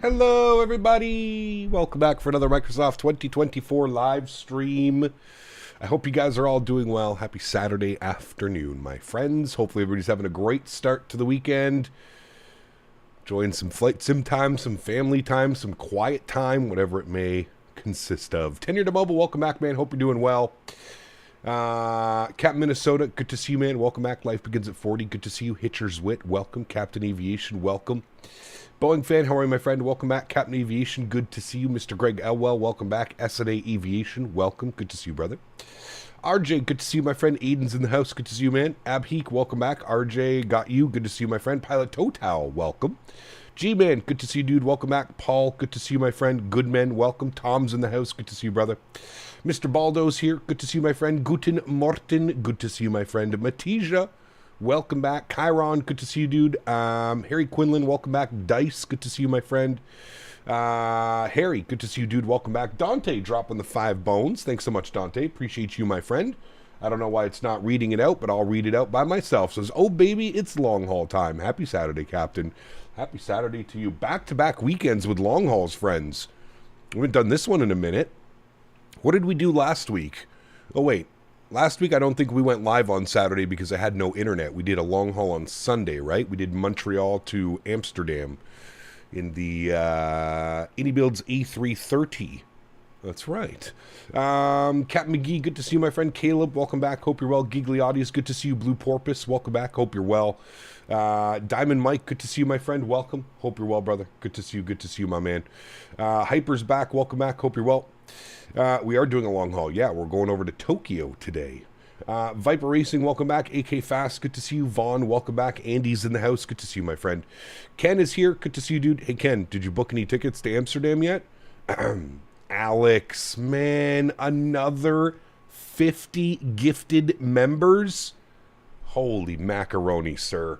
Hello, everybody! Welcome back for another Microsoft 2024 live stream. I hope you guys are all doing well. Happy Saturday afternoon, my friends. Hopefully everybody's having a great start to the weekend. Enjoying some flight sim time, some family time, some quiet time, whatever it may consist of. Tenure to Mobile, welcome back, man. Hope you're doing well. Captain Minnesota, good to see you, man. Welcome back. Life Begins at 40. Good to see you. Hitcher's Wit, welcome. Captain Aviation, welcome. Boeing fan, how are you, my friend? Welcome back. Captain Aviation, good to see you. Mr. Greg Elwell, welcome back. S&A Aviation, welcome. Good to see you, brother. RJ, good to see you, my friend. Aiden's in the house. Good to see you, man. Abheek, welcome back. RJ, got you. Good to see you, my friend. Pilot Total, welcome. G-Man, good to see you, dude. Welcome back. Paul, good to see you, my friend. Goodman, welcome. Tom's in the house. Good to see you, brother. Mr. Baldo's here. Good to see you, my friend. Guten Morten, good to see you, my friend. Matija, welcome back. Chiron, good to see you, dude. Harry Quinlan, welcome back. Dice, good to see you, my friend. Harry, good to see you, dude. Welcome back. Dante, dropping the 5 bones. Thanks so much, Dante. Appreciate you, my friend. I don't know why it's not reading it out, but I'll read it out by myself. Says, oh, baby, it's long haul time. Happy Saturday, Captain. Happy Saturday to you. Back-to-back weekends with long hauls, friends. We haven't done this one in a minute. What did we do last week? Oh, wait. Last week, I don't think we went live on Saturday because I had no internet. We did a long haul on Sunday, right? We did Montreal to Amsterdam in the Anybuilds A330. That's right. Captain McGee, good to see you, my friend. Caleb, welcome back. Hope you're well. Giggly Audience, good to see you. Blue Porpoise, welcome back. Hope you're well. Diamond Mike, good to see you, my friend. Welcome. Hope you're well, brother. Good to see you. Good to see you, my man. Hyper's back. Welcome back. Hope you're well. We are doing a long haul. Yeah, we're going over to Tokyo today. Viper Racing, welcome back. AK Fast, good to see you. Vaughn, welcome back. Andy's in the house. Good to see you, my friend. Ken is here. Good to see you, dude. Hey, Ken, did you book any tickets to Amsterdam yet? Alex, man, another 50 gifted members? Holy macaroni, sir.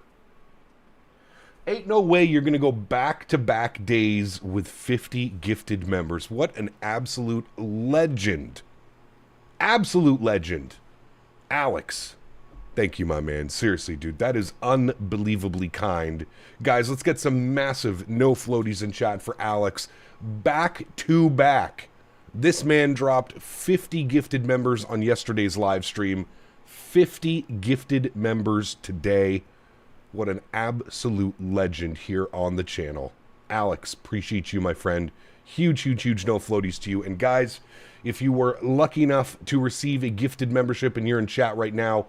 Ain't no way you're going to go back-to-back days with 50 gifted members. What an absolute legend. Absolute legend. Alex, thank you, my man. Seriously, dude, that is unbelievably kind. Guys, let's get some massive no floaties in chat for Alex. Back-to-back. This man dropped 50 gifted members on yesterday's live stream. 50 gifted members today. What an absolute legend here on the channel. Alex, appreciate you, my friend. Huge, huge, huge no floaties to you. And guys, if you were lucky enough to receive a gifted membership and you're in chat right now,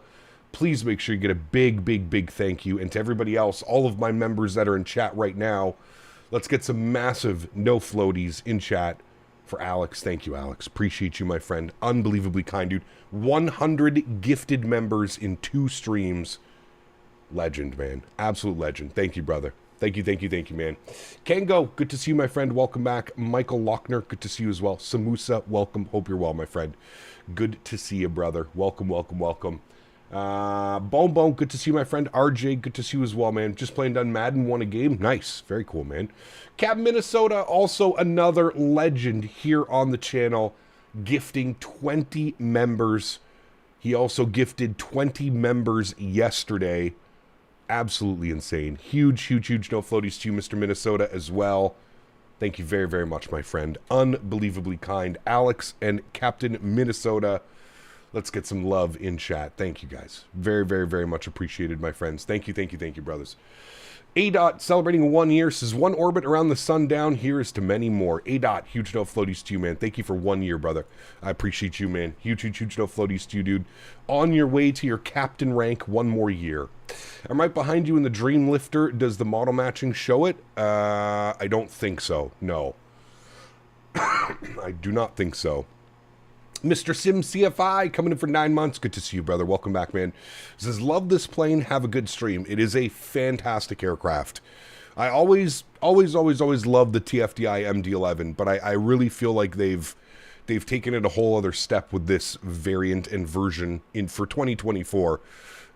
please make sure you get a big, big, big thank you. And to everybody else, all of my members that are in chat right now, let's get some massive no floaties in chat for Alex. Thank you, Alex. Appreciate you, my friend. Unbelievably kind, dude. 100 gifted members in 2 streams. Legend, man. Absolute legend. Thank you, brother. Thank you, thank you, thank you, man. Kango, good to see you, my friend. Welcome back. Michael Lochner, good to see you as well. Samusa, welcome. Hope you're well, my friend. Good to see you, brother. Welcome, welcome, welcome. Bone, good to see you, my friend. RJ, good to see you as well, man. Just playing done Madden, won a game. Nice. Very cool, man. Captain Minnesota, also another legend here on the channel, gifting 20 members. He also gifted 20 members yesterday. Absolutely insane. Huge, huge, huge no floaties to you, Mr. Minnesota, as well. Thank you very, very much, my friend. Unbelievably kind. Alex and Captain Minnesota, let's get some love in chat. Thank you, guys. Very, very, very much appreciated, my friends. Thank you, thank you, thank you, brothers. ADOT celebrating 1 year. Says 1 orbit around the sun down. Here is to many more. ADOT, huge no floaties to you, man. Thank you for 1 year, brother. I appreciate you, man. Huge, huge, huge no floaties to you, dude. On your way to your captain rank 1 more year. I'm right behind you in the Dream Lifter. Does the model matching show it? I don't think so. No. I do not think so. Mr. Sim CFI coming in for 9 months. Good to see you, brother. Welcome back, man. Says, love this plane. Have a good stream. It is a fantastic aircraft. I always love the TFDi MD11, but I really feel like they've taken it a whole other step with this variant and version for 2024.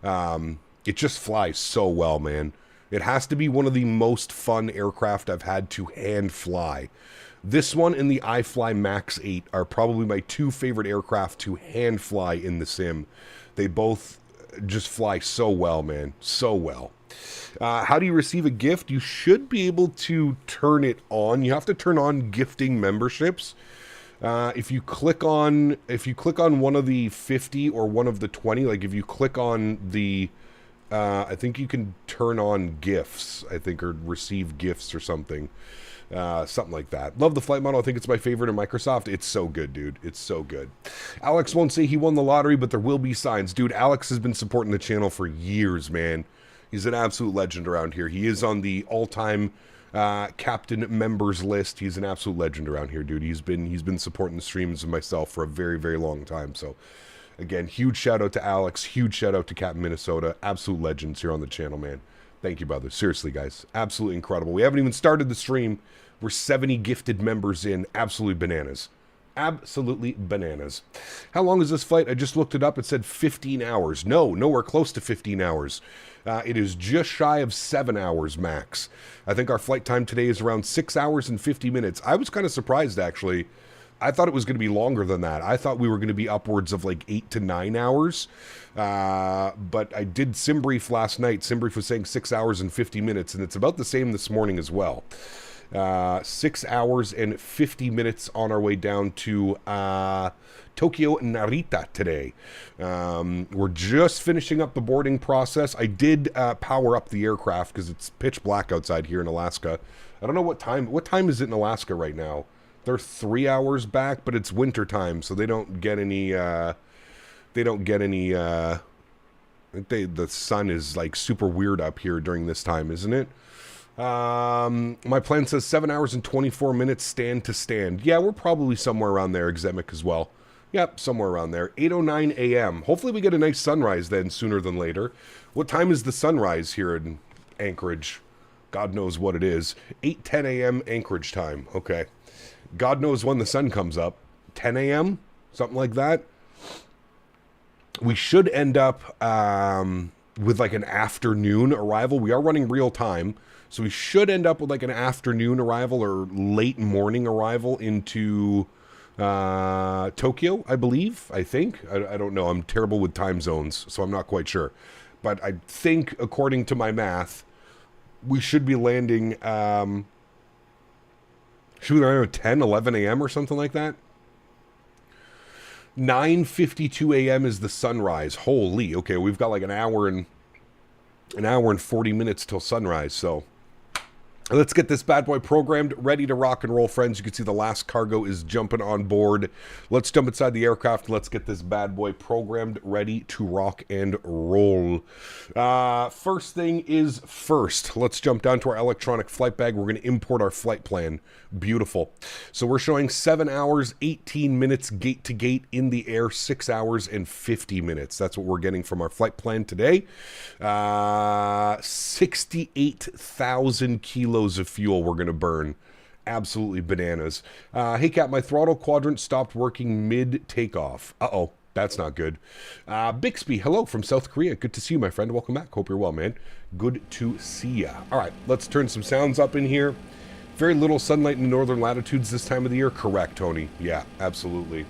It just flies so well, man. It has to be one of the most fun aircraft I've had to hand fly. This one and the iFly Max 8 are probably my 2 favorite aircraft to hand fly in the sim. They both just fly so well, man. So well. How do you receive a gift? You should be able to turn it on. You have to turn on gifting memberships. If you click on one of the 50 or one of the 20, like if you click on the, I think you can turn on gifts, I think, or receive gifts or something. Something like that. Love the flight model. I think it's my favorite in Microsoft. It's so good, dude. It's so good. Alex won't say he won the lottery, but there will be signs. Dude, Alex has been supporting the channel for years, man. He's an absolute legend around here. He is on the all-time captain members list. He's an absolute legend around here, dude. He's been supporting the streams and myself for a very, very long time. So, again, huge shout-out to Alex. Huge shout-out to Captain Minnesota. Absolute legends here on the channel, man. Thank you, brother. Seriously, guys. Absolutely incredible. We haven't even started the stream. We're 70 gifted members in. Absolutely bananas. Absolutely bananas. How long is this flight? I just looked it up. It said 15 hours. No, nowhere close to 15 hours. It is just shy of 7 hours max. I think our flight time today is around 6 hours and 50 minutes. I was kind of surprised, actually. I thought it was going to be longer than that. I thought we were going to be upwards of like 8 to 9 hours. But I did SimBrief last night. SimBrief was saying 6 hours and 50 minutes, and it's about the same this morning as well. 6 hours and 50 minutes on our way down to Tokyo Narita today. We're just finishing up the boarding process. I did power up the aircraft because it's pitch black outside here in Alaska. I don't know what time. What time is it in Alaska right now? They're 3 hours back, but it's winter time, so they don't get any. They don't get any. I think the sun is like super weird up here during this time, isn't it? My plan says 7 hours and 24 minutes stand to stand. Yeah, we're probably somewhere around there. Exemic as well. Yep, somewhere around there. 8:09 a.m. Hopefully we get a nice sunrise then sooner than later. What time is the sunrise here in Anchorage? God knows what it is. 8:10 a.m. Anchorage time. Okay. God knows when the sun comes up. 10 a.m.? Something like that. We should end up with like an afternoon arrival. We are running real time. So we should end up with like an afternoon arrival or late morning arrival into Tokyo, I believe. I think. I don't know. I'm terrible with time zones, so I'm not quite sure. But I think, according to my math, we should be landing... should we land at 10, 11 a.m. or something like that? 9:52 a.m. is the sunrise. Holy, okay, we've got like an hour and 40 minutes till sunrise, so let's get this bad boy programmed, ready to rock and roll, friends. You can see the last cargo is jumping on board. Let's jump inside the aircraft and let's get this bad boy programmed, ready to rock and roll. First thing is first. Let's jump down to our electronic flight bag. We're going to import our flight plan. Beautiful. So we're showing 7 hours, 18 minutes gate to gate in the air, 6 hours and 50 minutes. That's what we're getting from our flight plan today. 68,000 kilos of fuel we're going to burn. Absolutely bananas. Hey, Cap, my throttle quadrant stopped working mid-takeoff. Uh-oh. That's not good. Bixby, hello from South Korea. Good to see you, my friend. Welcome back. Hope you're well, man. Good to see ya. All right, let's turn some sounds up in here. Very little sunlight in northern latitudes this time of the year. Correct, Tony. Yeah, absolutely.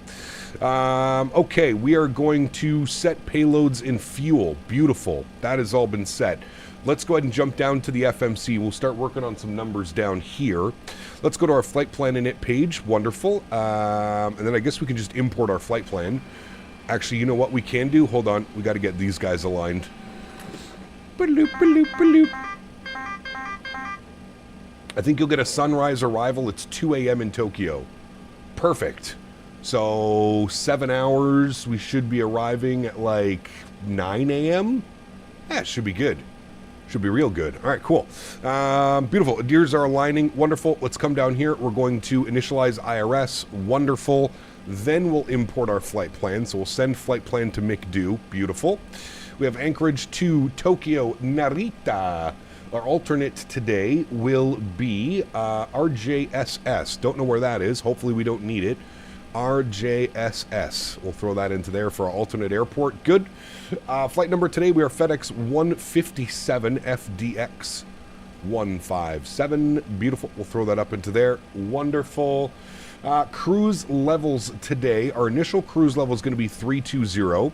Okay, we are going to set payloads in fuel. Beautiful. That has all been set. Let's go ahead and jump down to the FMC. We'll start working on some numbers down here. Let's go to our flight plan init page. Wonderful. And then I guess we can just import our flight plan. Actually, you know what we can do? Hold on. We got to get these guys aligned. Ba-loop, ba-loop, ba-loop. I think you'll get a sunrise arrival. It's 2 a.m. in Tokyo. Perfect. So 7 hours. We should be arriving at like 9 a.m. Yeah, it should be good. Should be real good. All right, cool. Beautiful. Gears are aligning. Wonderful. Let's come down here. We're going to initialize IRS. Wonderful. Then we'll import our flight plan. So we'll send flight plan to McDo. Beautiful. We have Anchorage to Tokyo Narita. Our alternate today will be RJSS. Don't know where that is. Hopefully we don't need it. RJSS. We'll throw that into there for our alternate airport. Good. Flight number today, we are Fedex 157 FDX 157. Beautiful. We'll throw that up into there. Wonderful. Cruise levels today. Our initial cruise level is going to be 320.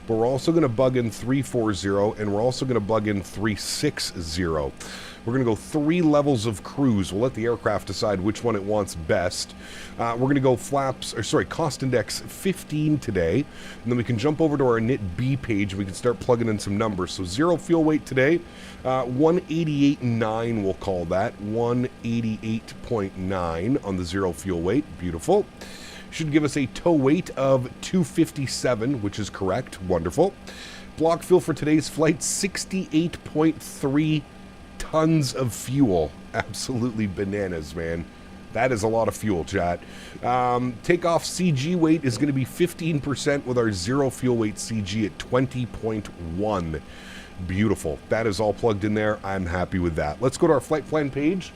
but we're also going to bug in 340, and we're also going to bug in 360. We're going to go 3 levels of cruise. We'll let the aircraft decide which one it wants best. We're going to go cost index 15 today, and then we can jump over to our init B page and we can start plugging in some numbers. So 0 fuel weight today, 188.9 we'll call that, 188.9 on the 0 fuel weight. Beautiful. Should give us a tow weight of 257, which is correct. Wonderful. Block fuel for today's flight, 68.3 tons of fuel. Absolutely bananas, man. That is a lot of fuel, chat. Takeoff CG weight is going to be 15% with our 0 fuel weight CG at 20.1. Beautiful. That is all plugged in there. I'm happy with that. Let's go to our flight plan page.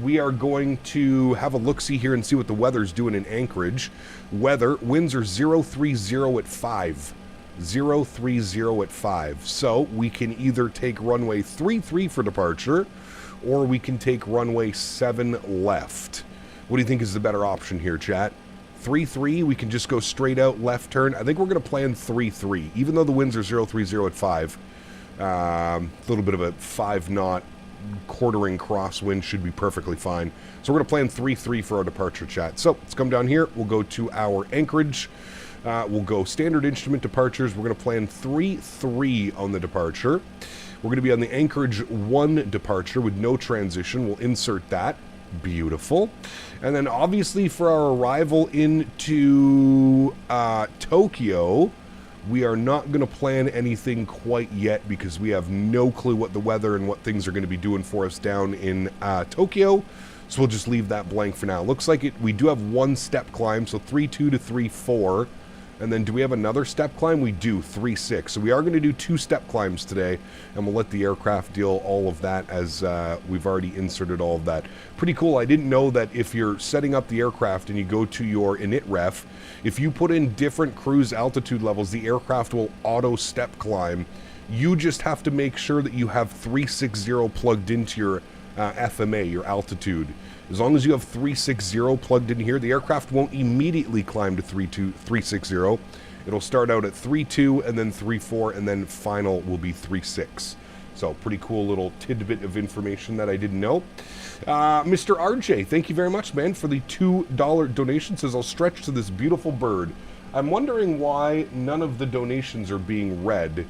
We are going to have a look-see here and see what the weather's doing in Anchorage. Weather, winds are 030 at 5. 030 at 5. So we can either take runway 33 for departure, or we can take runway 7 left. What do you think is the better option here, chat? 33, we can just go straight out left turn. I think we're going to plan 33, even though the winds are 030 at 5. A little bit of a 5-knot quartering crosswind should be perfectly fine. So we're going to plan 33 for our departure, chat. So let's come down here. We'll go to our Anchorage. We'll go standard instrument departures. We're going to plan 33 on the departure. We're going to be on the Anchorage 1 departure with no transition. We'll insert that. Beautiful. And then obviously for our arrival into Tokyo, we are not going to plan anything quite yet because we have no clue what the weather and what things are going to be doing for us down in Tokyo. So we'll just leave that blank for now. Looks like we do have 1 step climb, so 3.2 to 3.4. And then do we have another step climb? We do, 3.6. So we are going to do 2 step climbs today, and we'll let the aircraft deal all of that as we've already inserted all of that. Pretty cool. I didn't know that if you're setting up the aircraft and you go to your init ref, if you put in different cruise altitude levels, the aircraft will auto step climb. You just have to make sure that you have 360 plugged into your FMA, your altitude. As long as you have 360 plugged in here, the aircraft won't immediately climb to 360. It'll start out at 3.2 and then 3.4, and then final will be 3.6. So pretty cool little tidbit of information that I didn't know. Mr. RJ, thank you very much, man, for the $2 donation. Says, I'll stretch to this beautiful bird. I'm wondering why none of the donations are being read.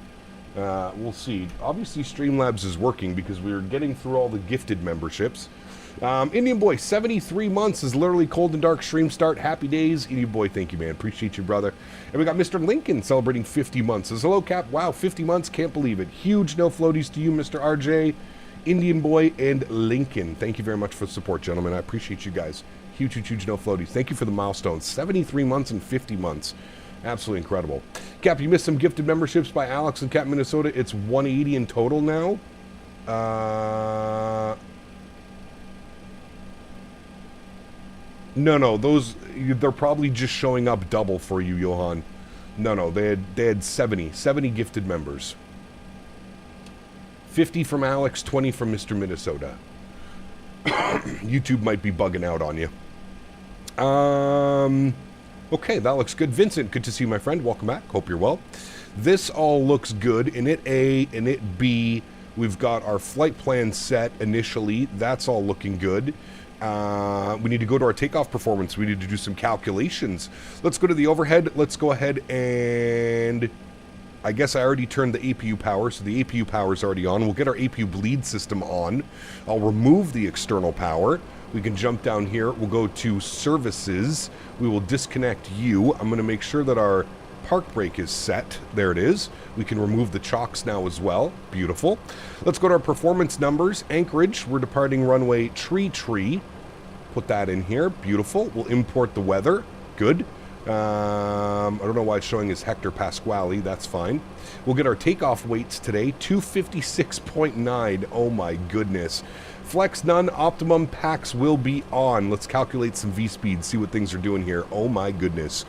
We'll see. Obviously, Streamlabs is working because we're getting through all the gifted memberships. Indian Boy, 73 months is literally cold and dark stream start. Happy days. Indian Boy, thank you, man. Appreciate you, brother. And we got Mr. Lincoln celebrating 50 months. Says, hello, Cap. Wow, 50 months. Can't believe it. Huge no floaties to you, Mr. RJ, Indian Boy, and Lincoln. Thank you very much for the support, gentlemen. I appreciate you guys. Huge, huge, huge no floaties. Thank you for the milestones. 73 months and 50 months. Absolutely incredible. Cap, you missed some gifted memberships by Alex and Cap Minnesota. It's 180 in total now. No, those, they're probably just showing up double for you, Johan. No, they had 70 gifted members. 50 from Alex, 20 from Mr. Minnesota. YouTube might be bugging out on you. Okay, that looks good. Vincent, good to see you, my friend. Welcome back. Hope you're well. This all looks good. Init A, Init B, we've got our flight plan set initially. That's all looking good. We need to go to our takeoff performance. We need to do some calculations. Let's go to the overhead. Let's go ahead and... I guess I already turned the APU power, so the APU power is already on. We'll get our APU bleed system on. I'll remove the external power. We can jump down here. We'll go to services. We will disconnect you. I'm going to make sure that our park brake is set. There it is. We can remove the chocks now as well. Beautiful. Let's go to our performance numbers. Anchorage, we're departing runway tree. Put that in here. Beautiful. We'll import the weather. Good. I don't know why it's showing as Hector Pasquale. That's fine. We'll get our takeoff weights today. 256.9. Oh my goodness. Flex none. Optimum packs will be on. Let's calculate some V-speed. See what things are doing here. Oh my goodness.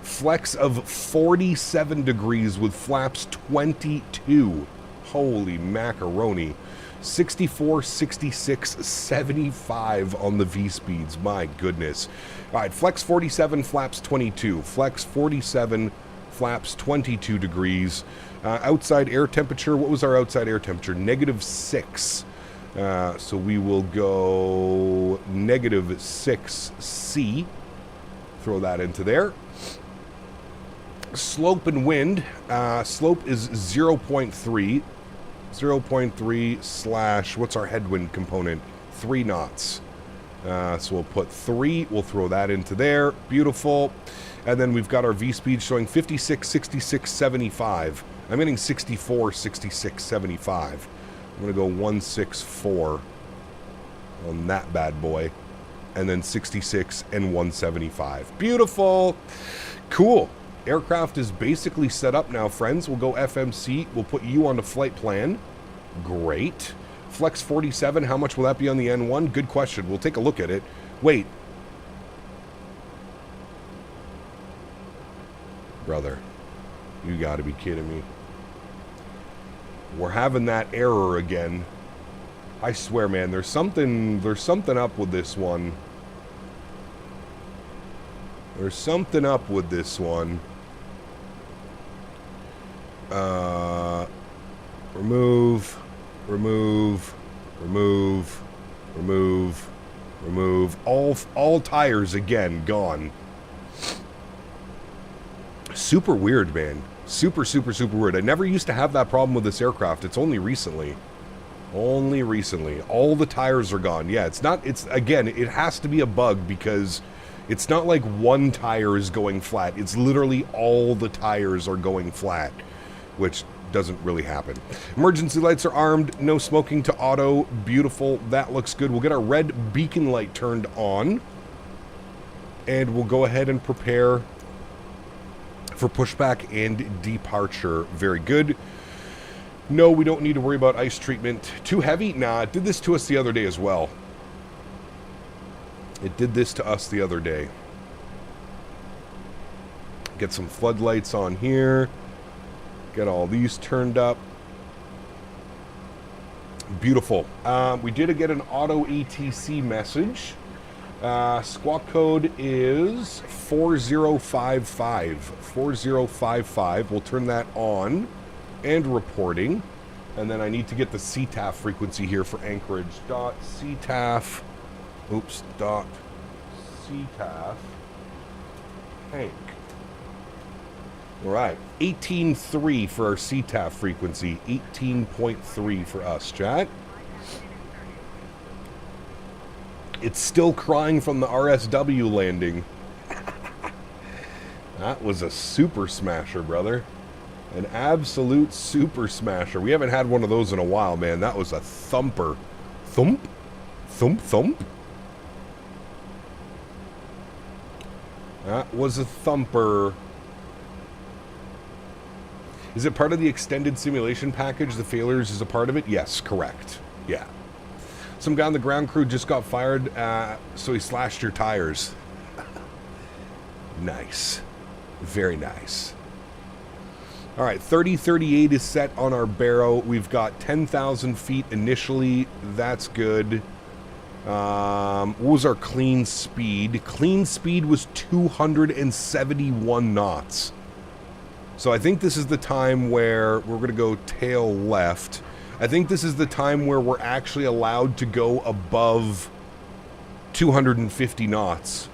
Flex of 47 degrees with flaps 22. Holy macaroni. 64, 66, 75 on the V-speeds. My goodness. All right, flex 47, flaps 22. Flex 47, Flaps 22 degrees. Outside air temperature, what was our outside air temperature? -6. So we will go -6C. Throw that into there. Slope and wind. Slope is 0.3. 0.3 slash, what's our headwind component? 3 knots. So we'll put 3. We'll throw that into there. Beautiful. And then we've got our V-speed showing 56, 66, 75. I'm getting 64, 66, 75. I'm going to go 164 on that bad boy. And then 66 and 175. Beautiful. Cool. Aircraft is basically set up now, friends. We'll go FMC. We'll put you on the flight plan. Great. Flex 47, how much will that be on the N1? Good question. We'll take a look at it. Wait. Brother, you gotta be kidding me. We're having that error again. I swear, man, there's something up with this one. There's something up with this one. Remove, remove, remove, remove, remove. All tires again gone. Super weird, man. Super, super, super weird. I never used to have that problem with this aircraft. It's only recently. Only recently. All the tires are gone. Yeah, again, it has to be a bug because it's not like one tire is going flat. It's literally all the tires are going flat, which doesn't really happen. Emergency lights are armed. No smoking to auto. Beautiful. That looks good. We'll get our red beacon light turned on. And we'll go ahead and prepare for pushback and departure. Very good. No, we don't need to worry about ice treatment. Too heavy? Nah, it did this to us the other day as well. It did this to us the other day. Get some floodlights on here. Get all these turned up. Beautiful. We did get an auto ATC message. Squawk code is 4055. 4055. We'll turn that on and reporting. And then I need to get the CTAF frequency here for Anchorage. Dot CTAF. Oops. Dot CTAF. Hank. All right. 18.3 for our CTAF frequency. 18.3 for us, chat. It's still crying from the RSW landing. That was a super smasher, brother. An absolute super smasher. We haven't had one of those in a while, man. That was a thumper. Thump. Thump, thump. That was a thumper. Is it part of the extended simulation package? The failures is a part of it? Yes, correct. Yeah. Some guy on the ground crew just got fired, so he slashed your tires. Nice. Very nice. All right, 3038 is set on our Barrow. We've got 10,000 feet initially. That's good. What was our clean speed? Clean speed was 271 knots. So I think this is the time where we're going to go tail left. I think this is the time where we're actually allowed to go above 250 knots,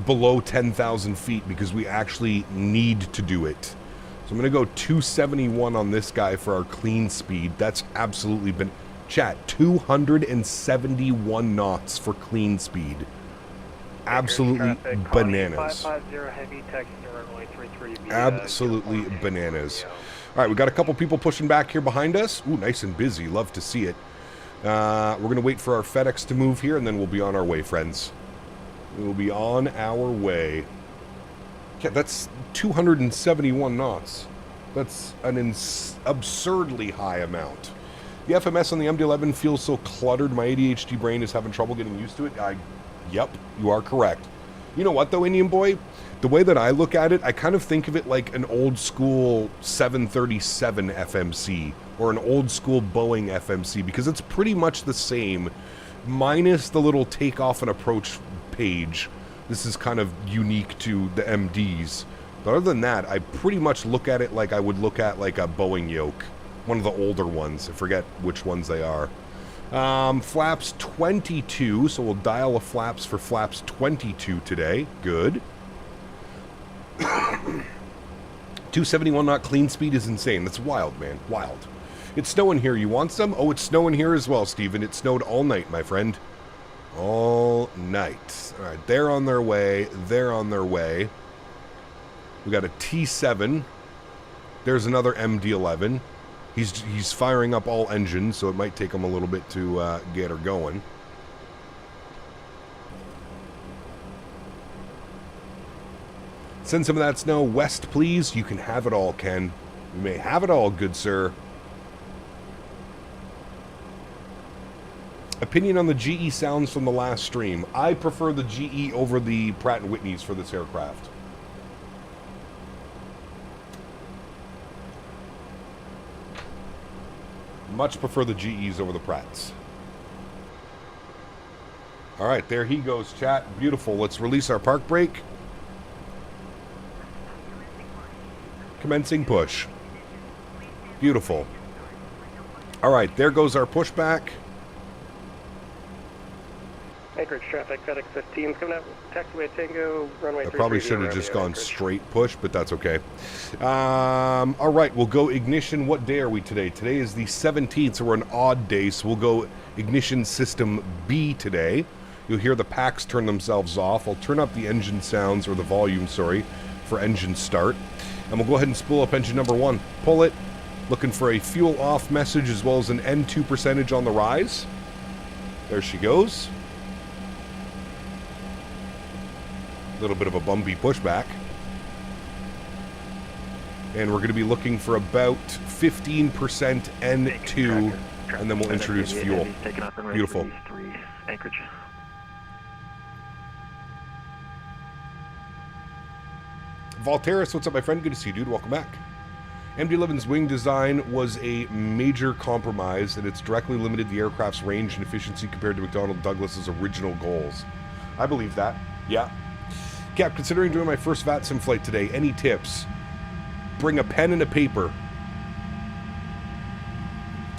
below 10,000 feet, because we actually need to do it. So I'm going to go 271 on this guy for our clean speed. That's absolutely been... Chat, 271 knots for clean speed. Absolutely bananas. Absolutely bananas. All right, we got a couple people pushing back here behind us. Ooh, nice and busy. Love to see it. We're going to wait for our Fedex to move here, and then we'll be on our way, friends. We will be on our way. Yeah, that's 271 knots. That's an absurdly high amount. The FMS on the MD11 feels so cluttered. My ADHD brain is having trouble getting used to it. Yep, you are correct. You know what, though, Indian boy? The way that I look at it, I kind of think of it like an old school 737 FMC or an old school Boeing FMC, because it's pretty much the same, minus the little takeoff and approach page. This is kind of unique to the MDs. But other than that, I pretty much look at it like I would look at like a Boeing yoke. One of the older ones. I forget which ones they are. Flaps 22, so we'll dial a flaps for flaps 22 today. Good. 271 knot clean speed is insane. That's wild, man. Wild. It's snowing here. You want some? Oh, it's snowing here as well, Steven. It snowed all night, my friend. All night. All right, they're on their way. They're on their way. We got a T7. There's another MD11. He's firing up all engines, so it might take him a little bit to get her going. Send some of that snow west, please. You can have it all, Ken. You may have it all, good sir. Opinion on the GE sounds from the last stream. I prefer the GE over the Pratt & Whitneys for this aircraft. Much prefer the GEs over the Pratts. All right, there he goes, chat. Beautiful. Let's release our park brake. Commencing push. Beautiful. All right, there goes our pushback. Anchorage traffic, Fedex 15 coming up, taxiway Tango, runway 33. I probably should have just gone straight push, but that's okay. All right, we'll go ignition. What day are we today? Today is the 17th, so we're an odd day, so we'll go ignition system B today. You'll hear the packs turn themselves off. I'll turn up the engine sounds, or the volume, sorry, for engine start. And we'll go ahead and spool up engine number 1. Pull it. Looking for a fuel off message as well as an N2 percentage on the rise. There she goes. Little bit of a bumpy pushback, and we're going to be looking for about 15% N2, and then we'll introduce fuel. Beautiful. Anchorage. Volteris, what's up, my friend? Good to see you, dude. Welcome back. MD11's wing design was a major compromise, and it's directly limited the aircraft's range and efficiency compared to McDonnell Douglas's original goals. I believe that. Yeah. Cap, considering doing my first VATSIM flight today, any tips? Bring a pen and a paper.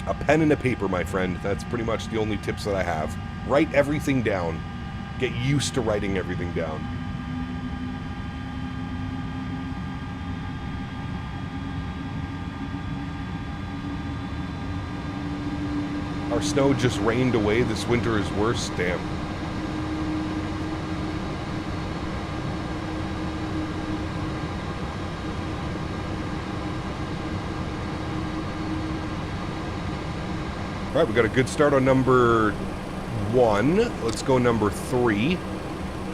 A pen and a paper, my friend. That's pretty much the only tips that I have. Write everything down. Get used to writing everything down. Our snow just rained away. This winter is worse. Damn. All right, we got a good start on number 1. Let's go number 3.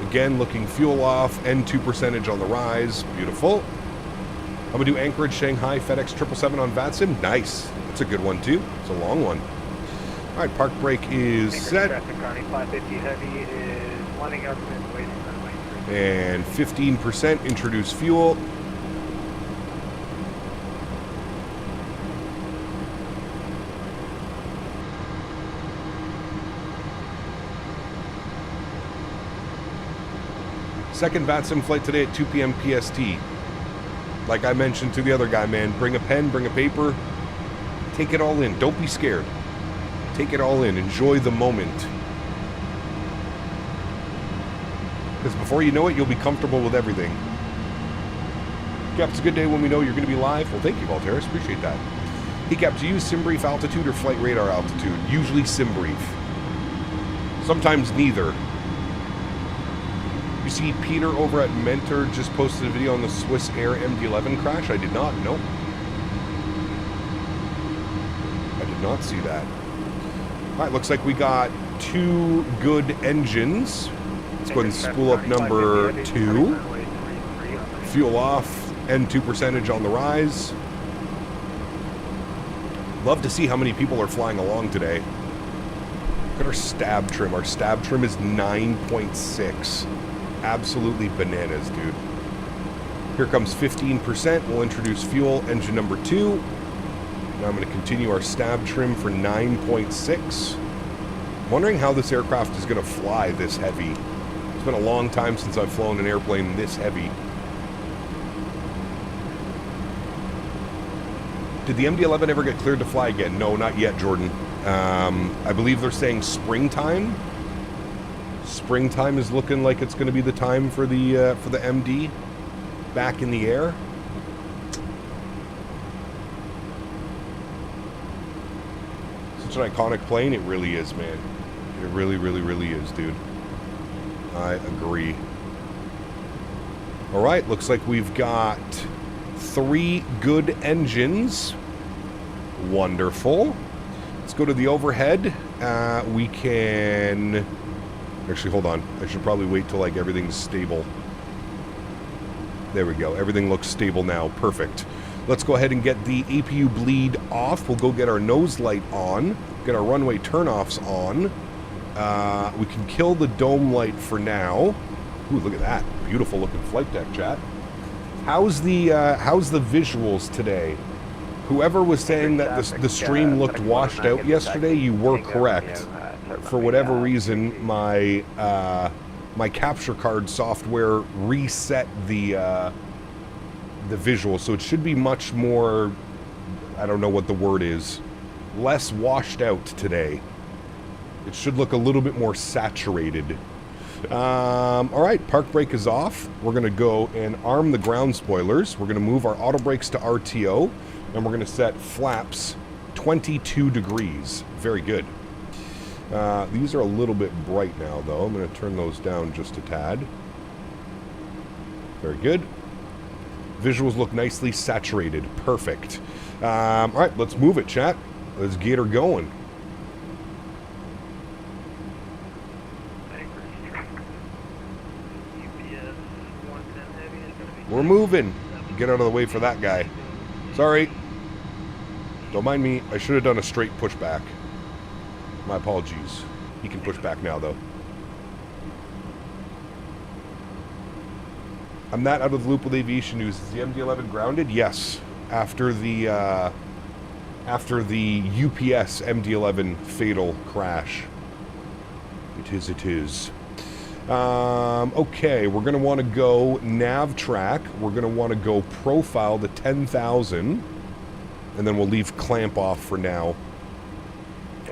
Again, looking fuel off, N2 percentage on the rise. Beautiful. I'm going to do Anchorage, Shanghai, Fedex 777 on VATSIM. Nice. That's a good one, too. It's a long one. All right, park brake is set. Traffic, Connie 550 heavy is lining up and waiting for runway 3. And 15% introduce fuel. Second VATSIM flight today at 2 p.m. PST. Like I mentioned to the other guy, man, bring a pen, bring a paper. Take it all in. Don't be scared. Take it all in. Enjoy the moment. Because before you know it, you'll be comfortable with everything. Cap, it's a good day when we know you're going to be live. Well, thank you, Volteris. Appreciate that. Hey, Cap, do you use SimBrief altitude or flight radar altitude? Usually SimBrief. Sometimes neither. You see Peter over at Mentor just posted a video on the Swiss Air MD11 crash? I did not. Nope. I did not see that. All right, looks like we got 2 good engines. Let's go ahead and spool up number 2. Fuel off, N2 percentage on the rise. Love to see how many people are flying along today. Look at our stab trim. Our stab trim is 9.6. Absolutely bananas, dude. Here comes 15%. We'll introduce fuel, engine number 2. Now I'm going to continue our stab trim for 9.6. I'm wondering how this aircraft is going to fly this heavy. It's been a long time since I've flown an airplane this heavy. Did the MD11 ever get cleared to fly again? No, not yet, Jordan. I believe they're saying springtime. Springtime is looking like it's going to be the time for the MD back in the air. Such an iconic plane. It really is, man. It really, really, really is, dude. I agree. All right, looks like we've got 3 good engines. Wonderful. Let's go to the overhead. We can... Actually, hold on. I should probably wait till, like, everything's stable. There we go. Everything looks stable now. Perfect. Let's go ahead and get the APU bleed off. We'll go get our nose light on. Get our runway turnoffs on. We can kill the dome light for now. Ooh, look at that. Beautiful looking flight deck, chat. How's the visuals today? Whoever was saying that the stream looked washed out yesterday, you were correct. For whatever reason, my my capture card software reset the visual, so it should be much more, I don't know what the word is, less washed out today. It should look a little bit more saturated. All right, park brake is off. We're going to go and arm the ground spoilers. We're going to move our auto brakes to RTO, and we're going to set flaps 22 degrees. Very good. These are a little bit bright now, though. I'm going to turn those down just a tad. Very good. Visuals look nicely saturated. Perfect. All right, let's move it, chat. Let's get her going. We're moving. Get out of the way for that guy. Sorry. Don't mind me. I should have done a straight pushback. My apologies. He can push back now, though. I'm not out of the loop with aviation news. Is the MD11 grounded? Yes. After the UPS MD11 fatal crash. It is. Okay, we're going to want to go nav track. We're going to want to go profile to 10,000. And then we'll leave clamp off for now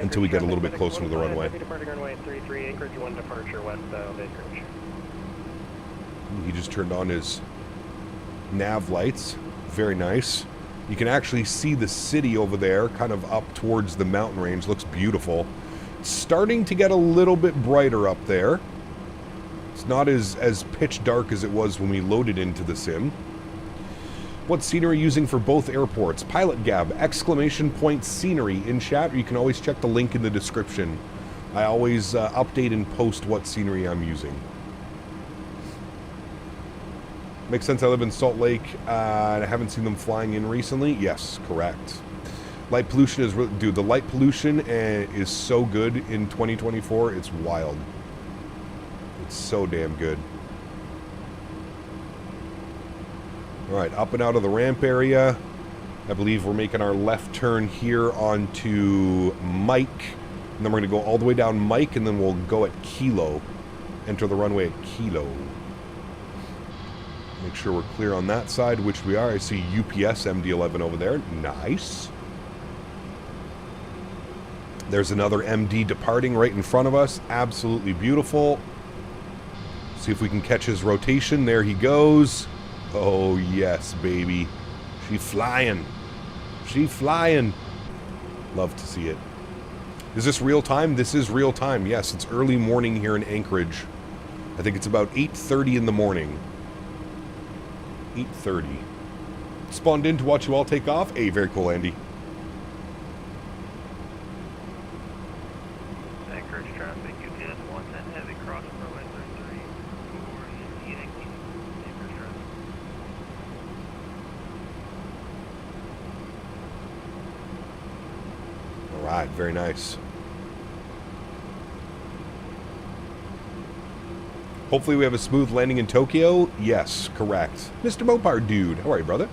until we get a little bit closer to the runway. Departing runway 33, Anchorage 1 departure west of Anchorage. He just turned on his nav lights. Very nice. You can actually see the city over there, kind of up towards the mountain range. Looks beautiful. It's starting to get a little bit brighter up there. It's not as pitch dark as it was when we loaded into the sim. What scenery are you using for both airports? Pilot Gab, exclamation point scenery in chat, or you can always check the link in the description. I always update and post what scenery I'm using. Makes sense. I live in Salt Lake, and I haven't seen them flying in recently. Yes, correct. Light pollution is... Dude, the light pollution is so good in 2024. It's wild. It's so damn good. All right, up and out of the ramp area. I believe we're making our left turn here onto Mike. And then we're going to go all the way down Mike, and then we'll go at Kilo. Enter the runway at Kilo. Make sure we're clear on that side, which we are. I see UPS MD11 over there. Nice. There's another MD departing right in front of us. Absolutely beautiful. See if we can catch his rotation. There he goes. Oh, yes, baby. She flying. She flying. Love to see it. Is this real time? This is real time. Yes, it's early morning here in Anchorage. I think it's about 8:30 in the morning. 8:30. Spawned in to watch you all take off. Hey, very cool, Andy. Anchorage traffic, UPS 110 heavy cross runway 33 for Yankee. Anchorage traffic. All right, very nice. Hopefully we have a smooth landing in Tokyo. Yes, correct. Mr. Mopar dude, how are you, brother?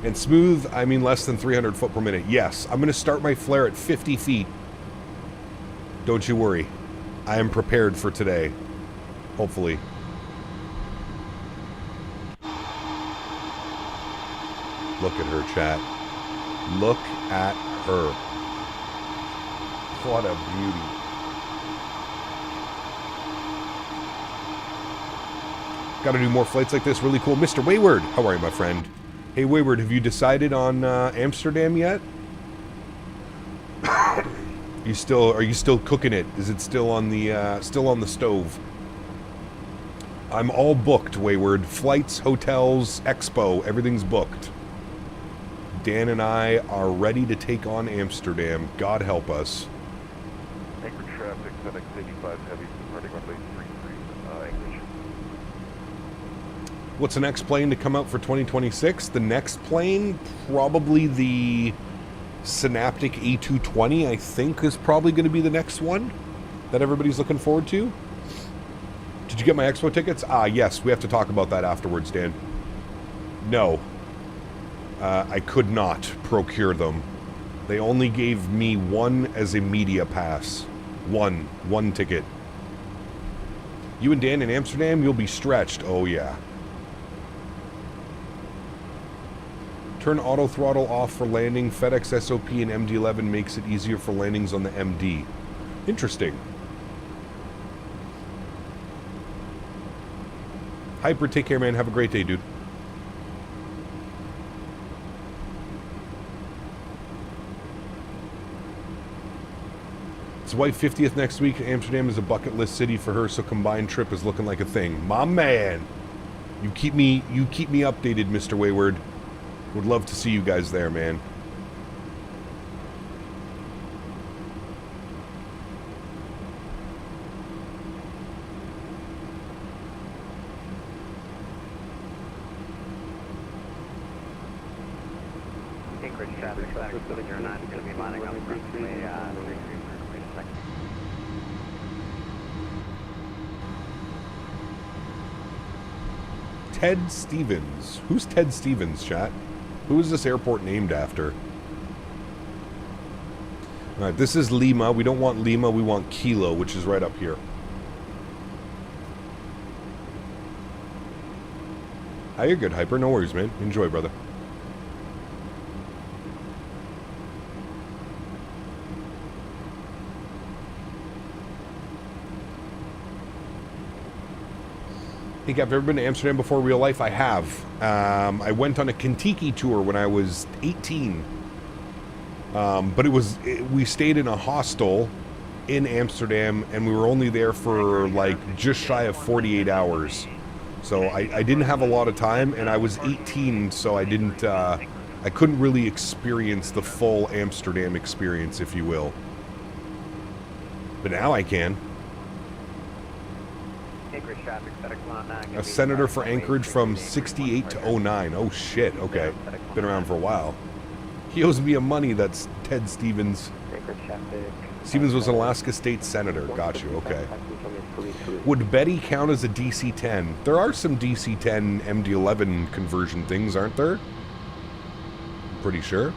And smooth, I mean less than 300 foot per minute. Yes, I'm going to start my flare at 50 feet. Don't you worry. I am prepared for today. Hopefully. Look at her, chat. Look at her. What a beauty. Got to do more flights like this. Really cool. Mr. Wayward, how are you, my friend? Hey, Wayward, have you decided on Amsterdam yet? Are you still cooking it? Is it still on the stove? I'm all booked, Wayward. Flights, hotels, expo, everything's booked. Dan and I are ready to take on Amsterdam. God help us. Anchorage traffic, Fedex 85 heavy, departing runway 33, Anchorage. What's the next plane to come out for 2026? The next plane, probably the Synaptic A220, I think, is probably going to be the next one that everybody's looking forward to. Did you get my expo tickets? Yes, we have to talk about that afterwards, Dan. No. I could not procure them. They only gave me one as a media pass. One ticket. You and Dan in Amsterdam, you'll be stretched. Oh, yeah. Turn auto throttle off for landing. Fedex SOP and MD11 makes it easier for landings on the MD. Interesting. Hyper, take care, man. Have a great day, dude. His wife 50th next week. Amsterdam is a bucket list city for her, so combined trip is looking like a thing. My man, you keep me updated, Mr. Wayward. Would love to see you guys there, man. Anchorage traffic, Fedex 709 is going to be lining up for Ted Stevens. Who's Ted Stevens, chat? Who is this airport named after? Alright, this is Lima. We don't want Lima, we want Kilo, which is right up here. Ah, you're good, Hyper. No worries, man. Enjoy, brother. Hey, Gav, have you ever been to Amsterdam before real life? I have. I went on a Kentucky tour when I was 18. But we stayed in a hostel in Amsterdam, and we were only there for like just shy of 48 hours. So I didn't have a lot of time, and I was 18, so I didn't, I couldn't really experience the full Amsterdam experience, if you will. But now I can. A senator for Anchorage from 68 to 09. Oh shit, okay. Been around for a while. He owes me a money, that's Ted Stevens. Stevens was an Alaska State Senator. Got you, okay. Would Betty count as a DC-10? There are some DC-10 MD11 conversion things, aren't there? Pretty sure.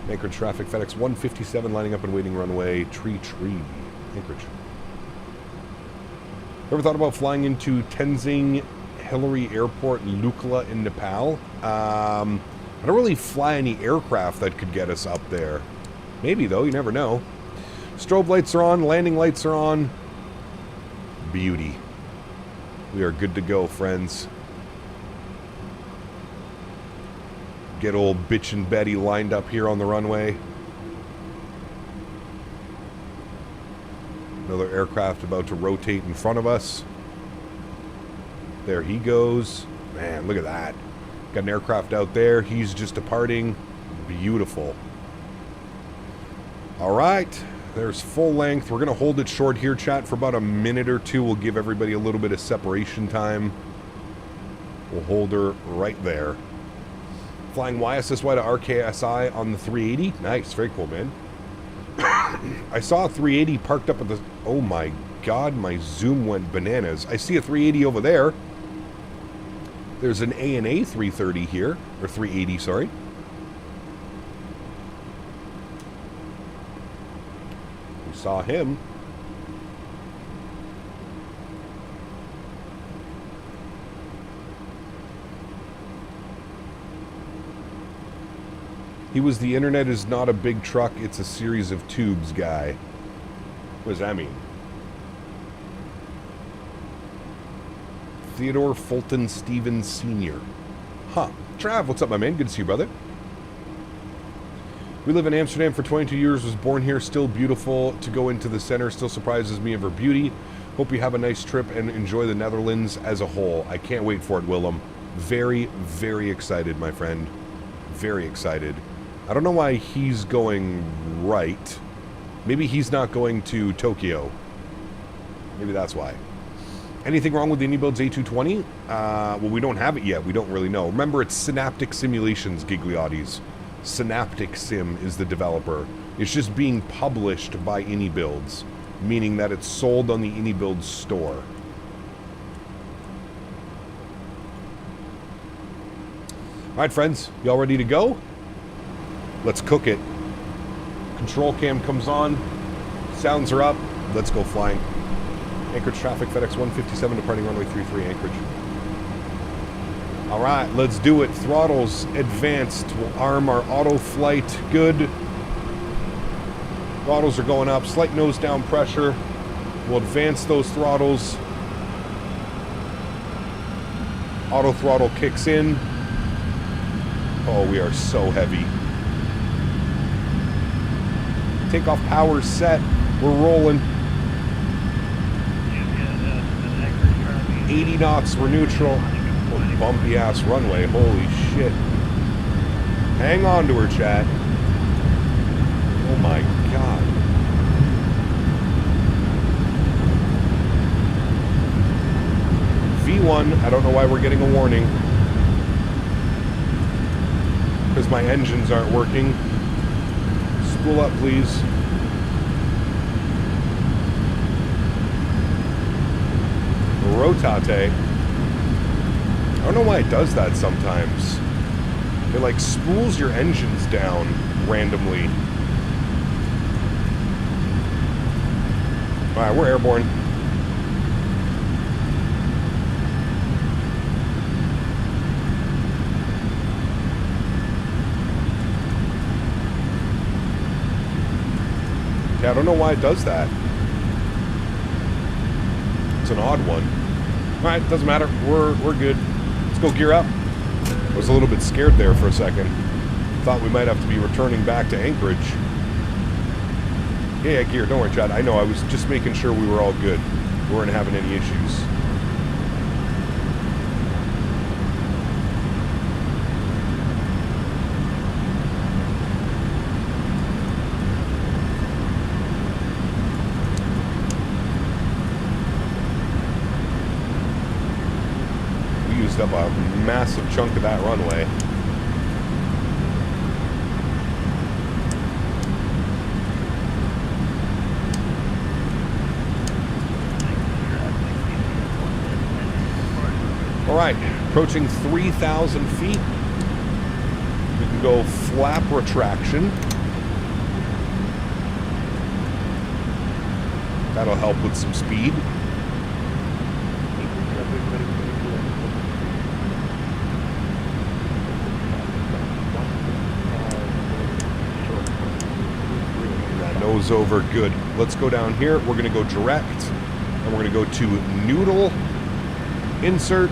Anchorage traffic, Fedex 157 lining up and waiting runway, tree. Anchorage. Ever thought about flying into Tenzing Hillary Airport, Lukla in Nepal? I don't really fly any aircraft that could get us up there. Maybe, though. You never know. Strobe lights are on. Landing lights are on. Beauty. We are good to go, friends. Get old bitchin' Betty lined up here on the runway. Another aircraft about to rotate in front of us. There he goes. Man, look at that. Got an aircraft out there. He's just departing. Beautiful. All right. There's full length. We're going to hold it short here, chat, for about a minute or two. We'll give everybody a little bit of separation time. We'll hold her right there. Flying YSSY to RKSI on the 380. Nice. Very cool, man. I saw a 380 parked up at the... Oh my god, my zoom went bananas. I see a 380 over there. There's an ANA 330 here. Or 380, sorry. We saw him. He was the internet is not a big truck, it's a series of tubes guy. What does that mean? Theodore Fulton Stevens Sr. Huh. Trav, what's up, my man? Good to see you, brother. We live in Amsterdam for 22 years, was born here, still beautiful. To go into the center still surprises me of her beauty. Hope you have a nice trip and enjoy the Netherlands as a whole. I can't wait for it, Willem. Very, very excited, my friend. Very excited. I don't know why he's going right. Maybe he's not going to Tokyo. Maybe that's why. Anything wrong with the Anybuilds A220? Well, we don't have it yet. We don't really know. Remember, it's Synaptic Simulations, Gigliottis. Synaptic Sim is the developer. It's just being published by Anybuilds, meaning that it's sold on the Anybuilds store. Alright, friends. Y'all ready to go? Let's cook it. Control cam comes on. Sounds are up. Let's go flying. Anchorage traffic, Fedex 157 departing runway 33, Anchorage. Alright, let's do it. Throttles advanced. We'll arm our auto flight. Good. Throttles are going up. Slight nose down pressure. We'll advance those throttles. Auto throttle kicks in. Oh, we are so heavy. Takeoff power set. We're rolling. 80 knots, we're neutral. Oh, bumpy ass runway, holy shit. Hang on to her, chat. Oh my god. V1, I don't know why we're getting a warning. Because my engines aren't working. Spool up, please. Rotate. I don't know why it does that sometimes. It like spools your engines down randomly. Alright, we're airborne. Yeah, I don't know why it does that. It's an odd one. Alright, doesn't matter. We're good. Let's go gear up. I was a little bit scared there for a second. Thought we might have to be returning back to Anchorage. Yeah, gear. Don't worry, Chad. I know. I was just making sure we were all good. We weren't having any issues. Up a massive chunk of that runway. All right, approaching 3,000 feet. We can go flap retraction. That'll help with some speed. Nose over, good. Let's go down here. We're going to go direct, and we're going to go to noodle, insert.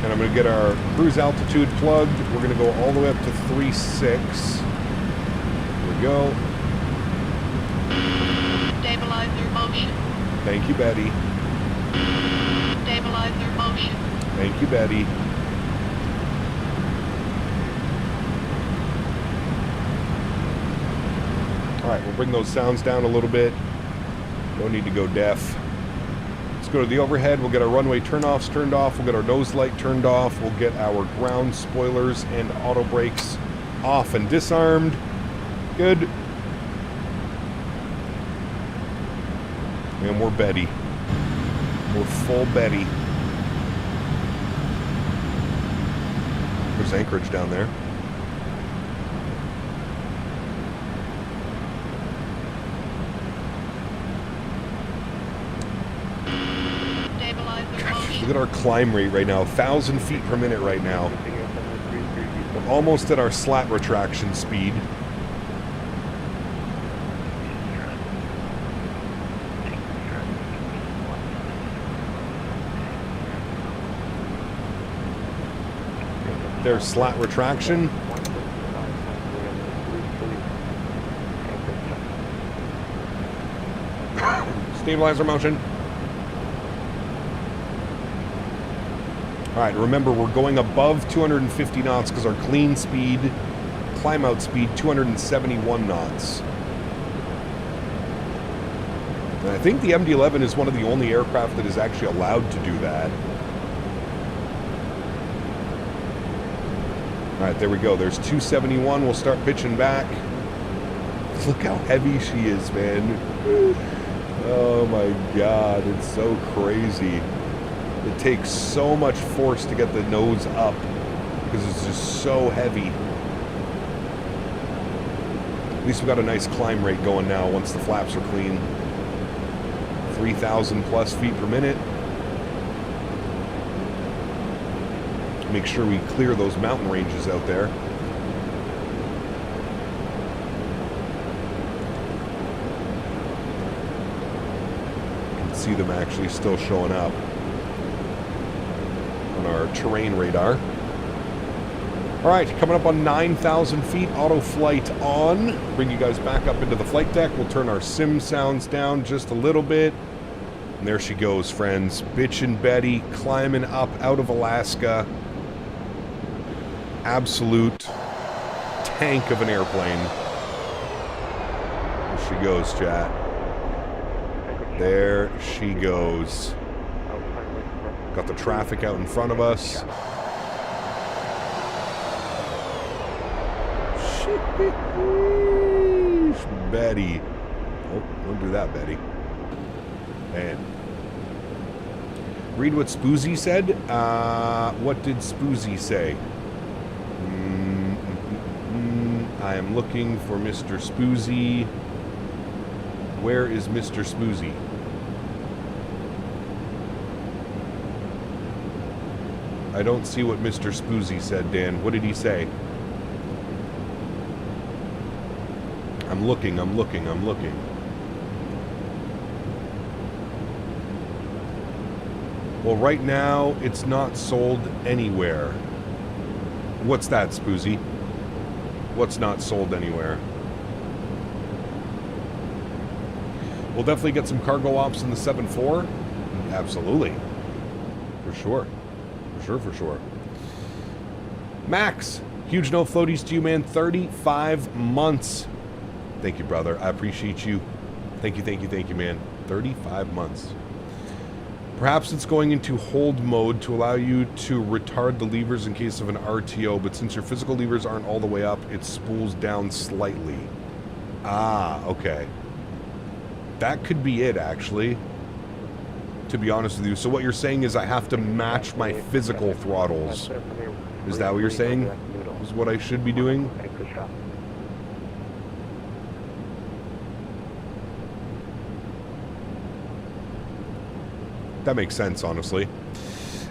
And I'm going to get our cruise altitude plugged. We're going to go all the way up to 3.6. Here we go. Stabilizer motion. Thank you, Betty. Stabilizer motion. Thank you, Betty. Alright, we'll bring those sounds down a little bit. Don't need to go deaf. Let's go to the overhead. We'll get our runway turnoffs turned off. We'll get our nose light turned off. We'll get our ground spoilers and auto brakes off and disarmed. Good. And we're Betty. We're full Betty. There's Anchorage down there. Stabilizer motion. Look at our climb rate right now, 1,000 feet per minute right now. We're almost at our slat retraction speed. There's slat retraction. Stabilizer motion. Alright, remember we're going above 250 knots because our clean speed, climb out speed, 271 knots. And I think the MD11 is one of the only aircraft that is actually allowed to do that. Alright, there we go. There's 271. We'll start pitching back. Look how heavy she is, man. Oh my god, it's so crazy. It takes so much force to get the nose up because it's just so heavy. At least we got a nice climb rate going now once the flaps are clean. 3,000 plus feet per minute. Make sure we clear those mountain ranges out there. You can see them actually still showing up on our terrain radar. Alright, coming up on 9,000 feet, auto flight on. Bring you guys back up into the flight deck. We'll turn our sim sounds down just a little bit. And there she goes, friends. Bitchin' Betty climbing up out of Alaska. Absolute tank of an airplane. There she goes, chat. There she goes. Got the traffic out in front of us. Sheesh, Betty. Oh, don't do that, Betty. Man. Read what Spoozy said. What did Spoozy say? I am looking for Mr. Spoozy. Where is Mr. Spoozy? I don't see what Mr. Spoozy said, Dan. What did he say? I'm looking. Well, right now, it's not sold anywhere. What's that, Spoozy? What's not sold anywhere? We'll definitely get some cargo ops in the 7-4. Absolutely. For sure. For sure. Max, huge no floaties to you, man. 35 months. Thank you, brother. I appreciate you. Thank you, man. 35 months. Perhaps it's going into hold mode to allow you to retard the levers in case of an RTO, but since your physical levers aren't all the way up, it spools down slightly. Ah, okay. That could be it, actually. To be honest with you. So what you're saying is I have to match my physical throttles. Is that what you're saying? Is what I should be doing? That makes sense, honestly.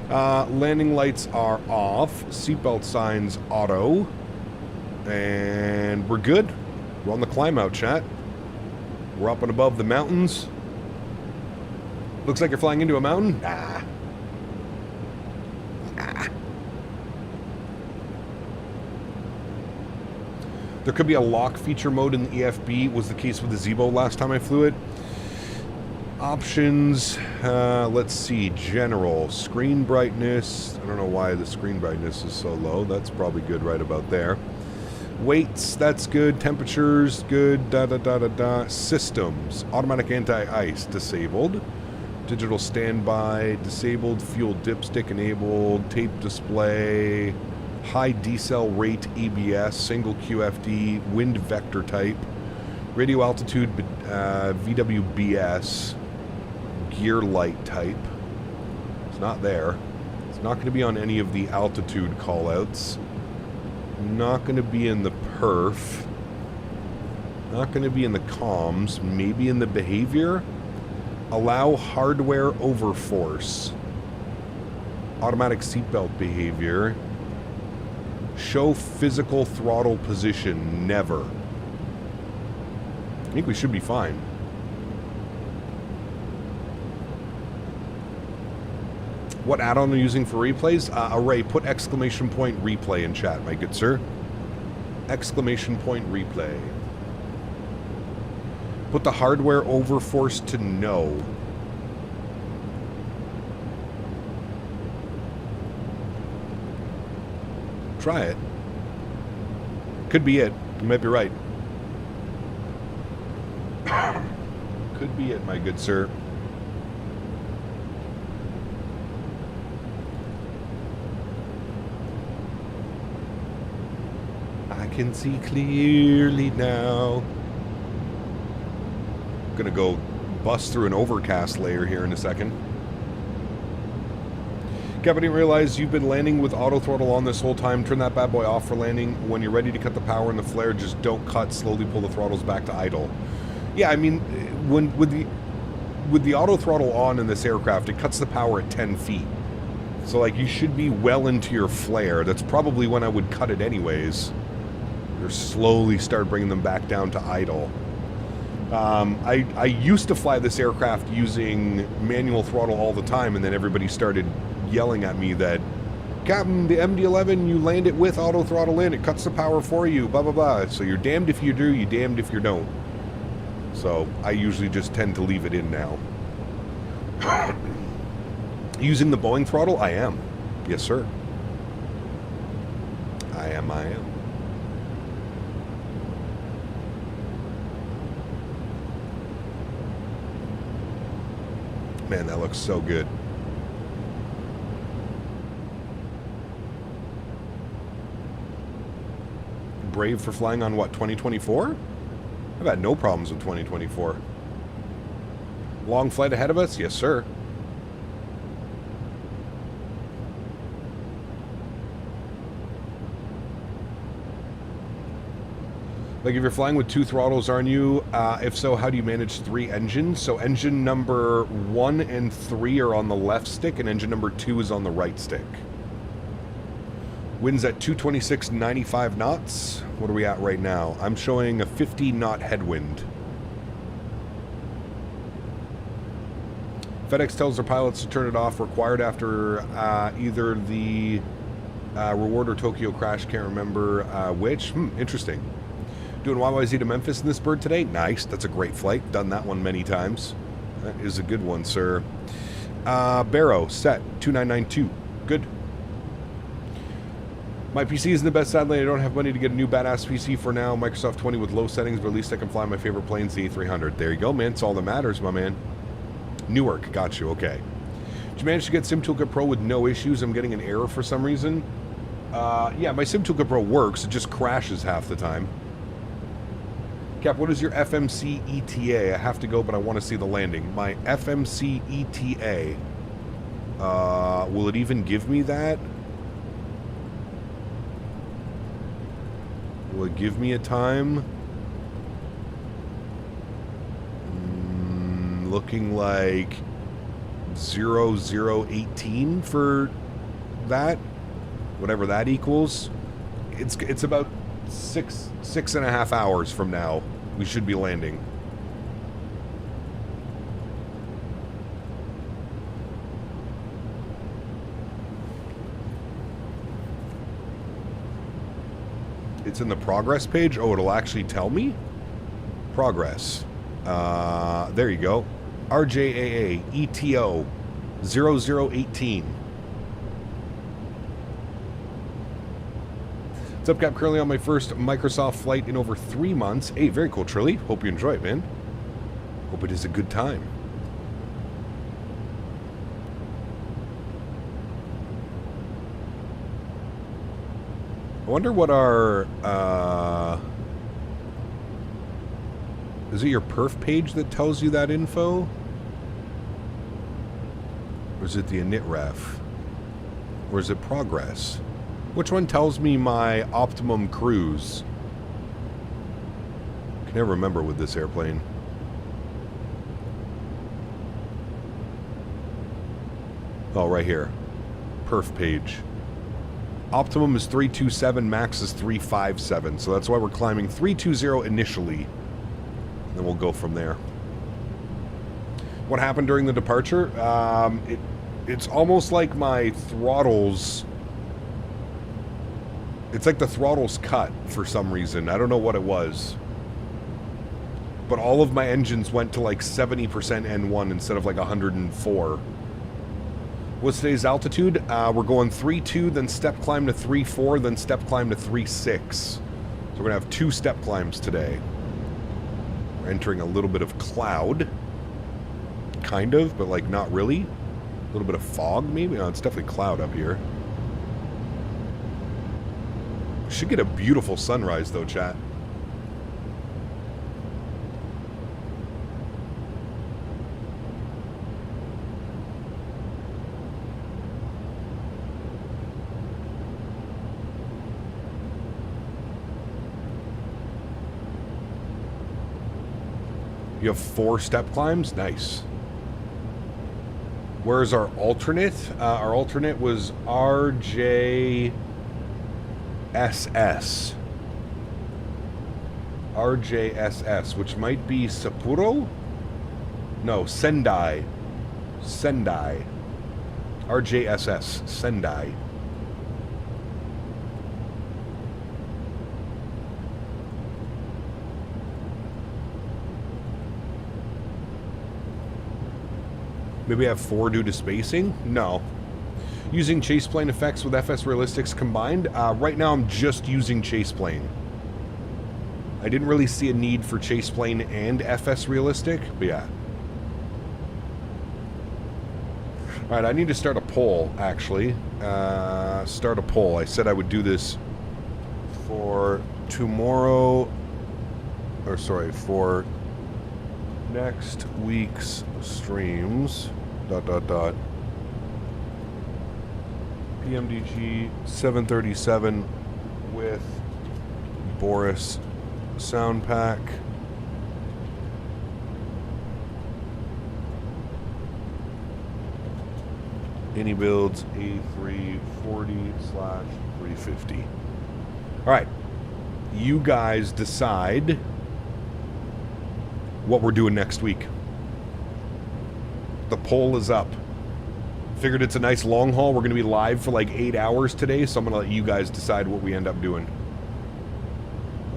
Landing lights are off. Seatbelt signs auto. And we're good. We're on the climb out, chat. We're up and above the mountains. Looks like you're flying into a mountain? Nah. There could be a lock feature mode in the EFB. Was the case with the Zebo last time I flew it. Options, let's see, general, screen brightness, I don't know why the screen brightness is so low, that's probably good right about there. Weights, that's good, temperatures, good, systems, automatic anti-ice, disabled, digital standby, disabled, fuel dipstick enabled, tape display, high decel rate ABS, single QFD, wind vector type, radio altitude, VWBS, gear light type. It's not there. It's not going to be on any of the altitude callouts. Not going to be in the perf. Not going to be in the comms. Maybe in the behavior. Allow hardware overforce. Automatic seatbelt behavior. Show physical throttle position. Never. I think we should be fine. What add-on are you using for replays? Array, put exclamation point replay in chat, my good sir. Exclamation point replay. Put the hardware overforce to no. Try it. Could be it. You might be right. Could be it, my good sir. I can see clearly now. Gonna go bust through an overcast layer here in a second. Cap, I didn't realize you've been landing with auto throttle on this whole time. Turn that bad boy off for landing. When you're ready to cut the power in the flare, just don't cut. Slowly pull the throttles back to idle. Yeah, I mean, when with the auto throttle on in this aircraft, it cuts the power at 10 feet. So, like, you should be well into your flare. That's probably when I would cut it anyways. Or slowly start bringing them back down to idle. I used to fly this aircraft using manual throttle all the time, and then everybody started yelling at me that, Captain, the MD11, you land it with auto throttle in, it cuts the power for you, blah, blah, blah. So you're damned if you do, you're damned if you don't. So I usually just tend to leave it in now. Using the Boeing throttle? I am. Yes, sir. I am. Man, that looks so good. Brave for flying on what, 2024? I've had no problems with 2024. Long flight ahead of us? Yes, sir. Like if you're flying with 2 throttles, aren't you? If so, how do you manage 3 engines? So engine number 1 and 3 are on the left stick, and engine number 2 is on the right stick. Winds at 226.95 knots. What are we at right now? I'm showing a 50 knot headwind. Fedex tells their pilots to turn it off, required after either the Reward or Tokyo crash, can't remember which. Interesting. Doing YYZ to Memphis in this bird today. Nice. That's a great flight. Done that one many times. That is a good one, sir. Barrow, set 2992. Good. My PC isn't the best, sadly. I don't have money to get a new badass PC for now. Microsoft 20 with low settings, but at least I can fly my favorite planes, the A300. There you go, man. It's all that matters, my man. Newark. Got you. Okay. Did you manage to get SimToolkit Pro with no issues? I'm getting an error for some reason. Yeah, my SimToolkit Pro works. It just crashes half the time. Cap, what is your FMC ETA? I have to go, but I want to see the landing. My FMC ETA. Will it even give me that? Will it give me a time? Looking like 0018 for that. Whatever that equals. It's about six and a half hours from now. We should be landing. It's in the progress page. Oh, it'll actually tell me? Progress. There you go. RJAA ETO 0018. What's up, Cap? Currently on my first Microsoft flight in over 3 months. Hey, very cool, Trilly. Hope you enjoy it, man. Hope it is a good time. I wonder what our... is it your perf page that tells you that info? Or is it the init ref? Or is it progress? Which one tells me my optimum cruise? I can never remember with this airplane. Oh, right here. Perf page. Optimum is 327, max is 357. So that's why we're climbing 320 initially. Then we'll go from there. What happened during the departure? It's almost like my throttles... It's like the throttles cut for some reason. I don't know what it was. But all of my engines went to like 70% N1 instead of like 104. What's today's altitude? We're going 3.2, then step climb to 3.4, then step climb to 3.6. So we're going to have 2 step climbs today. We're entering a little bit of cloud. Kind of, but like not really. A little bit of fog maybe? No, it's definitely cloud up here. Should get a beautiful sunrise though, chat. You have 4 step climbs? Nice. Where's our alternate? Our alternate was RJSS. RJSS, which might be Sapporo? No, Sendai. Sendai. RJSS, Sendai. Maybe I have 4 due to spacing? No. Using chase plane effects with FS realistics combined? Right now I'm just using chase plane. I didn't really see a need for chase plane and FS realistic, but yeah. Alright, I need to start a poll, actually. Start a poll. I said I would do this for tomorrow, or sorry, for next week's streams. ... PMDG 737 with Boris sound pack. Any builds A340/350. All right, you guys decide what we're doing next week. The poll is up. Figured it's a nice long haul. We're going to be live for like 8 hours today, so I'm going to let you guys decide what we end up doing.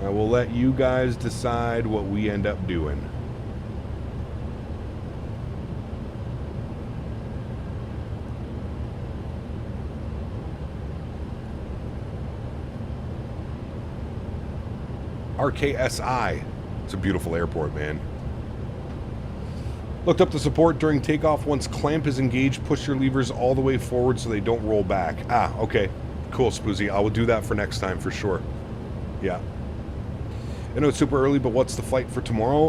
I will let you guys decide what we end up doing. RKSI. It's a beautiful airport, man. Looked up the support during takeoff. Once clamp is engaged, push your levers all the way forward so they don't roll back. Ah, okay. Cool, Spoozy. I will do that for next time for sure. Yeah. I know it's super early, but what's the flight for tomorrow?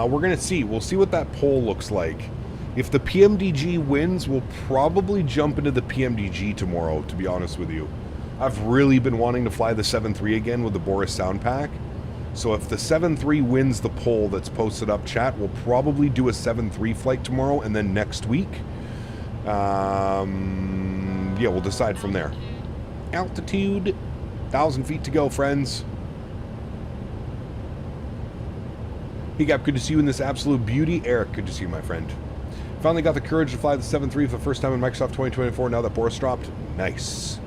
We're going to see. We'll see what that poll looks like. If the PMDG wins, we'll probably jump into the PMDG tomorrow, to be honest with you. I've really been wanting to fly the 7.3 again with the Boris sound pack. So if the 7.3 wins the poll that's posted up, chat, we'll probably do a 7.3 flight tomorrow, and then next week, yeah, we'll decide from there. Altitude, 1,000 feet to go, friends. Hey, Gap, good to see you in this absolute beauty. Eric, good to see you, my friend. Finally got the courage to fly the 7.3 for the first time in Microsoft 2024 now that Boris dropped. Nice.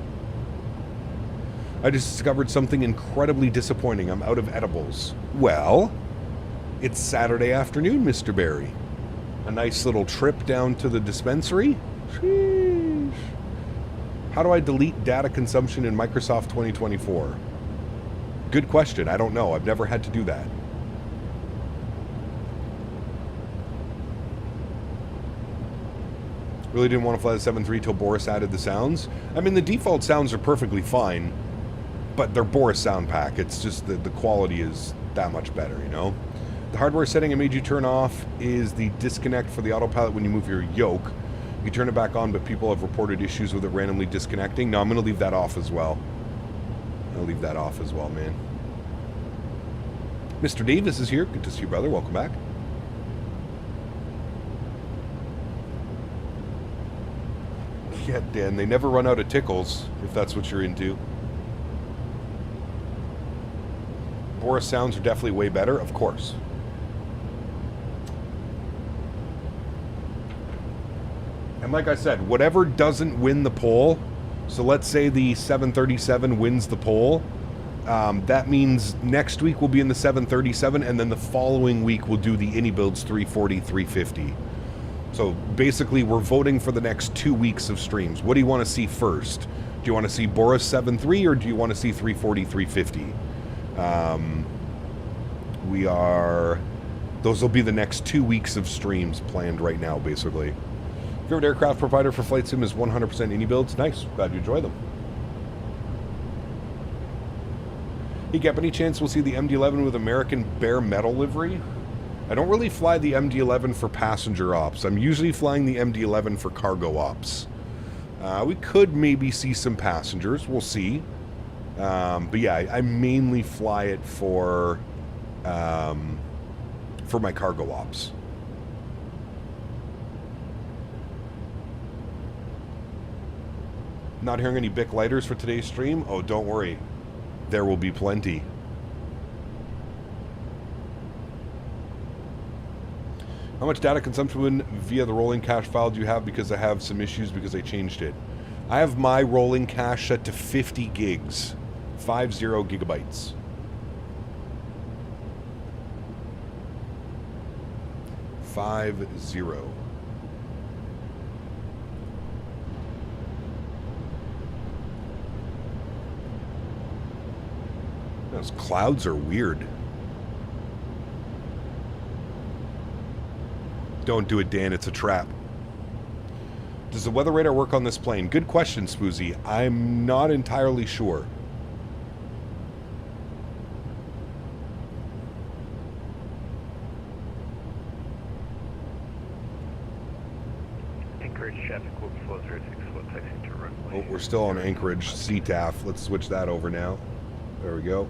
I just discovered something incredibly disappointing. I'm out of edibles. Well, it's Saturday afternoon, Mr. Barry. A nice little trip down to the dispensary. Sheesh. How do I delete data consumption in Microsoft 2024? Good question. I don't know. I've never had to do that. Really didn't want to fly the 7.3 till Boris added the sounds. I mean, the default sounds are perfectly fine, but they're Boris sound pack. It's just the quality is that much better, you know? The hardware setting I made you turn off is the disconnect for the autopilot when you move your yoke. You can turn it back on, but people have reported issues with it randomly disconnecting. No, I'm going to leave that off as well. I'll leave that off as well, man. Mr. Davis is here. Good to see you, brother. Welcome back. Yeah, Dan, they never run out of tickles, if that's what you're into. Boris sounds are definitely way better, of course. And like I said, whatever doesn't win the poll, so let's say the 737 wins the poll, that means next week we'll be in the 737, and then the following week we'll do the Anybuilds 340, 350. So basically we're voting for the next 2 weeks of streams. What do you want to see first? Do you want to see Boris 7.3 or do you want to see 340, 350? Those will be the next 2 weeks of streams planned right now, basically. Favorite aircraft provider for flight sim is 100% Anybuilds. Nice. Glad you enjoy them. Hey, Cap, any chance we'll see the MD11 with American bare metal livery? I don't really fly the MD11 for passenger ops. I'm usually flying the MD11 for cargo ops. We could maybe see some passengers. We'll see. But yeah, I mainly fly it for my cargo ops. Not hearing any Bic lighters for today's stream? Oh, don't worry. There will be plenty. How much data consumption via the rolling cache file do you have? Because I have some issues because I changed it. I have my rolling cache set to 50 gigs. 50 gigabytes. Those clouds are weird. Don't do it, Dan. It's a trap. Does the weather radar work on this plane? Good question, Spoozy. I'm not entirely sure. Anchorage traffic will be flow 06, flow taxi to runway. Oh, we're still on Anchorage, CTAF. Let's switch that over now. There we go.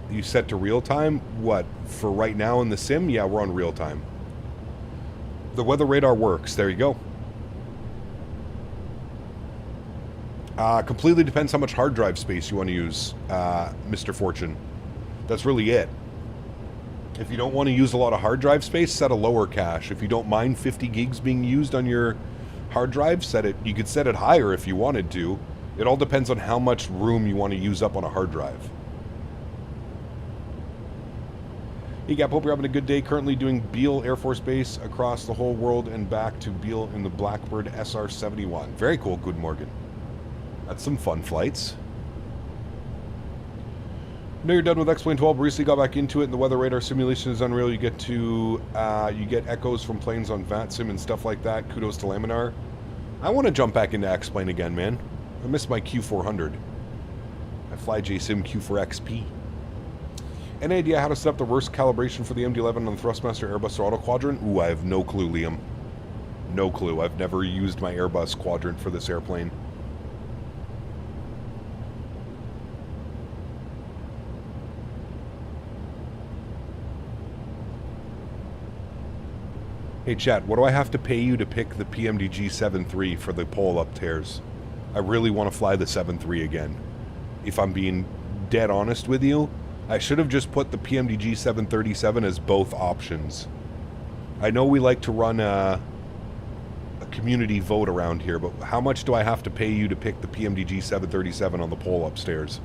You set to real time? What, for right now in the sim? Yeah, we're on real time. The weather radar works. There you go. Completely depends how much hard drive space you want to use, Mr. Fortune. That's really it. If you don't want to use a lot of hard drive space, set a lower cache. If you don't mind 50 gigs being used on your hard drive, set it. You could set it higher if you wanted to. It all depends on how much room you want to use up on a hard drive. Hey Gap, hope you're having a good day. Currently doing Beale Air Force Base across the whole world and back to Beale in the Blackbird SR-71. Very cool, good Morgan. That's some fun flights. I know you're done with X-Plane 12, recently got back into it, and the weather radar simulation is unreal. You get to, you get echoes from planes on VATSIM and stuff like that. Kudos to Laminar. I want to jump back into X-Plane again, man. I miss my Q400. I fly JSIM Q4XP. Any idea how to set up the reverse calibration for the MD11 on the Thrustmaster Airbus Auto Quadrant? Ooh, I have no clue, Liam. No clue. I've never used my Airbus quadrant for this airplane. Hey chat, what do I have to pay you to pick the PMDG 7.3 for the pole up tears? I really want to fly the 7.3 again. If I'm being dead honest with you, I should have just put the PMDG 737 as both options. I know we like to run a community vote around here, but how much do I have to pay you to pick the PMDG 737 on the pole upstairs?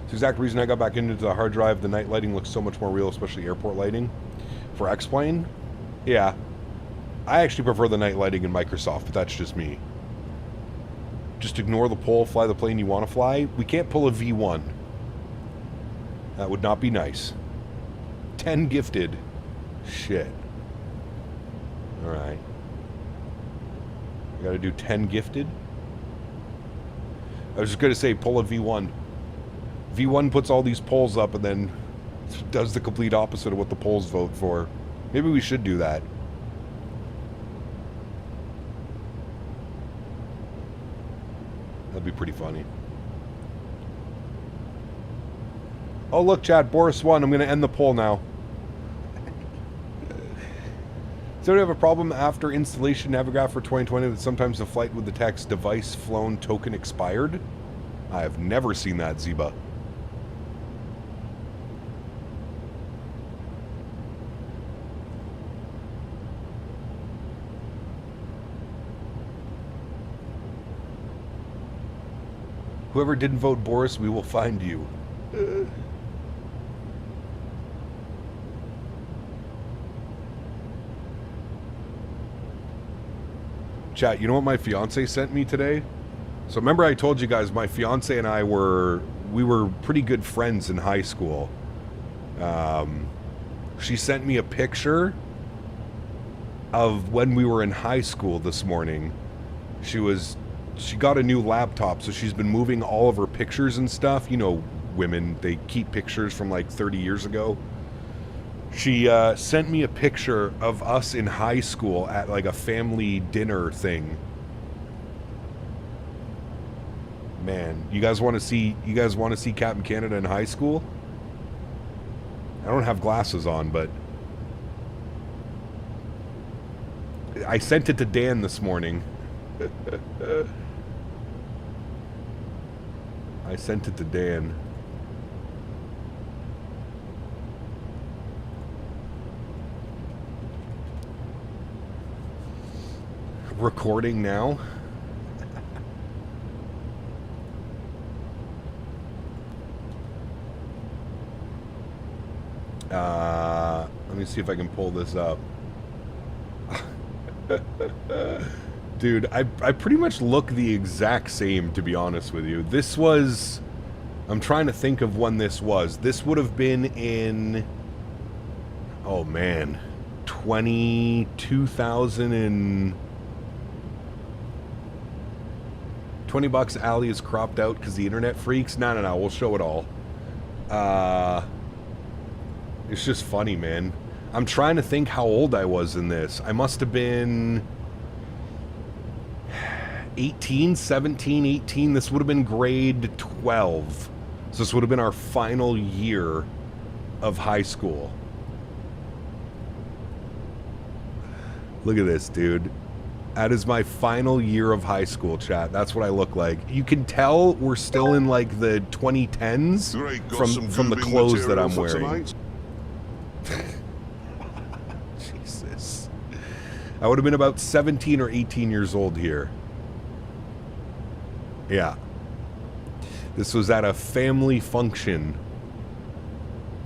It's the exact reason I got back into the hard drive. The night lighting looks so much more real, especially airport lighting. For X-Plane? Yeah. I actually prefer the night lighting in Microsoft, but that's just me. Just ignore the pole, fly the plane you want to fly. We can't pull a V1. That would not be nice. 10 gifted. Shit. Alright. I gotta do 10 gifted. I was just gonna say pull a V1. V1 puts all these polls up and then does the complete opposite of what the polls vote for. Maybe we should do that. That'd be pretty funny. Oh, look, Chad, Boris won. I'm going to end the poll now. Does anyone have a problem after installation Navigraph for 2020 that sometimes the flight with the text device flown token expired? I have never seen that, Zeba. Whoever didn't vote Boris, we will find you. Chat, you know what my fiance sent me today? So remember I told you guys my fiance and I were pretty good friends in high school. She sent me a picture of when we were in high school this morning. She got a new laptop, so she's been moving all of her pictures and stuff. You know, women, they keep pictures from like 30 years ago. She sent me a picture of us in high school at like a family dinner thing. Man, you guys want to see Captain Canada in high school? I don't have glasses on, but I sent it to Dan this morning. I sent it to Dan. Recording now. Let me see if I can pull this up. Dude, I pretty much look the exact same, to be honest with you. This was... I'm trying to think of when this was. This would have been in... Oh, man. 2000 and... 20 bucks alley is cropped out because the internet freaks. No, we'll show it all. It's just funny, man. I'm trying to think how old I was in this. I must have been 18, 17, 18. This would have been grade 12. So this would have been our final year of high school. Look at this, dude. That is my final year of high school, chat. That's what I look like. You can tell we're still in like the 2010s from the clothes that I'm wearing. Jesus. I would have been about 17 or 18 years old here. Yeah. This was at a family function.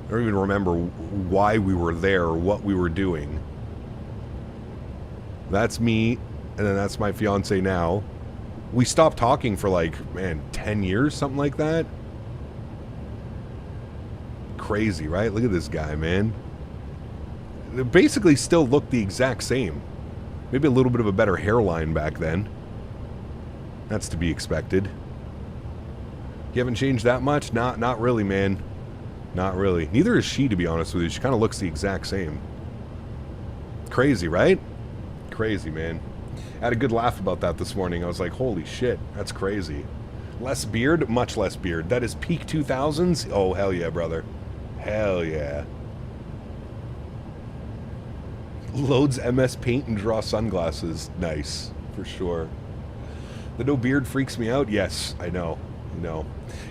I don't even remember why we were there or what we were doing. That's me, and then that's my fiance now. We stopped talking for like, man, 10 years, something like that. Crazy, right? Look at this guy, man. They basically still look the exact same. Maybe a little bit of a better hairline back then. That's to be expected. You haven't changed that much? Not really, man. Not really. Neither is she, to be honest with you. She kind of looks the exact same. Crazy, right? Crazy, man. I had a good laugh about that this morning. I was like, holy shit, that's crazy. Less beard? Much less beard. That is peak 2000s? Oh, hell yeah, brother. Hell yeah. Loads MS Paint and draw sunglasses. Nice, for sure. The no beard freaks me out? Yes, I know.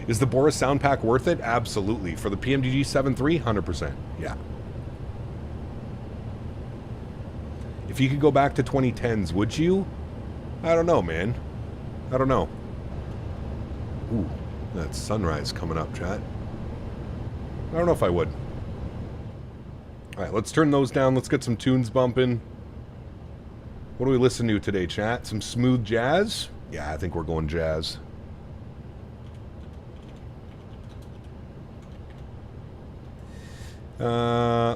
Is the Boris sound pack worth it? Absolutely. For the PMDG 7.3, 100%. Yeah. If you could go back to 2010s, would you? I don't know, man. I don't know. Ooh, that sunrise coming up, chat. I don't know if I would. Alright, let's turn those down. Let's get some tunes bumping. What do we listen to today, chat? Some smooth jazz? Yeah, I think we're going jazz.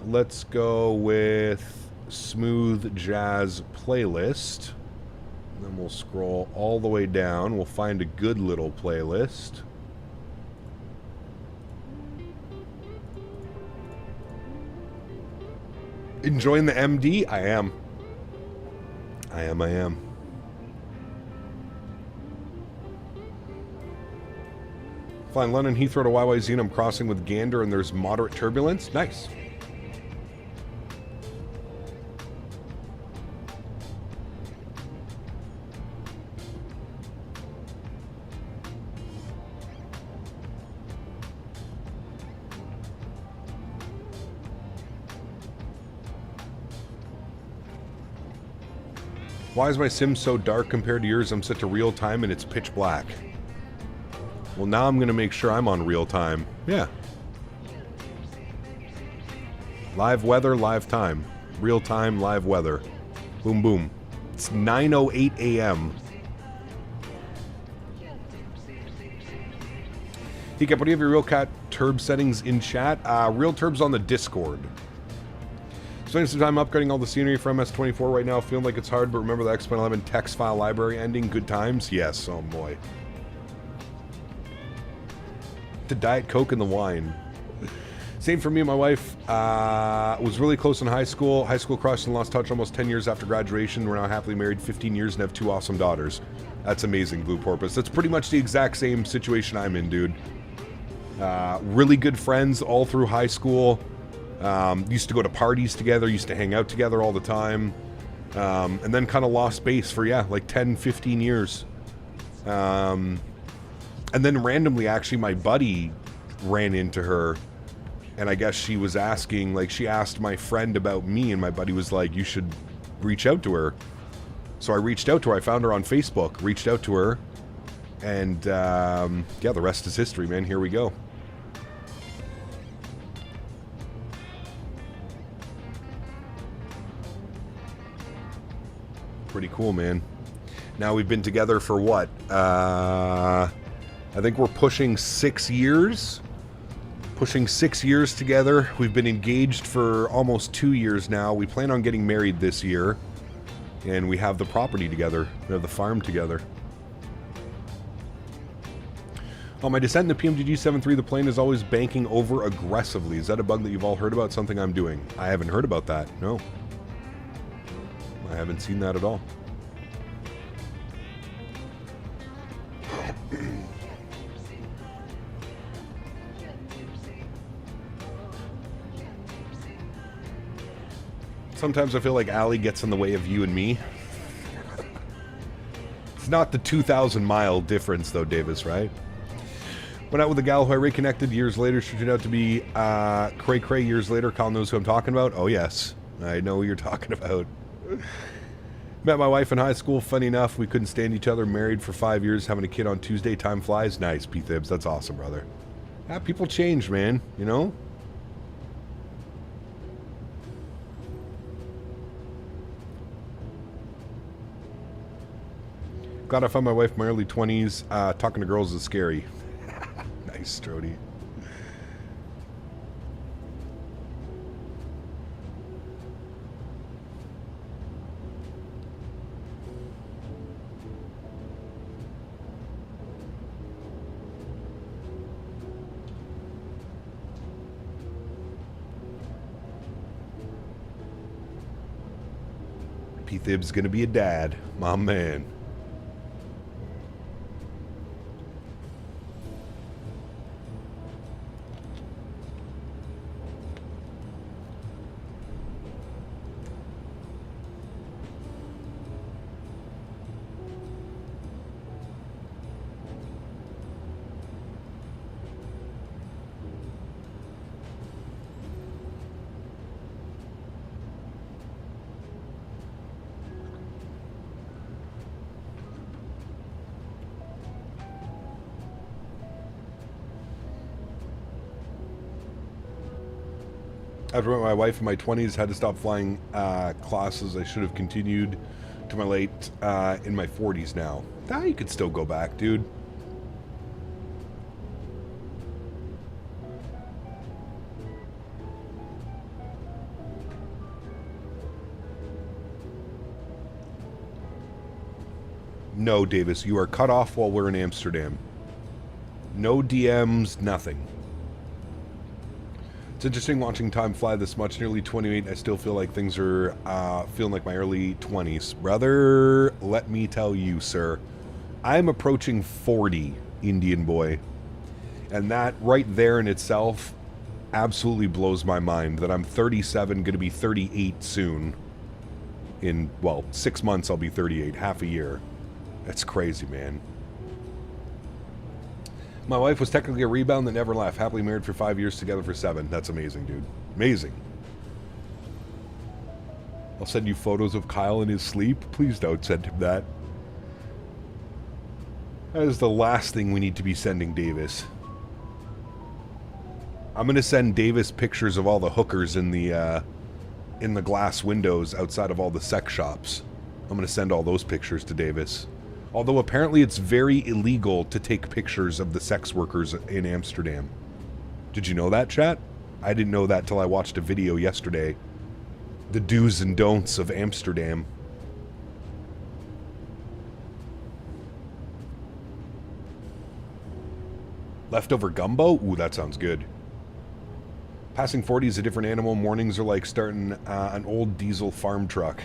Let's go with smooth jazz playlist. Then we'll scroll all the way down. We'll find a good little playlist. Enjoying the MD? I am. Flying London Heathrow to YYZ and I'm crossing with Gander and there's moderate turbulence. Nice. Why is my sim so dark compared to yours? I'm set to real time and it's pitch black. Well, now I'm going to make sure I'm on real time. Yeah. Live weather, live time. Real time, live weather. Boom, boom. It's 9:08 a.m. Hiccup, what do you have your real cat turb settings in chat? Real turbs on the Discord. Spending some time upgrading all the scenery for MS24 right now. Feeling like it's hard, but remember the X.11 text file library ending. Good times? Yes, oh boy. The Diet Coke and the wine. Same for me and my wife. Was really close in high school. High school crushed and lost touch almost 10 years after graduation. We're now happily married 15 years and have 2 awesome daughters. That's amazing, Blue Porpoise. That's pretty much the exact same situation I'm in, dude. Really good friends all through high school. Used to go to parties together, used to hang out together all the time. And then kind of lost base for, yeah, like 10, 15 years. And then randomly, actually, my buddy ran into her. And I guess she was asking, like, she asked my friend about me. And my buddy was like, you should reach out to her. So I reached out to her. I found her on Facebook, reached out to her. And, yeah, the rest is history, man. Here we go. Pretty cool, man. Now we've been together for what? I think we're pushing 6 years. Pushing 6 years together. We've been engaged for almost 2 years now. We plan on getting married this year. And we have the property together. We have the farm together. On my descent in the PMDG-73, the plane is always banking over aggressively. Is that a bug that you've all heard about? Something I'm doing? I haven't heard about that. No. I haven't seen that at all. Sometimes I feel like Allie gets in the way of you and me. It's not the 2,000-mile difference, though, Davis, right? Went out with a gal who I reconnected years later. She turned out to be cray-cray years later. Karl knows who I'm talking about. Oh, yes. I know who you're talking about. Met my wife in high school. Funny enough, we couldn't stand each other. Married for 5 years, having a kid on Tuesday. Time flies. Nice, P-Thibs. That's awesome, brother. Yeah, people change, man. You know? Glad I found my wife in my early 20s. Talking to girls is scary. Nice, Strody. P-Thib's gonna be a dad. My man. After I met my wife in my 20s, had to stop flying classes. I should have continued to my late, in my 40s now. Ah, you could still go back, dude. No, Davis, you are cut off while we're in Amsterdam. No DMs, nothing. It's interesting watching time fly this much. Nearly 28, I still feel like things are feeling like my early 20s. Brother, let me tell you, sir. I'm approaching 40, Indian boy. And that right there in itself absolutely blows my mind that I'm 37, going to be 38 soon. In, well, 6 months I'll be 38, half a year. That's crazy, man. My wife was technically a rebound that never left. Happily married for 5 years, together for 7. That's amazing, dude. Amazing. I'll send you photos of Kyle in his sleep. Please don't send him that. That is the last thing we need to be sending Davis. I'm going to send Davis pictures of all the hookers in the glass windows outside of all the sex shops. I'm going to send all those pictures to Davis. Although apparently it's very illegal to take pictures of the sex workers in Amsterdam. Did you know that, chat? I didn't know that till I watched a video yesterday. The do's and don'ts of Amsterdam. Leftover gumbo? Ooh, that sounds good. Passing 40 is a different animal. Mornings are like starting an old diesel farm truck.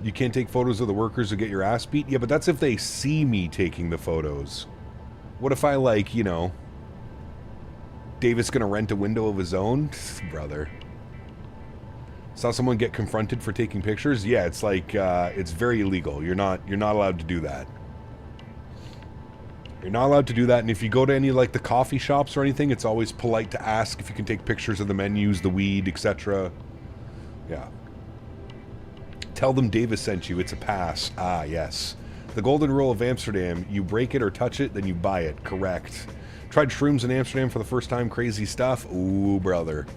You can't take photos of the workers who get your ass beat? Yeah, but that's if they see me taking the photos. What if I, like, you know... Davis gonna rent a window of his own? Brother. Saw someone get confronted for taking pictures? Yeah, it's like, it's very illegal. You're not allowed to do that. You're not allowed to do that, and if you go to any, like, the coffee shops or anything, it's always polite to ask if you can take pictures of the menus, the weed, etc. Yeah. Tell them Davis sent you. It's a pass. Ah, yes. The golden rule of Amsterdam. You break it or touch it, then you buy it. Correct. Tried shrooms in Amsterdam for the first time. Crazy stuff. Ooh, brother.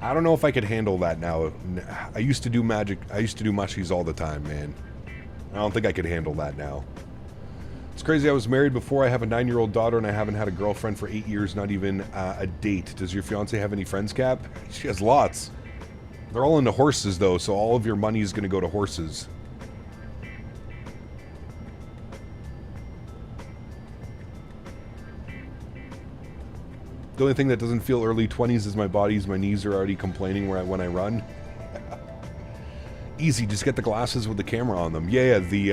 I don't know if I could handle that now. I used to do magic. I used to do mushies all the time, man. I don't think I could handle that now. It's crazy. I was married before. I have a 9-year-old daughter, and I haven't had a girlfriend for 8 years, not even a date. Does your fiance have any friends, Cap? She has lots. They're all into horses, though, so all of your money is going to go to horses. The only thing that doesn't feel early 20s is my bodies. My knees are already complaining when I run. Easy, just get the glasses with the camera on them. Yeah, the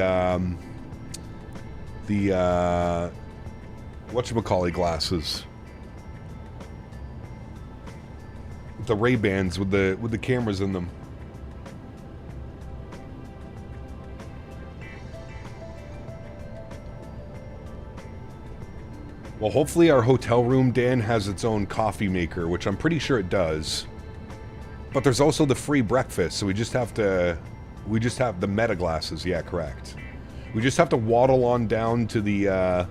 whatchamacallit glasses. The Ray-Bans with the cameras in them. Well, hopefully our hotel room, Dan, has its own coffee maker, which I'm pretty sure it does. But there's also the free breakfast, so we just have the meta glasses. Yeah, correct. We just have to waddle on down to the, I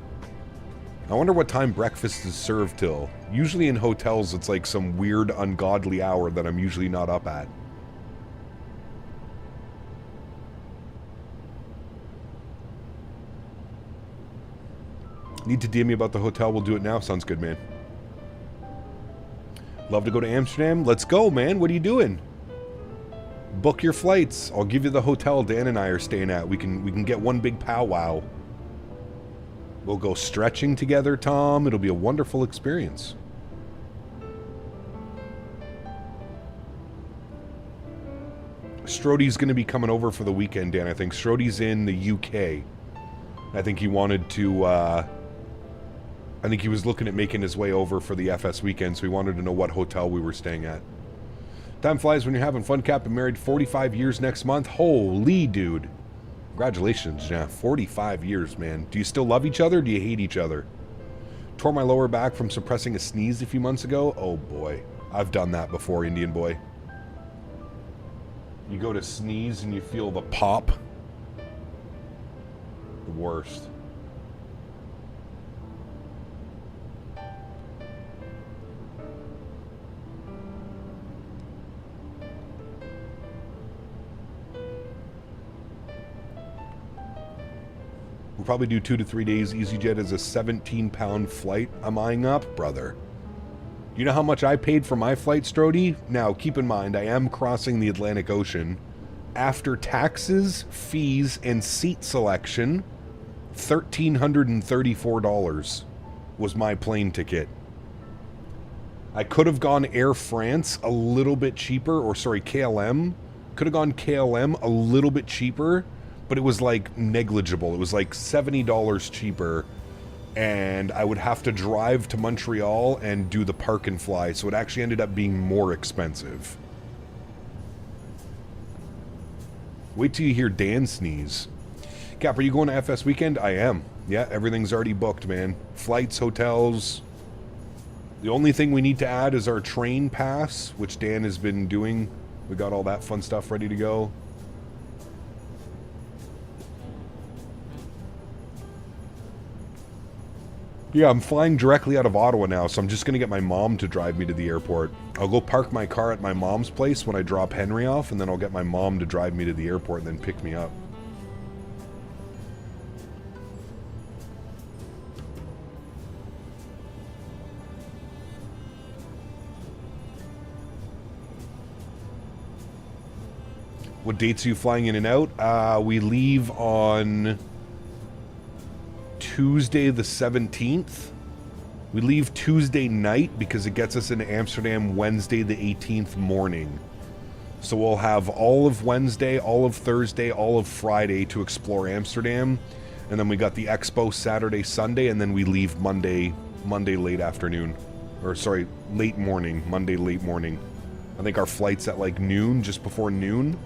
wonder what time breakfast is served till. Usually in hotels, it's like some weird, ungodly hour that I'm usually not up at. Need to DM me about the hotel. We'll do it now. Sounds good, man. Love to go to Amsterdam. Let's go, man. What are you doing? Book your flights. I'll give you the hotel Dan and I are staying at. We can get one big powwow. We'll go stretching together, Tom. It'll be a wonderful experience. Strody's going to be coming over for the weekend, Dan. I think Strody's in the UK. I think he wanted to, I think he was looking at making his way over for the FS weekend, so he wanted to know what hotel we were staying at. Time flies when you're having fun, Cap. I'm married 45 years next month. Holy dude. Congratulations, yeah. 45 years, man. Do you still love each other or do you hate each other? Tore my lower back from suppressing a sneeze a few months ago. Oh, boy. I've done that before, Indian boy. You go to sneeze and you feel the pop. The worst. We'll probably do 2 to 3 days. EasyJet is a 17-pound flight I'm eyeing up. Brother. You know how much I paid for my flight, Strody? Now, keep in mind, I am crossing the Atlantic Ocean. After taxes, fees, and seat selection, $1,334 was my plane ticket. I could have gone Air France a little bit cheaper, or sorry, KLM. Could have gone KLM a little bit cheaper, but it was like negligible. It was like $70 cheaper and I would have to drive to Montreal and do the park and fly, so it actually ended up being more expensive. Wait till you hear Dan sneeze. Cap, are you going to FS weekend? I am. Yeah, everything's already booked, man. Flights, hotels. The only thing we need to add is our train pass, which Dan has been doing. We got all that fun stuff ready to go. Yeah, I'm flying directly out of Ottawa now, so I'm just going to get my mom to drive me to the airport. I'll go park my car at my mom's place when I drop Henry off, and then I'll get my mom to drive me to the airport and then pick me up. What dates are you flying in and out? We leave on Tuesday the 17th. We leave Tuesday night because it gets us into Amsterdam Wednesday the 18th morning. So we'll have all of Wednesday, all of Thursday, all of Friday to explore Amsterdam. And then we got the expo Saturday, Sunday, and then we leave Monday late afternoon. Or sorry, late morning, Monday late morning. I think our flight's at like noon, just before noon.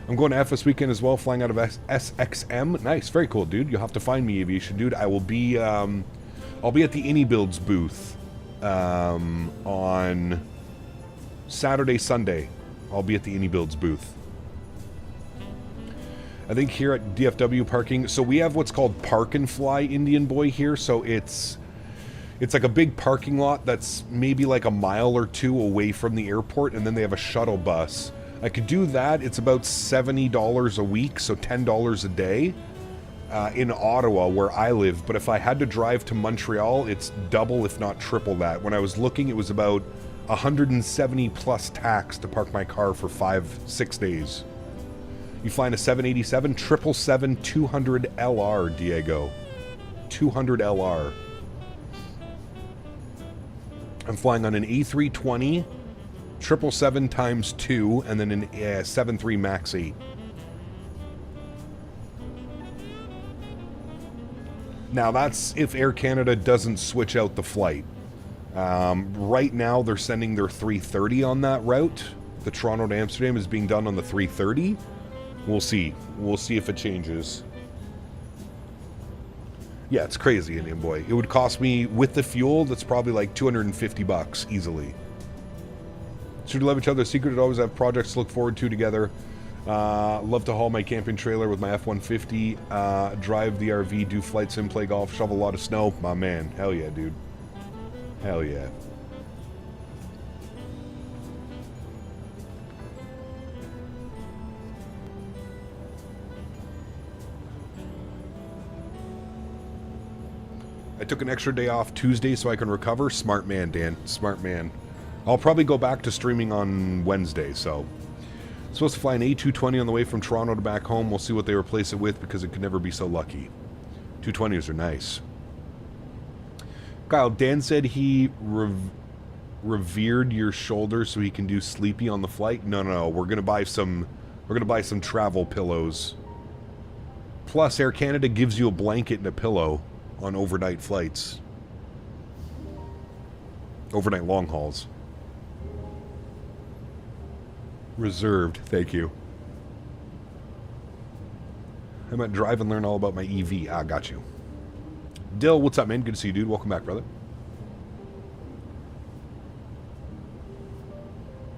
I'm going to FS weekend as well, flying out of SXM. Nice, very cool, dude. You'll have to find me, Aviation, dude. I will be, I'll be at the AnyBuilds booth on Saturday, Sunday. I'll be at the AnyBuilds booth. I think here at DFW parking, so we have what's called Park and Fly Indian Boy here. So it's like a big parking lot that's maybe like a mile or two away from the airport, and then they have a shuttle bus. I could do that. It's about $70 a week, so $10 a day in Ottawa, where I live. But if I had to drive to Montreal, it's double, if not triple that. When I was looking, it was about 170 plus tax to park my car for 5-6 days. You flying a 787, 777-200 LR, Diego. 200 LR. I'm flying on an A320, 777 times 2, and then an 73 MAX 8. Now that's if Air Canada doesn't switch out the flight. Right now they're sending their 330 on that route. The Toronto to Amsterdam is being done on the 330. We'll see. We'll see if it changes. Yeah, it's crazy, Indian Boy. It would cost me, with the fuel, that's probably like $250 easily. Should we love each other's secret? Always have projects to look forward to together. Love to haul my camping trailer with my F-150. Drive the RV, do flight sim, play golf, shovel a lot of snow. My man. Hell yeah, dude. Hell yeah. I took an extra day off Tuesday so I can recover. Smart man, Dan. Smart man. I'll probably go back to streaming on Wednesday, so. Supposed to fly an A220 on the way from Toronto to back home. We'll see what they replace it with because it could never be so lucky. 220s are nice. Kyle, Dan said he revered your shoulder so he can do sleepy on the flight. No. We're gonna buy some travel pillows. Plus, Air Canada gives you a blanket and a pillow on overnight flights. Overnight long hauls. Reserved, thank you. I might drive and learn all about my EV. Ah, got you. Dill, what's up, man? Good to see you, dude. Welcome back, brother.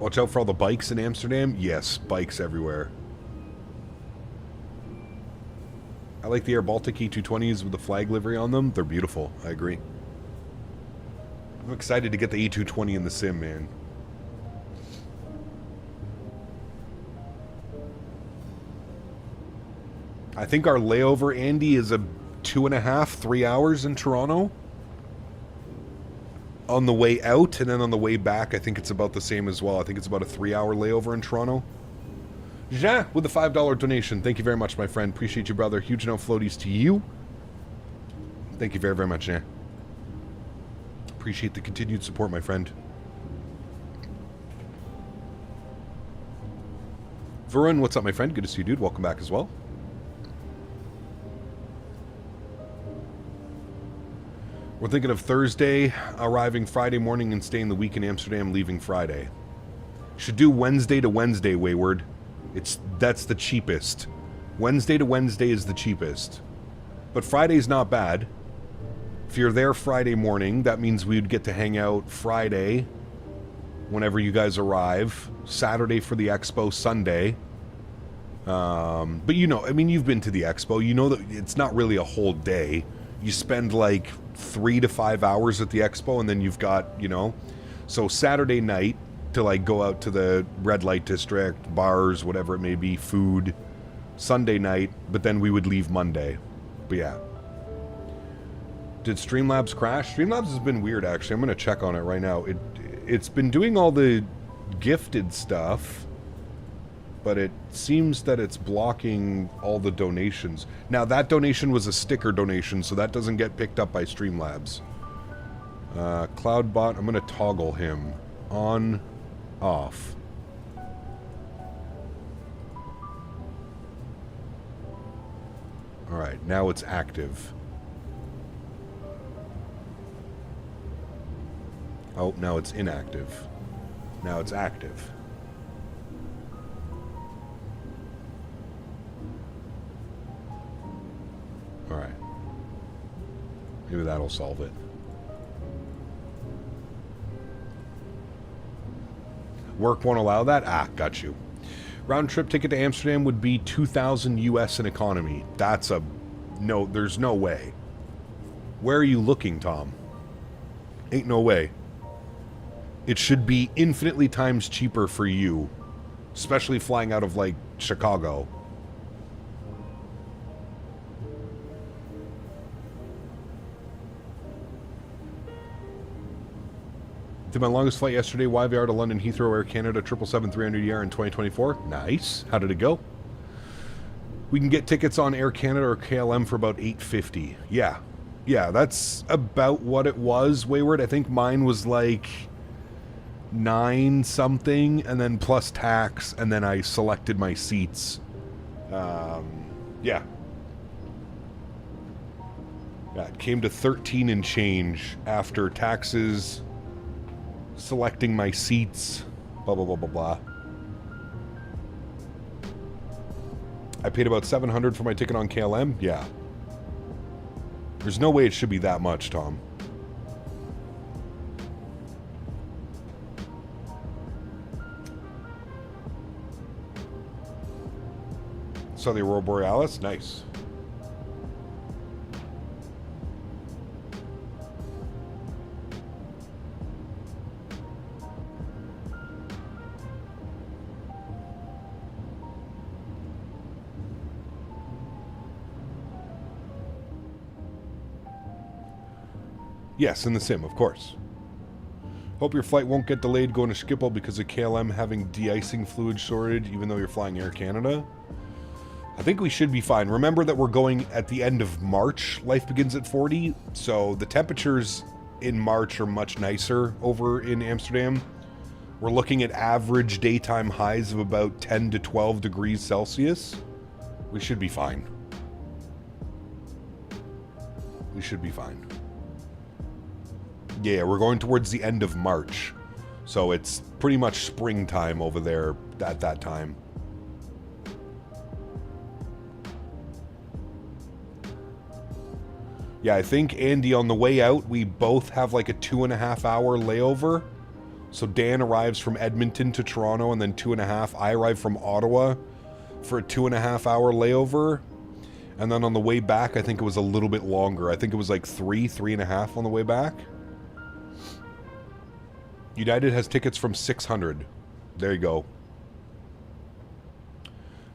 Watch out for all the bikes in Amsterdam. Yes, bikes everywhere. I like the Air Baltic E220s with the flag livery on them. They're beautiful. I agree. I'm excited to get the E220 in the sim, man. I think our layover, Andy, is a 2.5-3 hours in Toronto. On the way out, and then on the way back, I think it's about the same as well. I think it's about a 3-hour layover in Toronto. Jean, with a $5 donation. Thank you very much, my friend. Appreciate you, brother. Huge no floaties to you. Thank you very, very much, Jean. Appreciate the continued support, my friend. Varun, what's up, my friend? Good to see you, dude. Welcome back as well. We're thinking of Thursday, arriving Friday morning and staying the week in Amsterdam, leaving Friday. Should do Wednesday to Wednesday, Wayward. That's the cheapest. Wednesday to Wednesday is the cheapest. But Friday's not bad. If you're there Friday morning, that means we'd get to hang out Friday whenever you guys arrive. Saturday for the expo, Sunday. But you know, I mean, you've been to the expo. You know that it's not really a whole day. You spend like 3 to 5 hours at the expo, and then you've got, you know. So Saturday night to like go out to the red light district, bars, whatever it may be, food. Sunday night, but then we would leave Monday. But yeah. Did Streamlabs crash? Streamlabs has been weird, actually. I'm going to check on it right now. It's been doing all the gifted stuff, but it seems that it's blocking all the donations. Now, that donation was a sticker donation, so that doesn't get picked up by Streamlabs. Cloudbot, I'm going to toggle him. On, off. Alright, now it's active. Oh, now it's inactive. Now it's active. Alright. Maybe that'll solve it. Work won't allow that? Ah, got you. Round trip ticket to Amsterdam would be $2,000 US in economy. That's a... No, there's no way. Where are you looking, Tom? Ain't no way. It should be infinitely times cheaper for you. Especially flying out of, like, Chicago. Did my longest flight yesterday, YVR to London Heathrow, Air Canada, 777-300ER in 2024. Nice. How did it go? We can get tickets on Air Canada or KLM for about $850. Yeah. Yeah, that's about what it was, Wayward. I think mine was like 9 something, and then plus tax, and then I selected my seats. Yeah. Yeah, it came to 13 and change after taxes, selecting my seats, blah, blah, blah, blah, blah. I paid about $700 for my ticket on KLM? Yeah. There's no way it should be that much, Tom. Saw the Aurora Borealis? Nice. Yes, in the sim, of course. Hope your flight won't get delayed going to Schiphol because of KLM having de-icing fluid shortage, even though you're flying Air Canada. I think we should be fine. Remember that we're going at the end of March. Life begins at 40, so the temperatures in March are much nicer over in Amsterdam. We're looking at average daytime highs of about 10 to 12 degrees Celsius. We should be fine. We should be fine. Yeah, we're going towards the end of March. So it's pretty much springtime over there at that time. Yeah, I think, Andy, on the way out, we both have like a 2.5 hour layover. So Dan arrives from Edmonton to Toronto and then 2.5. I arrive from Ottawa for a 2.5 hour layover. And then on the way back, I think it was a little bit longer. I think it was like 3.5 on the way back. United has tickets from 600. There you go.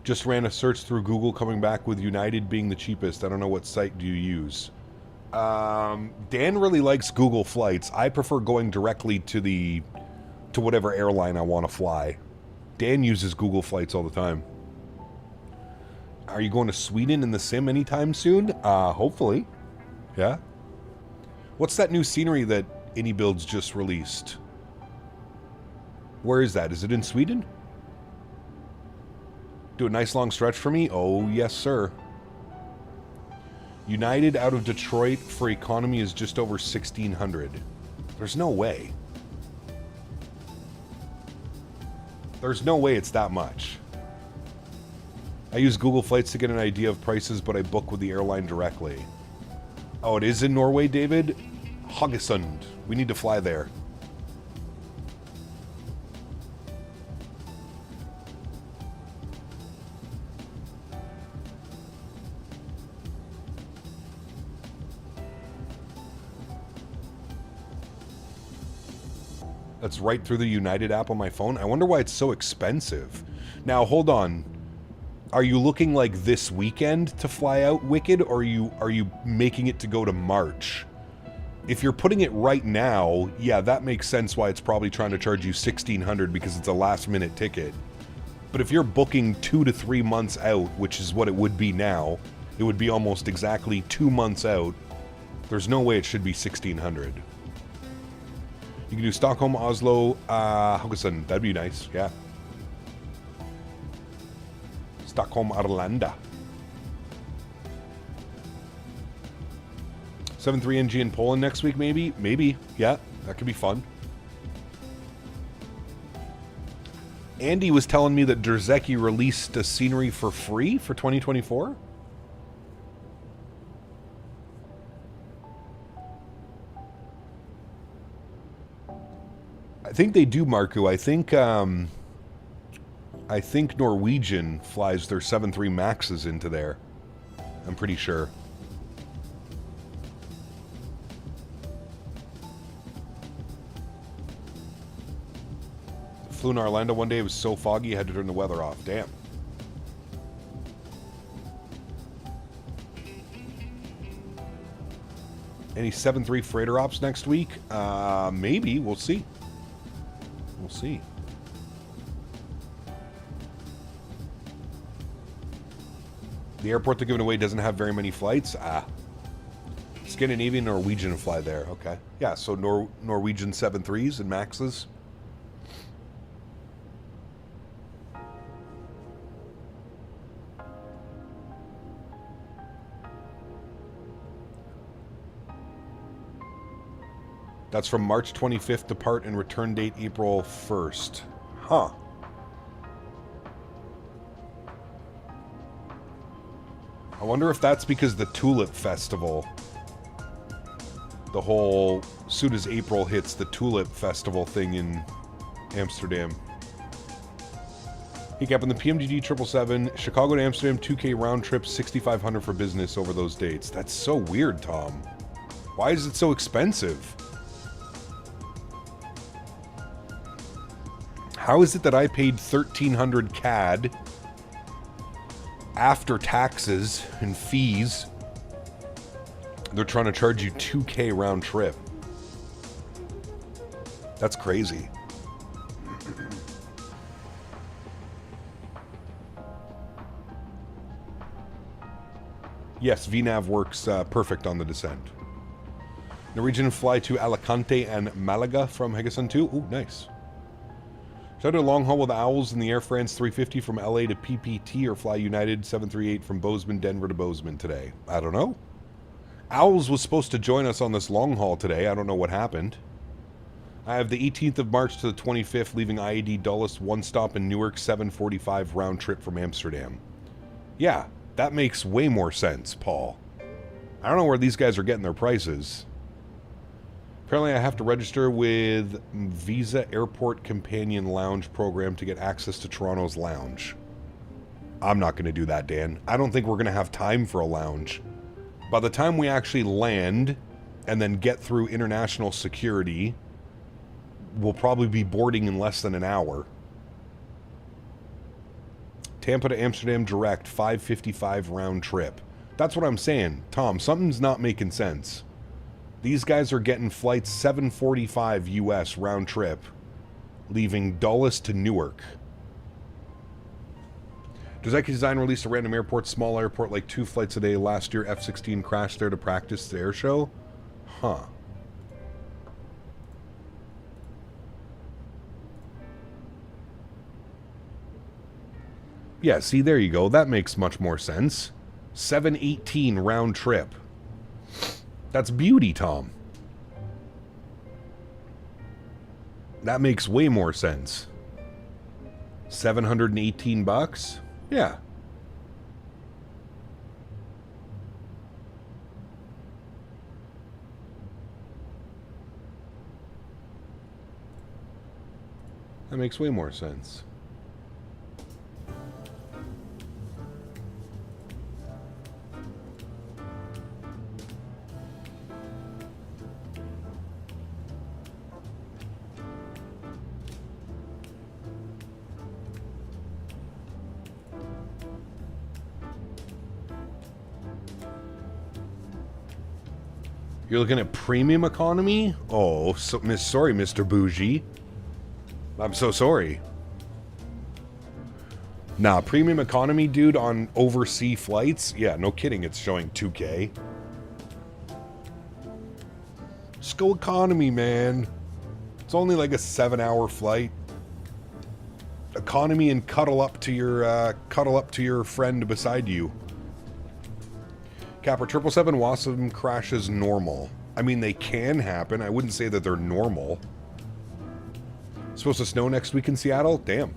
Just ran a search through Google coming back with United being the cheapest. I don't know what site do you use. Dan really likes Google Flights. I prefer going directly to whatever airline I want to fly. Dan uses Google Flights all the time. Are you going to Sweden in the sim anytime soon? Hopefully. Yeah. What's that new scenery that AnyBuilds just released? Where is that? Is it in Sweden? Do a nice long stretch for me? Oh, yes, sir. United out of Detroit for economy is just over 1,600. There's no way. There's no way it's that much. I use Google Flights to get an idea of prices, but I book with the airline directly. Oh, it is in Norway, David? Haugesund. We need to fly there. That's right through the United app on my phone. I wonder why it's so expensive. Now, hold on. Are you looking like this weekend to fly out Wicked, or are you making it to go to March? If you're putting it right now, yeah, that makes sense why it's probably trying to charge you $1,600 because it's a last-minute ticket. But if you're booking 2 to 3 months out, which is what it would be now, it would be almost exactly 2 months out. There's no way it should be $1,600. You can do Stockholm, Oslo, Haugesund. That'd be nice, yeah. Stockholm, Arlanda. 7.3NG in Poland next week, maybe? Maybe, yeah. That could be fun. Andy was telling me that Drzecki released a scenery for free for 2024? I think they do, Marco. I think Norwegian flies their 7.3 Maxes into there. I'm pretty sure. Flew in Orlando one day. It was so foggy, I had to turn the weather off. Damn. Any 7.3 freighter ops next week? Maybe. We'll see. We'll see. The airport they're giving away doesn't have very many flights. Scandinavian, Norwegian fly there. Okay. Yeah, so Norwegian 7.3s and Maxes. That's from March 25th, depart and return date April 1st. Huh. I wonder if that's because the Tulip Festival. The whole, soon as April hits, the Tulip Festival thing in Amsterdam. Hey Cap, on the PMDG 777, Chicago to Amsterdam, 2K round trip, 6,500 for business over those dates. That's so weird, Tom. Why is it so expensive? How is it that I paid 1,300 CAD after taxes and fees? They're trying to charge you 2K round trip. That's crazy. Yes, VNAV works perfect on the descent. Norwegian fly to Alicante and Malaga from Haugesund 2. Ooh, nice. Should I do a long haul with the Owls in the Air France 350 from LA to PPT, or fly United 738 from Bozeman, Denver to Bozeman today? I don't know. Owls was supposed to join us on this long haul today. I don't know what happened. I have the 18th of March to the 25th, leaving IAD Dulles, one stop in Newark, 7:45 round trip from Amsterdam. Yeah, that makes way more sense, Paul. I don't know where these guys are getting their prices. Apparently I have to register with Visa Airport Companion Lounge program to get access to Toronto's lounge. I'm not going to do that, Dan. I don't think we're going to have time for a lounge. By the time we actually land and then get through international security, we'll probably be boarding in less than an hour. Tampa to Amsterdam direct, 5:55 round trip. That's what I'm saying. Tom, something's not making sense. These guys are getting flights 7:45 US round trip, leaving Dulles to Newark. Drzecki Design released a random airport, small airport, like 2 flights a day. Last year, F-16 crashed there to practice the air show. Huh. Yeah, see, there you go. That makes much more sense. $718 round trip. That's beauty, Tom. That makes way more sense. 718 bucks? Yeah. That makes way more sense. You're looking at premium economy? Oh, sorry, Mr. Bougie. I'm so sorry. Nah, premium economy, dude, on overseas flights? Yeah, no kidding, it's showing 2K. Just go economy, man. It's only like a 7-hour flight. Economy and cuddle up to your friend beside you. Capper 777 WASM crashes normal. I mean, they can happen. I wouldn't say that they're normal. Supposed to snow next week in Seattle? Damn.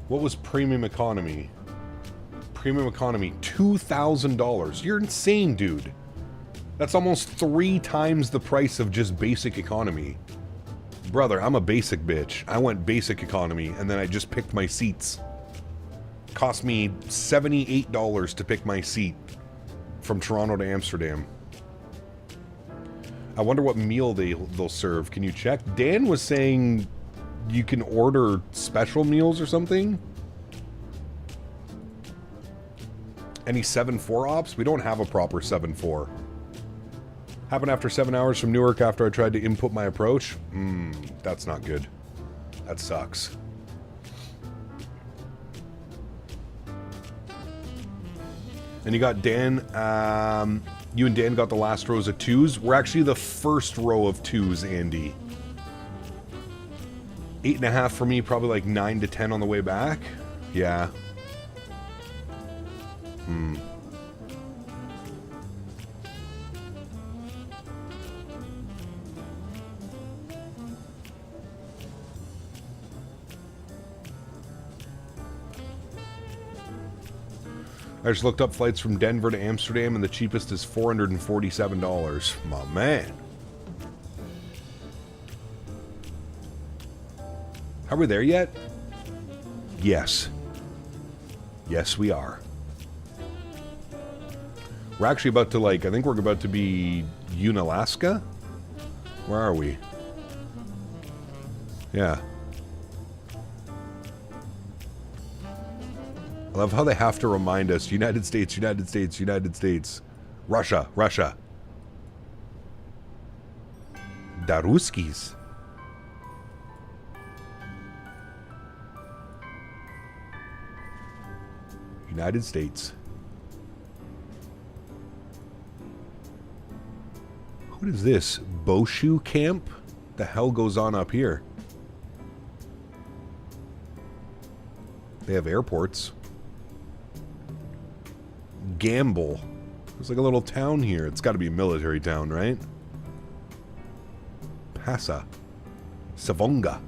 What was premium economy? Premium economy, $2,000. You're insane, dude. That's almost 3 times the price of just basic economy. Brother, I'm a basic bitch. I went basic economy, and then I just picked my seats. Cost me $78 to pick my seat from Toronto to Amsterdam. I wonder what meal they'll serve. Can you check? Dan was saying you can order special meals or something. Any 7-4 ops? We don't have a proper 7-4. Happened after 7 hours from Newark after I tried to input my approach. That's not good. That sucks. And you got Dan, you and Dan got the last rows of 2s. We're actually the first row of 2s, Andy. 8.5 for me, probably like 9 to 10 on the way back. Yeah. I just looked up flights from Denver to Amsterdam, and the cheapest is $447. My man. Are we there yet? Yes. Yes, we are. We're actually about to, like, I think we're about to be Unalaska? Where are we? Yeah. I love how they have to remind us, United States, United States, United States. Russia, Russia. Daruskis. United States. What is this? Boshu camp? The hell goes on up here? They have airports. Gamble. There's like a little town here. It's got to be a military town, right? Pasa. Savonga.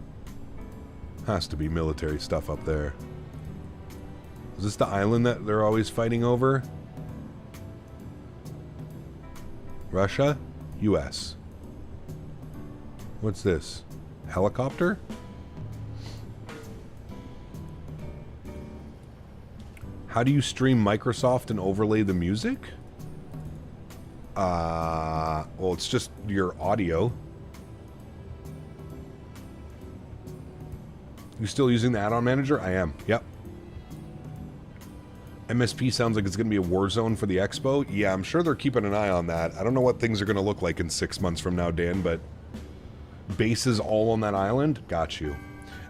Has to be military stuff up there. Is this the island that they're always fighting over? Russia? US. What's this? Helicopter? How do you stream Microsoft and overlay the music? Well, it's just your audio. You still using the add-on manager? I am. Yep. MSP sounds like it's going to be a war zone for the expo. Yeah, I'm sure they're keeping an eye on that. I don't know what things are going to look like in 6 months from now, Dan, but bases all on that island? Got you.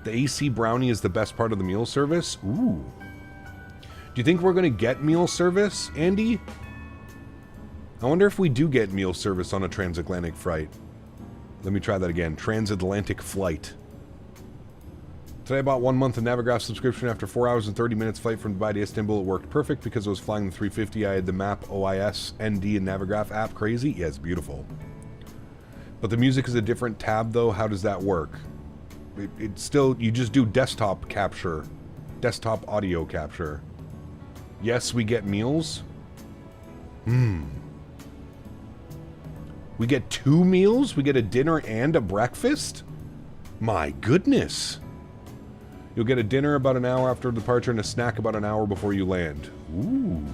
The AC brownie is the best part of the meal service? Ooh. Do you think we're going to get meal service, Andy? I wonder if we do get meal service on a transatlantic flight. Let me try that again. Transatlantic flight. Today I bought 1 month of Navigraph subscription. After 4 hours and 30 minutes flight from Dubai to Istanbul, it worked perfect because I was flying the 350. I had the map, OIS, ND, and Navigraph app. Crazy? Yeah, it's beautiful. But the music is a different tab, though. How does that work? It's still, you just do desktop capture. Desktop audio capture. Yes, we get meals. We get 2 meals? We get a dinner and a breakfast? My goodness. You'll get a dinner about an hour after departure and a snack about an hour before you land. Ooh.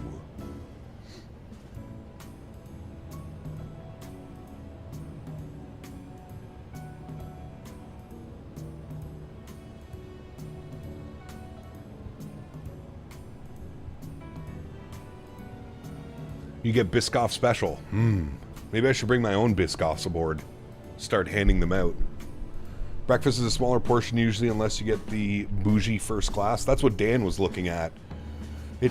You get Biscoff special. Maybe I should bring my own Biscoffs aboard. Start handing them out. Breakfast is a smaller portion usually unless you get the bougie first class. That's what Dan was looking at.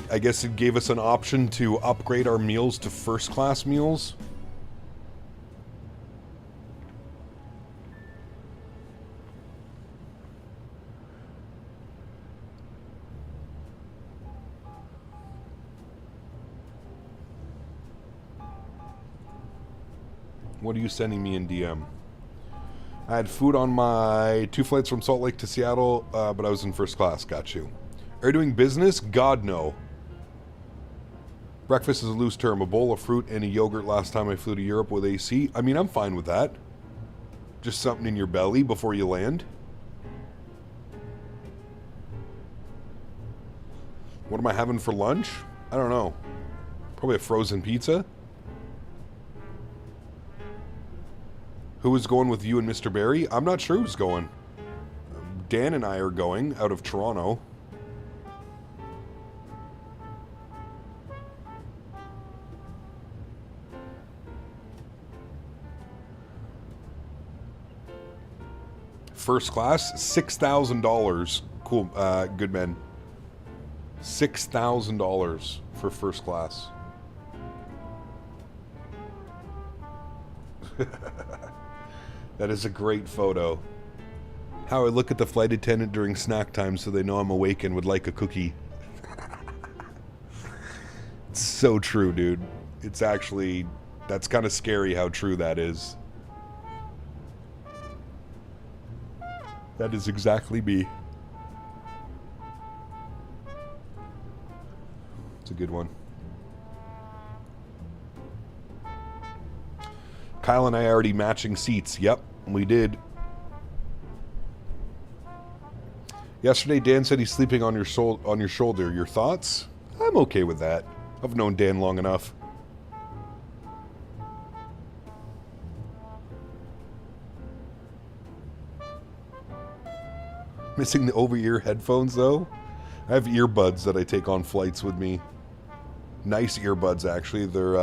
I guess it gave us an option to upgrade our meals to first class meals. What are you sending me in DM? I had food on my 2 flights from Salt Lake to Seattle, but I was in first class. Got you. Are you doing business? God, no. Breakfast is a loose term. A bowl of fruit and a yogurt last time I flew to Europe with AC. I mean, I'm fine with that. Just something in your belly before you land. What am I having for lunch? I don't know. Probably a frozen pizza. Who is going with you and Mr. Barry? I'm not sure who's going. Dan and I are going out of Toronto. First class, $6,000. Cool, good men. $6,000 for first class. That is a great photo. How I look at the flight attendant during snack time so they know I'm awake and would like a cookie. It's so true, dude. It's actually, that's kind of scary how true that is. That is exactly me. It's a good one. Kyle and I are already matching seats. Yep, we did. Yesterday, Dan said he's sleeping on your shoulder. Your thoughts? I'm okay with that. I've known Dan long enough. Missing the over-ear headphones, though? I have earbuds that I take on flights with me. Nice earbuds, actually. They're,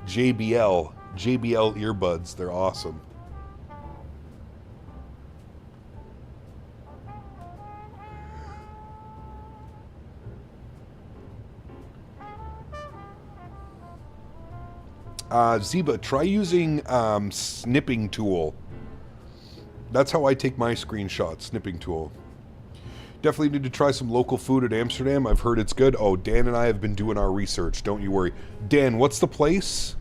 JBL earbuds. They're awesome. Zeba, try using snipping tool. That's how I take my screenshots, snipping tool. Definitely need to try some local food at Amsterdam. I've heard it's good. Oh, Dan and I have been doing our research. Don't you worry. Dan, what's the place?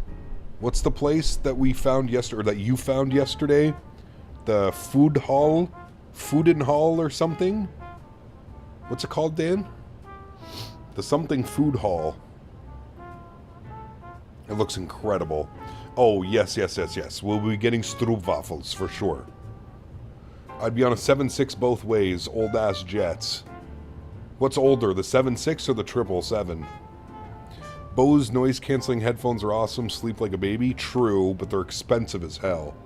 What's the place that we found yesterday, or that you found yesterday? The food hall? Foodin Hall or something? What's it called, Dan? The something food hall. It looks incredible. Oh, yes. We'll be getting stroopwafels for sure. I'd be on a 7.6 both ways, old-ass jets. What's older, the 7.6 or the 777? Bose noise-canceling headphones are awesome, sleep like a baby. True, but they're expensive as hell.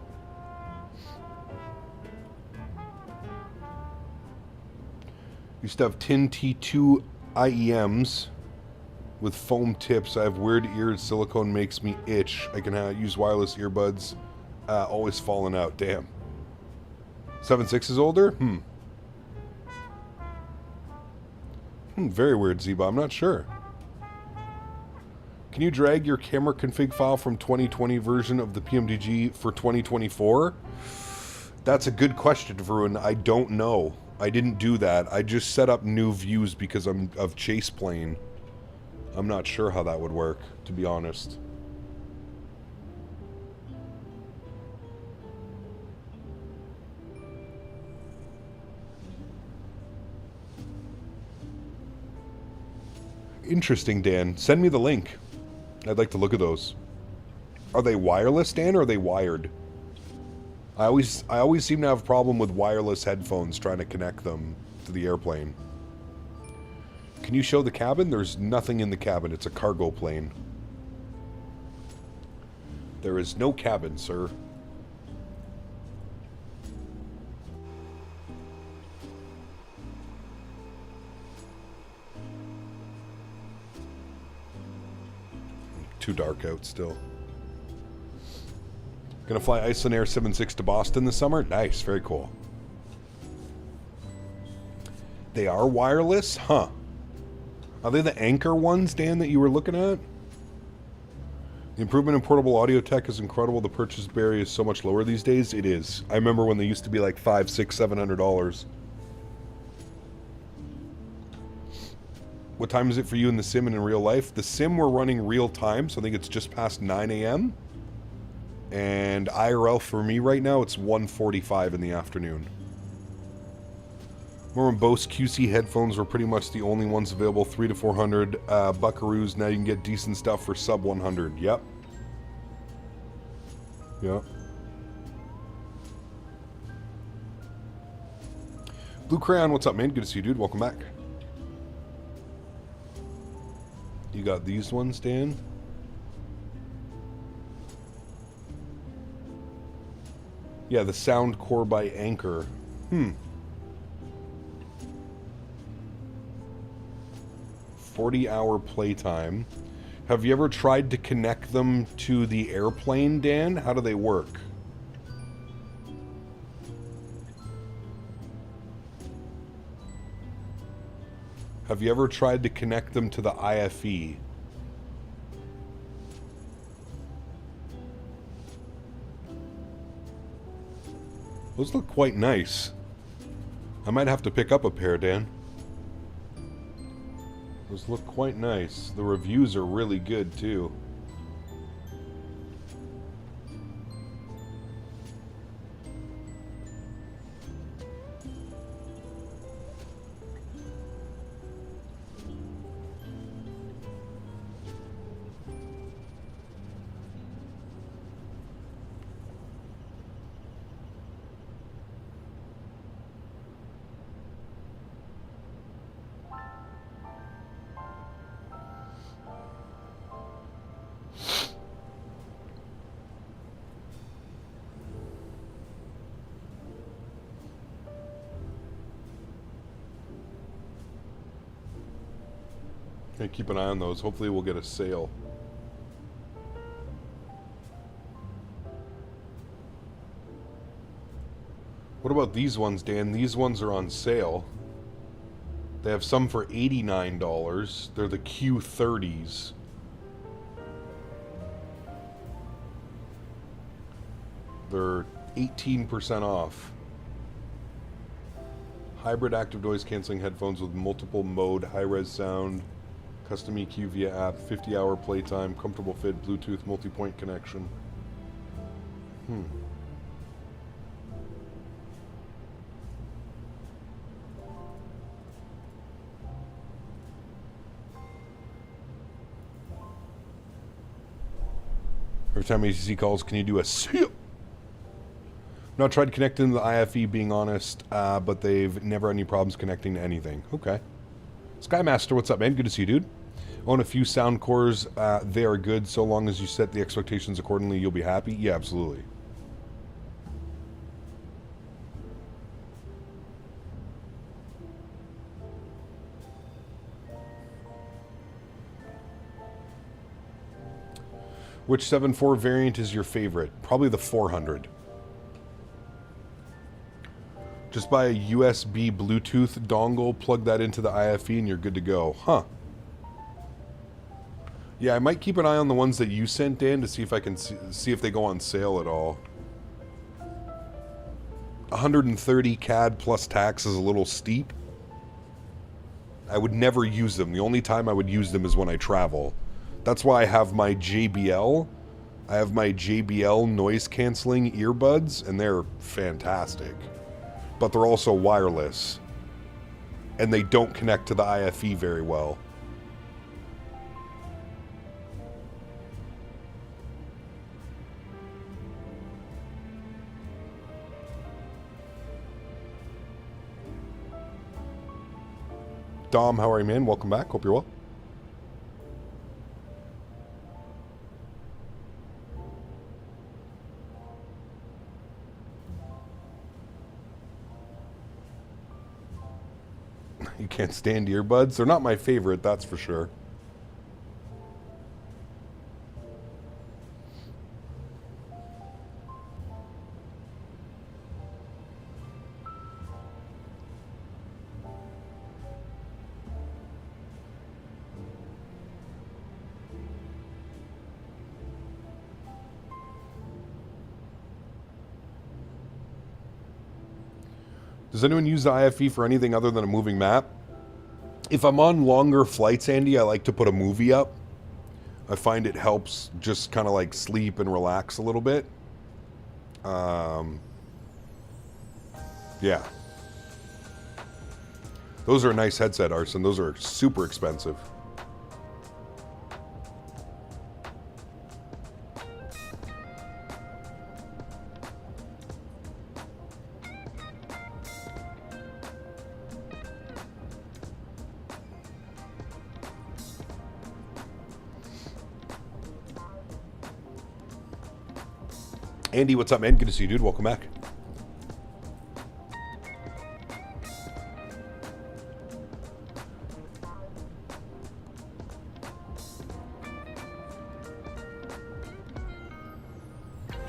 Used to have tin T2 IEMs with foam tips. I have weird ears. Silicone makes me itch. I can use wireless earbuds. Always falling out. Damn. 7.6 is older? Very weird, Zeba. I'm not sure. Can you drag your camera config file from 2020 version of the PMDG for 2024? That's a good question, Varun. I don't know. I didn't do that. I just set up new views because I'm of chase plane. I'm not sure how that would work, to be honest. Interesting, Dan. Send me the link. I'd like to look at those. Are they wireless, Dan, or are they wired? I always seem to have a problem with wireless headphones trying to connect them to the airplane. Can you show the cabin? There's nothing in the cabin. It's a cargo plane. There is no cabin, sir. Too dark out still. Gonna fly Iceland Air 76 to Boston this summer? Nice, very cool. They are wireless? Huh. Are they the Anchor ones, Dan, that you were looking at? The improvement in portable audio tech is incredible. The purchase barrier is so much lower these days. It is. I remember when they used to be like $500, $600, $700. What time is it for you in the sim and in real life? The sim we're running real time, so I think it's just past 9 a.m. And IRL for me right now, it's 1:45 in the afternoon. Remember when Bose QC headphones were pretty much the only ones available, 300 to 400 buckaroos. Now you can get decent stuff for sub 100. Yep. Yep. Blue Crayon, what's up, man? Good to see you, dude. Welcome back. You got these ones, Dan? Yeah, the Sound Core by Anchor. 40-hour playtime. Have you ever tried to connect them to the airplane, Dan? How do they work? Have you ever tried to connect them to the IFE? Those look quite nice. I might have to pick up a pair, Dan. Those look quite nice. The reviews are really good, too. Keep an eye on those. Hopefully we'll get a sale. What about these ones, Dan? These ones are on sale. They have some for $89. They're the Q30s. They're 18% off. Hybrid active noise cancelling headphones with multiple mode, high-res sound, custom EQ via app, 50-hour playtime, comfortable fit, Bluetooth multi-point connection. Every time ACC calls, can you do a SIP? Not tried connecting to the IFE, being honest, but they've never had any problems connecting to anything. Okay. Skymaster, what's up, man? Good to see you, dude. Own a few sound cores. They are good so long as you set the expectations accordingly. You'll be happy. Yeah, absolutely. Which 7.4 variant is your favorite? Probably the 400. Just buy a USB Bluetooth dongle, plug that into the IFE, and you're good to go. Huh. Yeah, I might keep an eye on the ones that you sent, Dan, to see if I can see if they go on sale at all. 130 CAD plus tax is a little steep. I would never use them. The only time I would use them is when I travel. That's why I have my JBL. I have my JBL noise canceling earbuds, and they're fantastic. But they're also wireless. And they don't connect to the IFE very well. Dom, how are you, man? Welcome back. Hope you're well. You can't stand earbuds? They're not my favorite, that's for sure. Does anyone use the IFE for anything other than a moving map? If I'm on longer flights, Andy, I like to put a movie up. I find it helps just kind of like sleep and relax a little bit. Yeah. Those are a nice headset, Arson. Those are super expensive. Andy, what's up, man? Good to see you, dude. Welcome back.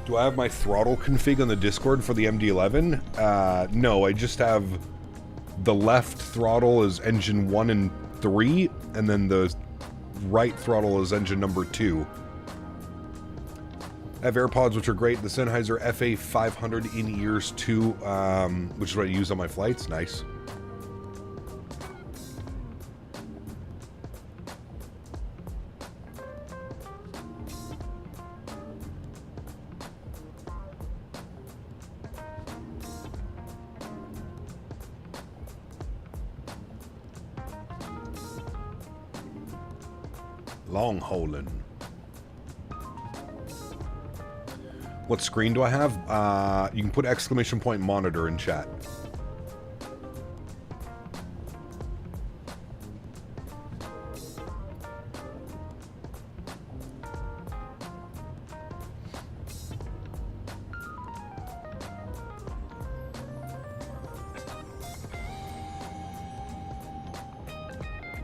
Do I have my throttle config on the Discord for the MD11? No, I just have the left throttle is engine 1 and 3, and then the right throttle is engine number 2. I have AirPods, which are great. The Sennheiser FA500 in-ears too, which is what I use on my flights. Nice. Long hauling. What screen do I have? You can put exclamation point monitor in chat.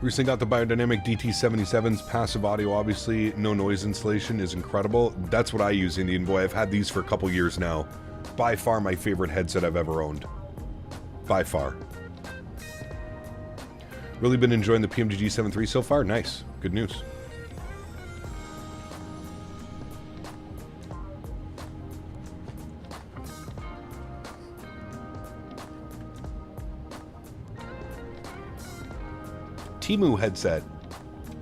Recently got the Biodynamic DT77's passive audio, obviously. No noise insulation is incredible. That's what I use, Indian Boy. I've had these for a couple years now. By far my favorite headset I've ever owned. By far. Really been enjoying the PMG G7 III so far. Nice. Good news. Temu headset,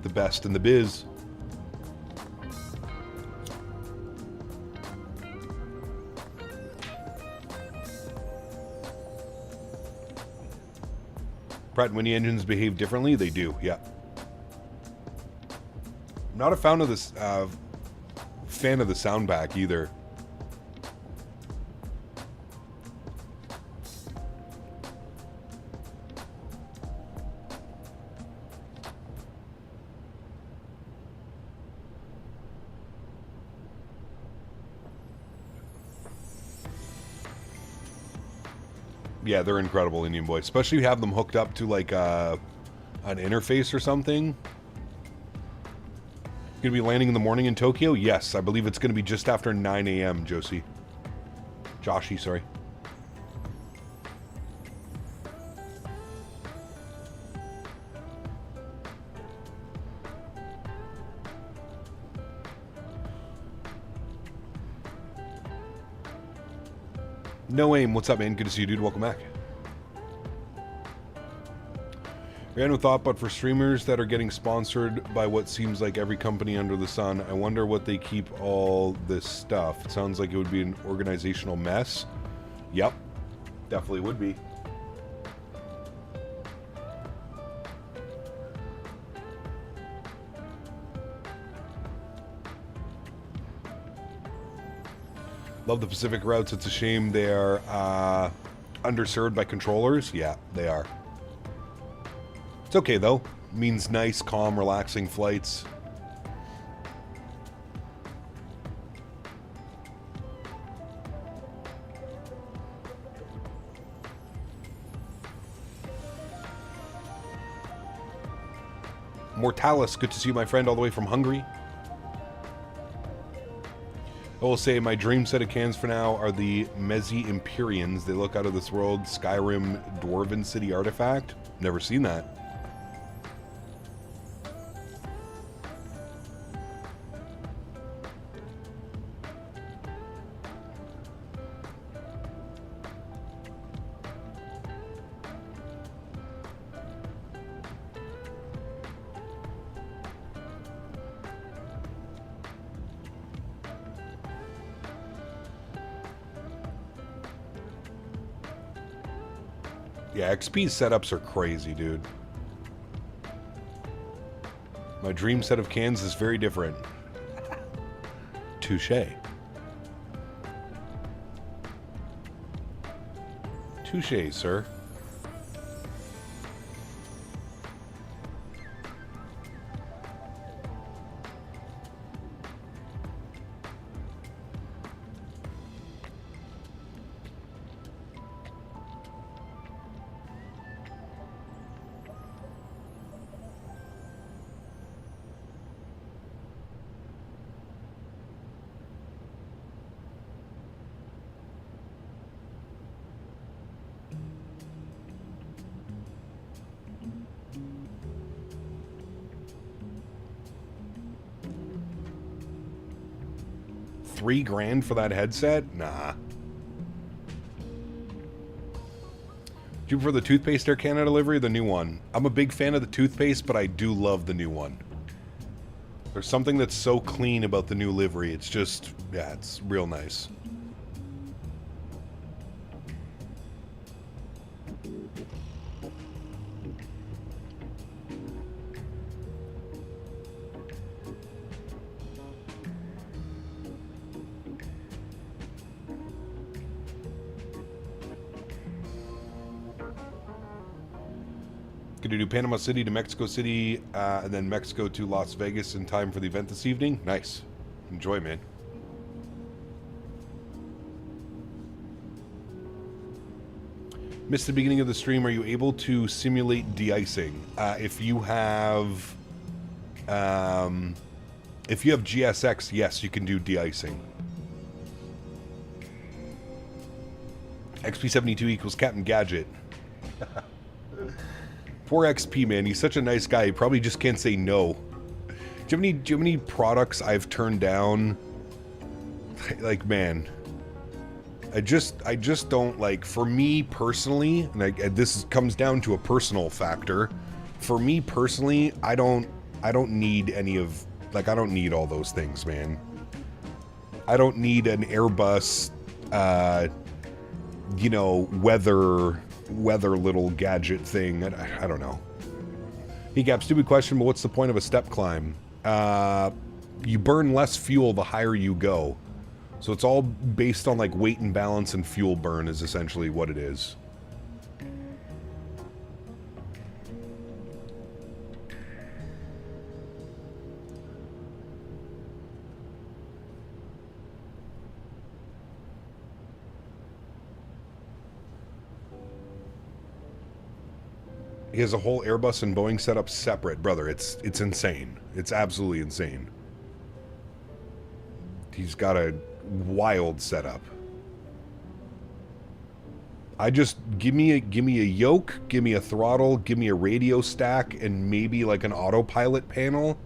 the best in the biz. Pratt & Whitney engines behave differently. They do, yeah. I'm not a fan of this fan of the sound back either. Yeah, they're incredible, Indian Boy. Especially if you have them hooked up to like an interface or something. Gonna be landing in the morning in Tokyo? Yes, I believe it's gonna be just after 9 a.m., Josie. Joshi, sorry. No aim. What's up, man? Good to see you, dude. Welcome back. Random thought, but for streamers that are getting sponsored by what seems like every company under the sun, I wonder what they keep all this stuff. It sounds like it would be an organizational mess. Yep. Definitely would be. Love the Pacific routes. It's a shame they are underserved by controllers. Yeah, they are. It's okay, though. Means nice, calm, relaxing flights. Mortalis, good to see you, my friend, all the way from Hungary. I will say my dream set of cans for now are the Mezi Empyreans. They look out of this world. Skyrim Dwarven City artifact. Never seen that. Yeah, XP's setups are crazy, dude. My dream set of cans is very different. Touché. Touché, sir. $3,000 for that headset? Nah. Do you prefer the toothpaste Air Canada livery or the new one? I'm a big fan of the toothpaste, but I do love the new one. There's something that's so clean about the new livery. It's just, yeah, it's real nice. Going to do Panama City to Mexico City, and then Mexico to Las Vegas in time for the event this evening. Nice. Enjoy, man. Missed the beginning of the stream. Are you able to simulate de-icing? If you have GSX, yes, you can do de-icing. XP72 equals Captain Gadget. Poor XP, man. He's such a nice guy. He probably just can't say no. Do you have any products I've turned down? Like, man, I just don't like. For me personally, and this comes down to a personal factor. For me personally, I don't need any of, like, I don't need all those things, man. I don't need an Airbus, you know, weather little gadget thing. I don't know. He Gap, stupid question, but what's the point of a step climb? You burn less fuel the higher you go. So it's all based on like weight and balance, and fuel burn is essentially what it is. He has a whole Airbus and Boeing setup separate, brother. It's insane. It's absolutely insane. He's got a wild setup. I just give me a yoke, give me a throttle, give me a radio stack, and maybe like an autopilot panel.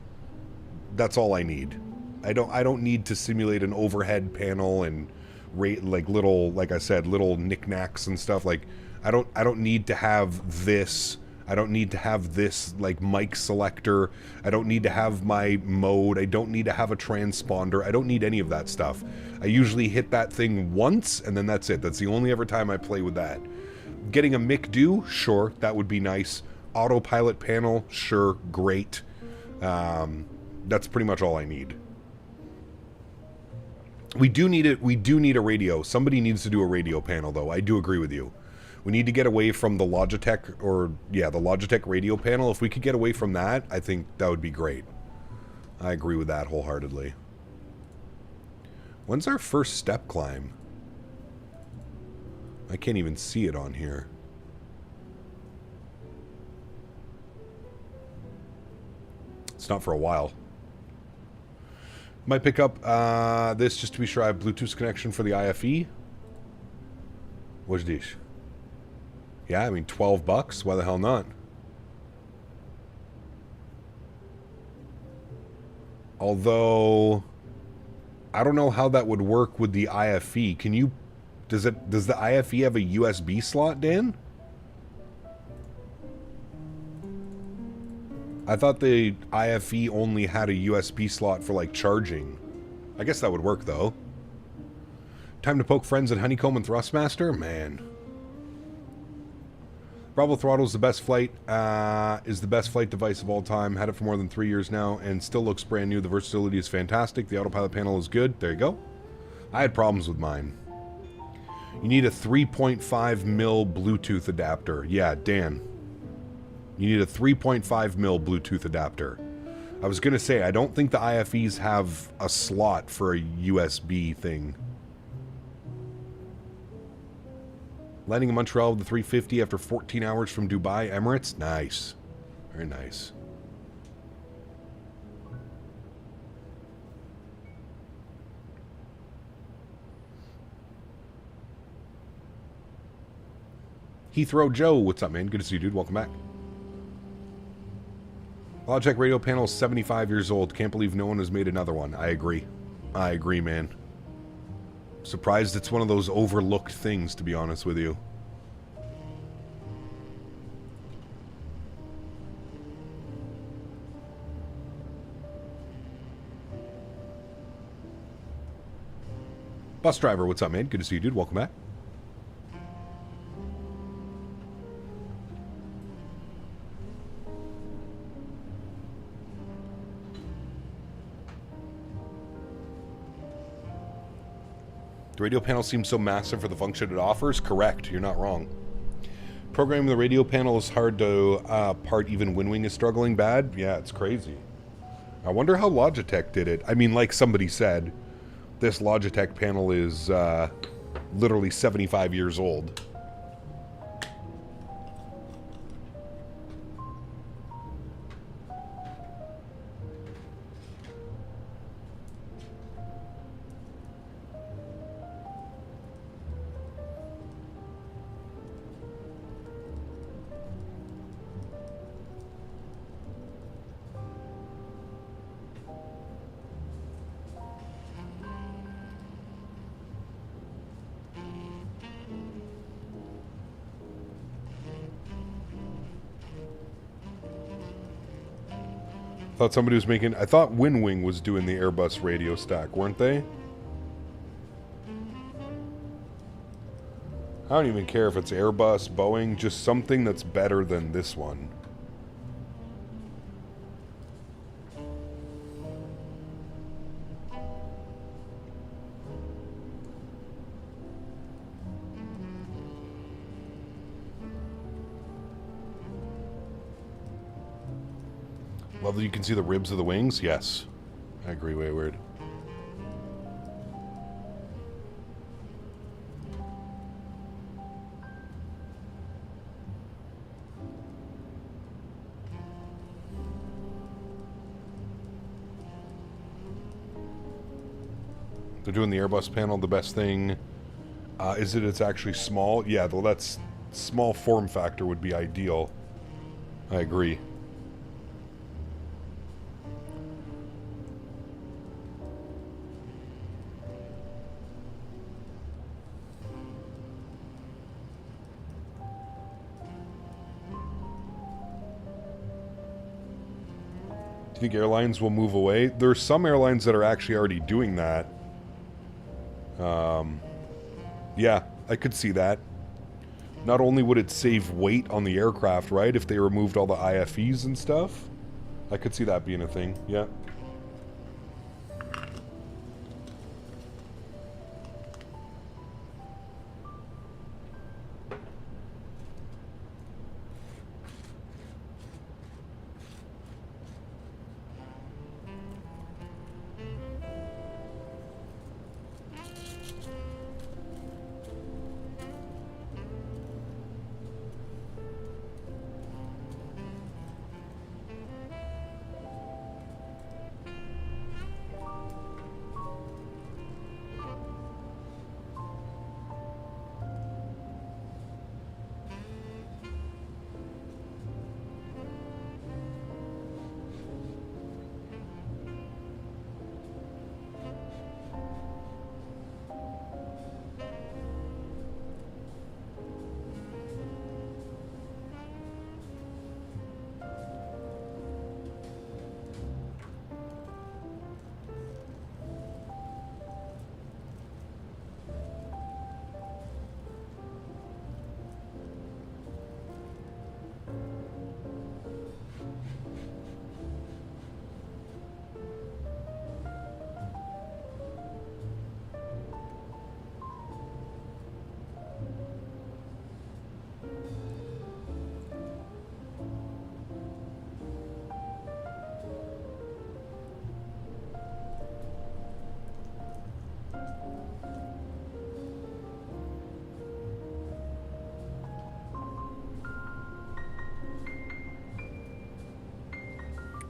That's all I need. I don't need to simulate an overhead panel and like little, like I said, little knickknacks and stuff. Like, I don't need to have this. I don't need to have this, like, mic selector. I don't need to have my mode. I don't need to have a transponder. I don't need any of that stuff. I usually hit that thing once, and then that's it. That's the only ever time I play with that. Getting a MIC-do, sure, that would be nice. Autopilot panel, sure, great. That's pretty much all I need. We do need it. We do need a radio. Somebody needs to do a radio panel, though. I do agree with you. We need to get away from the Logitech, or, yeah, the Logitech radio panel. If we could get away from that, I think that would be great. I agree with that wholeheartedly. When's our first step climb? I can't even see it on here. It's not for a while. Might pick up this just to be sure I have Bluetooth connection for the IFE. What's this? Yeah, I mean, $12. Why the hell not? Although, I don't know how that would work with the IFE. Can you... Does the IFE have a USB slot, Dan? I thought the IFE only had a USB slot for, like, charging. I guess that would work, though. Time to poke friends at Honeycomb and Thrustmaster? Man. Bravo Throttle is the best flight device of all time. Had it for more than 3 years now and still looks brand new. The versatility is fantastic. The autopilot panel is good. There you go. I had problems with mine. You need a 3.5 mil Bluetooth adapter. Yeah, Dan. You need a 3.5 mil Bluetooth adapter. I was going to say, I don't think the IFEs have a slot for a USB thing. Landing in Montreal with the 350 after 14 hours from Dubai, Emirates. Nice. Very nice. Heathrow Joe, what's up, man? Good to see you, dude. Welcome back. Logitech radio panel is 75 years old. Can't believe no one has made another one. I agree. I agree, man. Surprised it's one of those overlooked things, to be honest with you. Bus driver, what's up, man? Good to see you, dude. Welcome back. The radio panel seems so massive for the function it offers. Correct, you're not wrong. Programming the radio panel is hard to part even when Wing is struggling bad. Yeah, it's crazy. I wonder how Logitech did it. I mean, like somebody said, this Logitech panel is literally 75 years old. Thought somebody was making... I thought Winwing was doing the Airbus radio stack, weren't they? I don't even care if it's Airbus, Boeing, just something that's better than this one. Love that you can see the ribs of the wings. Yes. I agree, Wayward. They're doing the Airbus panel. The best thing is that it's actually small. Yeah, well, that's small form factor would be ideal. I agree. think airlines will move away? There's some airlines that are actually already doing that. Yeah, I could see that. Not only would it save weight on the aircraft, right, if they removed all the IFEs and stuff, I could see that being a thing, yeah.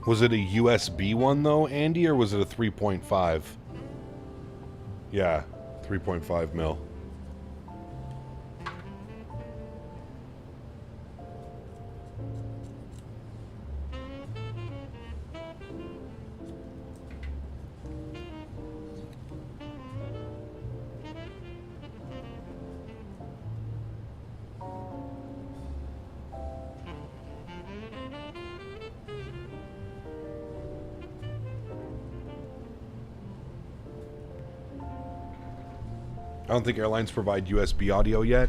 Was it a USB one, though, Andy, or was it a 3.5? Yeah, 3.5 mil. I don't think airlines provide USB audio yet.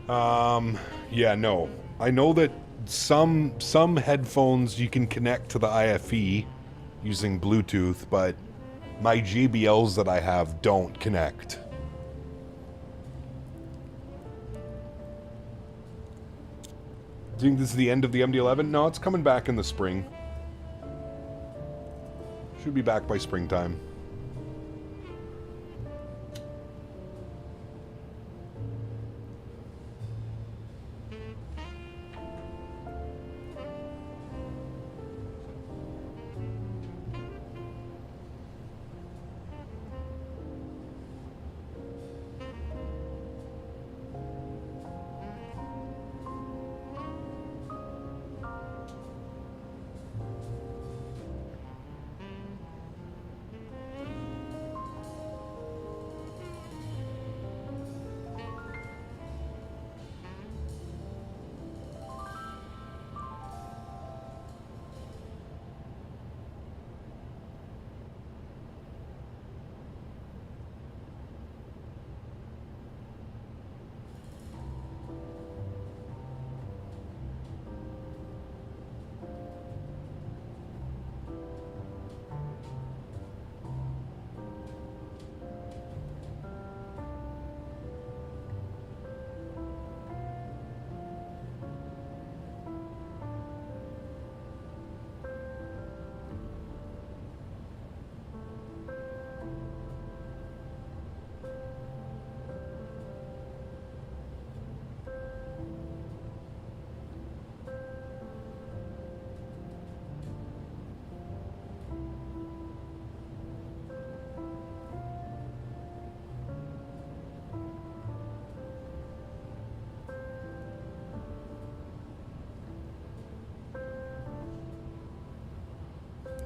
Yeah, no. I know that some headphones you can connect to the IFE using Bluetooth, but my JBLs that I have don't connect. Do you think this is the end of the MD11? No, it's coming back in the spring. Should be back by springtime.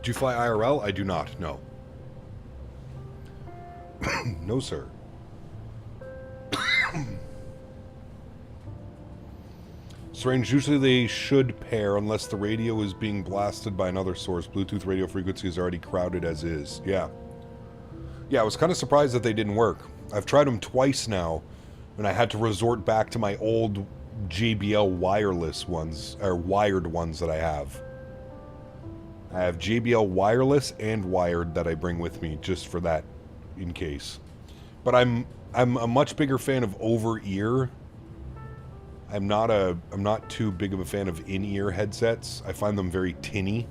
Do you fly IRL? I do not, no. No, sir. Strange, usually they should pair unless the radio is being blasted by another source. Bluetooth radio frequency is already crowded as is. Yeah. Yeah, I was kind of surprised that they didn't work. I've tried them twice now, and I had to resort back to my old JBL wireless ones, or wired ones that I have. I have JBL wireless and wired that I bring with me just for that, in case. But I'm a much bigger fan of over-ear. I'm not too big of a fan of in-ear headsets. I find them very tinny.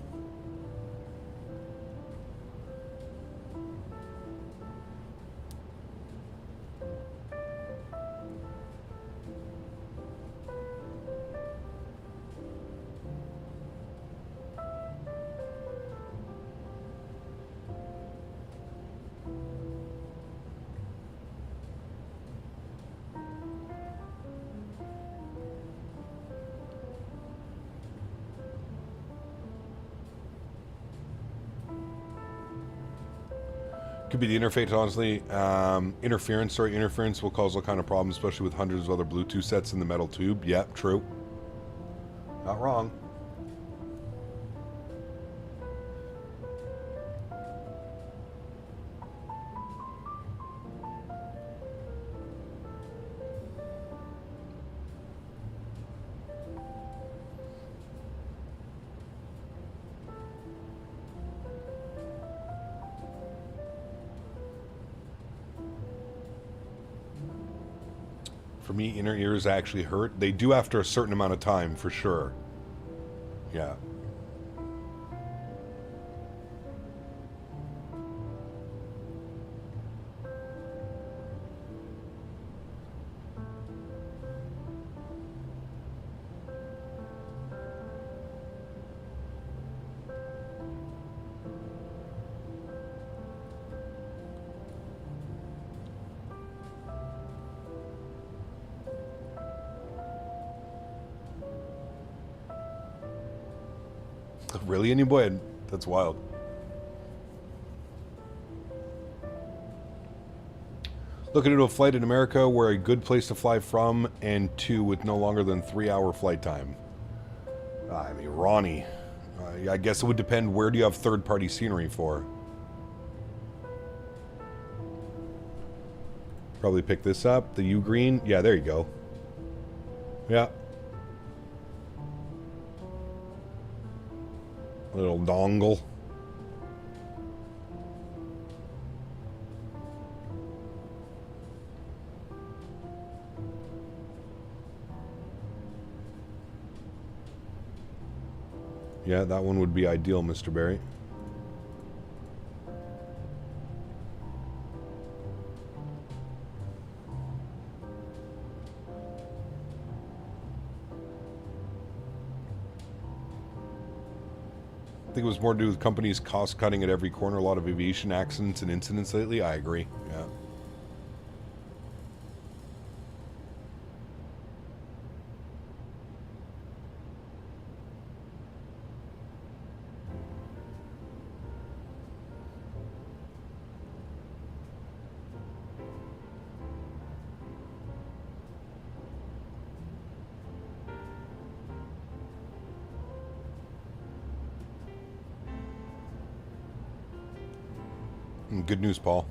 Could be the interface, honestly. Interference will cause all kind of problems, especially with hundreds of other Bluetooth sets in the metal tube. Yep, true. Not wrong. For me, inner ears actually hurt. They do after a certain amount of time, for sure. Yeah. Really, any boy? That's wild. Looking into a flight in America where a good place to fly from, and two with no longer than 3-hour flight time. I mean, Ronnie. I guess it would depend. Where do you have third-party scenery for? Probably pick this up. The U green. Yeah, there you go. Yeah. Little dongle. Yeah, that one would be ideal, Mr. Barry. I think it was more to do with companies cost cutting at every corner. A lot of aviation accidents and incidents lately. I agree. Yeah. Good news, Paul.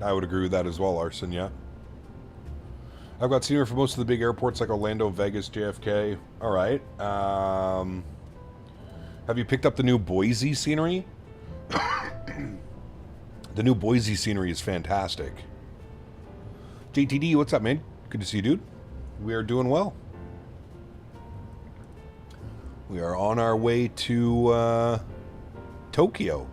I would agree with that as well, Arson, yeah. I've got scenery for most of the big airports like Orlando, Vegas, JFK. All right. Have you picked up the new Boise scenery? The new Boise scenery is fantastic. JTD, what's up, man? Good to see you, dude. We are doing well. We are on our way to Tokyo.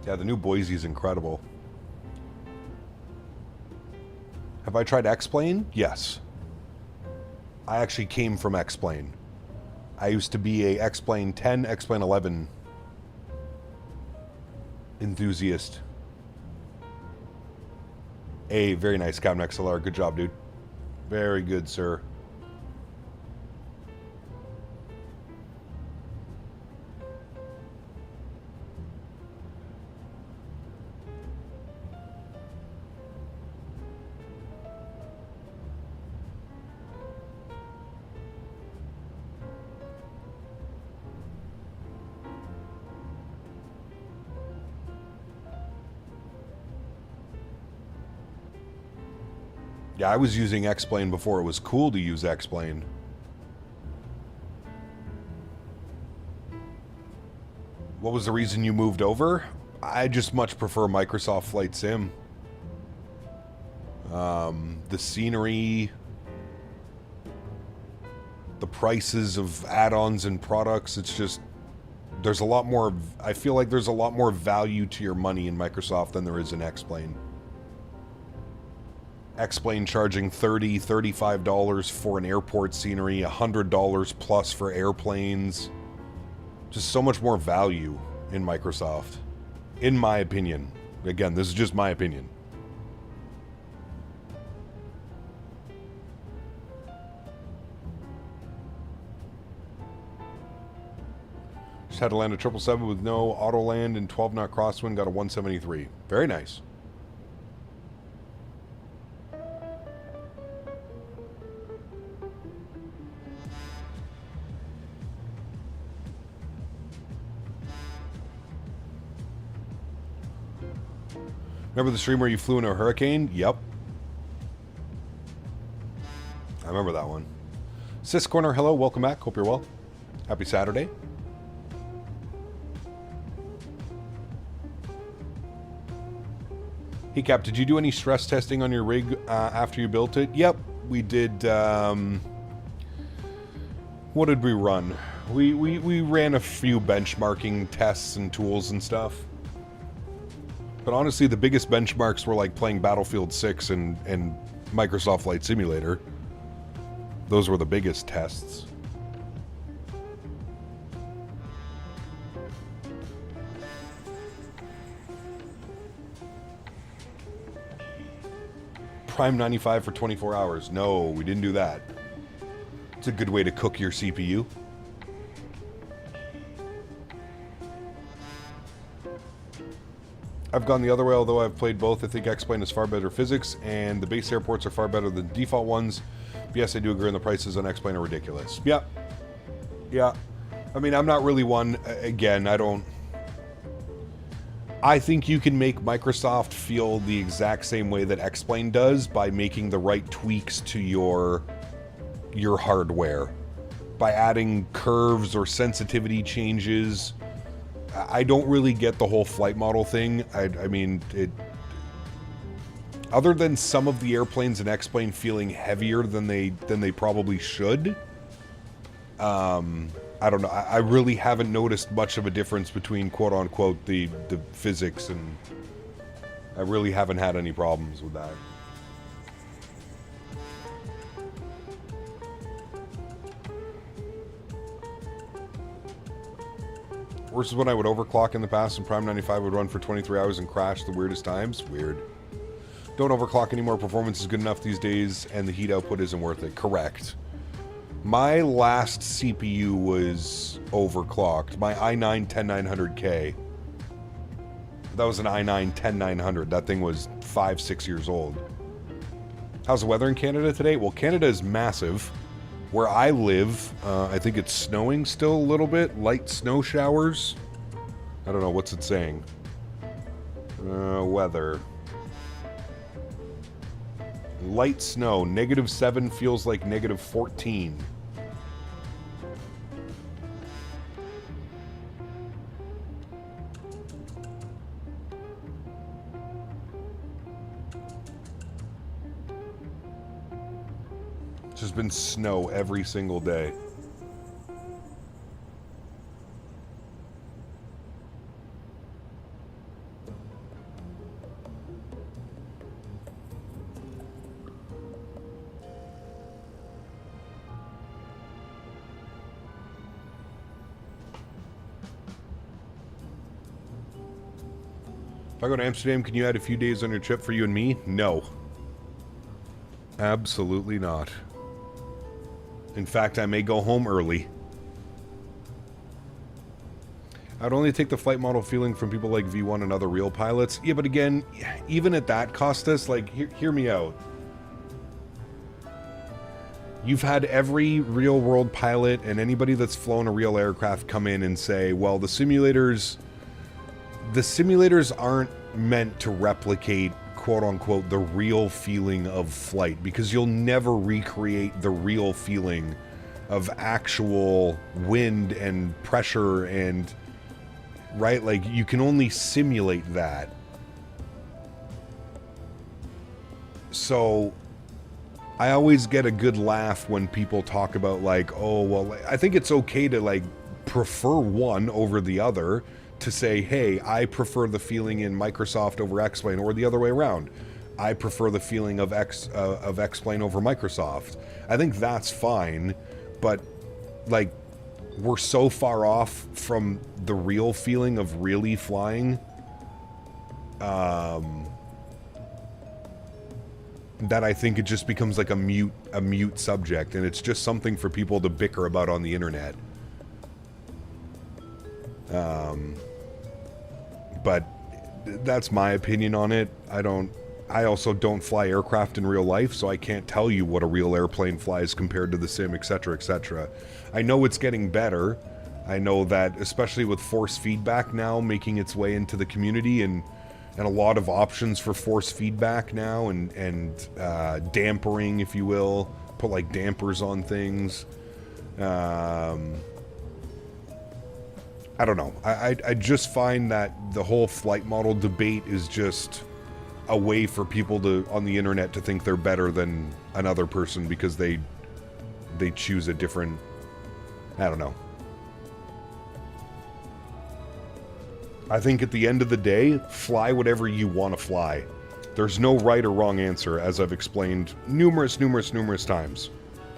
Yeah, the new Boise is incredible. Have I tried X-Plane? Yes. I actually came from X-Plane. I used to be a X-Plane 10, X-Plane 11 enthusiast. A very nice Captain XLR. Good job, dude. Very good, sir. Yeah, I was using X-Plane before it was cool to use X-Plane. What was the reason you moved over? I just much prefer Microsoft Flight Sim. The scenery, the prices of add-ons and products, it's just, there's a lot more, I feel like there's a lot more value to your money in Microsoft than there is in X-Plane. X-Plane charging $30, $35 for an airport scenery, $100 plus for airplanes. Just so much more value in Microsoft, in my opinion. Again, this is just my opinion. Just had to land a 777 with no auto land and 12-knot crosswind, got a 173. Very nice. Remember the stream where you flew in a hurricane? Yep. I remember that one. Sis Corner, hello, welcome back. Hope you're well. Happy Saturday. Hey Cap, did you do any stress testing on your rig after you built it? Yep, we did. What did we run? We ran a few benchmarking tests and tools and stuff. But honestly, the biggest benchmarks were like playing Battlefield 6 and Microsoft Flight Simulator. Those were the biggest tests. Prime 95 for 24 hours. No, we didn't do that. It's a good way to cook your CPU. I've gone the other way, although I've played both. I think X-Plane is far better physics, and the base airports are far better than default ones. But yes, I do agree on the prices on X-Plane are ridiculous. Yeah. Yeah. I mean, I'm not really one, again, I think you can make Microsoft feel the exact same way that X-Plane does by making the right tweaks to your hardware. By adding curves or sensitivity changes. I don't really get the whole flight model thing. I mean, other than some of the airplanes in X-Plane feeling heavier than they probably should, I don't know. I really haven't noticed much of a difference between quote-unquote the physics, and I really haven't had any problems with that. Versus when I would overclock in the past and Prime 95 would run for 23 hours and crash the weirdest times. Weird. Don't overclock anymore. Performance is good enough these days and the heat output isn't worth it. Correct. My last CPU was overclocked. My i9-10900K. That was an i9-10900. That thing was 5-6 years old. How's the weather in Canada today? Well, Canada is massive. Where I live, I think it's snowing still a little bit. Light snow showers. I don't know. What's it saying? Weather. Light snow. -7 feels like -14. It's just been snow every single day. If I go to Amsterdam, can you add a few days on your trip for you and me? No. Absolutely not. In fact, I may go home early. I'd only take the flight model feeling from people like V1 and other real pilots. Yeah, but again, even at that Costas, like, hear me out. You've had every real-world pilot and anybody that's flown a real aircraft come in and say, well, the simulators aren't meant to replicate, quote-unquote, the real feeling of flight, because you'll never recreate the real feeling of actual wind and pressure and... right? Like, you can only simulate that. So, I always get a good laugh when people talk about, like, oh, well, I think it's okay to, like, prefer one over the other, to say, hey, I prefer the feeling in Microsoft over X-Plane, or the other way around. I prefer the feeling of X-Plane over Microsoft. I think that's fine, but, like, we're so far off from the real feeling of really flying that I think it just becomes like a mute subject, and it's just something for people to bicker about on the internet. But that's my opinion on it. I also don't fly aircraft in real life, so I can't tell you what a real airplane flies compared to the sim, etc., etc. I know it's getting better. I know that, especially with force feedback now making its way into the community, and a lot of options for force feedback now, and dampering, if you will, put like dampers on things. I don't know. I just find that the whole flight model debate is just a way for people to, on the internet, to think they're better than another person because they choose a different, I don't know. I think at the end of the day, fly whatever you want to fly. There's no right or wrong answer, as I've explained numerous times.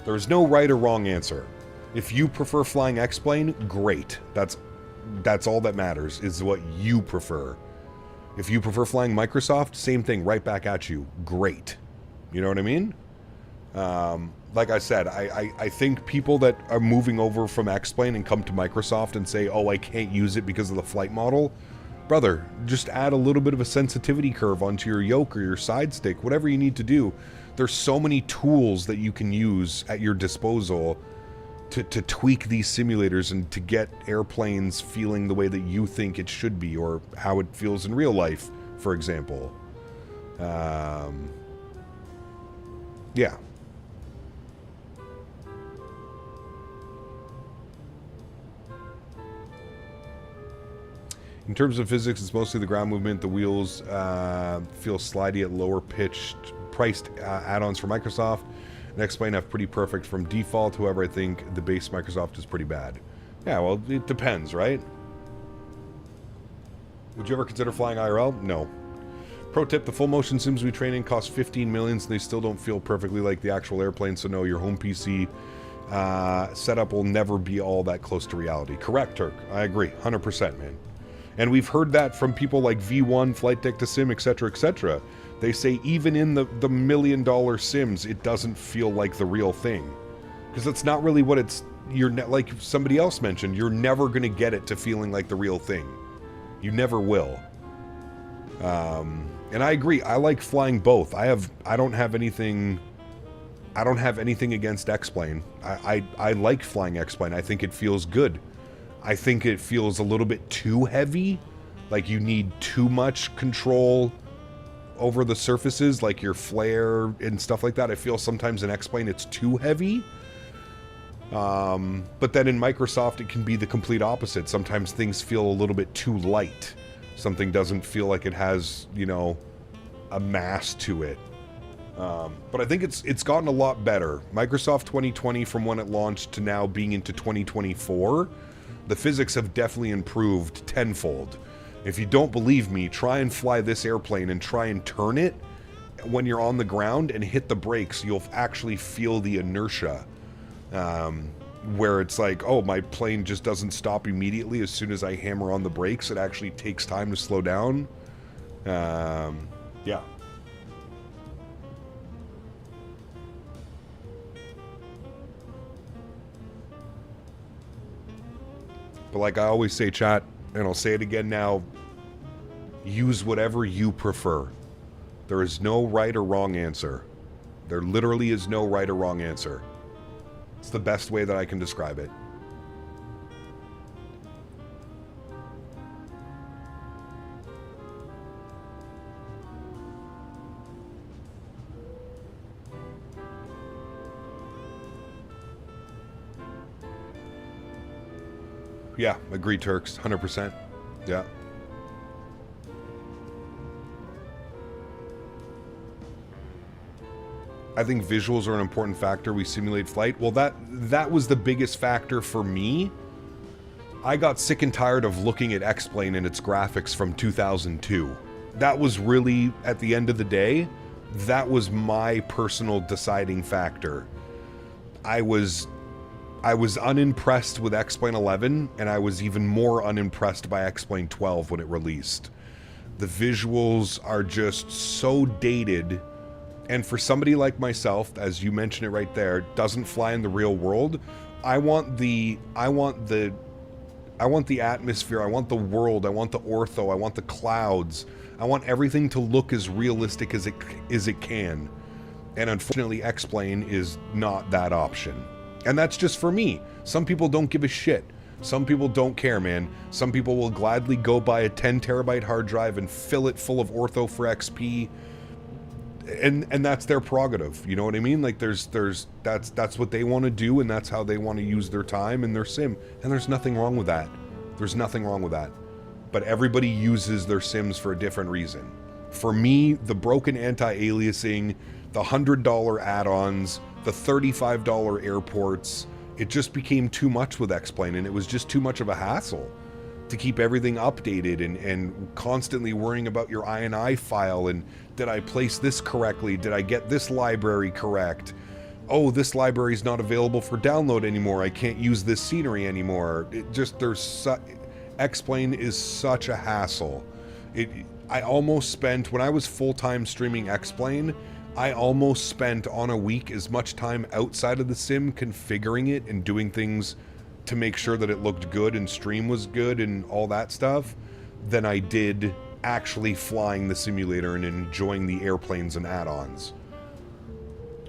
There's no right or wrong answer. If you prefer flying X-Plane, great. That's all that matters, is what you prefer. If you prefer flying Microsoft, same thing, right back at you. Great. You know what I mean? Like I said, I think people that are moving over from X-Plane and come to Microsoft and say, oh, I can't use it because of the flight model. Brother, just add a little bit of a sensitivity curve onto your yoke or your side stick, whatever you need to do. There's so many tools that you can use at your disposal to tweak these simulators and to get airplanes feeling the way that you think it should be, or how it feels in real life, for example. Yeah. In terms of physics, it's mostly the ground movement. The wheels feel slidey at lower priced add-ons for Microsoft. And X-Plane have pretty perfect from default. However, I think the base Microsoft is pretty bad. Yeah, well, it depends, right? Would you ever consider flying IRL? No. Pro tip, the full motion sims we train in cost 15 millions, and they still don't feel perfectly like the actual airplane, so no, your home PC setup will never be all that close to reality. Correct, Turk. I agree. 100%, man. And we've heard that from people like V1, Flight Deck to Sim, etc., etc. They say even in the $1 million sims, it doesn't feel like the real thing. Because that's not really what it's... like somebody else mentioned, you're never going to get it to feeling like the real thing. You never will. And I agree. I like flying both. I don't have anything against X-Plane. I like flying X-Plane. I think it feels good. I think it feels a little bit too heavy. Like you need too much control over the surfaces, like your flare and stuff like that. I feel sometimes in X-Plane it's too heavy. But then in Microsoft it can be the complete opposite. Sometimes things feel a little bit too light. Something doesn't feel like it has, you know, a mass to it. But I think it's gotten a lot better. Microsoft 2020, from when it launched to now being into 2024, the physics have definitely improved tenfold. If you don't believe me, try and fly this airplane and try and turn it when you're on the ground and hit the brakes. You'll actually feel the inertia. Where it's like, oh, my plane just doesn't stop immediately as soon as I hammer on the brakes. It actually takes time to slow down. Yeah. But like I always say, chat, and I'll say it again now, use whatever you prefer. There is no right or wrong answer. There literally is no right or wrong answer. It's the best way that I can describe it. Yeah, agreed, Turks. 100%. Yeah. I think visuals are an important factor. We simulate flight. Well, that was the biggest factor for me. I got sick and tired of looking at X-Plane and its graphics from 2002. That was really, at the end of the day, that was my personal deciding factor. I was unimpressed with X-Plane 11, and I was even more unimpressed by X-Plane 12 when it released. The visuals are just so dated, and for somebody like myself, as you mentioned it right there, doesn't fly in the real world, I want the atmosphere, I want the world, I want the ortho, I want the clouds, I want everything to look as realistic as it can. And unfortunately, X-Plane is not that option. And that's just for me. Some people don't give a shit. Some people don't care, man. Some people will gladly go buy a 10 terabyte hard drive and fill it full of ortho for XP. And that's their prerogative. You know what I mean? Like that's what they want to do, and that's how they want to use their time and their sim. And there's nothing wrong with that. There's nothing wrong with that. But everybody uses their sims for a different reason. For me, the broken anti-aliasing, the $100 add-ons, the $35 airports, it just became too much with X-Plane, and it was just too much of a hassle to keep everything updated and constantly worrying about your INI file and did I place this correctly? Did I get this library correct? Oh, this library is not available for download anymore. I can't use this scenery anymore. It just, X-Plane is such a hassle. I almost spent, when I was full-time streaming X-Plane, I almost spent on a week as much time outside of the sim configuring it and doing things to make sure that it looked good and stream was good and all that stuff than I did actually flying the simulator and enjoying the airplanes and add-ons.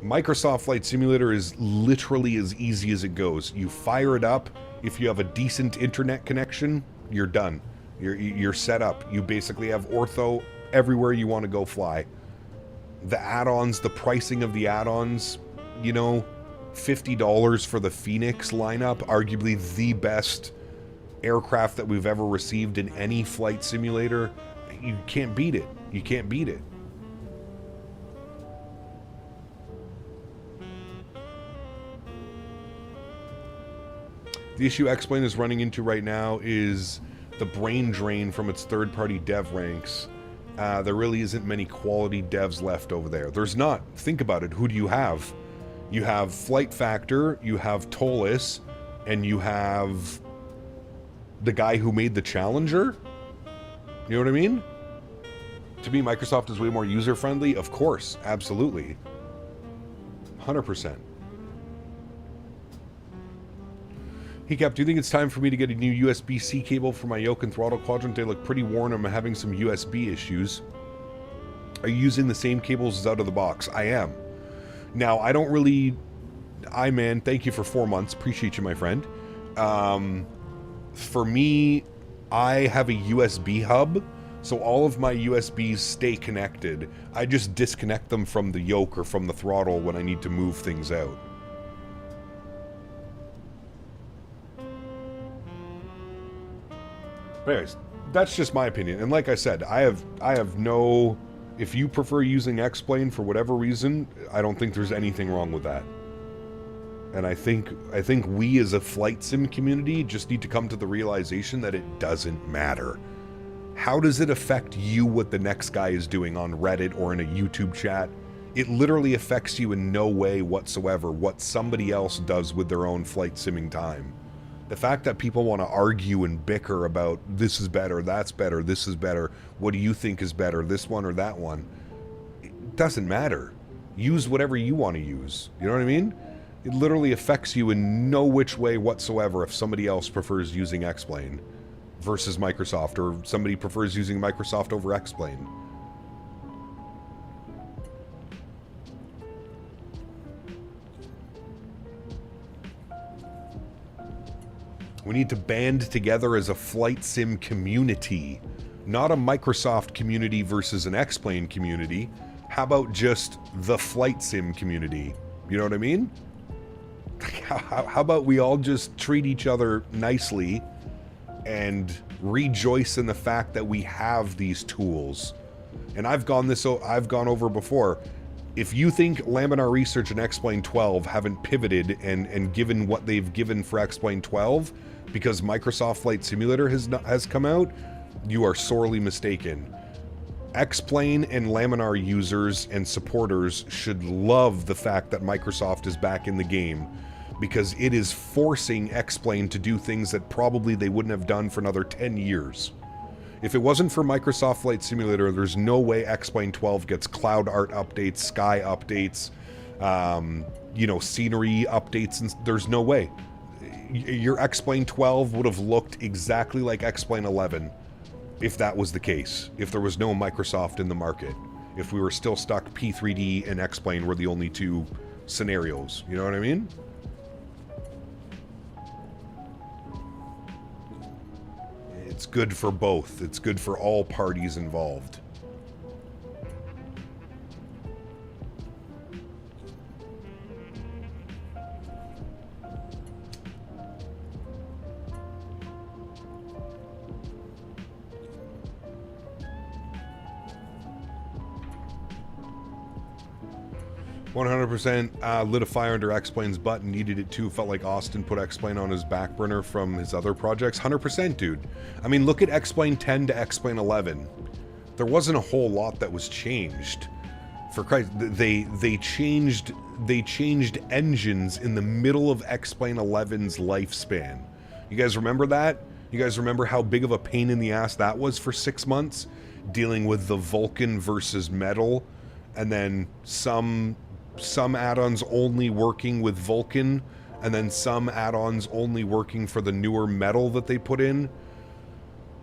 Microsoft Flight Simulator is literally as easy as it goes. You fire it up, if you have a decent internet connection, you're done. You're set up. You basically have ortho everywhere you want to go fly. The add-ons, the pricing of the add-ons, you know, $50 for the Phoenix lineup, arguably the best aircraft that we've ever received in any flight simulator. You can't beat it. You can't beat it. The issue X-Plane is running into right now is the brain drain from its third-party dev ranks. There really isn't many quality devs left over there. There's not. Think about it. Who do you have? You have Flight Factor, you have Tolis, and you have the guy who made the Challenger? You know what I mean? To me, Microsoft is way more user-friendly. Of course. Absolutely. 100%. Hey Cap, do you think it's time for me to get a new USB-C cable for my yoke and throttle quadrant? They look pretty worn. I'm having some USB issues. Are you using the same cables as out of the box? I am. Now, I don't really... man, thank you for 4 months. Appreciate you, my friend. For me, I have a USB hub, so all of my USBs stay connected. I just disconnect them from the yoke or from the throttle when I need to move things out. But anyways, that's just my opinion. And like I said, I have no... If you prefer using X-Plane for whatever reason, I don't think there's anything wrong with that. And I think we as a flight sim community just need to come to the realization that it doesn't matter. How does it affect you what the next guy is doing on Reddit or in a YouTube chat? It literally affects you in no way whatsoever what somebody else does with their own flight simming time. The fact that people want to argue and bicker about this is better, that's better, this is better, what do you think is better, this one or that one, it doesn't matter. Use whatever you want to use. You know what I mean? It literally affects you in no which way whatsoever if somebody else prefers using X-Plane versus Microsoft, or somebody prefers using Microsoft over X-Plane. We need to band together as a flight sim community, not a Microsoft community versus an X-Plane community. How about just the flight sim community? You know what I mean? How about we all just treat each other nicely and rejoice in the fact that we have these tools? And I've gone over before. If you think Laminar Research and X-Plane 12 haven't pivoted and given what they've given for X-Plane 12 because Microsoft Flight Simulator has come out, you are sorely mistaken. X-Plane and Laminar users and supporters should love the fact that Microsoft is back in the game, because it is forcing X-Plane to do things that probably they wouldn't have done for another 10 years. If it wasn't for Microsoft Flight Simulator, there's no way X-Plane 12 gets cloud art updates, sky updates, you know, scenery updates, and there's no way. Your X-Plane 12 would have looked exactly like X-Plane 11 if that was the case, if there was no Microsoft in the market, if we were still stuck P3D and X-Plane were the only two scenarios, you know what I mean? It's good for both. It's good for all parties involved. 100% lit a fire under X-Plane's butt and needed it too. Felt like Austin put X-Plane on his back burner from his other projects. 100%, dude. I mean, look at X-Plane 10 to X-Plane 11. There wasn't a whole lot that was changed. For Christ, they changed engines in the middle of X-Plane 11's lifespan. You guys remember that? You guys remember how big of a pain in the ass that was for 6 months? Dealing with the Vulcan versus metal, and then some add-ons only working with Vulcan, and then some add-ons only working for the newer metal that they put in.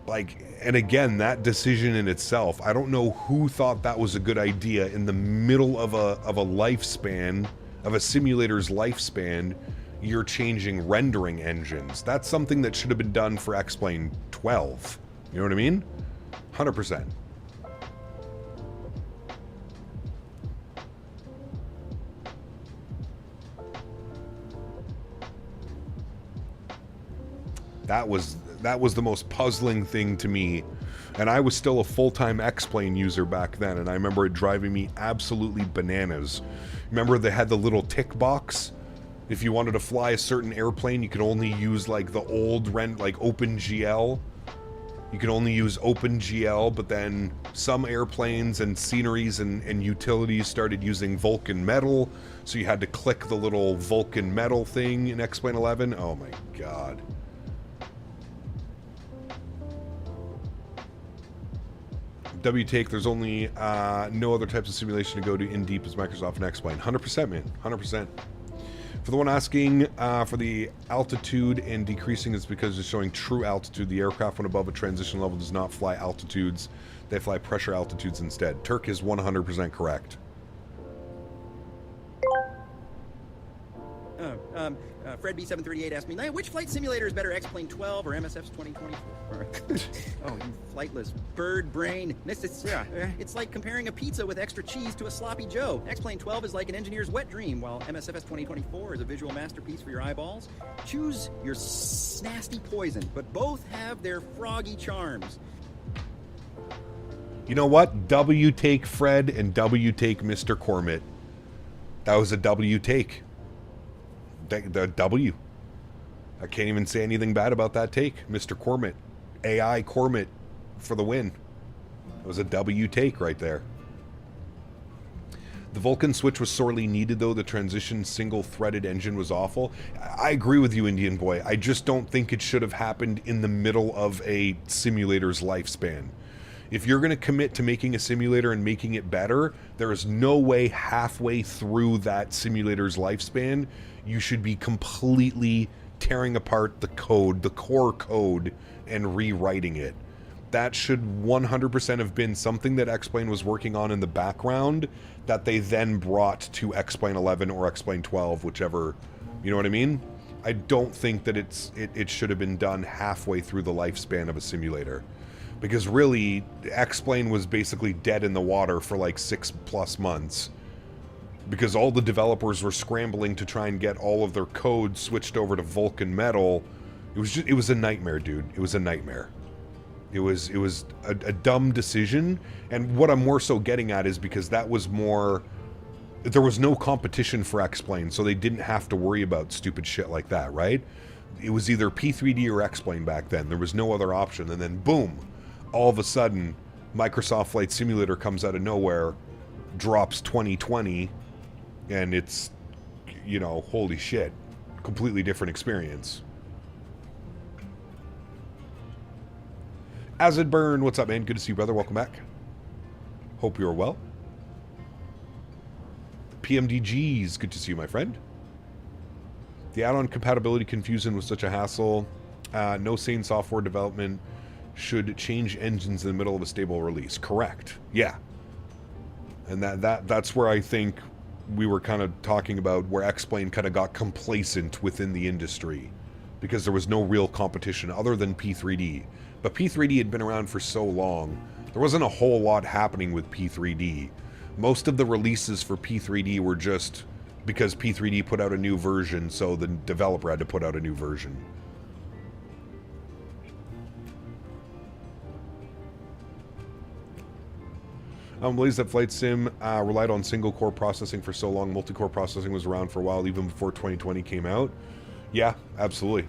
Like, and again, that decision in itself, I don't know who thought that was a good idea in the middle of a lifespan, of a simulator's lifespan. You're changing rendering engines. That's something that should have been done for X-Plane 12. You know what I mean? 100%. That was the most puzzling thing to me. And I was still a full-time X-Plane user back then, and I remember it driving me absolutely bananas. Remember they had the little tick box? If you wanted to fly a certain airplane, you could only use like the old like OpenGL. You could only use OpenGL, but then some airplanes and sceneries and utilities started using Vulcan metal, so you had to click the little Vulcan metal thing in X-Plane 11. Oh my god. W-Take, there's only no other types of simulation to go to in deep as Microsoft and X-Plane. 100%, man. 100%. For the one asking for the altitude and decreasing, it's because it's showing true altitude. The aircraft when above a transition level does not fly altitudes. They fly pressure altitudes instead. Turk is 100% correct. Fred B738 asked me, Nadya, which flight simulator is better, X-Plane 12 or MSFS2024? Oh, you flightless bird brain. It's like comparing a pizza with extra cheese to a sloppy Joe. X-Plane 12 is like an engineer's wet dream, while MSFS2024 is a visual masterpiece for your eyeballs. Choose your nasty poison, but both have their froggy charms. You know what? W-Take Fred and W-Take Mr. Cormit. That was a W-Take. The W. I can't even say anything bad about that take. Mr. Cormit. AI Cormit for the win. It was a W take right there. The Vulcan switch was sorely needed, though. The transition single-threaded engine was awful. I agree with you, Indian boy. I just don't think it should have happened in the middle of a simulator's lifespan. If you're going to commit to making a simulator and making it better, there is no way halfway through that simulator's lifespan you should be completely tearing apart the code, the core code, and rewriting it. That should 100% have been something that X-Plane was working on in the background that they then brought to X-Plane 11 or X-Plane 12, whichever, you know what I mean? I don't think that it should have been done halfway through the lifespan of a simulator. Because really, X-Plane was basically dead in the water for like 6+ months. Because all the developers were scrambling to try and get all of their code switched over to Vulcan Metal. It was a nightmare, dude. It was a nightmare. It was a dumb decision, and what I'm more so getting at is because that was more... There was no competition for X-Plane, so they didn't have to worry about stupid shit like that, right? It was either P3D or X-Plane back then. There was no other option, and then boom! All of a sudden, Microsoft Flight Simulator comes out of nowhere, drops 2020, and it's, you know, holy shit. Completely different experience. Azid Burn, what's up, man? Good to see you, brother. Welcome back. Hope you're well. PMDGs, good to see you, my friend. The add-on compatibility confusion was such a hassle. No sane software development should change engines in the middle of a stable release. Correct. Yeah. And that's where I think we were kind of talking about where X-Plane kind of got complacent within the industry. Because there was no real competition other than P3D. But P3D had been around for so long, there wasn't a whole lot happening with P3D. Most of the releases for P3D were just because P3D put out a new version, so the developer had to put out a new version. Believes that Flight Sim relied on single-core processing for so long. Multi-core processing was around for a while, even before 2020 came out. Yeah, absolutely.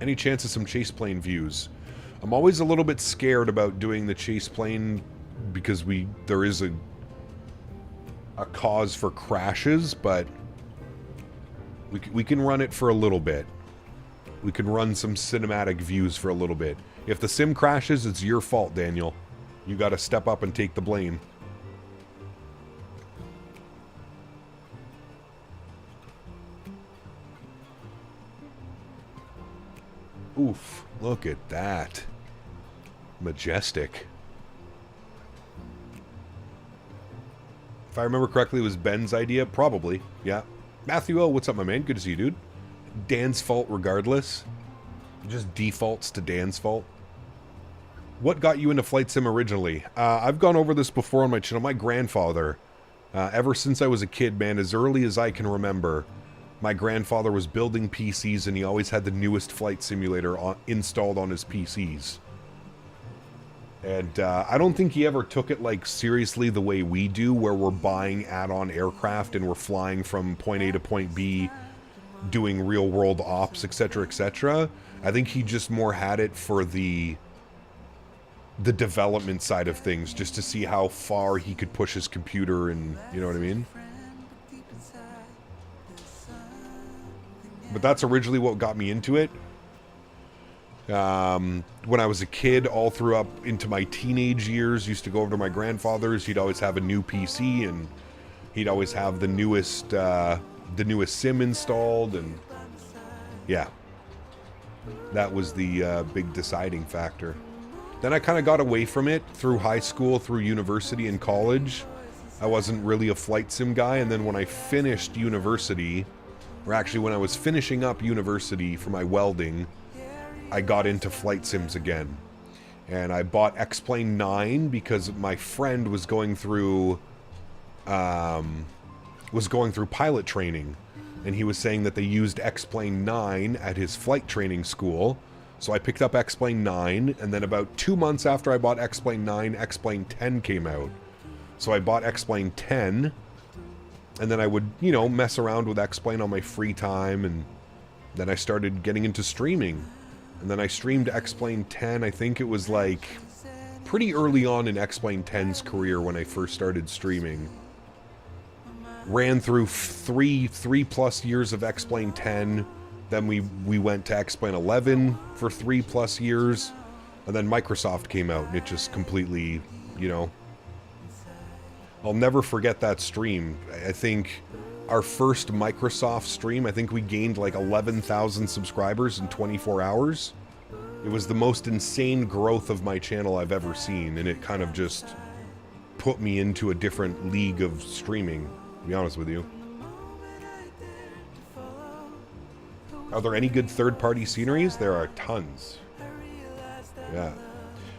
Any chance of some chase plane views? I'm always a little bit scared about doing the chase plane because there is a cause for crashes, but we can run it for a little bit. We can run some cinematic views for a little bit. If the sim crashes, it's your fault, Daniel. You got to step up and take the blame. Oof, look at that. Majestic. If I remember correctly, it was Ben's idea. Probably, yeah. Matthew O, what's up, my man? Good to see you, dude. Dan's fault regardless. It just defaults to Dan's fault. What got you into Flight Sim originally? I've gone over this before on my channel. My grandfather, ever since I was a kid, man, as early as I can remember, my grandfather was building PCs, and he always had the newest flight simulator installed on his PCs. And I don't think he ever took it like seriously the way we do, where we're buying add-on aircraft and we're flying from point A to point B, doing real-world ops, etc., etc. I think he just more had it for the development side of things, just to see how far he could push his computer, and you know what I mean? But that's originally what got me into it. When I was a kid, all through up into my teenage years, used to go over to my grandfather's. He'd always have a new PC, and he'd always have the newest sim installed, and yeah, that was the big deciding factor. Then I kind of got away from it through high school, through university and college. I wasn't really a flight sim guy, and then when I finished university, or actually when I was finishing up university for my welding, I got into flight sims again. And I bought X-Plane 9 because my friend was going through pilot training, and he was saying that they used X-Plane 9 at his flight training school. So I picked up X-Plane 9, and then about 2 months after I bought X-Plane 9, X-Plane 10 came out. So I bought X-Plane 10, and then I would, you know, mess around with X-Plane on my free time, and then I started getting into streaming. And then I streamed X-Plane 10, I think it was like pretty early on in X-Plane 10's career when I first started streaming. ran through three plus years of X-Plane 10. Then we went to X-Plane 11 for 3 plus years. And then Microsoft came out and it just completely, you know. I'll never forget that stream. I think our first Microsoft stream, I think we gained like 11,000 subscribers in 24 hours. It was the most insane growth of my channel I've ever seen, and it kind of just put me into a different league of streaming, to be honest with you. Are there any good third-party sceneries? There are tons. Yeah.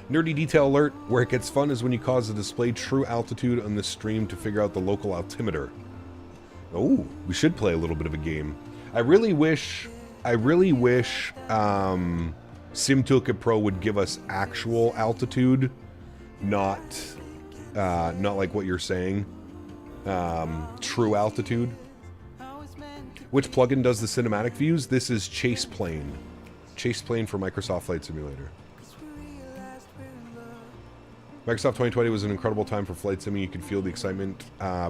Nerdy detail alert, where it gets fun is when you cause the display true altitude on the stream to figure out the local altimeter. Oh, we should play a little bit of a game. I really wish SimToolkit Pro would give us actual altitude, not like what you're saying, true altitude. Which plugin does the cinematic views? This is Chaseplane. Chaseplane for Microsoft Flight Simulator. Microsoft 2020 was an incredible time for flight simming. You could feel the excitement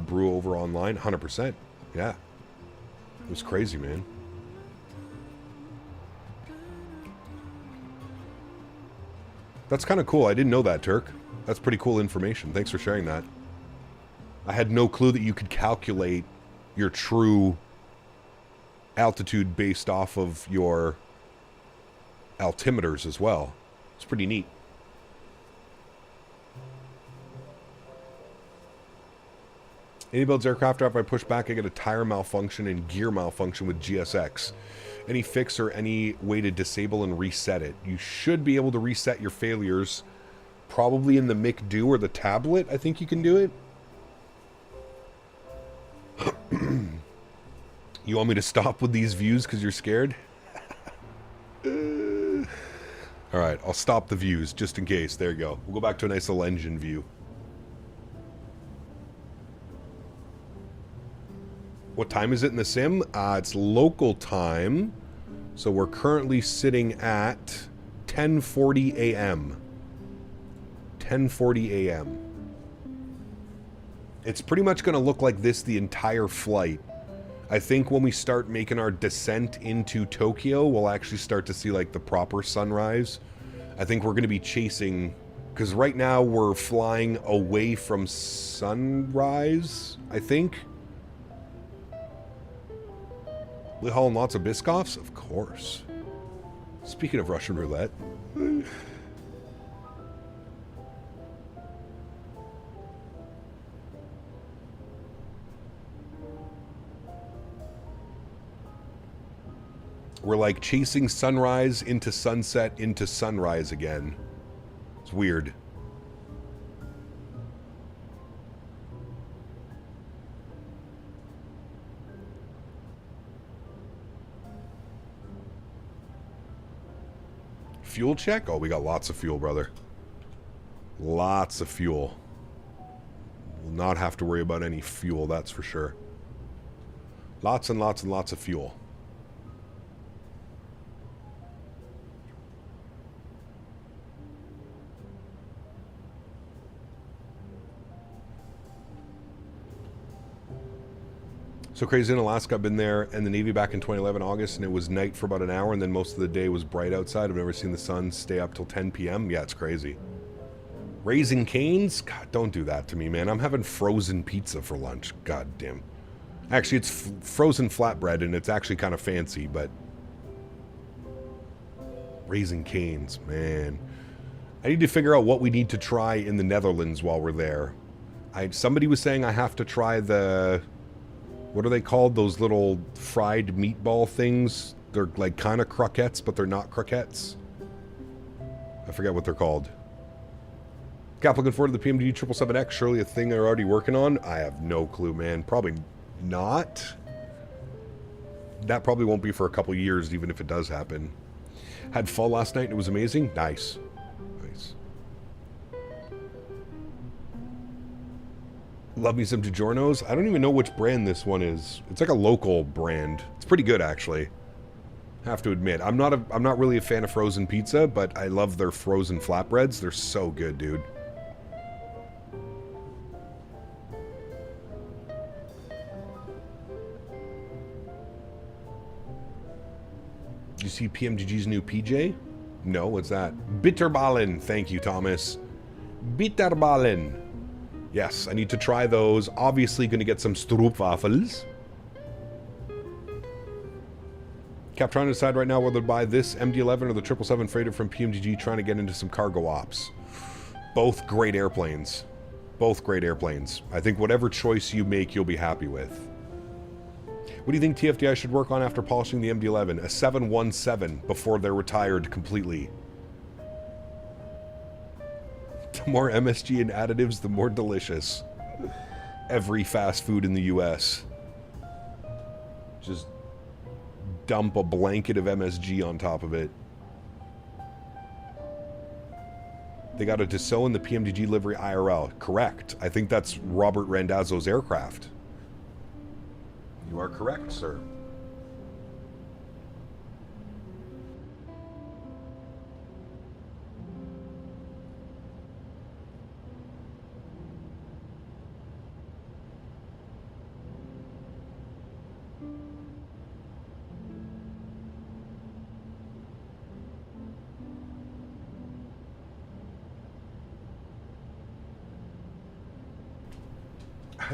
brew over online. 100%. Yeah. It was crazy, man. That's kind of cool. I didn't know that, Turk. That's pretty cool information. Thanks for sharing that. I had no clue that you could calculate your true altitude based off of your altimeters as well. It's pretty neat. Any builds aircraft after I push back, I get a tire malfunction and gear malfunction with GSX. Any fix or any way to disable and reset it? You should be able to reset your failures. Probably in the McDo or the tablet, I think you can do it. You want me to stop with these views because you're scared? Alright, I'll stop the views just in case. There you go. We'll go back to a nice little engine view. What time is it in the sim? It's local time. So we're currently sitting at 10:40 a.m. 10:40 a.m. It's pretty much going to look like this the entire flight. I think when we start making our descent into Tokyo, we'll actually start to see like the proper sunrise. I think we're going to be chasing, because right now we're flying away from sunrise, I think. We hauling lots of Biscoffs? Of course. Speaking of Russian roulette. We're like chasing sunrise into sunset into sunrise again. It's weird. Fuel check? Oh, we got lots of fuel, brother. Lots of fuel. We'll not have to worry about any fuel, that's for sure. Lots and lots and lots of fuel. So crazy in Alaska, I've been there and the Navy back in 2011 August, and it was night for about an hour, and then most of the day was bright outside. I've never seen the sun stay up till 10 p.m. Yeah, it's crazy. Raising Cane's? God, don't do that to me, man. I'm having frozen pizza for lunch. God damn. Actually, it's frozen flatbread, and it's actually kind of fancy, but... Raising Cane's, man. I need to figure out what we need to try in the Netherlands while we're there. Somebody was saying I have to try the... What are they called? Those little fried meatball things? They're like kind of croquettes, but they're not croquettes. I forget what they're called. Cap, looking forward to the PMD 777X. Surely a thing they're already working on? I have no clue, man. Probably not. That probably won't be for a couple years, even if it does happen. Had fall last night and it was amazing. Nice. Nice. Love me some DiGiorno's. I don't even know which brand this one is. It's like a local brand. It's pretty good, actually. Have to admit, I'm not really a fan of frozen pizza, but I love their frozen flatbreads. They're so good, dude. Did you see PMGG's new PJ? No, what's that? Bitterballen. Thank you, Thomas. Bitterballen. Yes, I need to try those. Obviously going to get some stroopwafels. Cap trying to decide right now whether to buy this MD11 or the 777 freighter from PMGG, trying to get into some cargo ops. Both great airplanes. Both great airplanes. I think whatever choice you make, you'll be happy with. What do you think TFDi should work on after polishing the MD11? A 717 before they're retired completely. The more MSG and additives, the more delicious. Every fast food in the US. Just dump a blanket of MSG on top of it. They got a Dassault in the PMDG livery IRL. Correct. I think that's Robert Randazzo's aircraft. You are correct, sir.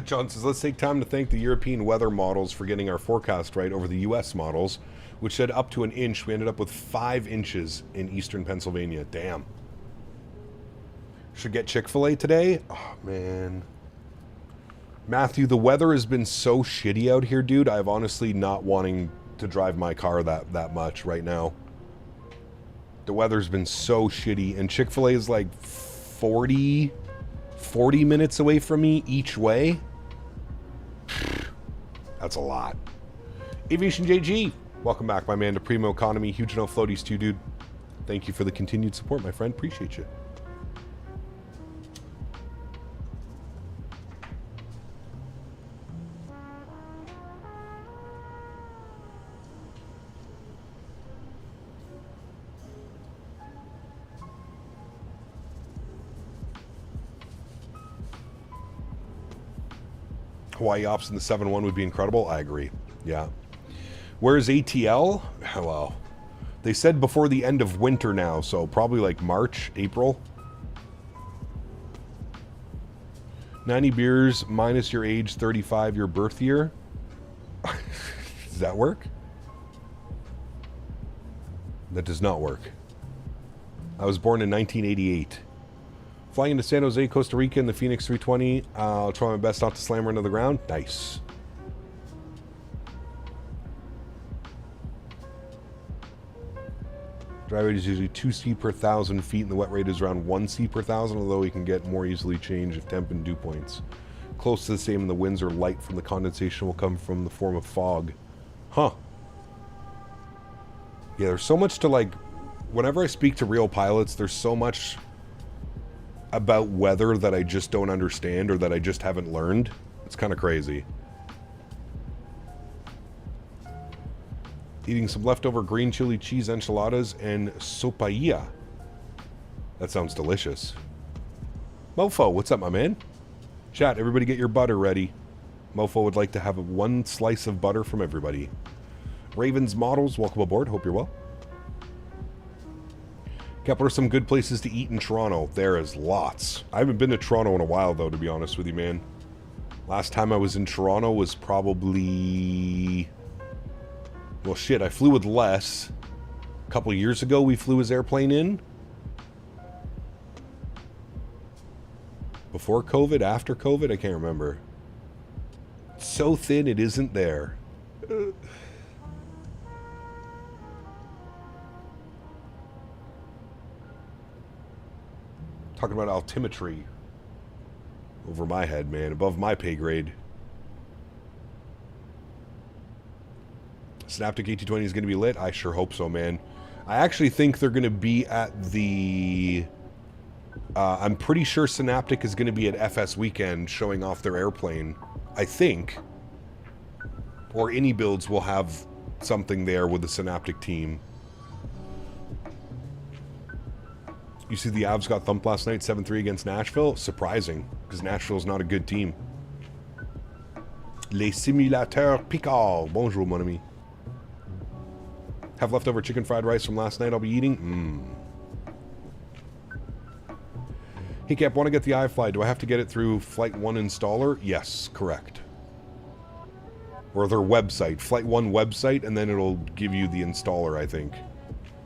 John says, let's take time to thank the European weather models for getting our forecast right over the US models, which said up to an inch. We ended up with 5 inches in eastern Pennsylvania. Damn. Should get Chick-fil-A today? Oh, man. Matthew, the weather has been so shitty out here, dude. I'm honestly not wanting to drive my car that much right now. The weather's been so shitty, and Chick-fil-A is like 40 minutes away from me each way. That's a lot. Aviation JG, welcome back, my man, to Primo Economy. Huge no floaties too, dude. Thank you for the continued support, my friend. Appreciate you. Hawaii ops in the 7-1 would be incredible. I agree. Yeah. Where's ATL? Well, they said before the end of winter now, so probably like March, April. 90 beers minus your age, 35 your birth year. Does that work? That does not work. I was born in 1988. Flying into San Jose, Costa Rica in the Phoenix 320. I'll try my best not to slam her into the ground. Nice. Dry rate is usually 2 C per 1,000 feet, and the wet rate is around 1 C per 1,000, although we can get more easily change if temp and dew points. Close to the same, and the winds are light from the condensation will come from the form of fog. Huh. Yeah, there's so much to, like, whenever I speak to real pilots, there's so much about weather that I just don't understand or that I just haven't learned. It's kind of crazy. Eating some leftover green chili cheese enchiladas and sopapilla. That sounds delicious. Mofo, what's up, my man? Chat, everybody get your butter ready. Mofo would like to have 1 slice of butter from everybody. Ravens Models, welcome aboard. Hope you're well. Cap, what are some good places to eat in Toronto? There is lots. I haven't been to Toronto in a while, though, to be honest with you, man. Last time I was in Toronto was probably... Well, shit, I flew with Les. A couple years ago, we flew his airplane in. Before COVID, after COVID, I can't remember. It's so thin, it isn't there. Talking about altimetry over my head, man, above my pay grade. Synaptic A220 is going to be lit. I sure hope so, man. I actually think they're going to be at the... I'm pretty sure Synaptic is going to be at FS Weekend showing off their airplane. I think. Or any builds will have something there with the Synaptic team. You see the Avs got thumped last night, 7-3 against Nashville? Surprising, because Nashville's not a good team. Les simulateurs Picard. Bonjour, mon ami. Have leftover chicken fried rice from last night I'll be eating. Hey Cap, want to get the iFly. Do I have to get it through Flight 1 installer? Yes, correct. Or their website, Flight 1 website, and then it'll give you the installer, I think,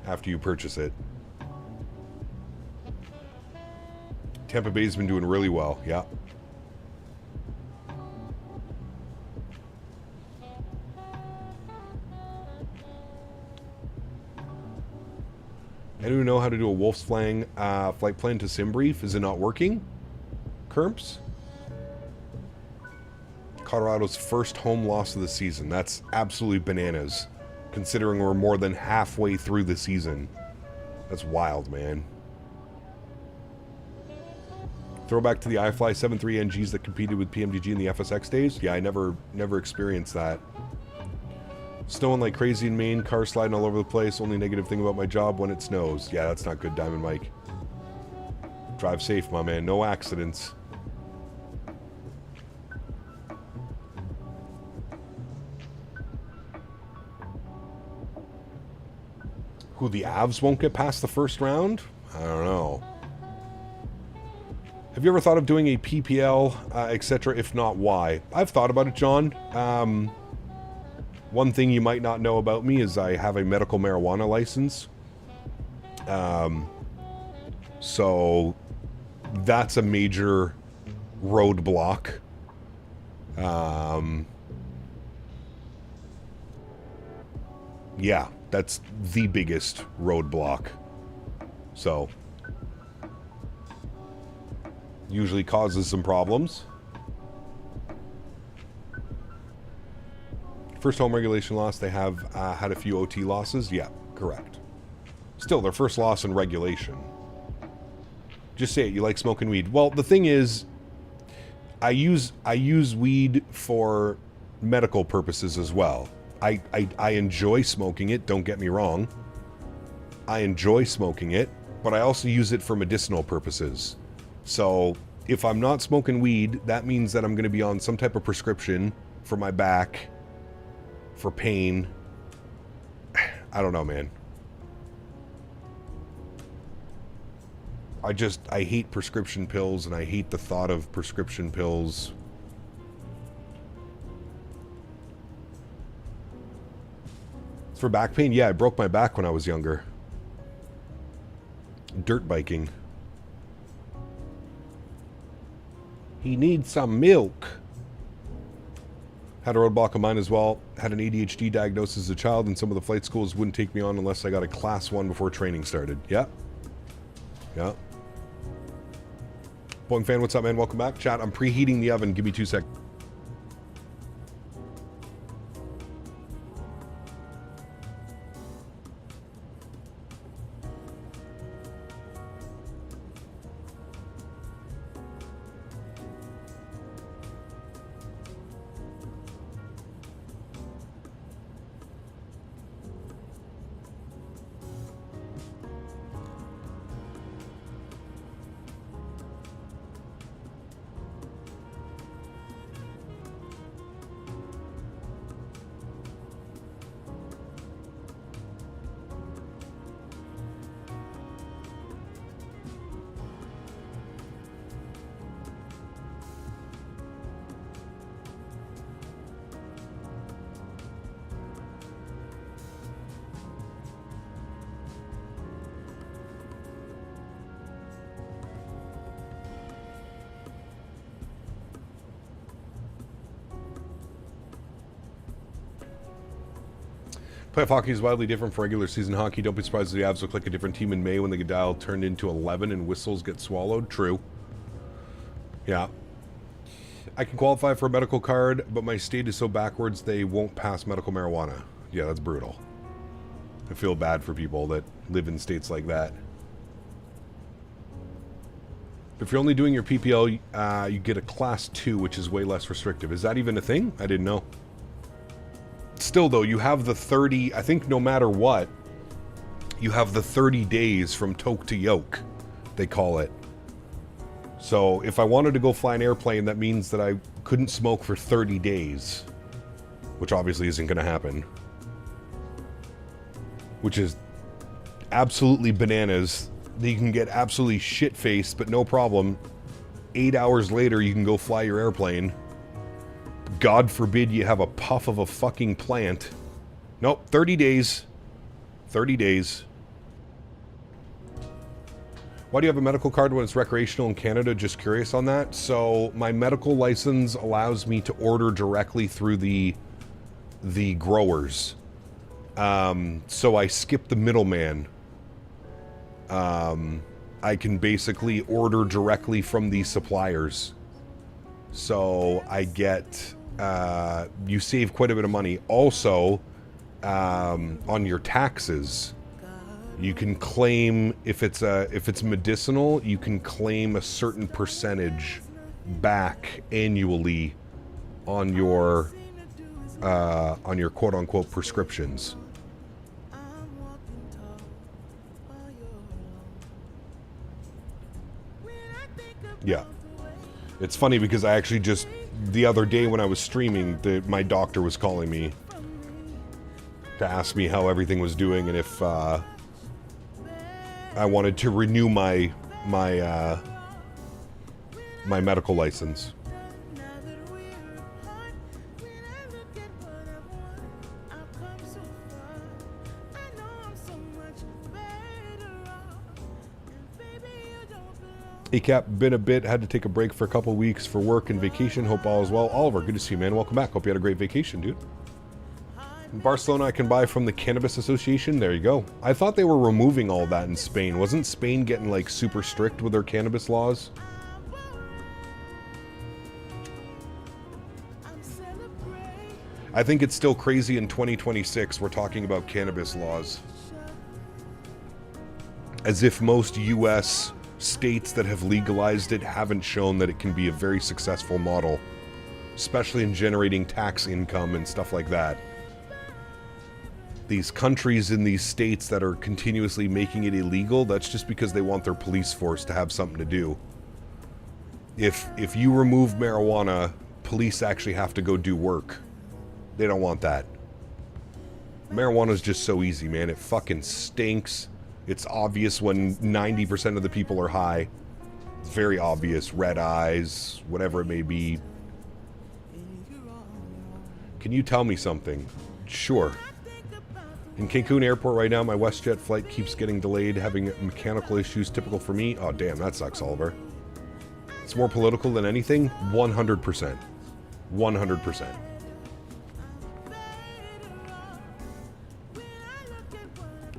after you purchase it. Tampa Bay's been doing really well, yeah. Anyone know how to do a AlwaysFlying flight plan to SimBrief? Is it not working? Kerms? Colorado's first home loss of the season. That's absolutely bananas, considering we're more than halfway through the season. That's wild, man. Throwback to the iFly 7.3 NGs that competed with PMDG in the FSX days. Yeah, I never experienced that. Snowing like crazy in Maine, cars sliding all over the place. Only negative thing about my job when it snows. Yeah, that's not good, Diamond Mike. Drive safe, my man. No accidents. Who, the Avs won't get past the first round? I don't know. Have you ever thought of doing a PPL, etc.? If not, why? I've thought about it, John. One thing you might not know about me is I have a medical marijuana license. So that's a major roadblock. Yeah, that's the biggest roadblock. So usually causes some problems. First home regulation loss, they have had a few OT losses. Yeah, correct. Still, their first loss in regulation. Just say it, you like smoking weed. Well, the thing is, I use weed for medical purposes as well. I enjoy smoking it, don't get me wrong. I enjoy smoking it, but I also use it for medicinal purposes. So, if I'm not smoking weed, that means that I'm going to be on some type of prescription for my back, for pain. I don't know, man. I hate prescription pills, and I hate the thought of prescription pills. For back pain? Yeah, I broke my back when I was younger. Dirt biking. He needs some milk. Had a roadblock of mine as well. Had an ADHD diagnosis as a child, and some of the flight schools wouldn't take me on unless I got a class 1 before training started. Yeah. Yeah. Boeing fan, what's up, man? Welcome back. Chat, I'm preheating the oven. Give me 2 seconds. Playoff hockey is wildly different from regular season hockey. Don't be surprised if the Avs look like a different team in May when the Goodell turned into 11 and whistles get swallowed. True. Yeah. I can qualify for a medical card, but my state is so backwards they won't pass medical marijuana. Yeah, that's brutal. I feel bad for people that live in states like that. If you're only doing your PPL, you get a class 2, which is way less restrictive. Is that even a thing? I didn't know. Still, though, you have the 30, I think no matter what, you have the 30 days from toke to yoke, they call it. So, if I wanted to go fly an airplane, that means that I couldn't smoke for 30 days. Which obviously isn't going to happen. which is absolutely bananas. You can get absolutely shit-faced, but no problem. 8 hours later, you can go fly your airplane. God forbid you have a puff of a fucking plant. Nope, 30 days. 30 days. Why do you have a medical card when it's recreational in Canada? Just curious on that. So, my medical license allows me to order directly through the growers. So I skip the middleman. I can basically order directly from the suppliers. So I get, you save quite a bit of money. Also, on your taxes, you can claim, if it's medicinal, you can claim a certain percentage back annually on your quote-unquote prescriptions. Yeah. It's funny because I actually just, the other day when I was streaming, my doctor was calling me to ask me how everything was doing and if I wanted to renew my medical license. ACAP, been a bit, had to take a break for a couple weeks for work and vacation. Hope all is well. Oliver, good to see you, man. Welcome back. Hope you had a great vacation, dude. In Barcelona, I can buy from the Cannabis Association. There you go. I thought they were removing all that in Spain. Wasn't Spain getting, like, super strict with their cannabis laws? I think it's still crazy in 2026 we're talking about cannabis laws. As if most U.S. states that have legalized it haven't shown that it can be a very successful model, especially in generating tax income and stuff like that. These countries in these states that are continuously making it illegal, that's just because they want their police force to have something to do. If you remove marijuana, police actually have to go do work. They don't want that. Marijuana's just so easy, man. It fucking stinks. It's obvious when 90% of the people are high. It's very obvious. Red eyes, whatever it may be. Can you tell me something? Sure. In Cancun Airport right now, my WestJet flight keeps getting delayed, having mechanical issues typical for me. Oh, damn, that sucks, Oliver. It's more political than anything? 100%. 100%.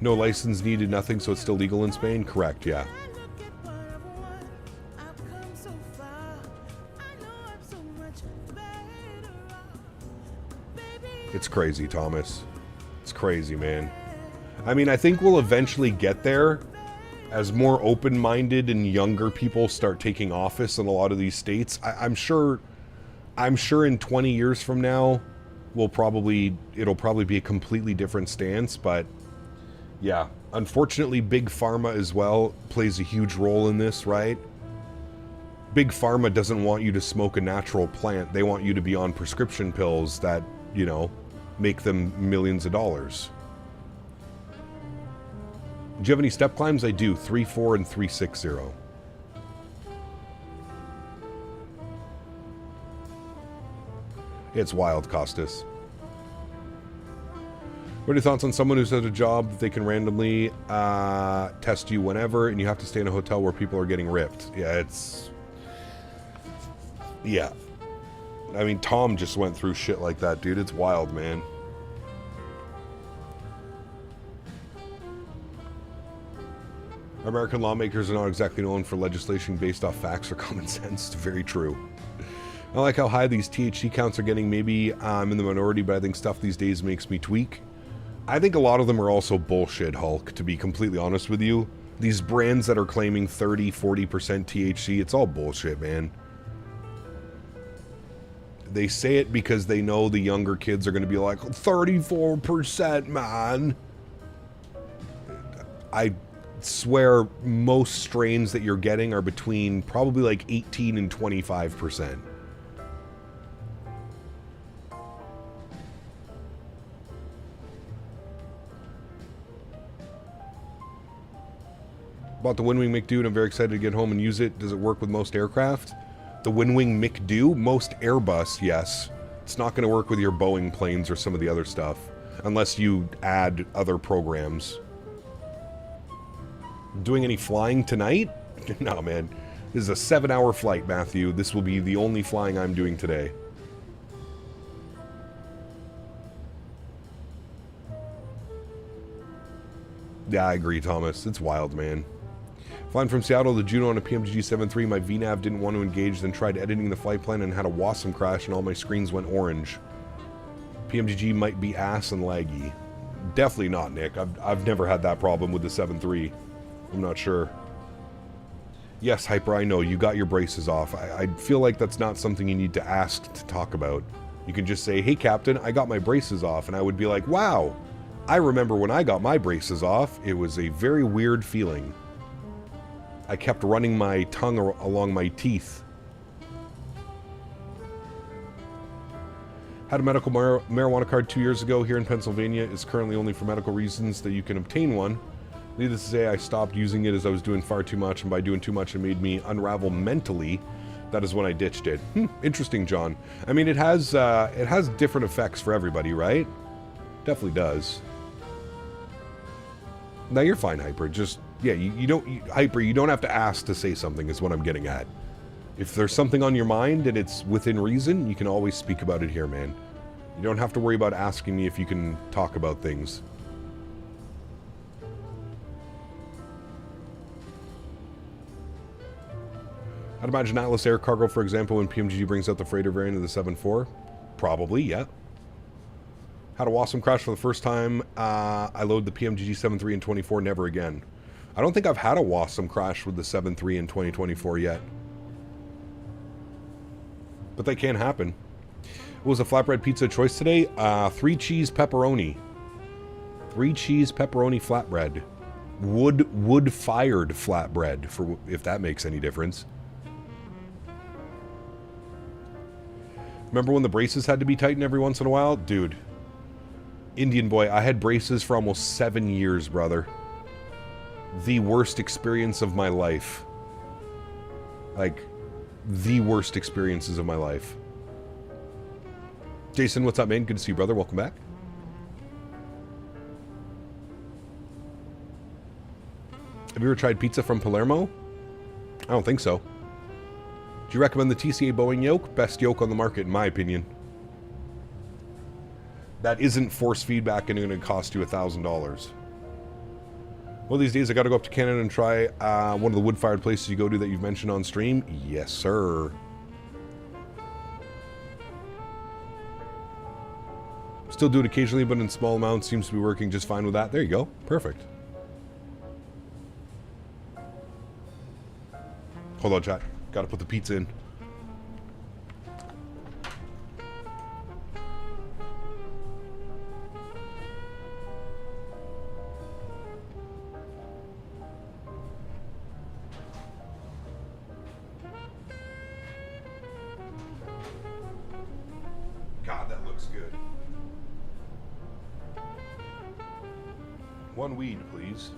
No license needed, nothing, so it's still legal in Spain? Correct, yeah. It's crazy, Thomas. It's crazy, man. I mean, I think we'll eventually get there as more open-minded and younger people start taking office in a lot of these states. I'm sure in 20 years from now, it'll probably be a completely different stance, but yeah, unfortunately, Big Pharma as well plays a huge role in this, right? Big Pharma doesn't want you to smoke a natural plant. They want you to be on prescription pills that, you know, make them millions of dollars. Do you have any step climbs? I do. 3-4 and 3-6-0. It's wild, Costas. What are your thoughts on someone who's at a job that they can randomly test you whenever and you have to stay in a hotel where people are getting ripped? Yeah, it's... Yeah. I mean, Tom just went through shit like that, dude. It's wild, man. American lawmakers are not exactly known for legislation based off facts or common sense. It's very true. I like how high these THC counts are getting. Maybe I'm in the minority, but I think stuff these days makes me tweak. I think a lot of them are also bullshit, Hulk, to be completely honest with you. These brands that are claiming 30, 40% THC, it's all bullshit, man. They say it because they know the younger kids are going to be like, 34%, man. I swear most strains that you're getting are between probably like 18 and 25%. Bought the Windwing McDo and I'm very excited to get home and use it. Does it work with most aircraft? The Windwing McDo? Most Airbus, yes. It's not going to work with your Boeing planes or some of the other stuff. Unless you add other programs. Doing any flying tonight? No, man. This is a 7-hour flight, Matthew. This will be the only flying I'm doing today. Yeah, I agree, Thomas. It's wild, man. Flying from Seattle to Juneau on a PMGG-73, my VNAV didn't want to engage, then tried editing the flight plan and had a WASM crash and all my screens went orange. PMGG might be ass and laggy. Definitely not, Nick. I've never had that problem with the 7.3. I'm not sure. Yes, Hyper, I know. You got your braces off. I feel like that's not something you need to ask to talk about. You can just say, hey, Captain, I got my braces off. And I would be like, wow, I remember when I got my braces off. It was a very weird feeling. I kept running my tongue along my teeth. Had a medical marijuana card 2 years ago here in Pennsylvania. It's currently only for medical reasons that you can obtain one. Needless to say, I stopped using it as I was doing far too much, and by doing too much it made me unravel mentally. That is when I ditched it. Interesting, John. I mean, it has different effects for everybody, right? Definitely does. Now you're fine, Hyper. Just, yeah, you don't, Hyper, you don't have to ask to say something is what I'm getting at. If there's something on your mind and it's within reason, you can always speak about it here, man. You don't have to worry about asking me if you can talk about things. I'd imagine Atlas Air Cargo, for example, when PMGG brings out the freighter variant of the 7.4. Probably, yeah. Had a WASM crash for the first time. I load the PMGG 7.3 in 24, never again. I don't think I've had a WASM crash with the 7.3 in 2024 yet. But that can happen. What was a flatbread pizza choice today? 3 cheese pepperoni. 3 cheese pepperoni flatbread. Wood-fired flatbread, for if that makes any difference. Remember when the braces had to be tightened every once in a while? Dude. Indian boy, I had braces for almost 7 years, brother. The worst experience of my life. Like, the worst experiences of my life. Jason, what's up, man? Good to see you, brother. Welcome back. Have you ever tried pizza from Palermo? I don't think so. Do you recommend the TCA Boeing yoke? Best yoke on the market, in my opinion. That isn't force feedback and it's going to cost you $1,000. One of these days, I got to go up to Canada and try one of the wood-fired places you go to that you've mentioned on stream. Yes, sir. Still do it occasionally, but in small amounts. Seems to be working just fine with that. There you go. Perfect. Hold on, chat. Got to put the pizza in. God, that looks good. One weed, please.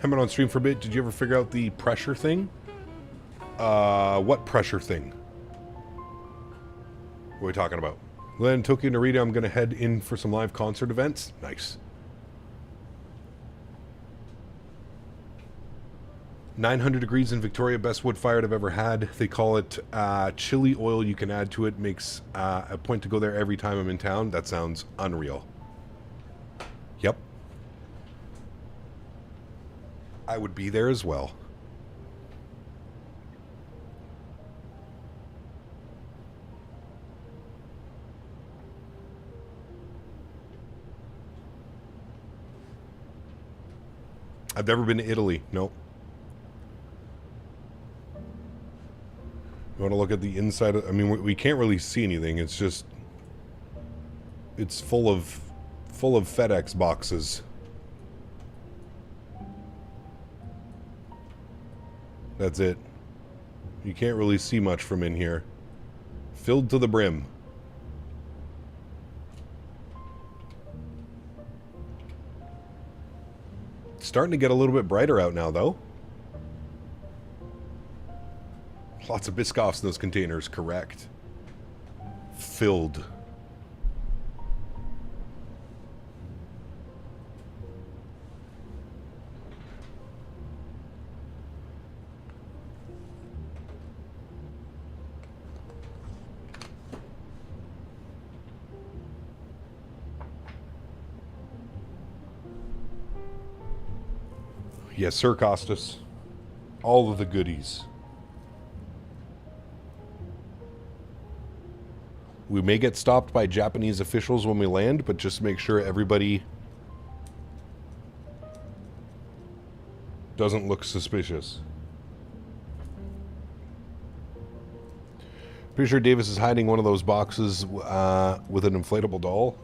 I've been on stream for a bit. Did you ever figure out the pressure thing? What pressure thing? What are we talking about? Glenn, Tokyo, Narita, I'm going to head in for some live concert events. Nice. 900 degrees in Victoria, best wood fire I've ever had. They call it chili oil you can add to it. Makes a point to go there every time I'm in town. That sounds unreal. Yep. I would be there as well. I've never been to Italy. Nope. You want to look at the inside of, I mean, we can't really see anything. It's just, it's full of FedEx boxes. That's it. You can't really see much from in here. Filled to the brim. It's starting to get a little bit brighter out now, though. Lots of Biscoffs in those containers, correct. Filled. Yes, sir, Costas. All of the goodies. We may get stopped by Japanese officials when we land, but just make sure everybody doesn't look suspicious. Pretty sure Davis is hiding one of those boxes with an inflatable doll.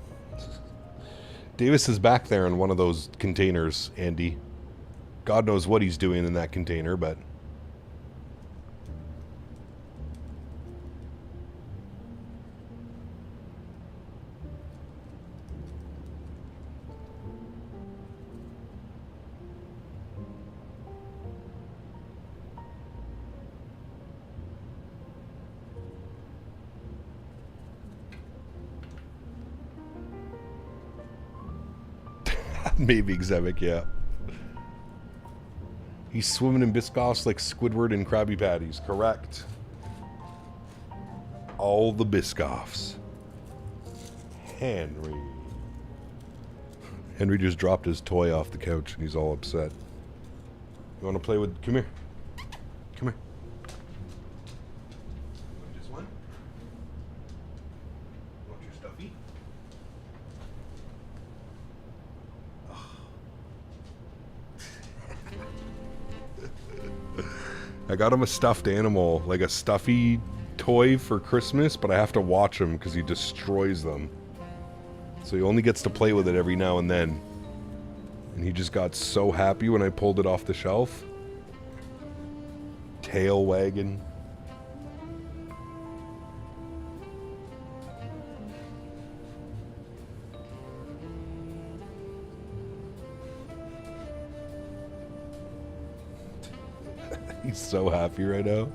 Davis is back there in one of those containers, Andy. God knows what he's doing in that container, but... Maybe Xevic, yeah. He's swimming in Biscoffs like Squidward and Krabby Patties. Correct. All the Biscoffs. Henry. Henry just dropped his toy off the couch and he's all upset. You want to play with... Come here. Come here. You want just one? You want your stuffy? I got him a stuffed animal, like a stuffy toy for Christmas, but I have to watch him because he destroys them. So he only gets to play with it every now and then. And he just got so happy when I pulled it off the shelf. Tail wagging. He's so happy right now.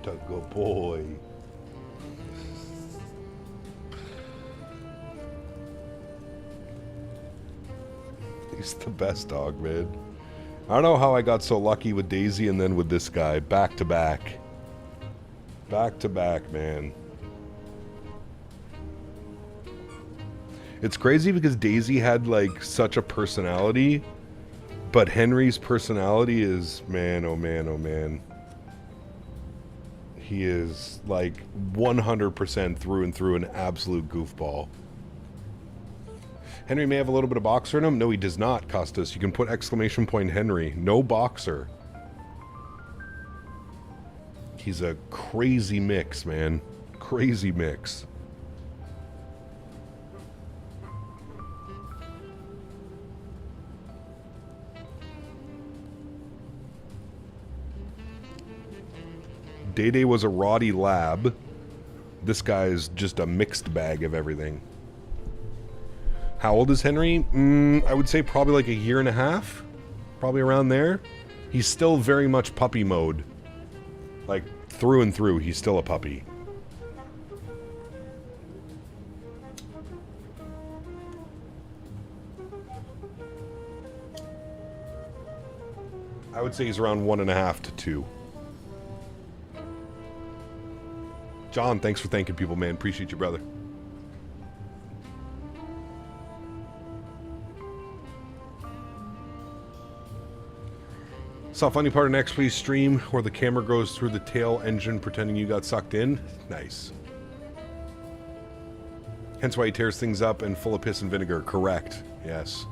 Good boy. He's the best dog, man. I don't know how I got so lucky with Daisy and then with this guy. Back to back. Back to back, man. It's crazy because Daisy had like such a personality, but Henry's personality is, man, oh man, oh man. He is like 100% through and through an absolute goofball. Henry may have a little bit of boxer in him. No, he does not, Costas. You can put exclamation point Henry. No boxer. He's a crazy mix, man. Crazy mix. Day Day was a Roddy lab. This guy is just a mixed bag of everything. How old is Henry? I would say probably like a year and a half. Probably around there. He's still very much puppy mode. Like, through and through, he's still a puppy. I would say he's around 1.5 to 2. John, thanks for thanking people, man. Appreciate you, brother. Saw a funny part of next week's stream where the camera goes through the tail engine pretending you got sucked in. Nice. Hence why he tears things up and full of piss and vinegar. Correct. Yes.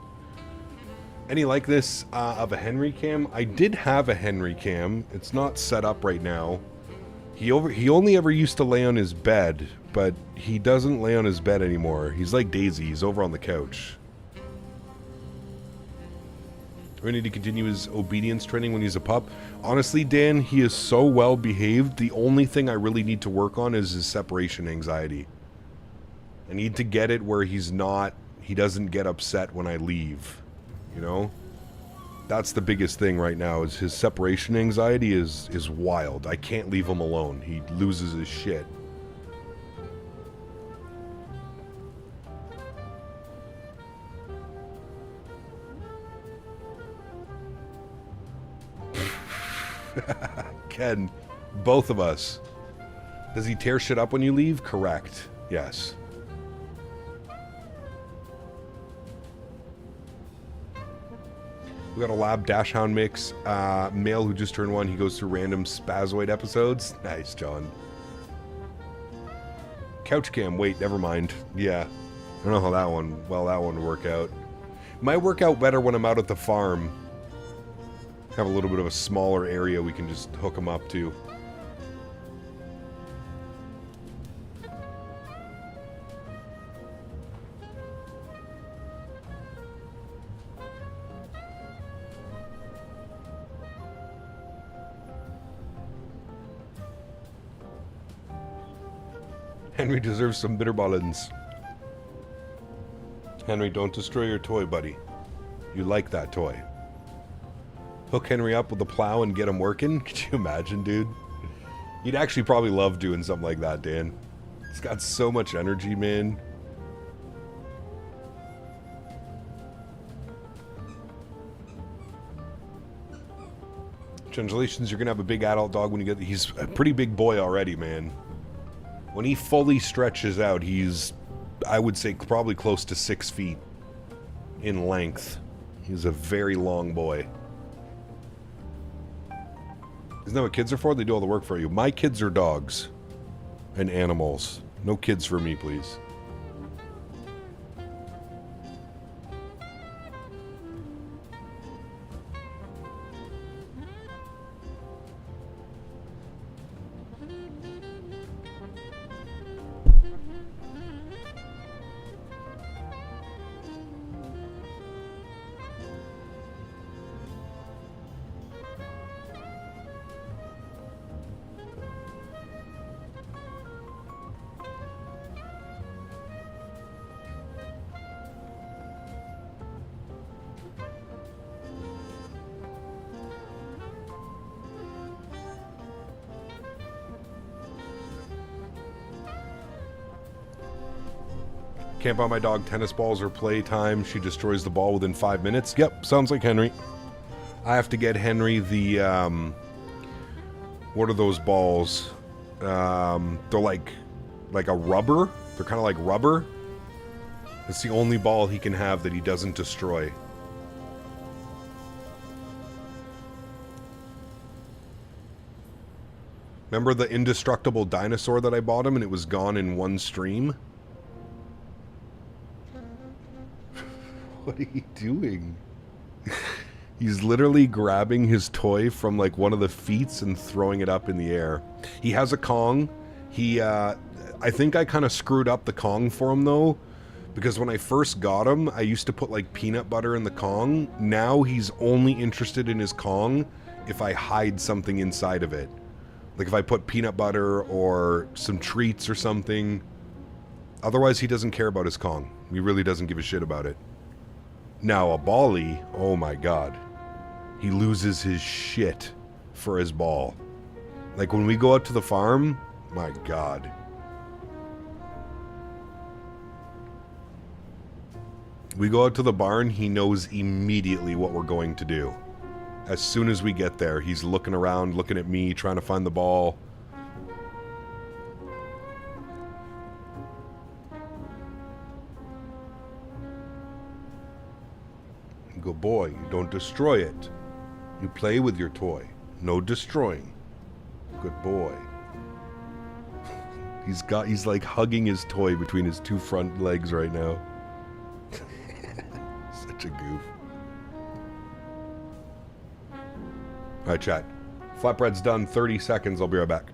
Any like this of a Henry cam? I did have a Henry cam. It's not set up right now. He only ever used to lay on his bed, but he doesn't lay on his bed anymore. He's like Daisy. He's over on the couch. We need to continue his obedience training when he's a pup. Honestly, Dan, he is so well behaved. The only thing I really need to work on is his separation anxiety. I need to get it where he doesn't get upset when I leave. You know? That's the biggest thing right now, is his separation anxiety is wild. I can't leave him alone. He loses his shit. Ken, both of us. Does he tear shit up when you leave? Correct. Yes. We got a lab dashhound mix. Male who just turned 1. He goes through random Spazoid episodes. Nice, John. Couch cam. Wait, never mind. Yeah. I don't know how that one would work out. Might work out better when I'm out at the farm. Have a little bit of a smaller area we can just hook them up to. Henry deserves some bitterballen. Henry, don't destroy your toy, buddy. You like that toy. Hook Henry up with a plow and get him working? Could you imagine, dude? You'd actually probably love doing something like that, Dan. He's got so much energy, man. Congratulations, you're gonna have a big adult dog when you get... He's a pretty big boy already, man. When he fully stretches out, he's, I would say, probably close to 6 feet in length. He's a very long boy. Isn't that what kids are for? They do all the work for you. My kids are dogs and animals. No kids for me, please. Can't buy my dog tennis balls or playtime. She destroys the ball within 5 minutes. Yep, sounds like Henry. I have to get Henry the, what are those balls? They're like a rubber. They're kind of like rubber. It's the only ball he can have that he doesn't destroy. Remember the indestructible dinosaur that I bought him and it was gone in one stream? What are you doing? He's literally grabbing his toy from like one of the feet and throwing it up in the air. He has a Kong. I think I kind of screwed up the Kong for him though, because when I first got him, I used to put like peanut butter in the Kong. Now he's only interested in his Kong if I hide something inside of it. Like if I put peanut butter or some treats or something. Otherwise, he doesn't care about his Kong. He really doesn't give a shit about it. Now, a Bali, oh my god. He loses his shit for his ball. Like when we go out to the farm, my god. We go out to the barn, he knows immediately what we're going to do. As soon as we get there, he's looking around, looking at me, trying to find the ball. Good boy, you don't destroy it. You play with your toy. No destroying. Good boy. He's like hugging his toy between his two front legs right now. Such a goof. Alright, chat. Flatbread's done. 30 seconds. I'll be right back.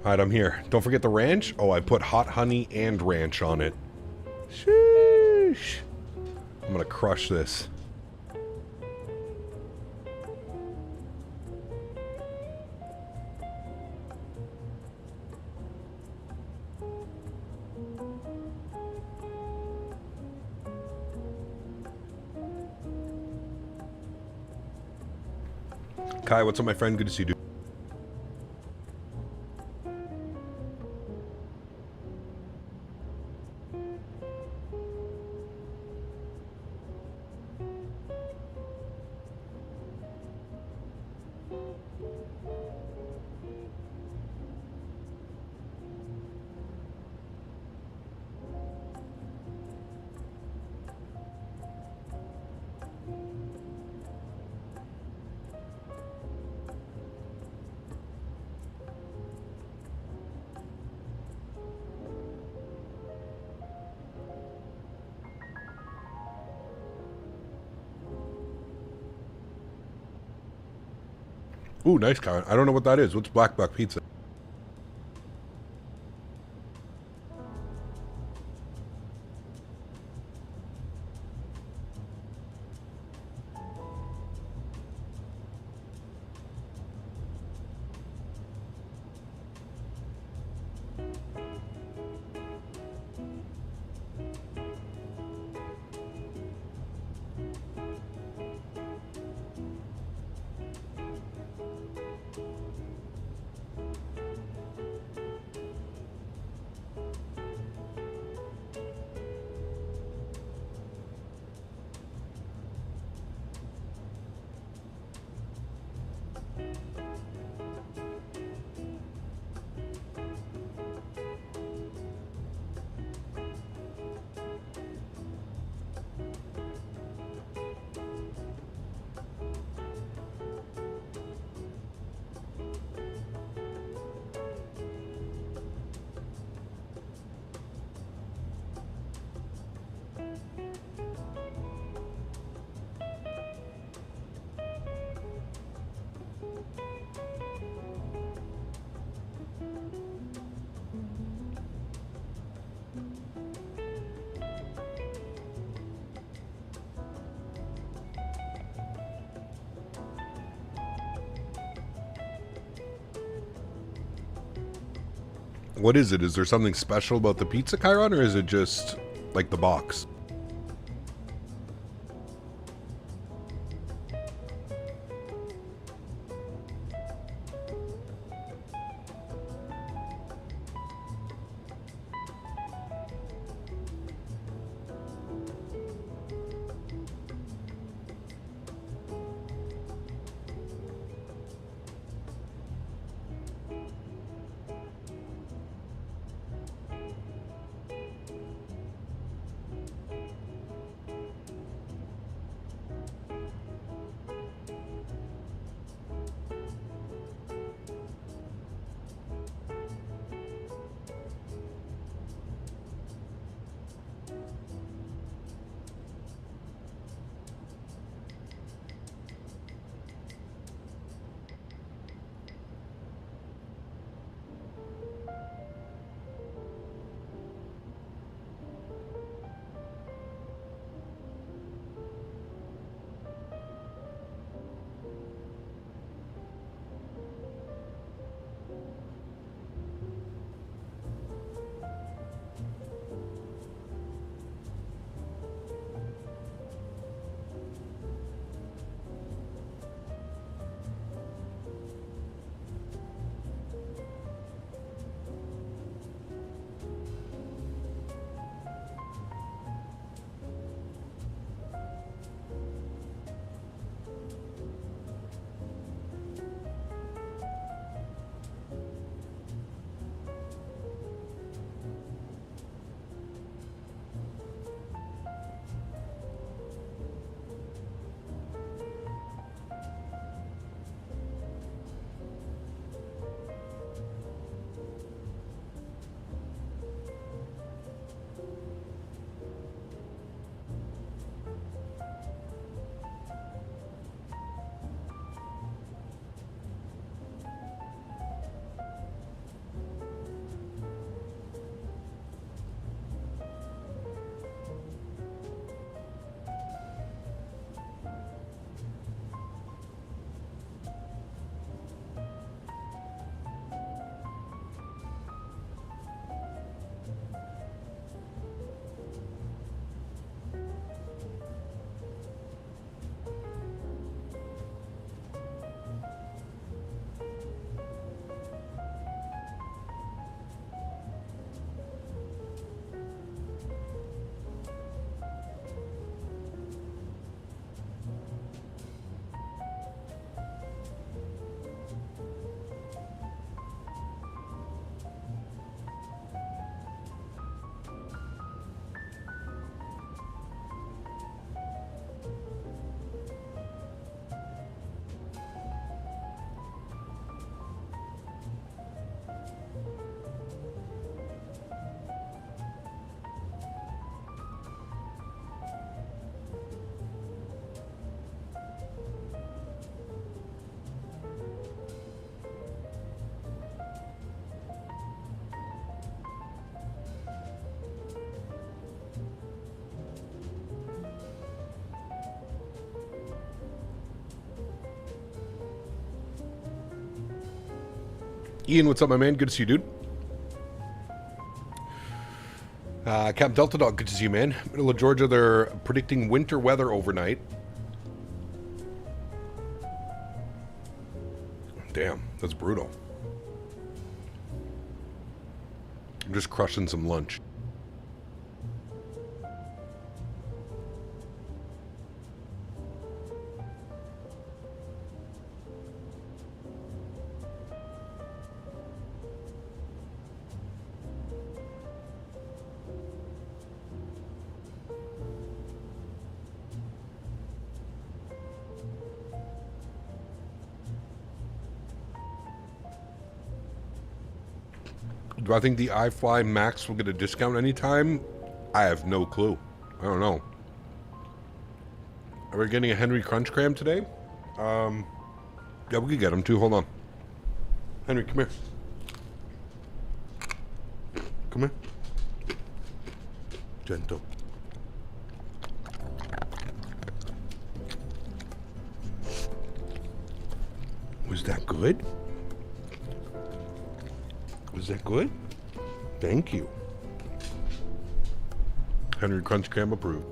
Alright, I'm here. Don't forget the ranch. Oh, I put hot honey and ranch on it. Sheesh. I'm gonna crush this. Kai, what's up, my friend? Good to see you, dude. Ooh, nice car. I don't know what that is. What's Black Buck Pizza? What is it? Is there something special about the pizza, Chiron, or is it just like the box? Ian, what's up, my man? Good to see you, dude. Camp Delta Dog, good to see you, man. Middle of Georgia, they're predicting winter weather overnight. Damn, that's brutal. I'm just crushing some lunch. Do I think the iFly Max will get a discount anytime? I have no clue. I don't know. Are we getting a Henry Crunch Cram today? Yeah, we could get him too. Hold on. Henry, come here. Come here. Gentle. Was that good? Was that good? Thank you. Henry Crunch Cam approved.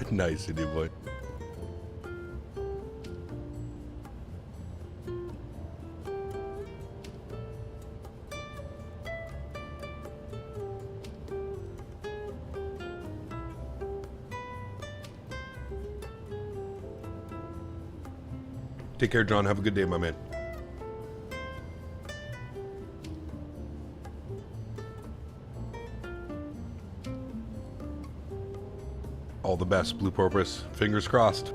Nice, Indy boy. Take care, John. Have a good day, my man. All the best, Blue Porpoise. Fingers crossed.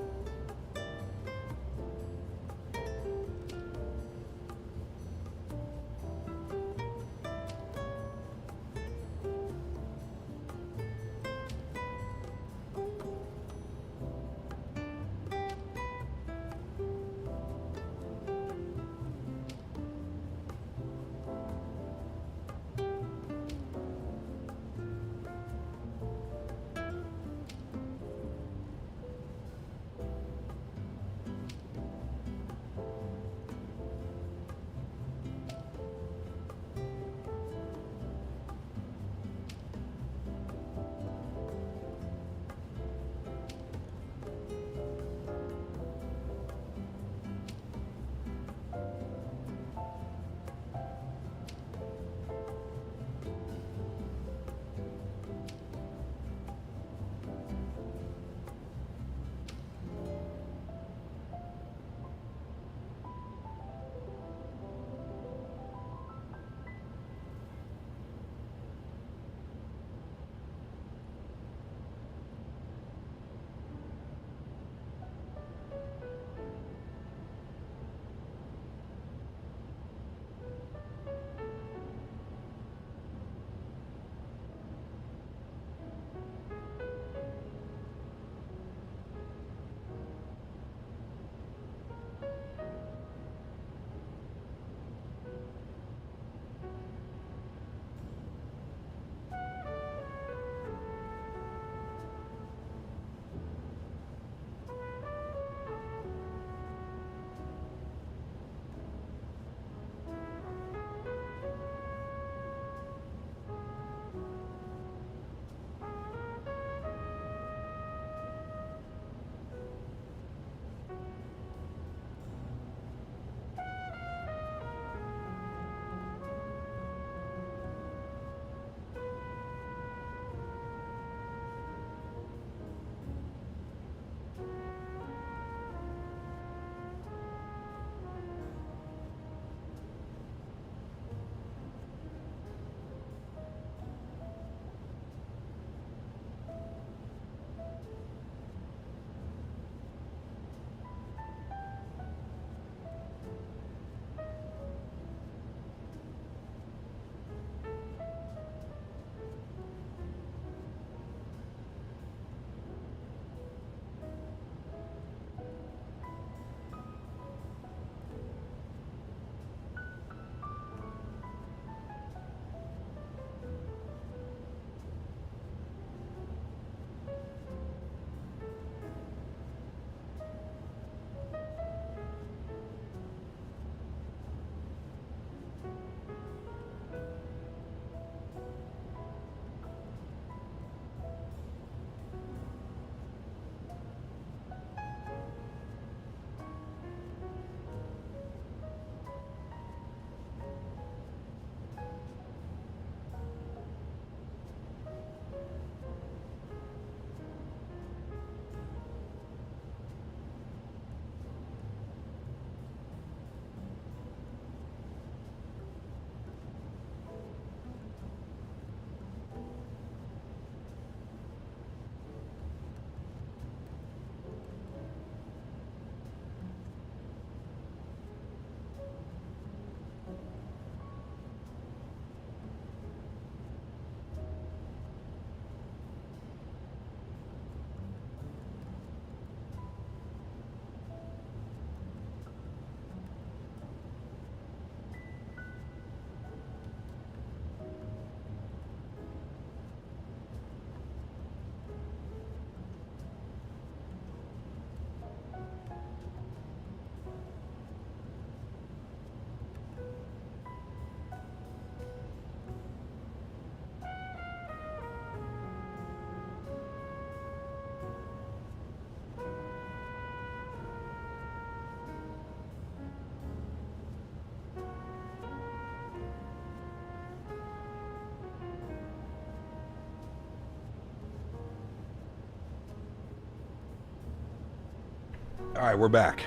Alright, we're back.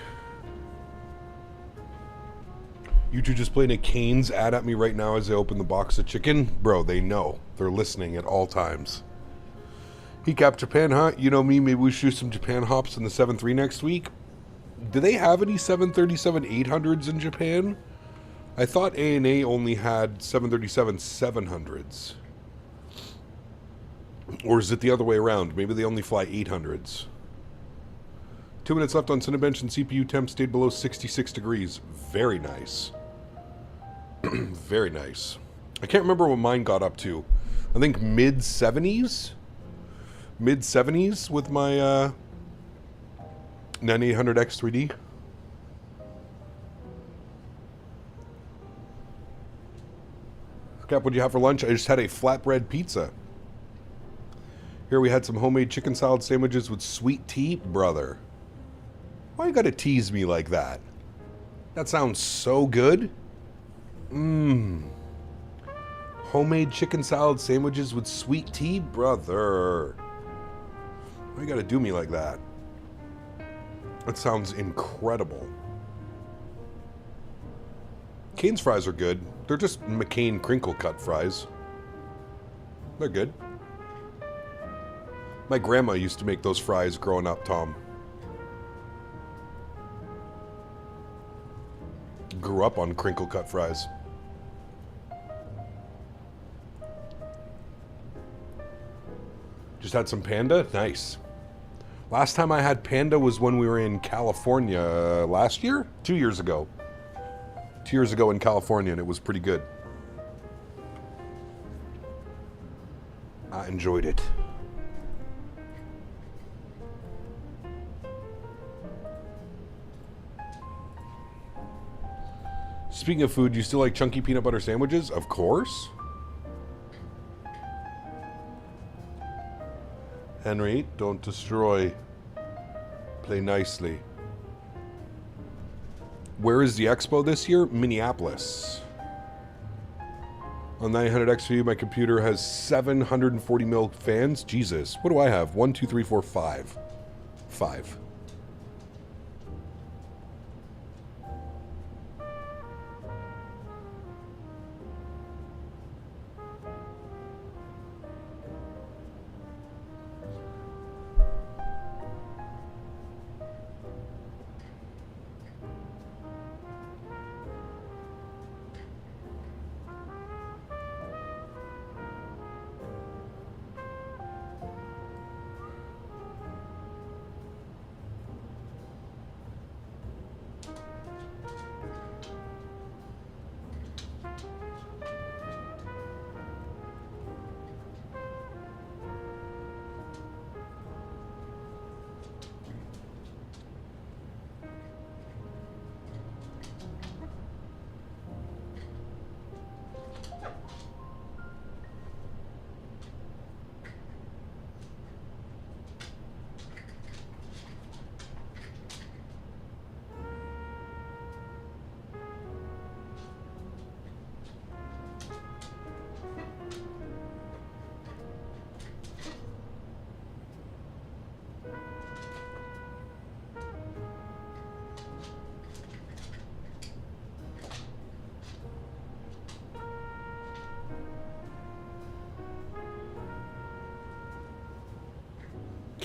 You two just playing a Cane's ad at me right now as I open the box of chicken? Bro, they know. They're listening at all times. He capped Japan, huh? You know me, maybe we shoot some Japan hops in the 7.3 next week. Do they have any 737-800s in Japan? I thought ANA only had 737-700s. Or is it the other way around? Maybe they only fly 800s. 2 minutes left on Cinebench and CPU temp stayed below 66 degrees. Very nice. Very nice. I can't remember what mine got up to. I think mid-70s? Mid-70s with my 9800X3D. Cap, what do you have for lunch? I just had a flatbread pizza. Here we had some homemade chicken salad sandwiches with sweet tea. Brother, why you gotta tease me like that? That sounds so good. Homemade chicken salad sandwiches with sweet tea? Brother, why you gotta do me like that? That sounds incredible. Cane's fries are good. They're just McCain crinkle cut fries. They're good. My grandma used to make those fries growing up, Tom. Grew up on crinkle cut fries. Just had some Panda? Nice. Last time I had Panda was when we were in California last year? 2 years ago. 2 years ago in California, and it was pretty good. I enjoyed it. Speaking of food, you still like chunky peanut butter sandwiches? Of course. Henry, don't destroy. Play nicely. Where is the expo this year? Minneapolis. On 900X my computer has 740 mil fans. Jesus. What do I have? 1, 2, 3, 4, 5. 5.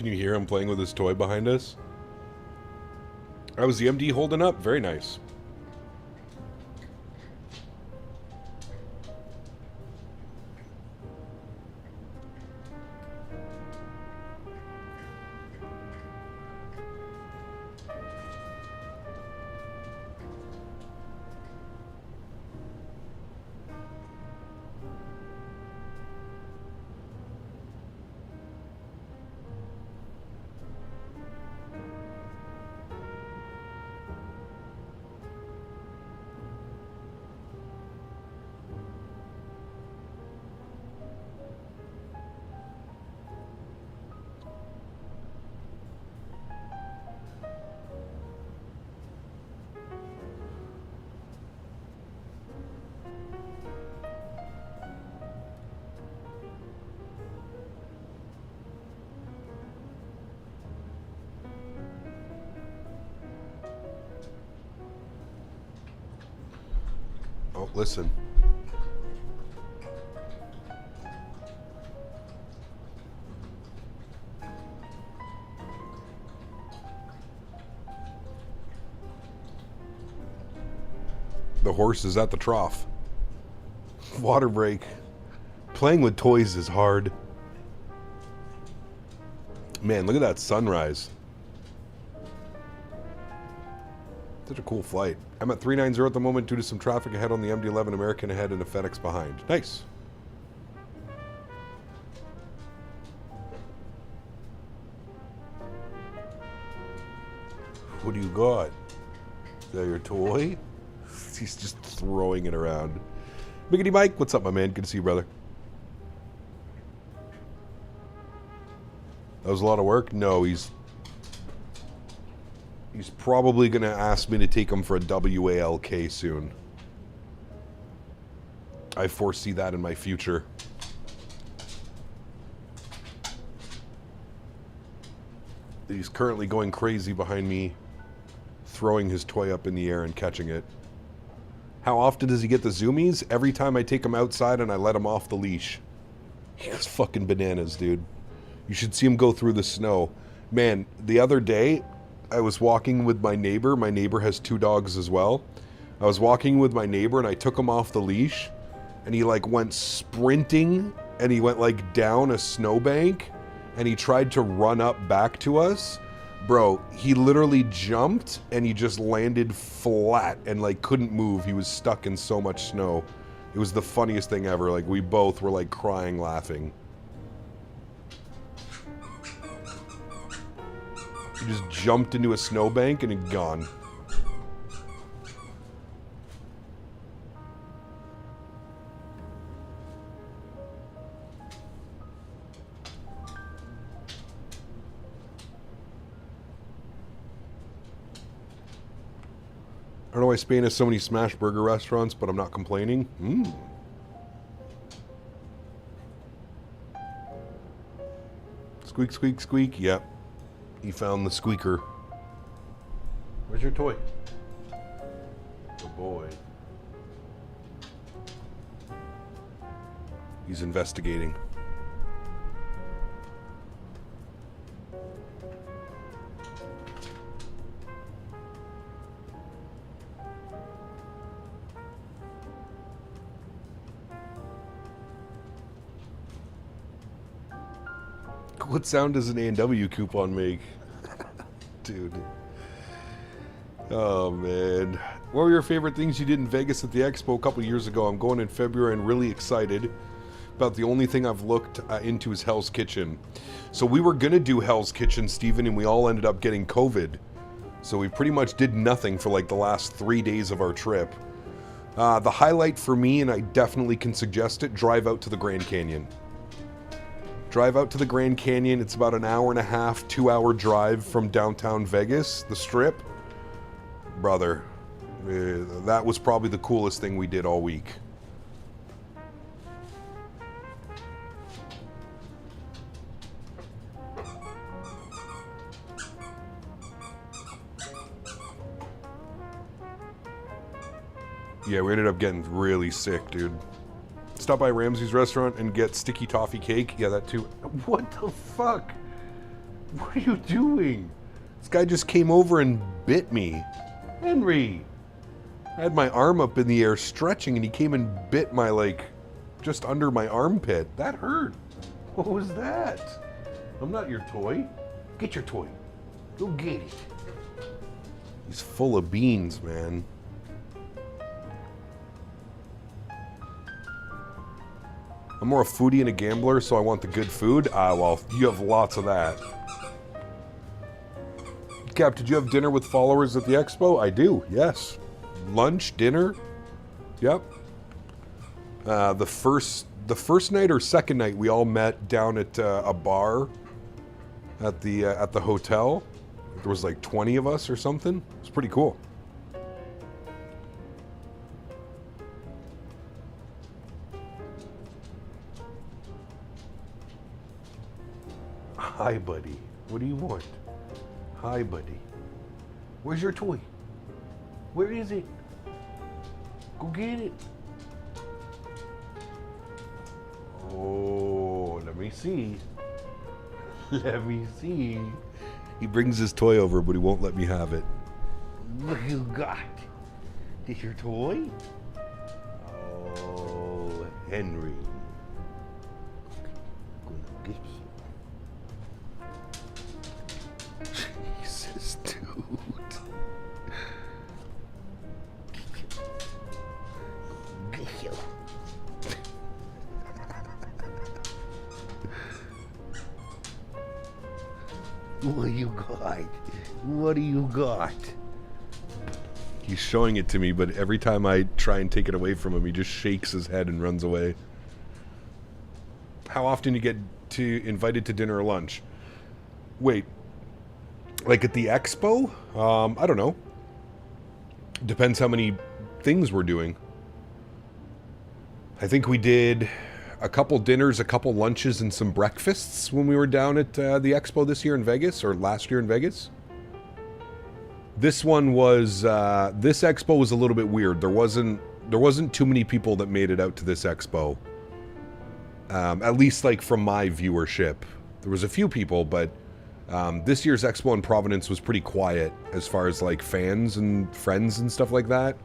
Can you hear him playing with his toy behind us? That was the MD holding up. Very nice. Oh, listen. The horse is at the trough. Water break. Playing with toys is hard. Man, look at that sunrise. Such a cool flight. I'm at 390 at the moment due to some traffic ahead on the MD11, American ahead and a Fedex behind. Nice. What do you got? Is that your toy? He's just throwing it around. Biggity Mike, what's up, my man? Good to see you, brother. That was a lot of work? No, he's probably going to ask me to take him for a WALK soon. I foresee that in my future. He's currently going crazy behind me, throwing his toy up in the air and catching it. How often does he get the zoomies? Every time I take him outside and I let him off the leash. He goes fucking bananas, dude. You should see him go through the snow. Man, the other day, I was walking with my neighbor. My neighbor has 2 dogs as well. I was walking with my neighbor and I took him off the leash. And he like went sprinting and he went like down a snowbank. And he tried to run up back to us. Bro, he literally jumped and he just landed flat and like couldn't move. He was stuck in so much snow. It was the funniest thing ever. Like we both were like crying, laughing. He just jumped into a snowbank and it gone. I don't know why Spain has so many smash burger restaurants, but I'm not complaining. Squeak, squeak, squeak. Yep. He found the squeaker. Where's your toy? Good boy. He's investigating. What sound does an A&W coupon make? Dude. Oh, man. What were your favorite things you did in Vegas at the expo a couple years ago? I'm going in February and really excited. About the only thing I've looked into is Hell's Kitchen. So we were going to do Hell's Kitchen, Steven, and we all ended up getting COVID. So we pretty much did nothing for like the last 3 days of our trip. The highlight for me, and I definitely can suggest it, drive out to the Grand Canyon. Drive out to the Grand Canyon. It's about an hour and a half, 2-hour drive from downtown Vegas, the Strip. Brother, that was probably the coolest thing we did all week. Yeah, we ended up getting really sick, dude. Stop by Ramsey's restaurant and get sticky toffee cake. Yeah, that too. What the fuck? What are you doing? This guy just came over and bit me. Henry! I had my arm up in the air stretching and he came and bit my, like, just under my armpit. That hurt. What was that? I'm not your toy. Get your toy. Go get it. He's full of beans, man. I'm more a foodie and a gambler, so I want the good food. Well, you have lots of that. Cap, did you have dinner with followers at the expo? I do, yes. Lunch, dinner. Yep. The first night or second night, we all met down at a bar at the hotel. There was like 20 of us or something. It was pretty cool. Hi, buddy. What do you want? Hi, buddy. Where's your toy? Where is it? Go get it. Oh, let me see. Let me see. He brings his toy over, but he won't let me have it. What you got? This your toy? Oh, Henry. Jesus, dude. What do you got? What do you got? He's showing it to me, but every time I try and take it away from him, he just shakes his head and runs away. How often you get invited to dinner or lunch? Wait, like at the expo? I don't know. Depends how many things we're doing. I think we did a couple dinners, a couple lunches, and some breakfasts when we were down at the expo this year in Vegas, or last year in Vegas. This one was, this expo was a little bit weird. There wasn't too many people that made it out to this expo. At least like from my viewership. There was a few people, but this year's expo in Providence was pretty quiet as far as like fans and friends and stuff like that.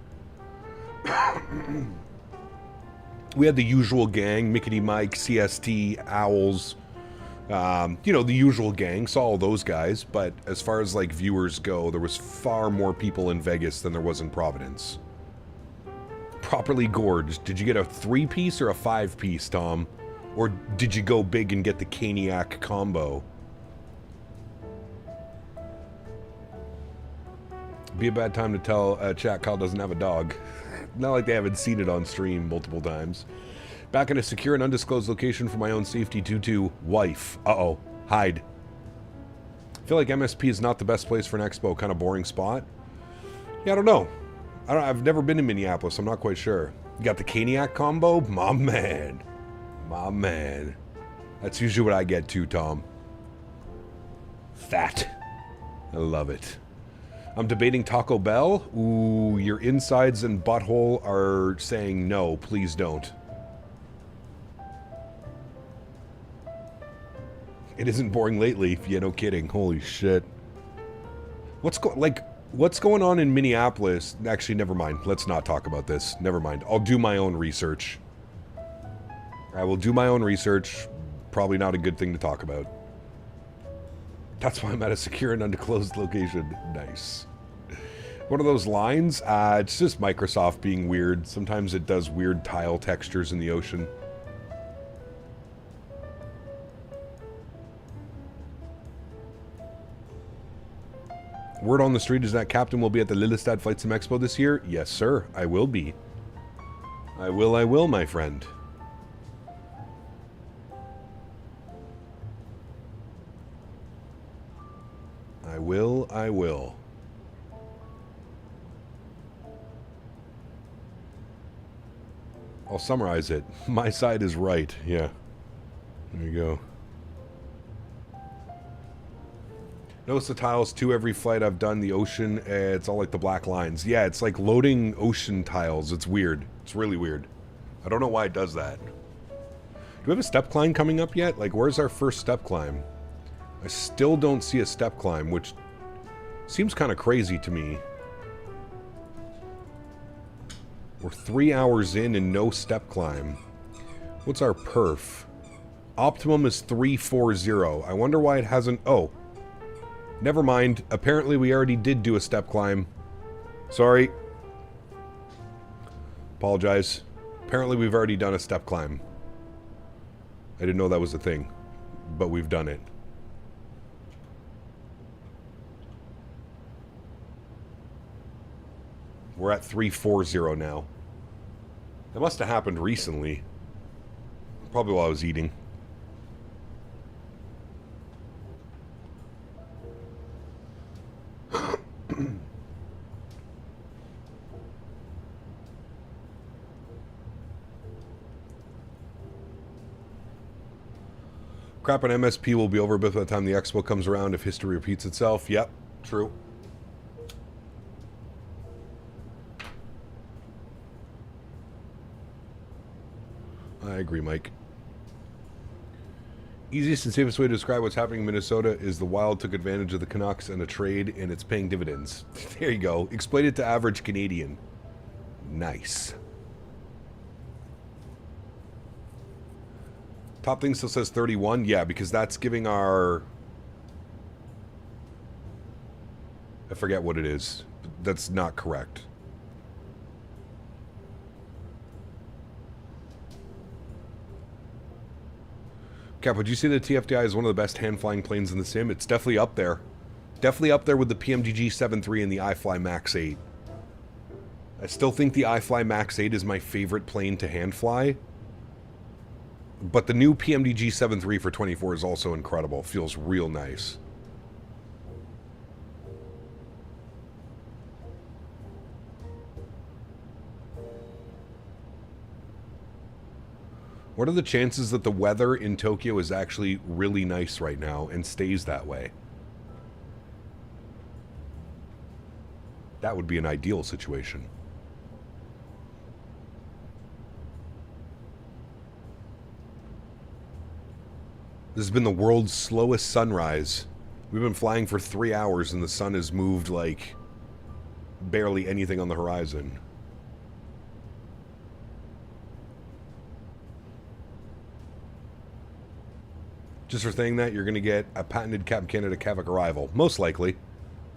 We had the usual gang, Mickety Mike, CST, Owls, you know, the usual gang, saw all those guys, but as far as like viewers go, there was far more people in Vegas than there was in Providence. Properly gorged. Did you get a 3-piece or a 5-piece, Tom? Or did you go big and get the Caniac combo? Be a bad time to tell chat Kyle doesn't have a dog. Not like they haven't seen it on stream multiple times. Back in a secure and undisclosed location for my own safety due to wife. Uh-oh. Hide. I feel like MSP is not the best place for an expo. Kind of boring spot. Yeah, I don't know. I've never been to Minneapolis. I'm not quite sure. You got the Caniac combo? My man. My man. That's usually what I get too, Tom. Fat. I love it. I'm debating Taco Bell. Ooh, your insides and butthole are saying no, please don't. It isn't boring lately. Yeah, no kidding. Holy shit. What's going on in Minneapolis? Actually, never mind. Let's not talk about this. Never mind. I'll do my own research. I will do my own research. Probably not a good thing to talk about. That's why I'm at a secure and undisclosed location. Nice. What are those lines? It's just Microsoft being weird. Sometimes it does weird tile textures in the ocean. Word on the street is that Captain will be at the Lillestad Flight Sim Expo this year. Yes, sir. I will be. I will, my friend. I will. I'll summarize it. My side is right. Yeah. There you go. Notice the tiles too. Every flight I've done, the ocean, it's all like the black lines. Yeah, it's like loading ocean tiles. It's weird. It's really weird. I don't know why it does that. Do we have a step climb coming up yet? Like, where's our first step climb? I still don't see a step climb, which seems kind of crazy to me. We're 3 hours in and no step climb. What's our perf? Optimum is 340. I wonder why it hasn't... Oh. Never mind. Apparently we already did do a step climb. Sorry. Apologize. Apparently we've already done a step climb. I didn't know that was a thing. But we've done it. We're at 340 now. That must have happened recently. Probably while I was eating. Crap on MSP will be over by the time the expo comes around if history repeats itself. Yep, true. I agree, Mike. Easiest and safest way to describe what's happening in Minnesota is the Wild took advantage of the Canucks and a trade, and it's paying dividends. There you go. Explain it to average Canadian. Nice. Top thing still says 31. Yeah, because that's giving our... I forget what it is. That's not correct. Cap, would you say that TFDi is one of the best hand-flying planes in the sim? It's definitely up there. Definitely up there with the PMDG-7.3 and the iFly Max 8. I still think the iFly Max 8 is my favorite plane to hand-fly. But the new PMDG-7.3 for 24 is also incredible. Feels real nice. What are the chances that the weather in Tokyo is actually really nice right now and stays that way? That would be an ideal situation. This has been the world's slowest sunrise. We've been flying for 3 hours and the sun has moved like barely anything on the horizon. Just for saying that, you're going to get a patented Cap Canada Kavik arrival. Most likely.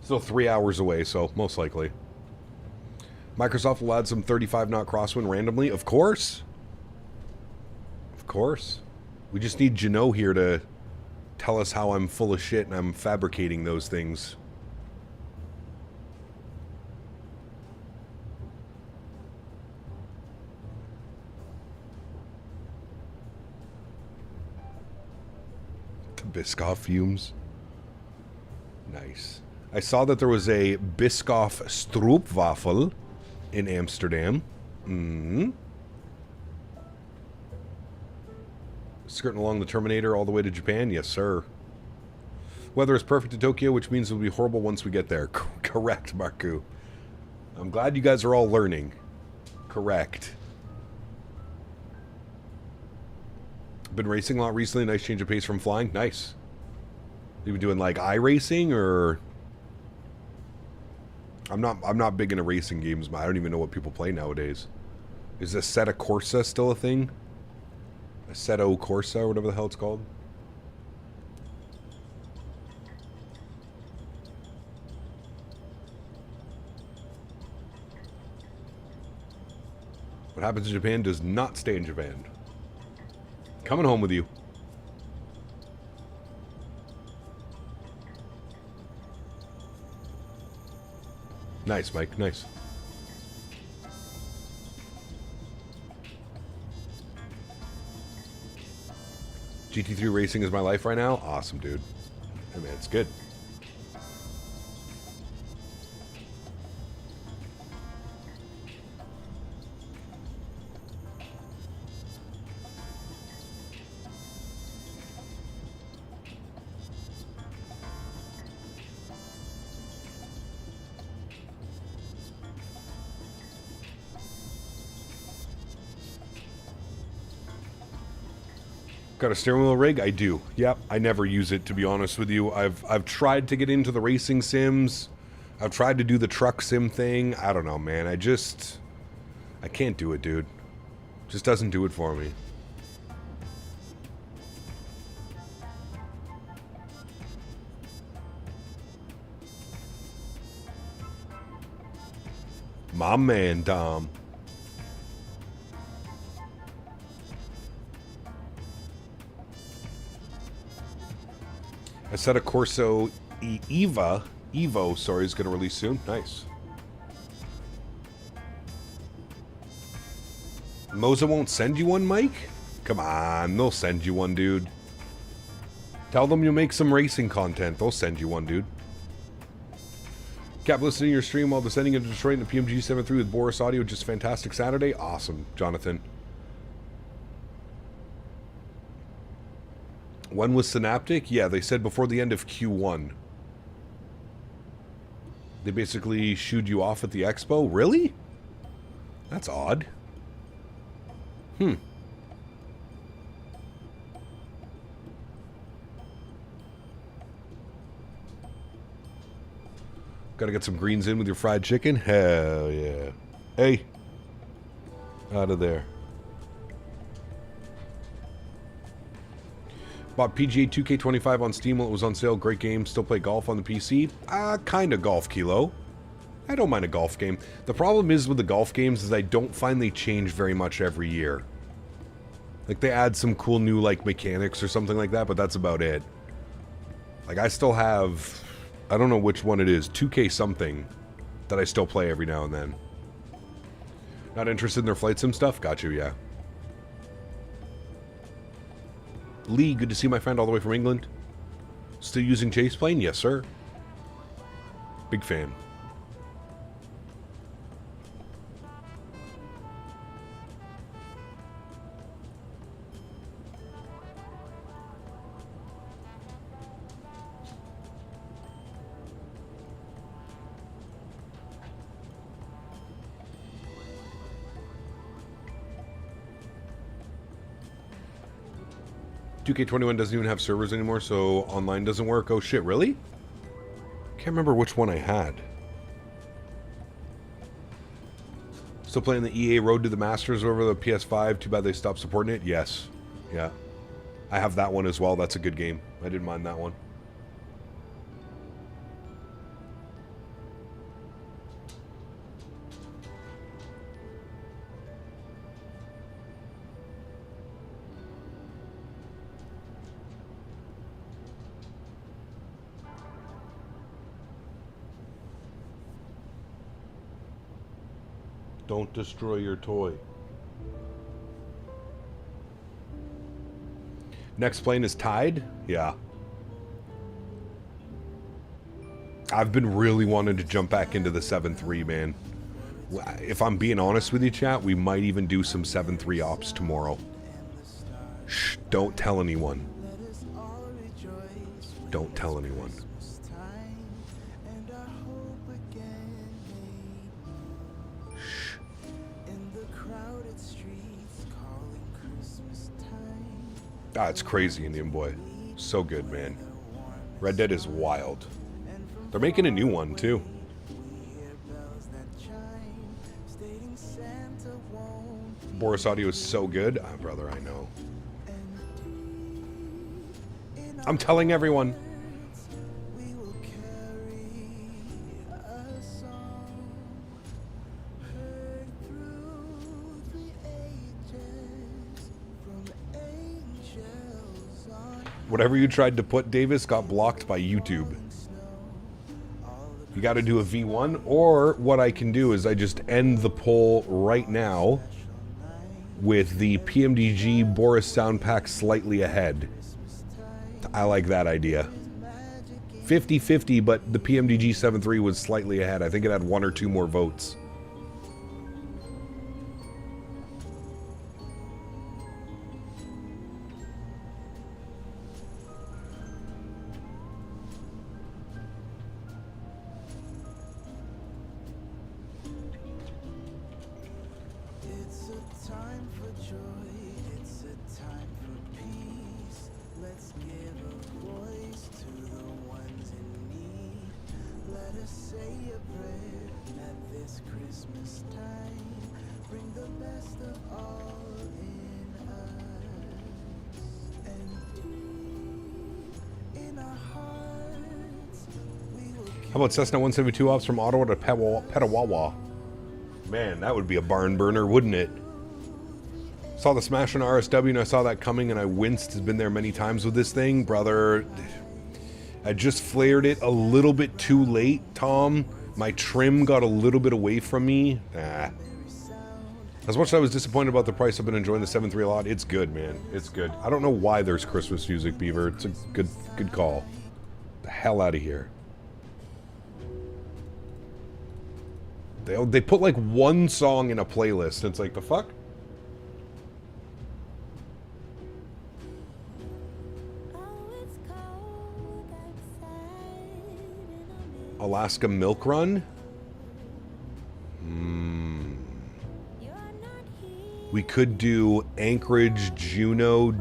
Still 3 hours away, so most likely. Microsoft will add some 35-knot crosswind randomly. Of course. Of course. We just need Jano here to tell us how I'm full of shit and I'm fabricating those things. Biscoff fumes. Nice. I saw that there was a Biscoff stroopwafel in Amsterdam. Skirting along the Terminator all the way to Japan? Yes, sir. Weather is perfect in Tokyo, which means it'll be horrible once we get there. Correct, Marku. I'm glad you guys are all learning. Correct. Been racing a lot recently. Nice change of pace from flying. Nice. You been doing like iRacing or? I'm not big into racing games. I don't even know what people play nowadays. Is Assetto Corsa still a thing? Assetto Corsa or whatever the hell it's called. What happens in Japan does not stay in Japan. Coming home with you. Nice, Mike. Nice. GT3 racing is my life right now. Awesome, dude. I mean, it's good. Got a steering wheel rig? I do. Yep. I never use it, to be honest with you. I've tried to get into the racing sims. I've tried to do the truck sim thing. I don't know, man. I can't do it, dude. Just doesn't do it for me. My man, Dom. Assetto Corsa Evo, sorry, is going to release soon. Nice. Moza won't send you one, Mike? Come on, they'll send you one, dude. Tell them you'll make some racing content. They'll send you one, dude. Cap, listening to your stream while descending into Detroit in the PMG 7.3 with Boris Audio. Just fantastic Saturday. Awesome, Jonathan. When was Synaptic? Yeah, they said before the end of Q1. They basically shooed you off at the expo? Really? That's odd. Gotta get some greens in with your fried chicken? Hell yeah. Hey. Out of there. Bought PGA 2K25 on Steam while it was on sale. Great game. Still play golf on the PC? Kinda golf, Kilo. I don't mind a golf game. The problem is with the golf games is I don't find they change very much every year. Like, they add some cool new, like, mechanics or something like that, but that's about it. Like, I still have... I don't know which one it is. 2K something that I still play every now and then. Not interested in their flight sim stuff? Got you, yeah. Lee, good to see my friend all the way from England. Still using Chase Plane? Yes, sir. Big fan. K21 doesn't even have servers anymore, so online doesn't work. Oh shit, really? Can't remember which one I had. Still playing the EA Road to the Masters over the PS5. Too bad they stopped supporting it. Yes. Yeah. I have that one as well. That's a good game. I didn't mind that one. Don't destroy your toy. Next plane is Tide? Yeah. I've been really wanting to jump back into the 7.3, man. If I'm being honest with you, chat, we might even do some 7.3 ops tomorrow. Shh, don't tell anyone. Don't tell anyone. Ah, it's crazy, Indian Boy. So good, man. Red Dead is wild. They're making a new one, too. Boris audio is so good. Ah, brother, I know. I'm telling everyone. Whatever you tried to put, Davis, got blocked by YouTube. You got to do a V1, or what I can do is I just end the poll right now with the PMDG Boris sound pack slightly ahead. I like that idea. 50-50, but the PMDG 7.3 was slightly ahead. I think it had 1 or 2 more votes. How about Cessna 172 ops from Ottawa to Petawawa? Man, that would be a barn burner, wouldn't it? Saw the smash on RSW and I saw that coming and I winced. Has been there many times with this thing. Brother, I just flared it a little bit too late, Tom. My trim got a little bit away from me. As much as I was disappointed about the price, I've been enjoying the 7.3 a lot. It's good, man. It's good. I don't know why there's Christmas music, Beaver. It's a good call. The hell out of here. They put like one song in a playlist, and it's like, the fuck? Alaska Milk Run? We could do Anchorage, Juneau,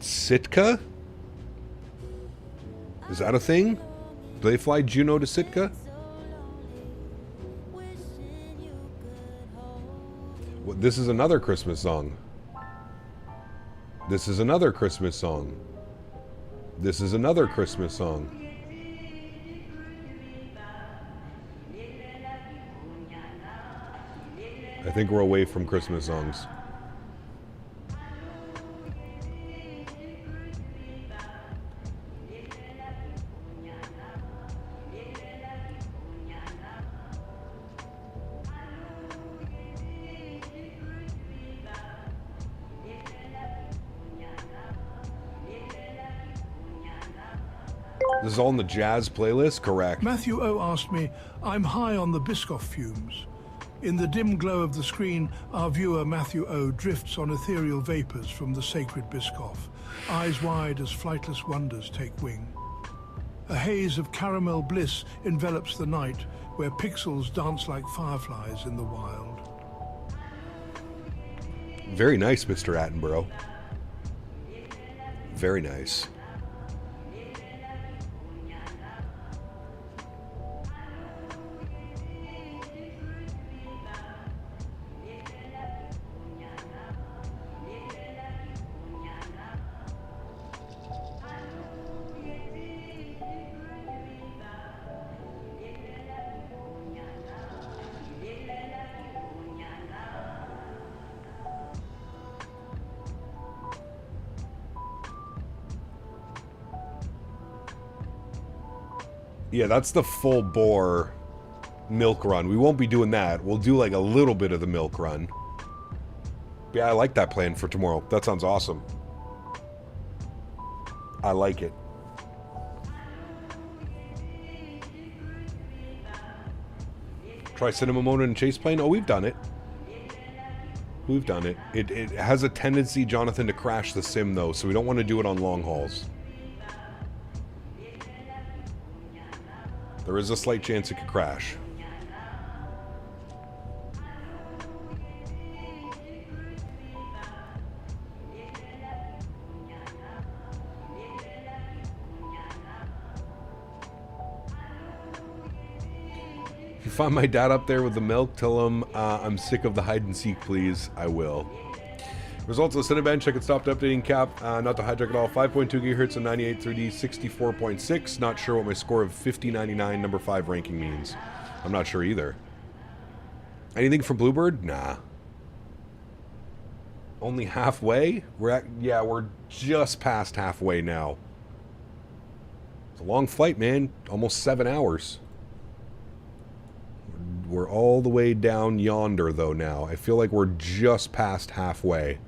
Sitka? Is that a thing? Do they fly Juno to Sitka? Well, this is another Christmas song. This is another Christmas song. This is another Christmas song. I think we're away from Christmas songs. This is all in the jazz playlist? Correct. Matthew O asked me, I'm high on the Biscoff fumes. In the dim glow of the screen, our viewer Matthew O drifts on ethereal vapors from the sacred Biscoff, eyes wide as flightless wonders take wing. A haze of caramel bliss envelops the night, where pixels dance like fireflies in the wild. Very nice, Mr. Attenborough. Very nice. Yeah, that's the full bore milk run. We won't be doing that. We'll do like a little bit of the milk run. But yeah, I like that plan for tomorrow. That sounds awesome. I like it. Try cinema mode and chase plane? Oh, we've done it. We've done it. It has a tendency, Jonathan, to crash the sim though, so we don't want to do it on long hauls. There is a slight chance it could crash. If you find my dad up there with the milk, tell him I'm sick of the hide and seek, please. I will. Results of the Cinebench, I could stop updating cap, not to hijack at all. 5.2 gigahertz and 98 3D, 64.6. Not sure what my score of 5099 number 5 ranking means. I'm not sure either. Anything from Bluebird? Nah. Only halfway? Yeah, we're just past halfway now. It's a long flight, man. Almost 7 hours. We're all the way down yonder, though, now. I feel like we're just past halfway.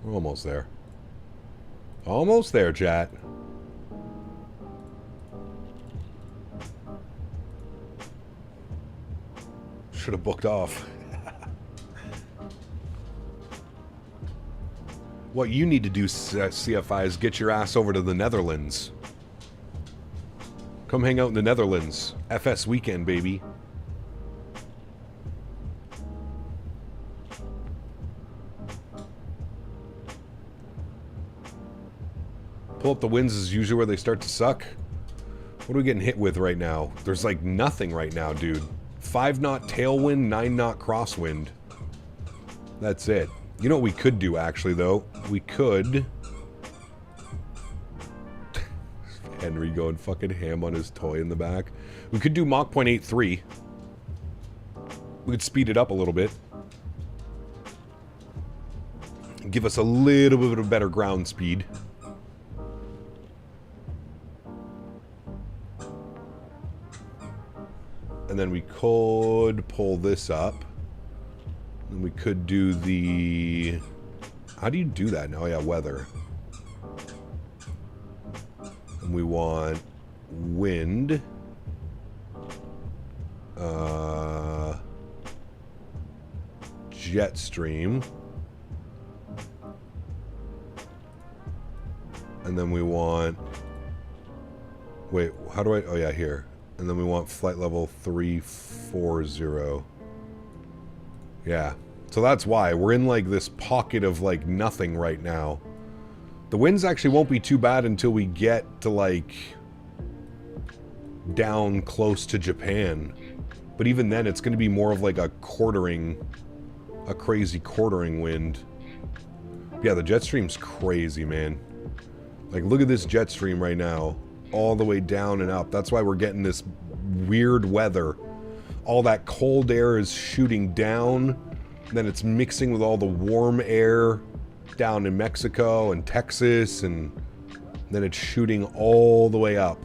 We're almost there. Almost there, chat. Should have booked off. What you need to do, CFI, is get your ass over to the Netherlands. Come hang out in the Netherlands. FS weekend, baby. Pull up the winds is usually where they start to suck. What are we getting hit with right now? There's like nothing right now, dude. 5 knot tailwind, 9 knot crosswind. That's it. You know what we could do, actually, though? We could... Henry going fucking ham on his toy in the back. We could do Mach 0.83. We could speed it up a little bit. Give us a little bit of better ground speed. And then we could pull this up. And we could do the... How do you do that now? Oh, yeah, weather. And we want wind. Jet stream. And then we want... Wait, how do I... Oh, yeah, here. And then we want flight level 340. Yeah. So that's why. We're in, like, this pocket of, like, nothing right now. The winds actually won't be too bad until we get to, like, down close to Japan. But even then, it's going to be more of like a crazy quartering wind. Yeah, the jet stream's crazy, man. Like, look at this jet stream right now. All the way down and up. That's why we're getting this weird weather. All that cold air is shooting down. Then it's mixing with all the warm air down in Mexico and Texas. And then it's shooting all the way up.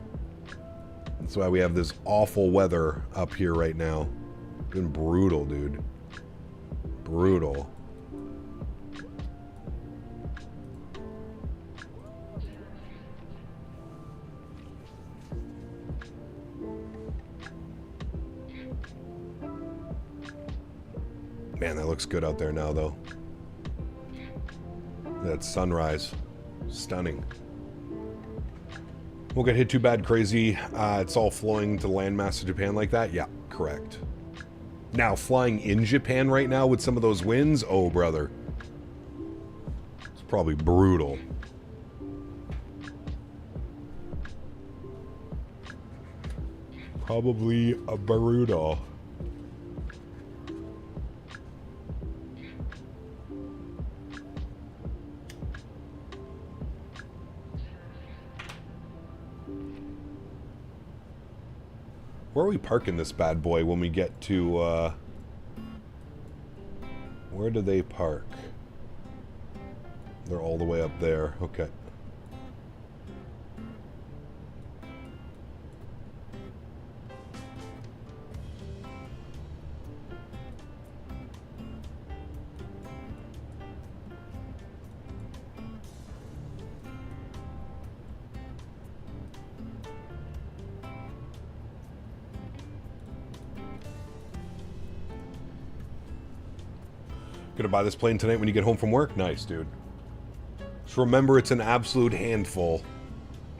That's why we have this awful weather up here right now. It's been brutal, dude. Brutal. Man, that looks good out there now, though. That sunrise. Stunning. Won't get hit too bad, crazy. It's all flowing to landmass of Japan like that? Yeah, correct. Now, flying in Japan right now with some of those winds? Oh, brother. It's probably brutal. Probably a brutal. Where are we parking this bad boy when we get to, where do they park? They're all the way up there. Okay. Gonna buy this plane tonight when you get home from work? Nice, dude. Just remember it's an absolute handful.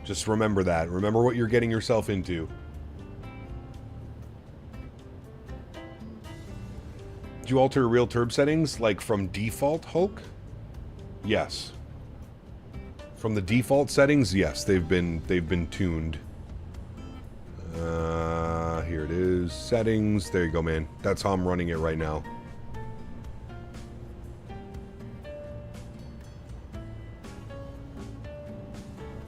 Just remember that. Remember what you're getting yourself into. Did you alter real turb settings, like from default, Hulk? Yes. From the default settings, yes, they've been tuned. Here it is. Settings. There you go, man. That's how I'm running it right now.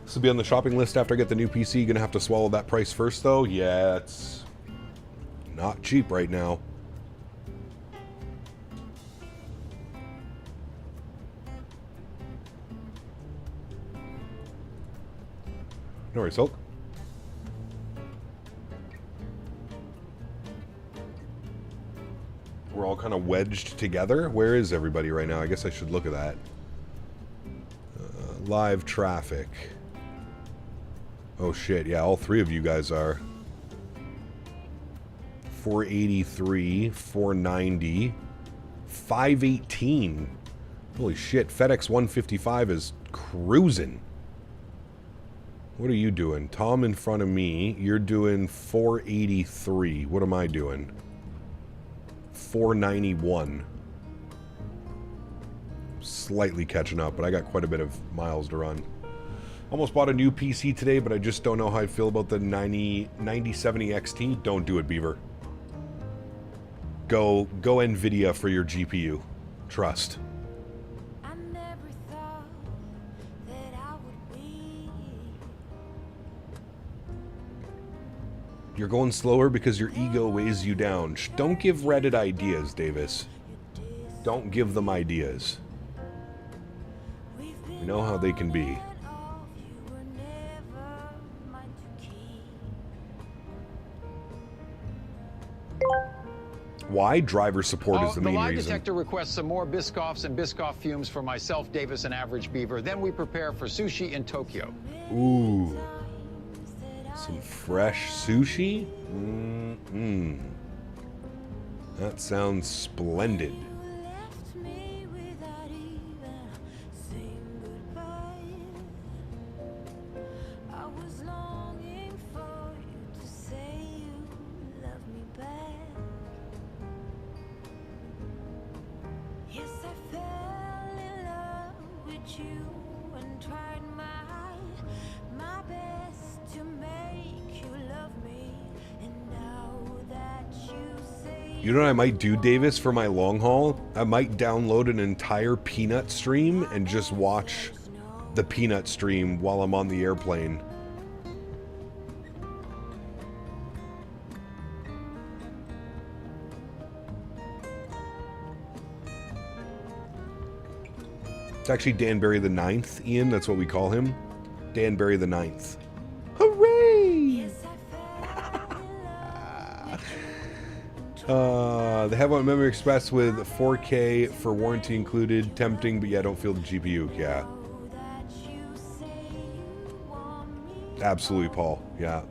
This will be on the shopping list after I get the new PC. Gonna have to swallow that price first, though. Yeah, it's not cheap right now. No worries, Hulk. We're all kind of wedged together. Where is everybody right now? I guess I should look at that. Live traffic. Oh shit, yeah, all three of you guys are. 483, 490, 518. Holy shit, Fedex 155 is cruising. What are you doing? Tom in front of me, you're doing 483. What am I doing? 491. Slightly catching up, but I got quite a bit of miles to run. Almost bought a new PC today, but I just don't know how I feel about the 9070 XT. Don't do it, Beaver. Go NVIDIA for your GPU. Trust. You're going slower because your ego weighs you down. Don't give Reddit ideas, Davis. Don't give them ideas. You know how they can be. Why? Driver support is the main reason. The lie detector requests some more Biscoffs and Biscoff fumes for myself, Davis, and Average Beaver. Then we prepare for sushi in Tokyo. Ooh. Some fresh sushi? That sounds splendid. Yes, I fell in love with you and tried You know what I might do, Davis, for my long haul? I might download an entire peanut stream and just watch the peanut stream while I'm on the airplane. It's actually Danbury the 9th, Ian. That's what we call him. Danbury the 9th. Hooray! They have one Memory Express with 4K for warranty included. Tempting, but yeah, don't feel the GPU. Yeah. Absolutely, Paul. Yeah.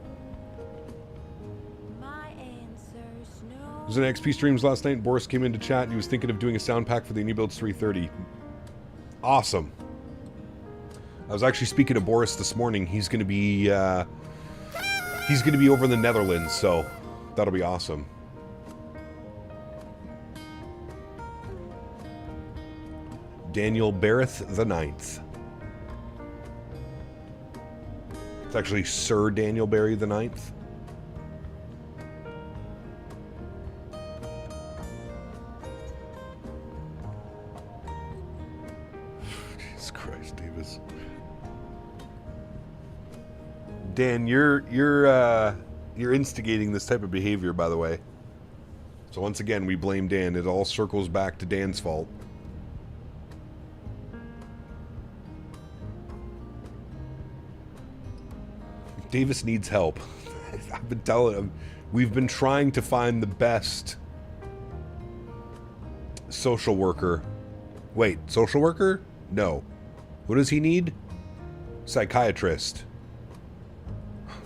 There was an XP streams last night. Boris came into chat and he was thinking of doing a sound pack for the New Builds 330. Awesome. I was actually speaking to Boris this morning. He's going to be over in the Netherlands, so that'll be awesome. Daniel Barrett the 9th. It's actually Sir Daniel Barry the 9th. Jesus Christ, Davis. Dan, you're instigating this type of behavior, by the way. So once again, we blame Dan. It all circles back to Dan's fault. Davis needs help. I've been telling him. We've been trying to find the best social worker. Wait, social worker? No. What does he need? Psychiatrist.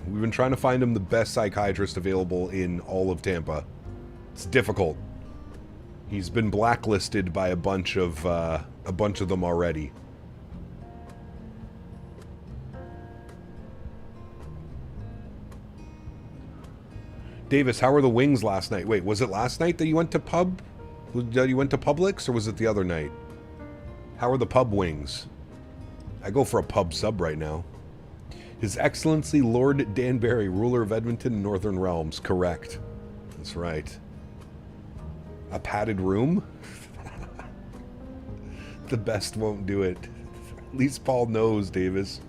We've been trying to find him the best psychiatrist available in all of Tampa. It's difficult. He's been blacklisted by a bunch of them already. Davis, how were the wings last night? Wait, was it last night that you went to pub? You went to Publix, or was it the other night? How are the pub wings? I go for a pub sub right now. His Excellency Lord Danbury, ruler of Edmonton and Northern Realms. Correct. That's right. A padded room? The best won't do it. At least Paul knows, Davis.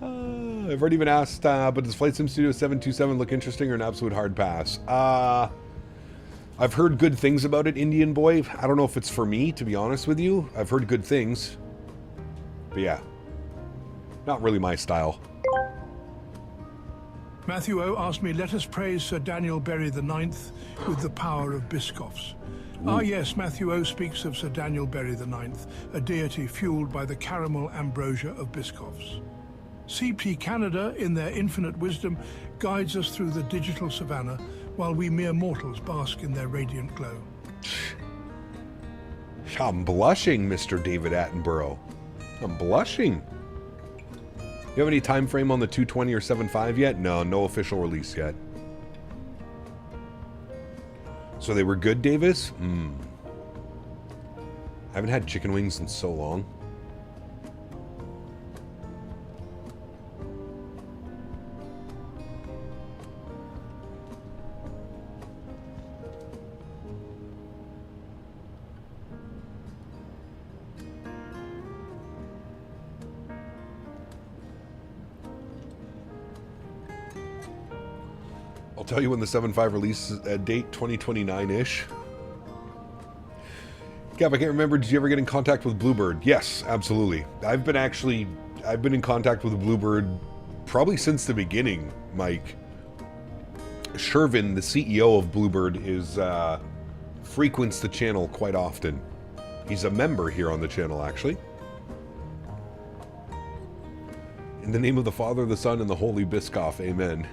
I've already been asked, but does Flight Sim Studio 727 look interesting or an absolute hard pass? I've heard good things about it, Indian boy. I don't know if it's for me, to be honest with you. I've heard good things. But yeah, not really my style. Matthew O asked me, let us praise Sir Daniel Berry the 9th with the power of Biscoffs. Ah yes, Matthew O speaks of Sir Daniel Berry the 9th, a deity fueled by the caramel ambrosia of Biscoffs. CP Canada, in their infinite wisdom, guides us through the digital savannah, while we mere mortals bask in their radiant glow. I'm blushing, Mr. David Attenborough. I'm blushing. You have any time frame on the 220 or 7.5 yet? No official release yet. So they were good, Davis? I haven't had chicken wings in so long. I'll tell you when the 7.5 release date, 2029-ish. Gav, I can't remember, did you ever get in contact with Bluebird? Yes, absolutely. I've been in contact with Bluebird probably since the beginning, Mike. Shervin, the CEO of Bluebird, frequents the channel quite often. He's a member here on the channel, actually. In the name of the Father, the Son, and the Holy Biscoff, amen.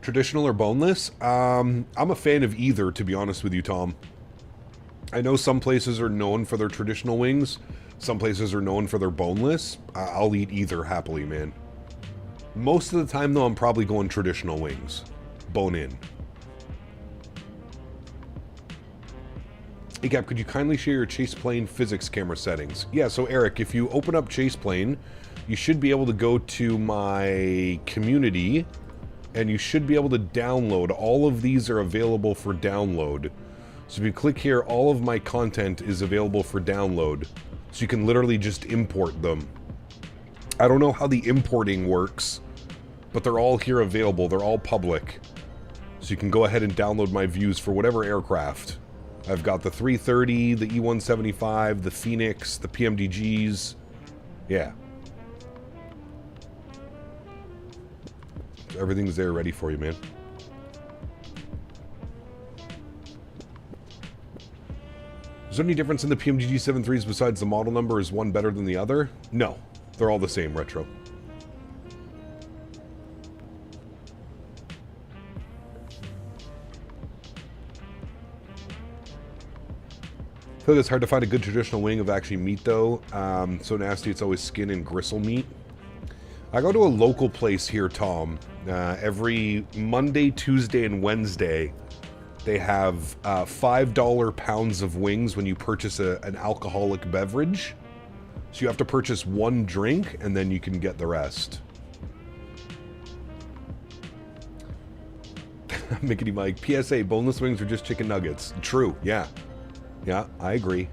Traditional or boneless? I'm a fan of either, to be honest with you, Tom. I know some places are known for their traditional wings. Some places are known for their boneless. I'll eat either happily, man. Most of the time, though, I'm probably going traditional wings. Bone in. Hey, Cap, could you kindly share your Chase Plane physics camera settings? Yeah, so Eric, if you open up Chase Plane, you should be able to go to my community, and you should be able to download. All of these are available for download. So if you click here, all of my content is available for download. So you can literally just import them. I don't know how the importing works, but they're all here available. They're all public. So you can go ahead and download my views for whatever aircraft. I've got the 330, the E175, the Phoenix, the PMDGs. Yeah. Everything's there ready for you, man. Is there any difference in the PMDG 73s besides the model number? Is one better than the other? No. They're all the same, retro. I feel like it's hard to find a good traditional wing of actually meat, though. So nasty, it's always skin and gristle meat. I go to a local place here, Tom. Every Monday, Tuesday, and Wednesday, they have $5 pounds of wings when you purchase an alcoholic beverage. So you have to purchase one drink, and then you can get the rest. Mickey Mike, PSA, boneless wings are just chicken nuggets. True, yeah. Yeah, I agree.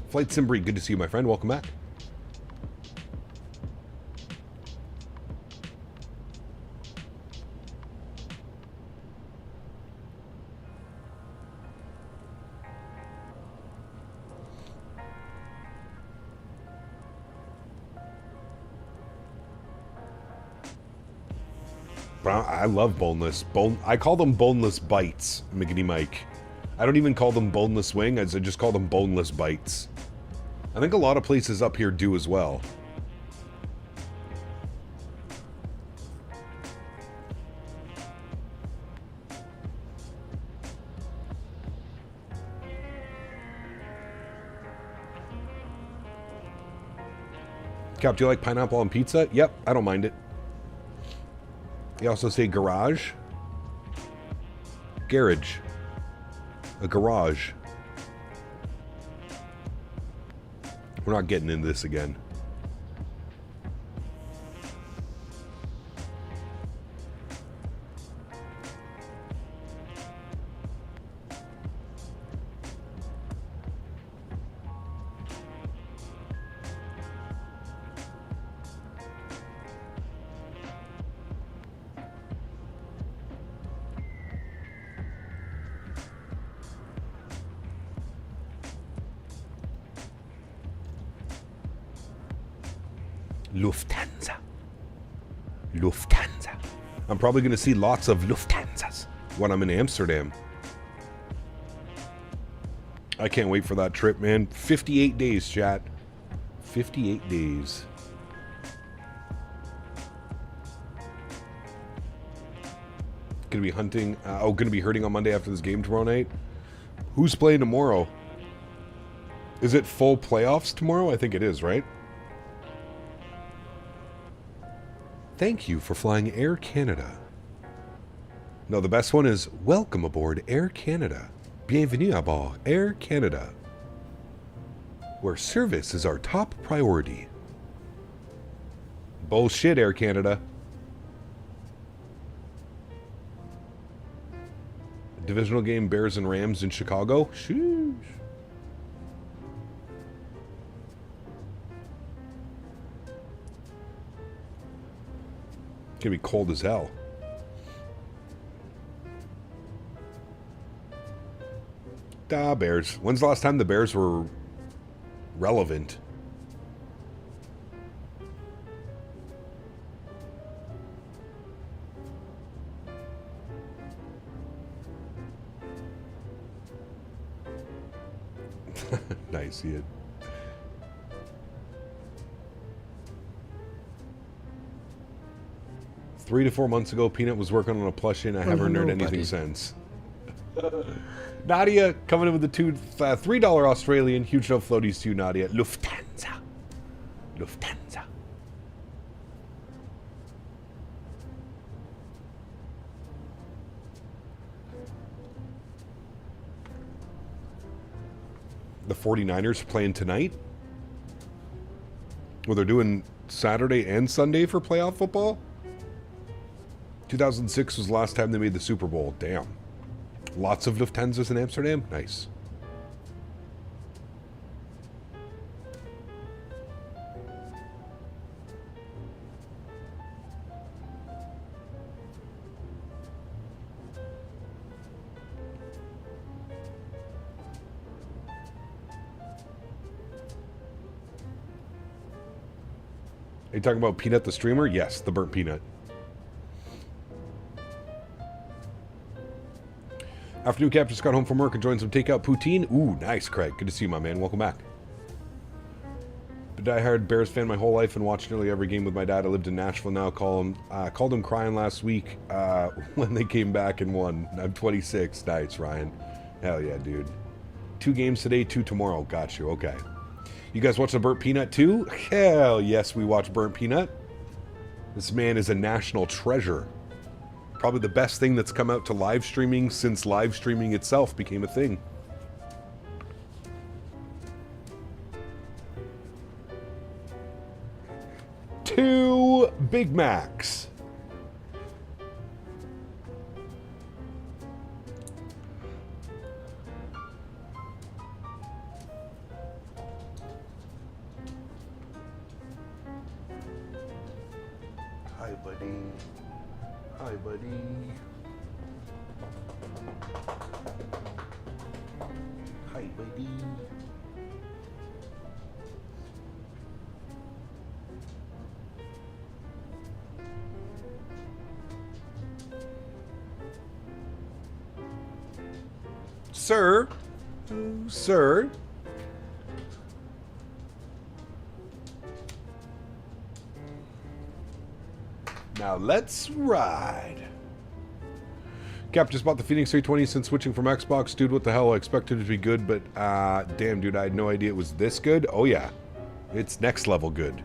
Flight Simbri, good to see you, my friend. Welcome back. I love boneless. I call them boneless bites, Miggity Mike. I don't even call them boneless wing, I just call them boneless bites. I think a lot of places up here do as well. Cap, do you like pineapple on pizza? Yep, I don't mind it. You also say garage. Garage. A garage. We're not getting into this again. Lufthansa. Lufthansa. I'm probably going to see lots of Lufthansas when I'm in Amsterdam. I can't wait for that trip, man. 58 days, chat. 58 days. Gonna be hunting. Gonna be hurting on Monday after this game tomorrow night. Who's playing tomorrow? Is it full playoffs tomorrow? I think it is, right? Thank you for flying Air Canada. No, the best one is welcome aboard Air Canada. Bienvenue à bord Air Canada, where service is our top priority. Bullshit, Air Canada. Divisional game Bears and Rams in Chicago. Sheesh. It's gonna be cold as hell. Bears. When's the last time the Bears were relevant? Nice, Ian. Three to 4 months ago, Peanut was working on a plushie, and I haven't heard anything since. Nadya coming in with the $3 Australian. Huge no floaties to you, Nadya. Lufthansa. Lufthansa. the 49ers are playing tonight. Well, they're doing Saturday and Sunday for playoff football. 2006 was the last time they made the Super Bowl. Damn. Lots of Lufthansas in Amsterdam. Nice. Are you talking about Peanut the streamer? Yes, the burnt peanut. Afternoon, Cap. Just got home from work and joined some takeout poutine. Ooh, nice, Craig. Good to see you, my man. Welcome back. Been a diehard Bears fan my whole life and watched nearly every game with my dad. I lived in Nashville now. Called him crying last week when they came back and won. I'm 26. Nice, Ryan. Hell yeah, dude. 2 games today, 2 tomorrow. Got you. Okay. You guys watch the Burnt Peanut too? Hell yes, we watch Burnt Peanut. This man is a national treasure. Probably the best thing that's come out to live streaming since live streaming itself became a thing. Two Big Macs. Hi, buddy. Hi, buddy. Hi, buddy. Sir. Oh, sir. Now let's ride. Cap just bought the Phoenix 320 since switching from Xbox. Dude, what the hell? I expected it to be good, but damn, dude, I had no idea it was this good. Oh, yeah. It's next level good.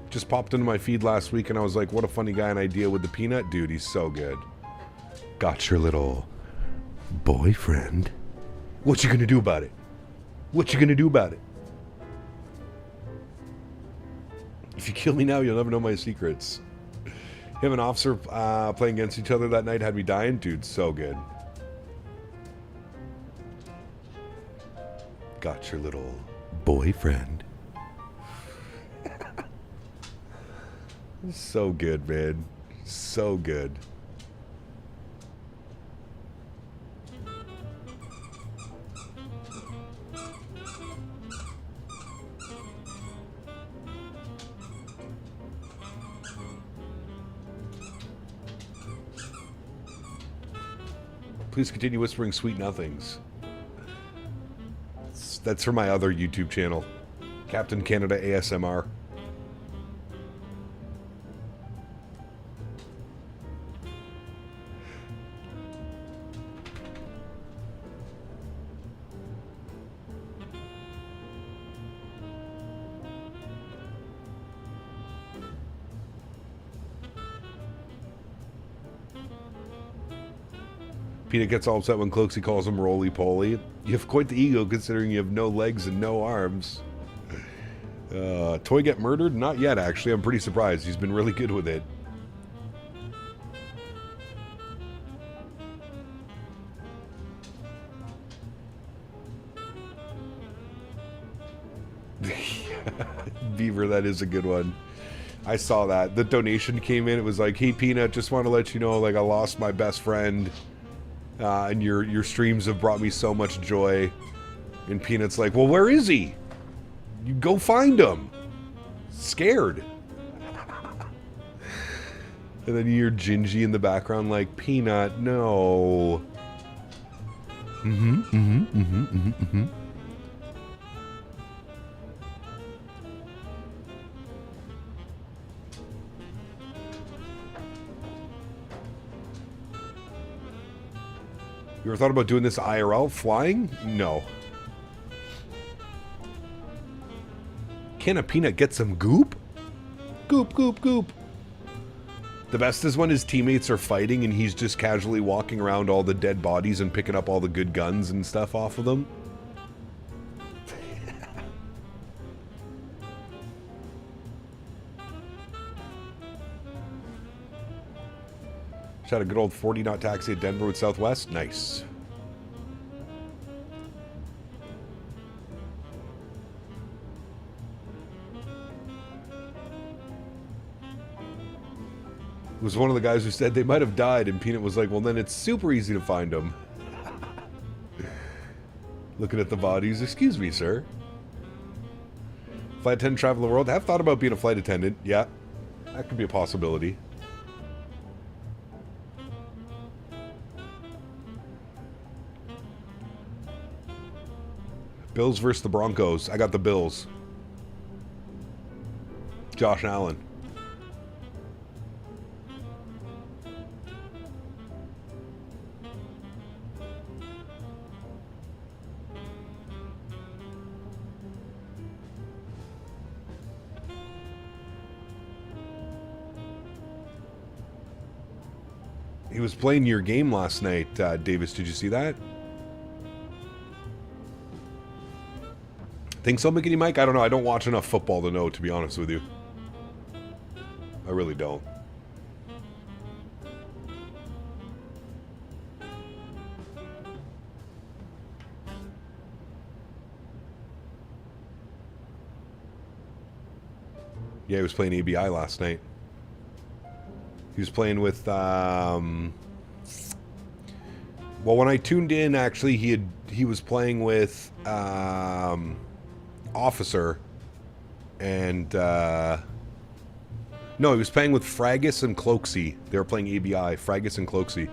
Just popped into my feed last week, and I was like, what a funny guy and idea with the peanut. Dude, he's so good. Got your little boyfriend. What you gonna do about it? What you gonna do about it? If you kill me now, you'll never know my secrets. Him and Officer playing against each other that night had me dying. Dude, so good. Got your little boyfriend. So good, man. So good. Please continue whispering sweet nothings. That's for my other YouTube channel, Captain Canada ASMR. Peanut gets all upset when Cloaksy calls him roly-poly. You have quite the ego considering you have no legs and no arms. Toy get murdered? Not yet, actually. I'm pretty surprised. He's been really good with it. Beaver, that is a good one. I saw that. The donation came in. It was like, hey, Peanut, just want to let you know, like, I lost my best friend. And your streams have brought me so much joy. And Peanut's like, well, where is he? You go find him. Scared. And then you hear Gingy in the background like, Peanut, no. You ever thought about doing this IRL flying? No. Can a peanut get some goop? Goop, goop, goop. The best is when his teammates are fighting and he's just casually walking around all the dead bodies and picking up all the good guns and stuff off of them. Just had a good old 40-knot taxi at Denver with Southwest. Nice. It was one of the guys who said they might have died, and Peanut was like, well, then it's super easy to find them. Looking at the bodies. Excuse me, sir. Flight attendant travel the world. I have thought about being a flight attendant. Yeah, that could be a possibility. Bills versus the Broncos. I got the Bills. Josh Allen. He was playing your game last night, Davis. Did you see that? Think so, McKinney Mike? I don't know. I don't watch enough football to know, to be honest with you. I really don't. Yeah, he was playing ABI last night. He was playing with, well, when I tuned in, actually, he was playing with, Officer, and, no, he was playing with Fragus and Cloaksy. They were playing ABI, Fragus and Cloaksy.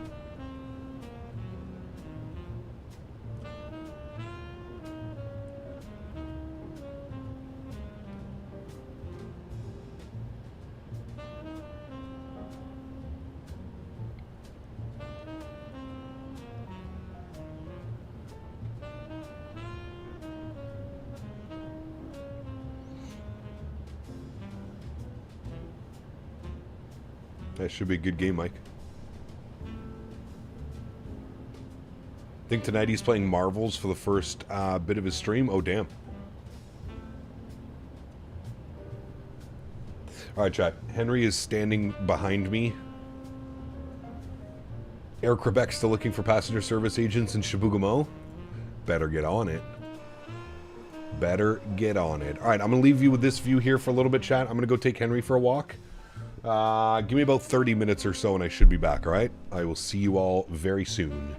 That should be a good game, Mike. Think tonight he's playing Marvels for the first bit of his stream? Oh, damn. Alright, chat. Henry is standing behind me. Air Quebec still looking for passenger service agents in Chibougamau? Better get on it. Better get on it. Alright, I'm going to leave you with this view here for a little bit, chat. I'm going to go take Henry for a walk. Give me about 30 minutes or so and I should be back, alright? I will see you all very soon.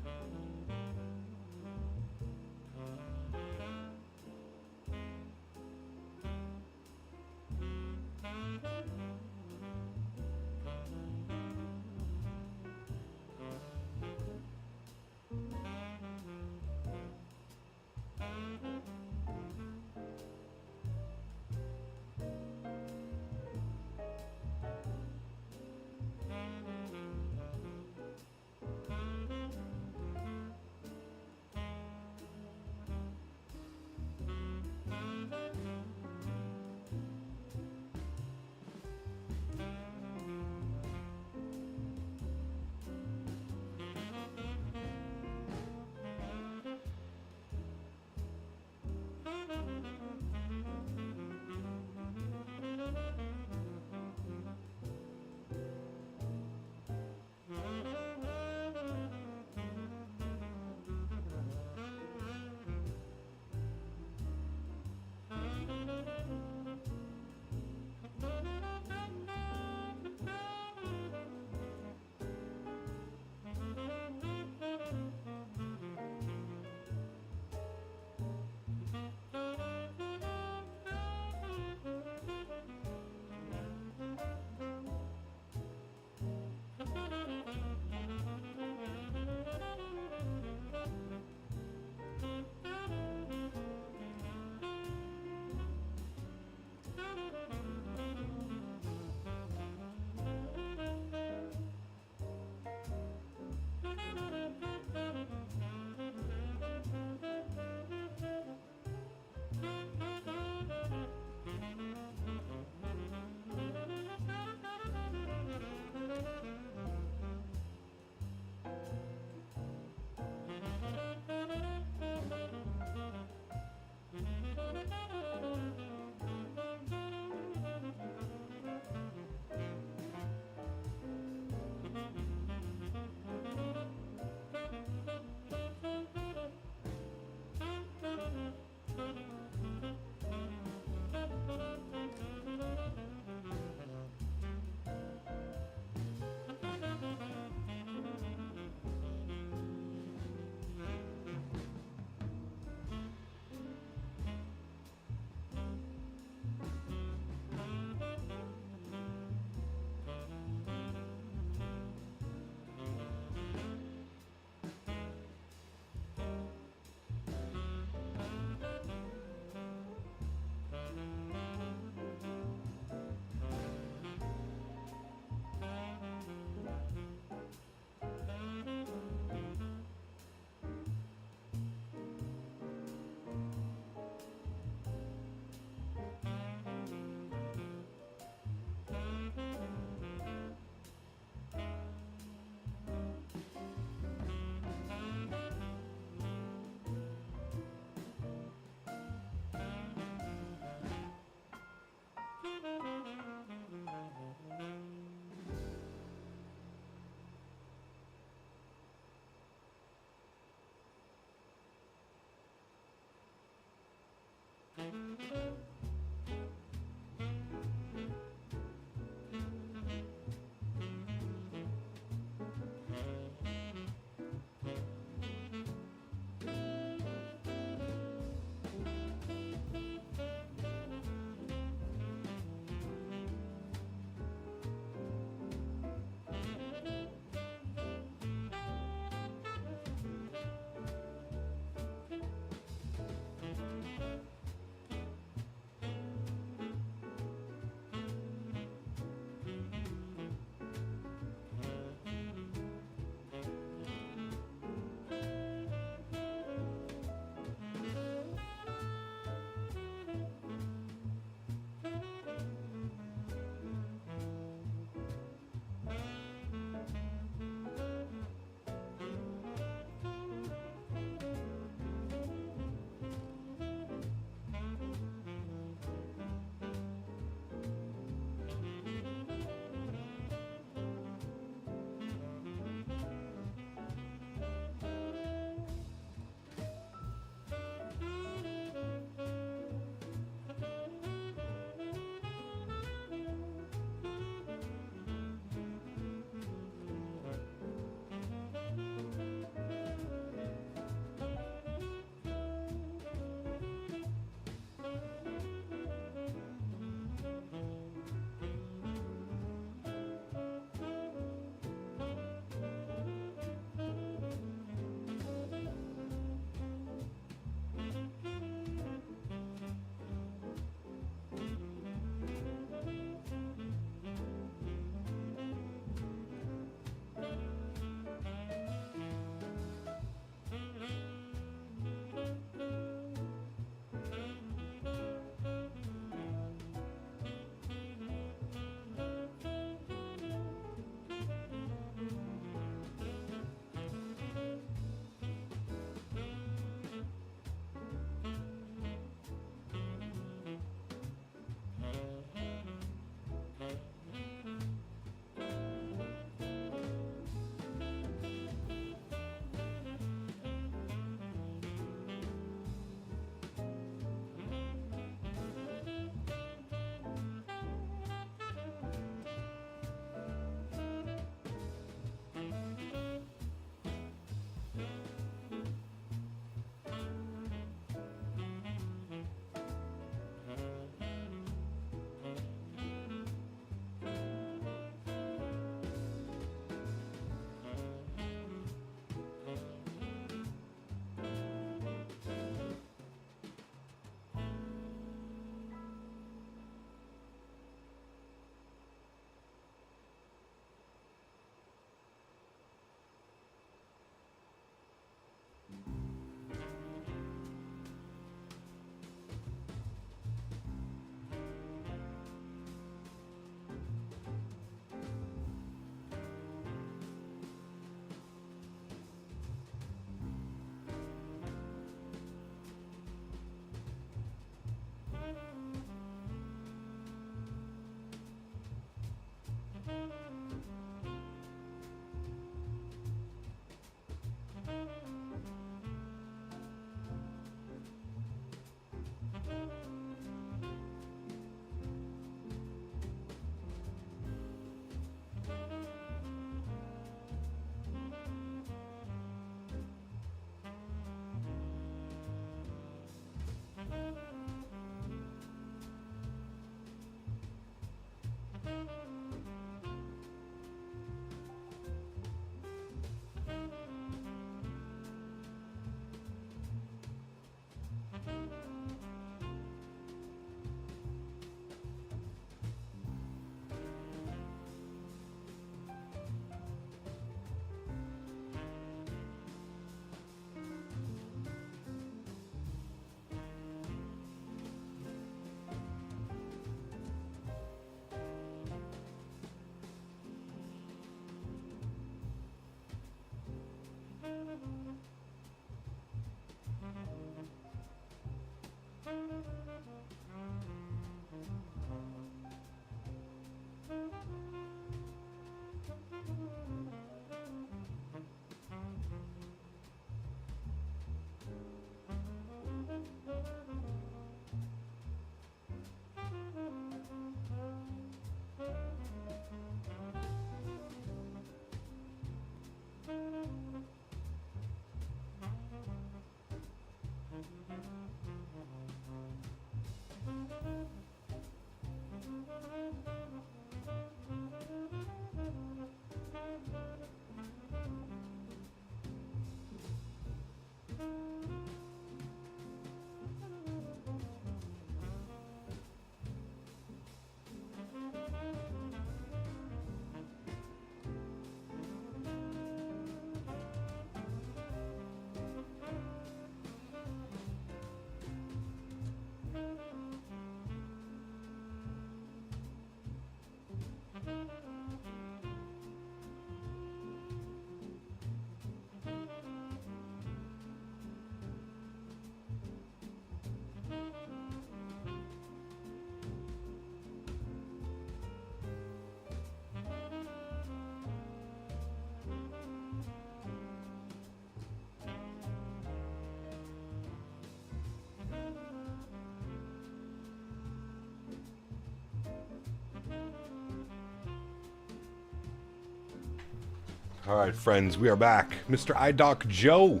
All right, friends, we are back. Mr. EyeDoc Joe.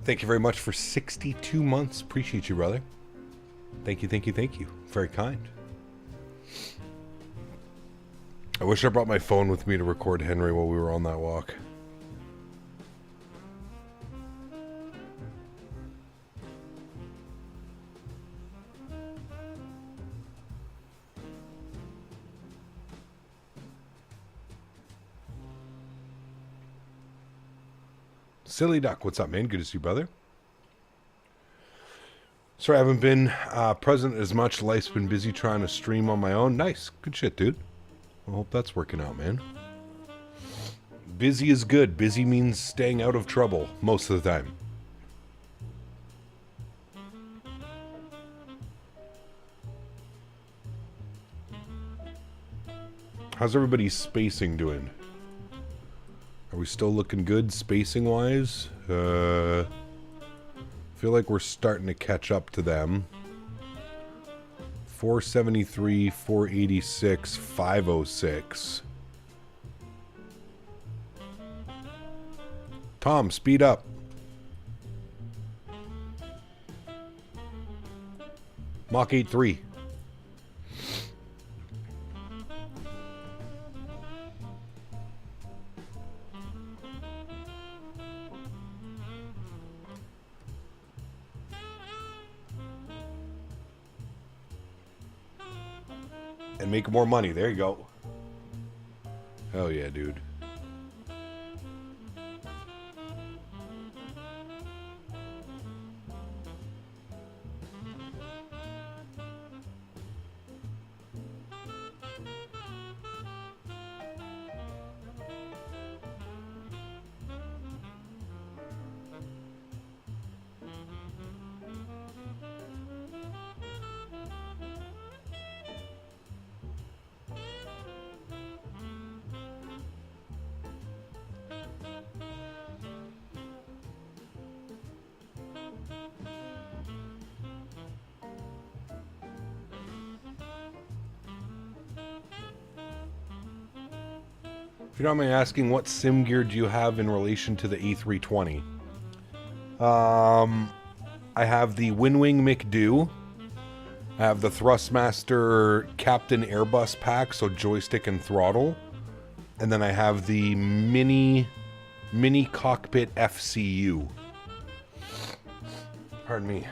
Thank you very much for 62 months. Appreciate you, brother. Thank you, thank you, thank you. Very kind. I wish I brought my phone with me to record Henry while we were on that walk. Silly Duck, what's up, man? Good to see you, brother. Sorry, I haven't been present as much. Life's been busy trying to stream on my own. Nice. Good shit, dude. I hope that's working out, man. Busy is good. Busy means staying out of trouble most of the time. How's everybody's spacing doing? Are we still looking good spacing-wise? Feel like we're starting to catch up to them. 473, 486, 506. Tom, speed up. Mach 8.3. And make more money. There you go. Hell yeah, dude. If you don't mind me asking, what sim gear do you have in relation to the A320? I have the Windwing McDo. I have the Thrustmaster Captain Airbus pack, so joystick and throttle. And then I have the mini cockpit FCU. Pardon me.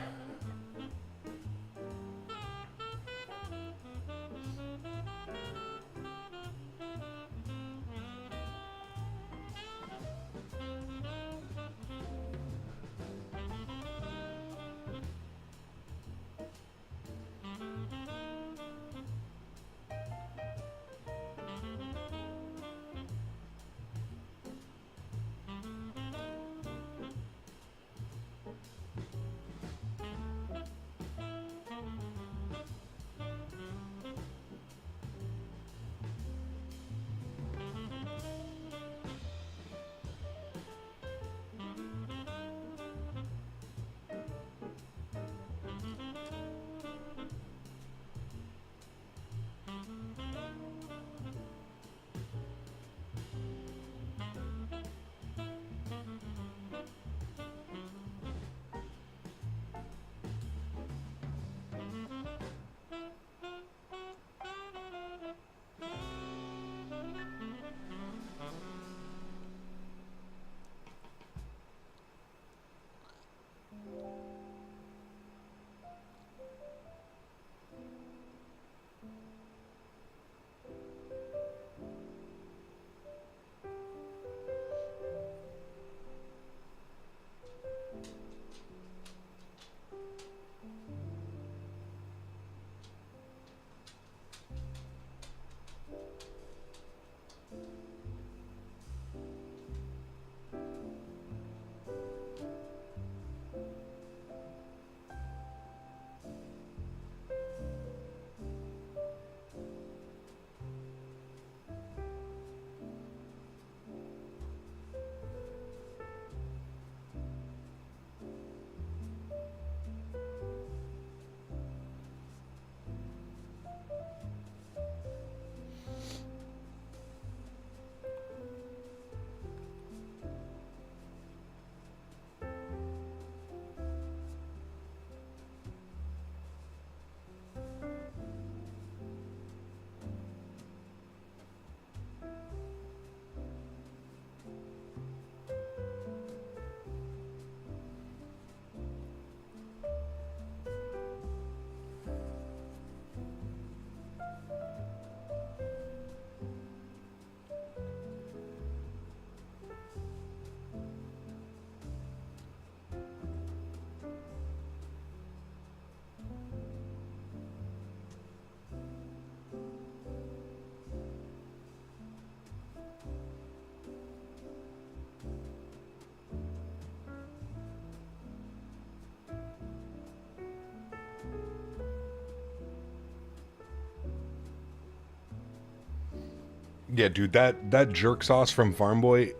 Yeah, dude, that jerk sauce from Farm Boy,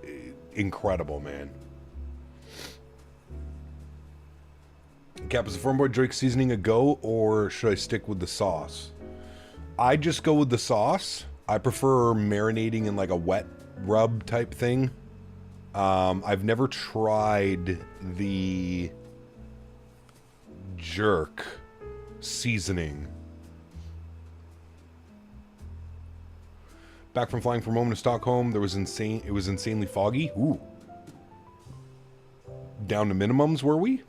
incredible, man. Cap, is the Farm Boy jerk seasoning a go, or should I stick with the sauce? I just go with the sauce. I prefer marinating in like a wet rub type thing. I've never tried the jerk seasoning. Back from flying for a moment to Stockholm, it was insanely foggy. Ooh. Down to minimums, were we?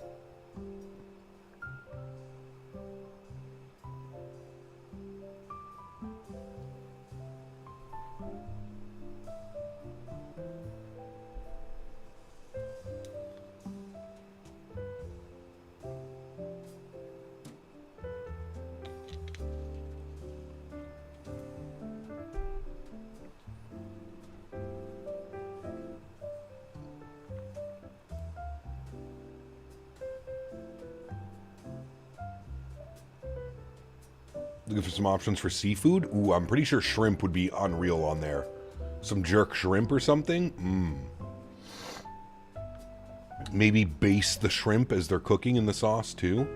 Looking for some options for seafood? Ooh, I'm pretty sure shrimp would be unreal on there. Some jerk shrimp or something? Maybe baste the shrimp as they're cooking in the sauce too?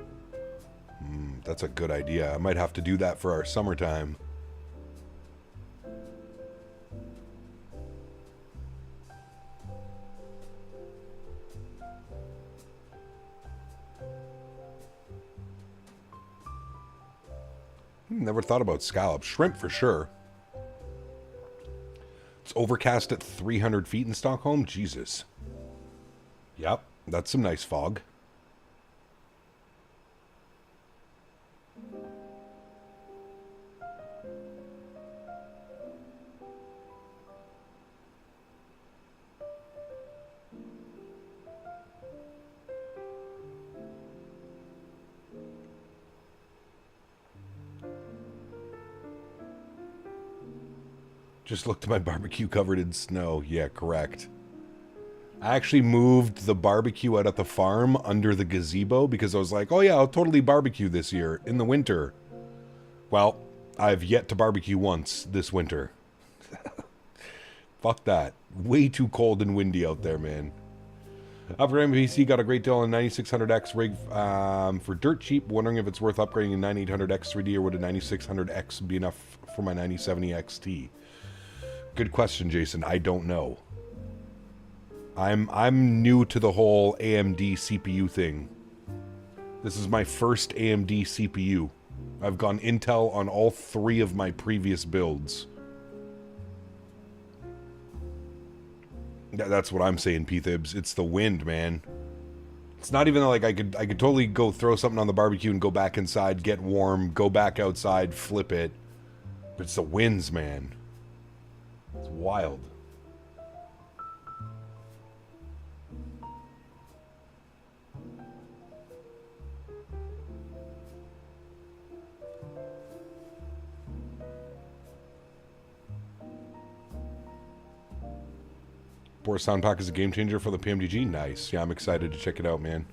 That's a good idea. I might have to do that for our summertime. Never thought about scallops. Shrimp for sure. It's overcast at 300 feet in Stockholm? Jesus. Yep, that's some nice fog. Just looked at my barbecue covered in snow. Yeah, correct. I actually moved the barbecue out at the farm under the gazebo because I was like, oh yeah, I'll totally barbecue this year in the winter. Well, I've yet to barbecue once this winter. Fuck that. Way too cold and windy out there, man. Upgrading PC, got a great deal on 9600X rig for dirt cheap. Wondering if it's worth upgrading a 9800X 3D or would a 9600X be enough for my 9070 XT? Good question, Jason. I don't know. I'm new to the whole AMD CPU thing. This is my first AMD CPU. I've gone Intel on all 3 of my previous builds. That's what I'm saying, P-Thibs. It's the wind, man. It's not even like I could totally go throw something on the barbecue and go back inside, get warm, go back outside, flip it. But it's the winds, man. It's wild. Boris Sound Pack is a game changer for the PMDG. Nice. Yeah, I'm excited to check it out, man.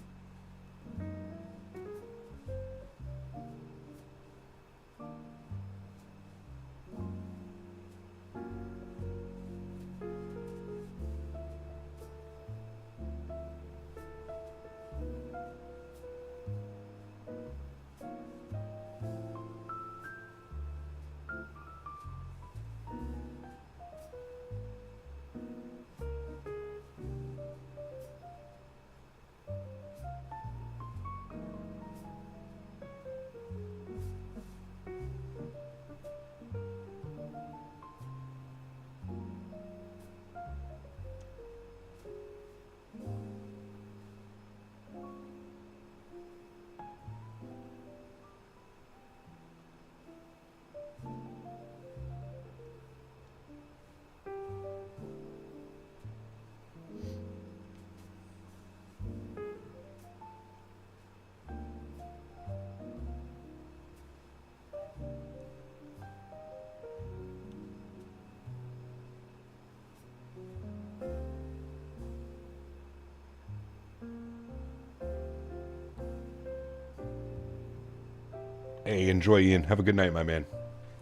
Hey, enjoy, Ian. Have a good night, my man.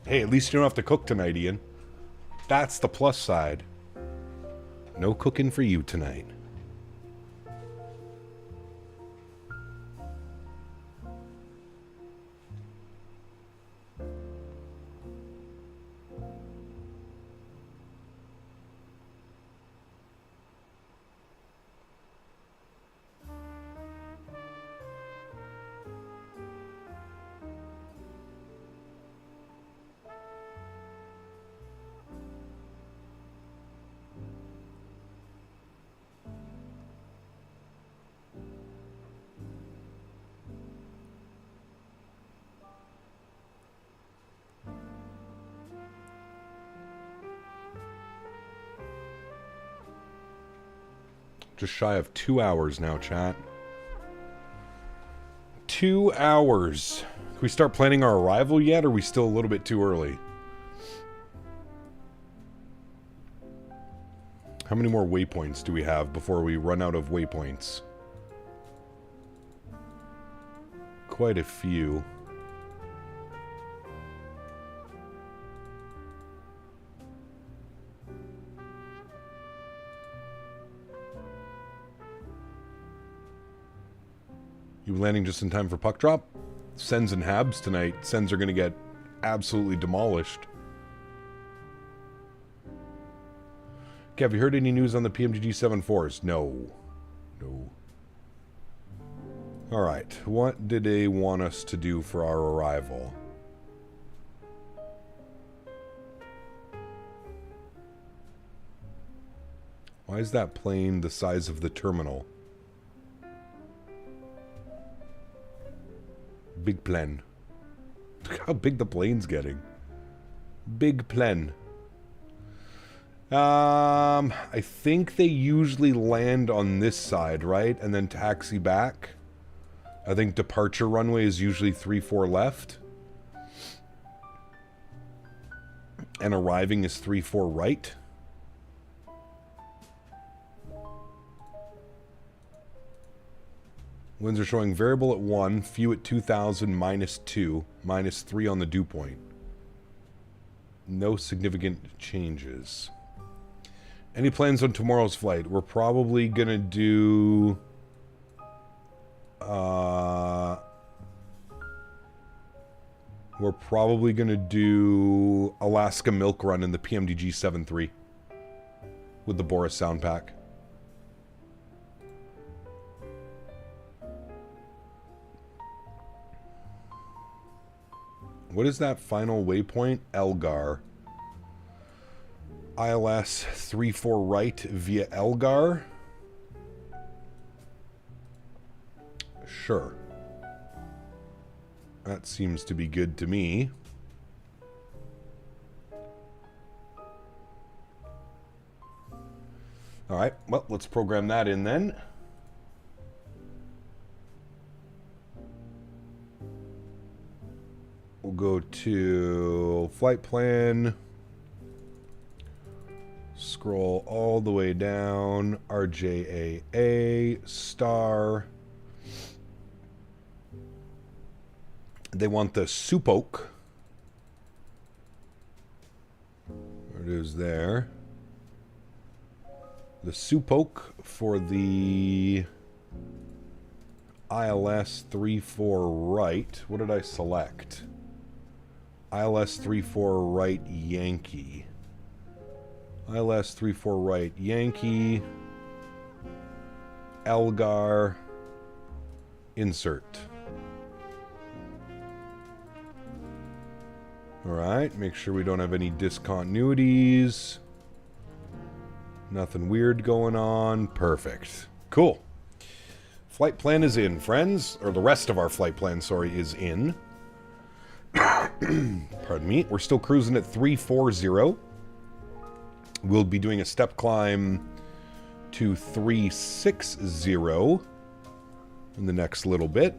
Hey, at least you don't have to cook tonight, Ian. That's the plus side. No cooking for you tonight. Just shy of 2 hours now, chat. 2 hours. Can we start planning our arrival yet, or are we still a little bit too early? How many more waypoints do we have before we run out of waypoints? Quite a few. You landing just in time for puck drop? Sens and Habs tonight. Sens are going to get absolutely demolished. Okay, have you heard any news on the PMGG 7.4s? No. No. Alright, what did they want us to do for our arrival? Why is that plane the size of the terminal? Big plane. Look how big the plane's getting. Big plane. I think they usually land on this side, right? And then taxi back. I think departure runway is usually 3-4 left. And arriving is 3-4 right. Winds are showing variable at 1, few at 2,000, -2, -3 on the dew point. No significant changes. Any plans on tomorrow's flight? We're probably going to do... we're probably going to do Alaska Milk Run in the PMDG 7.3 with the Boris sound pack. What is that final waypoint? Elgar. ILS 3-4 right via Elgar. Sure. That seems to be good to me. Alright, well, let's program that in then. We'll go to flight plan. Scroll all the way down. RJAA star. They want the Supoke. There it is there. The Supoke for the ILS 3-4 right. What did I select? ILS 3-4 right Yankee. ILS 3-4 right Yankee. Elgar. Insert. Alright, make sure we don't have any discontinuities. Nothing weird going on. Perfect. Cool. Flight plan is in, friends. Or the rest of our flight plan, sorry, is in. Pardon me. We're still cruising at 340. We'll be doing a step climb to 360 in the next little bit.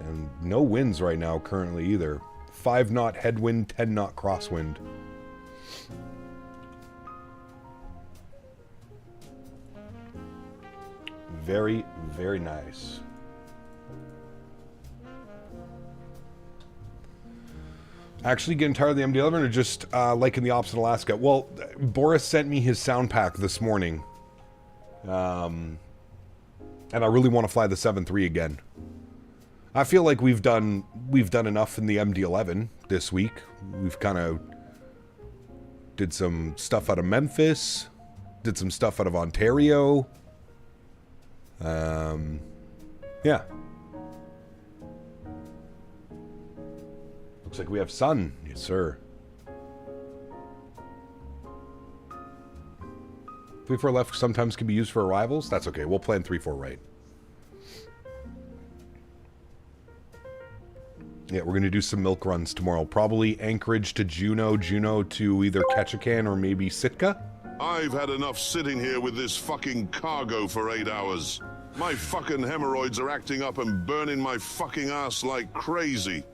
And no winds right now currently either. 5 knot headwind, 10 knot crosswind. Very, very nice. Actually getting tired of the MD11 or just liking the ops in Alaska? Well, Boris sent me his sound pack this morning. And I really want to fly the 7.3 again. I feel like we've done enough in the MD11 this week. We've kind of did some stuff out of Memphis, did some stuff out of Ontario. Yeah. Looks like we have sun. Yes, sir. 3-4 left sometimes can be used for arrivals. That's okay. We'll plan 3-4 right. Yeah, we're going to do some milk runs tomorrow. Probably Anchorage to Juneau, Juneau to either Ketchikan or maybe Sitka. I've had enough sitting here with this fucking cargo for 8 hours. My fucking hemorrhoids are acting up and burning my fucking ass like crazy.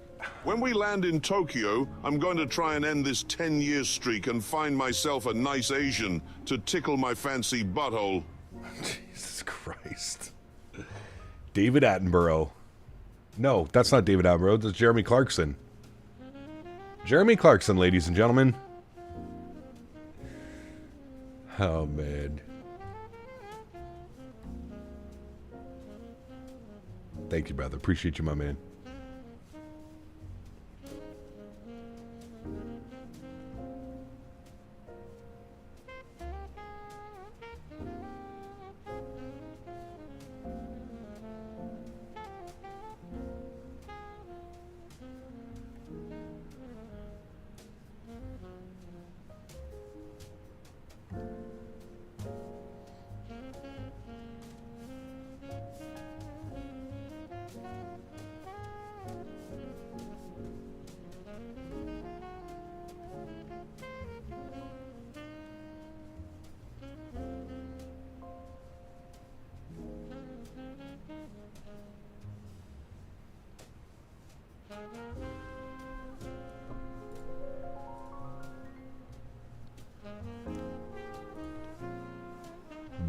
When we land in Tokyo, I'm going to try and end this 10-year streak and find myself a nice Asian to tickle my fancy butthole. Jesus Christ. David Attenborough. No, that's not David Attenborough. That's Jeremy Clarkson. Jeremy Clarkson, ladies and gentlemen. Oh, man. Thank you, brother. Appreciate you, my man.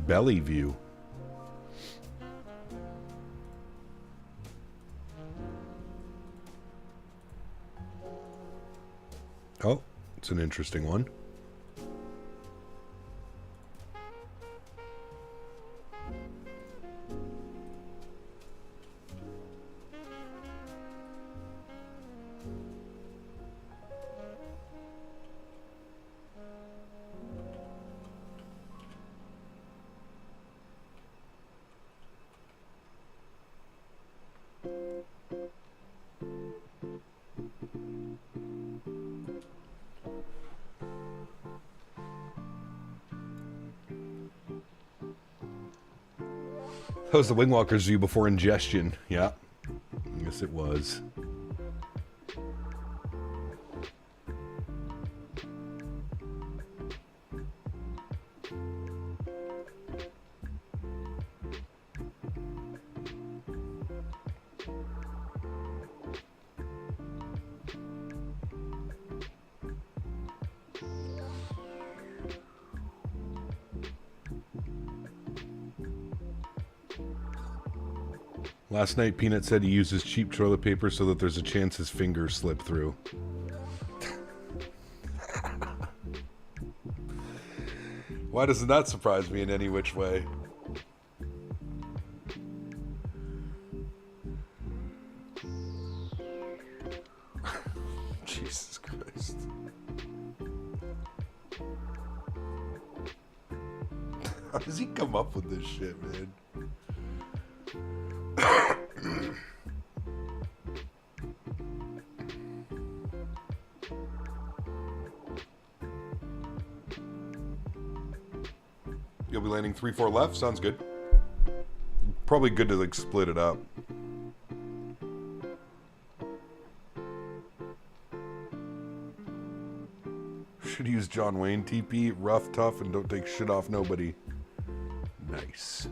Belly view. Oh, it's an interesting one. That was the Wingwalker's view before ingestion. Yeah. Yes, it was. Last night, Peanut said he uses cheap toilet paper so that there's a chance his fingers slip through. Why doesn't that surprise me in any which way? Jesus Christ. How does he come up with this shit, man? You'll be landing 3-4 left. Sounds good. Probably good to like split it up. Should use John Wayne TP. Rough, tough, and don't take shit off nobody. Nice.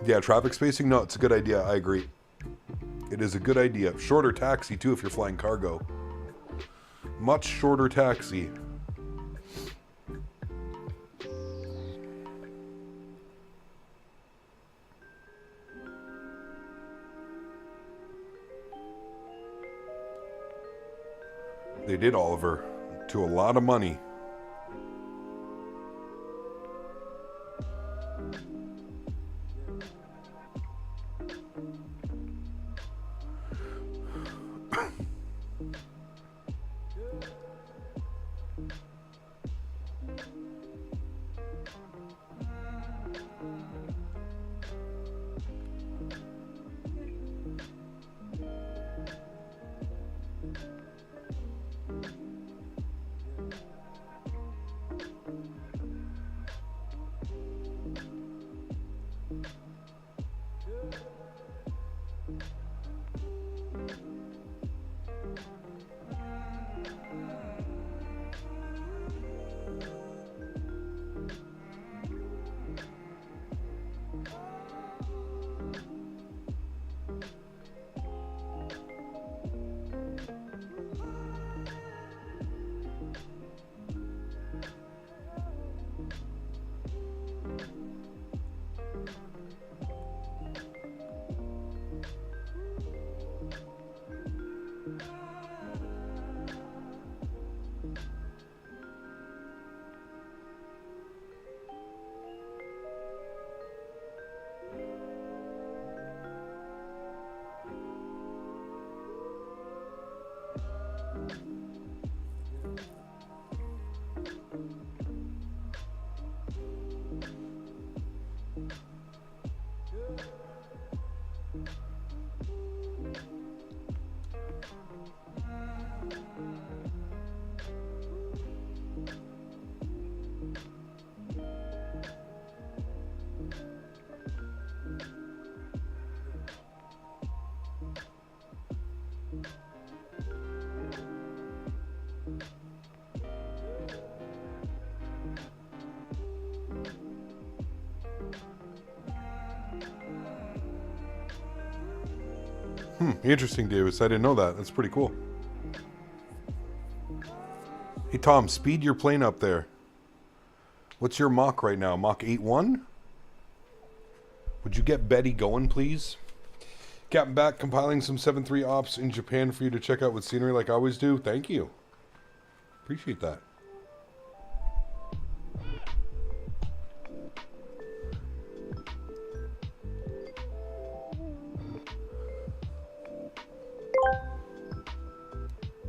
Yeah, traffic spacing? No, it's a good idea. I agree. It is a good idea. Shorter taxi, too, if you're flying cargo. Much shorter taxi. They did, Oliver. To a lot of money. Interesting, Davis. I didn't know that. That's pretty cool. Hey, Tom, speed your plane up there. What's your Mach right now? Mach 8.1? Would you get Betty going, please? Captain back, compiling some 7.3 ops in Japan for you to check out with scenery like I always do. Thank you. Appreciate that.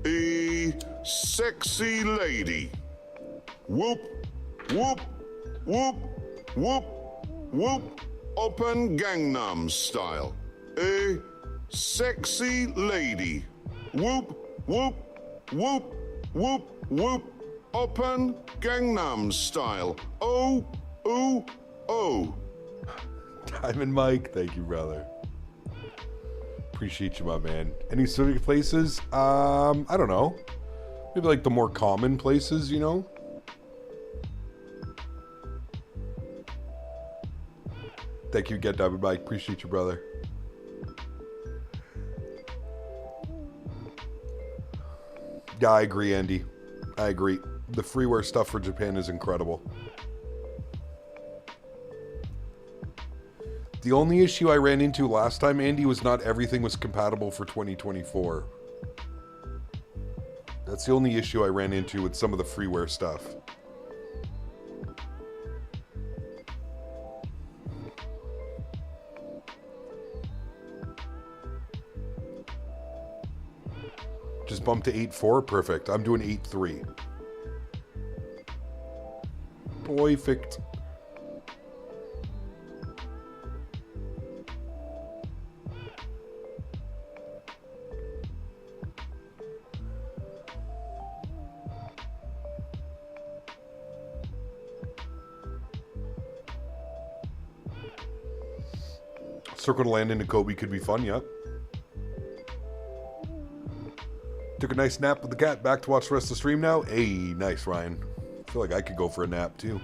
A sexy lady. Whoop, whoop, whoop, whoop, whoop. Open Gangnam style. A sexy lady. Whoop, whoop, whoop, whoop, whoop. Open Gangnam style. Oh, ooh, oh. Diamond Mike, thank you, brother. Appreciate you, my man. Any specific places? I don't know. Maybe like the more common places, you know? Thank you again, Diamond Mike. Appreciate you, brother. Yeah, I agree, Andy. I agree. The freeware stuff for Japan is incredible. The only issue I ran into last time, Andy, was not everything was compatible for 2024. That's the only issue I ran into with some of the freeware stuff. Just bump to 8.4? Perfect. I'm doing 8.3. Perfect. Circle to land into Kobe could be fun, yep. Took a nice nap with the cat. Back to watch the rest of the stream now. Hey, nice, Ryan. I feel like I could go for a nap, too.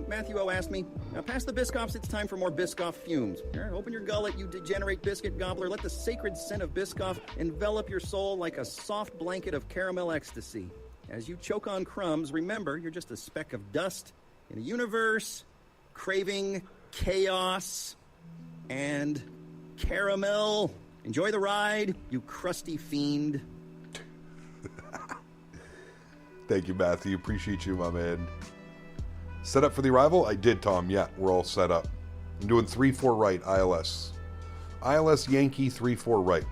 Matthew O asked me, now past the Biscoffs, it's time for more Biscoff fumes. Here, open your gullet, you degenerate biscuit gobbler. Let the sacred scent of Biscoff envelop your soul like a soft blanket of caramel ecstasy. As you choke on crumbs, remember, you're just a speck of dust in a universe craving chaos and caramel. Enjoy the ride, you crusty fiend. Thank you, Matthew. Appreciate you, my man. Set up for the arrival? I did, Tom. Yeah, we're all set up. I'm doing 3-4 right, ILS. ILS Yankee 3-4 right.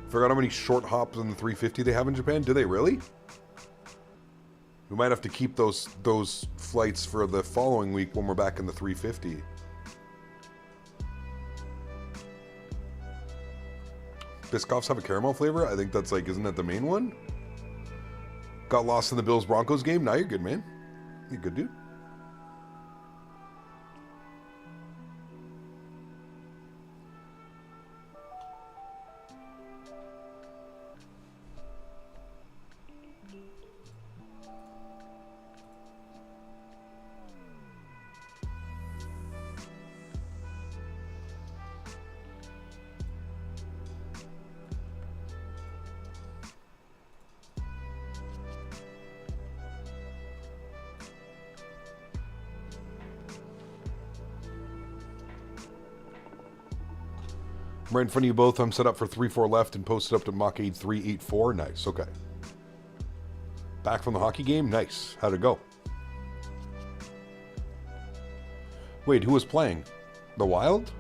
Forgot how many short hops in the 350 they have in Japan. Do they really? We might have to keep those flights for the following week when we're back in the 350. Biscoffs have a caramel flavor? I think that's like, isn't that the main one? Got lost in the Bills-Broncos game? Now you're good, man. You're good, dude. I'm right in front of you both. I'm set up for 3-4 left and posted up to Mach 8384. Nice. Okay. Back from the hockey game? Nice. How'd it go? Wait, who was playing? The Wild?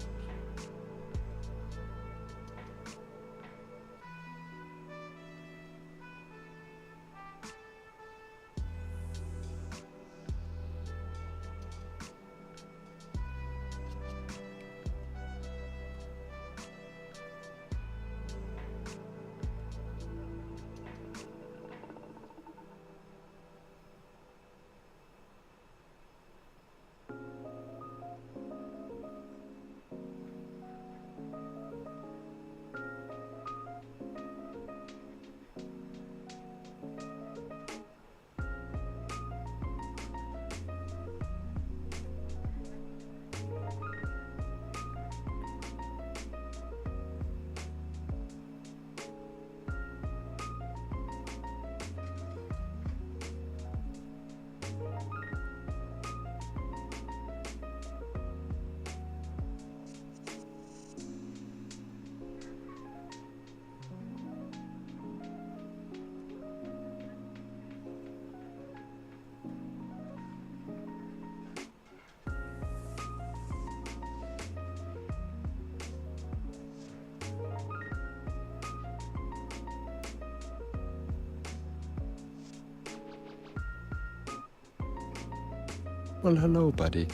Well, hello, buddy.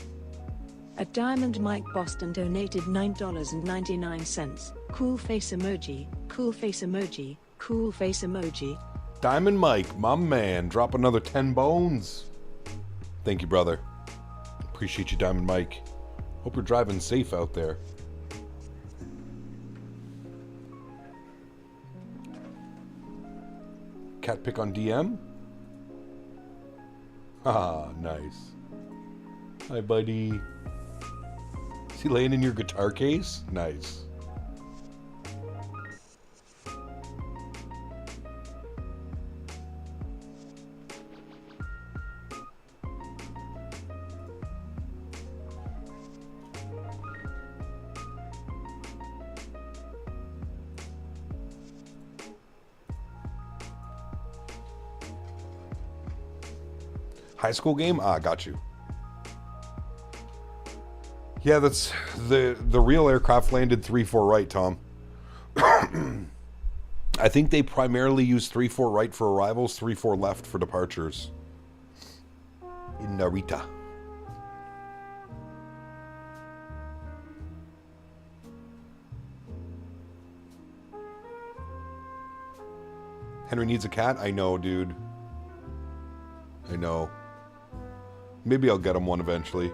A Diamond Mike Boston donated $9.99. Cool face emoji, cool face emoji, cool face emoji. Diamond Mike, my man, drop another 10 bones. Thank you, brother. Appreciate you, Diamond Mike. Hope you're driving safe out there. Cat pick on DM? Ah, nice. Hi, buddy. Is he laying in your guitar case? Nice. High school game? Ah, got you. Yeah, that's the real aircraft landed 3-4 right, Tom. I think they primarily use 3-4 right for arrivals, 3-4 left for departures. In Narita. Henry needs a cat? I know, dude. I know. Maybe I'll get him one eventually.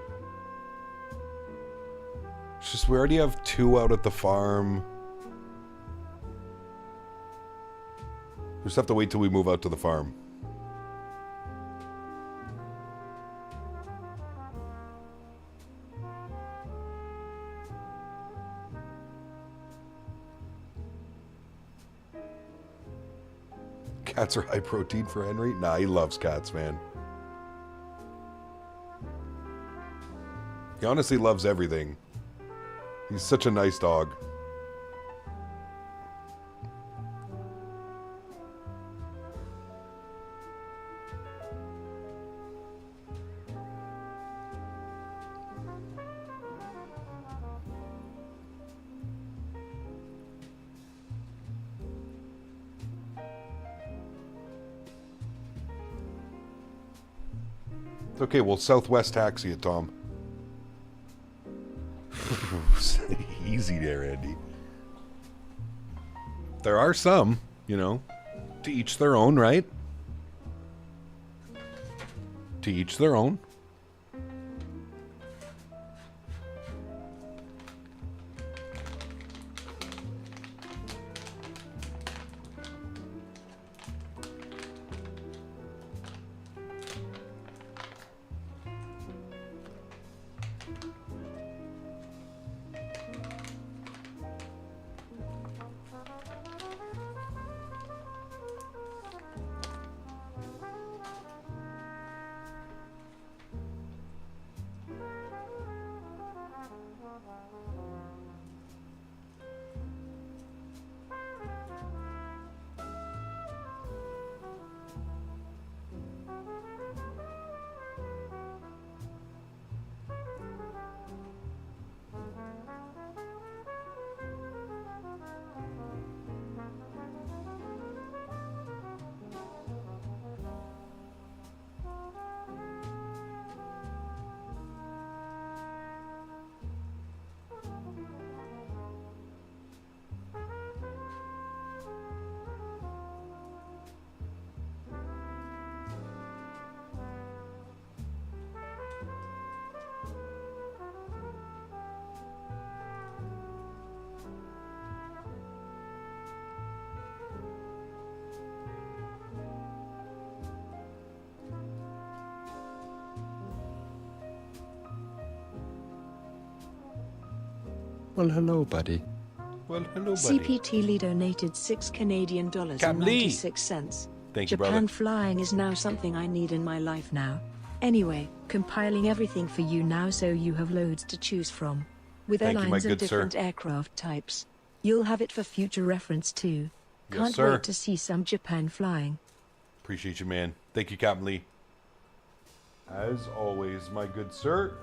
It's just we already have 2 out at the farm. We just have to wait till we move out to the farm. Cats are high protein for Henry? Nah, he loves cats, man. He honestly loves everything. He's such a nice dog. It's okay, we'll Southwest taxi it, Tom. Easy there, Andy. There are some, you know, to each their own, right? To each their own. Well, hello, buddy. Well, hello, buddy. CPT Lee donated 6 Canadian dollars Cap and Lee. 96 cents. Thank you, Japan brother. flying is now something I need in my life now. Anyway, compiling everything for you now so you have loads to choose from. With Thank you, my airlines and good sir. different aircraft types. You'll have it for future reference too. Yes, Can't sir. wait to see some Japan flying. Appreciate you, man. Thank you, Captain Lee. As always, my good sir.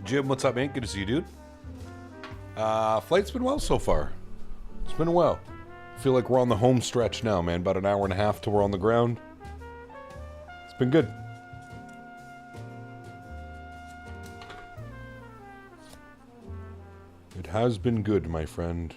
Jim, what's up, man? Good to see you, dude. Flight's been well so far. It's been well. I feel like we're on the home stretch now, man. About an hour and a half till we're on the ground. It's been good. It has been good, my friend.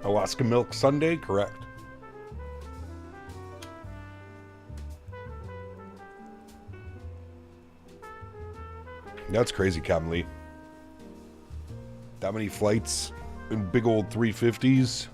Alaska Milk Sunday, correct. That's crazy, Captain Lee. That many flights in big old 350s.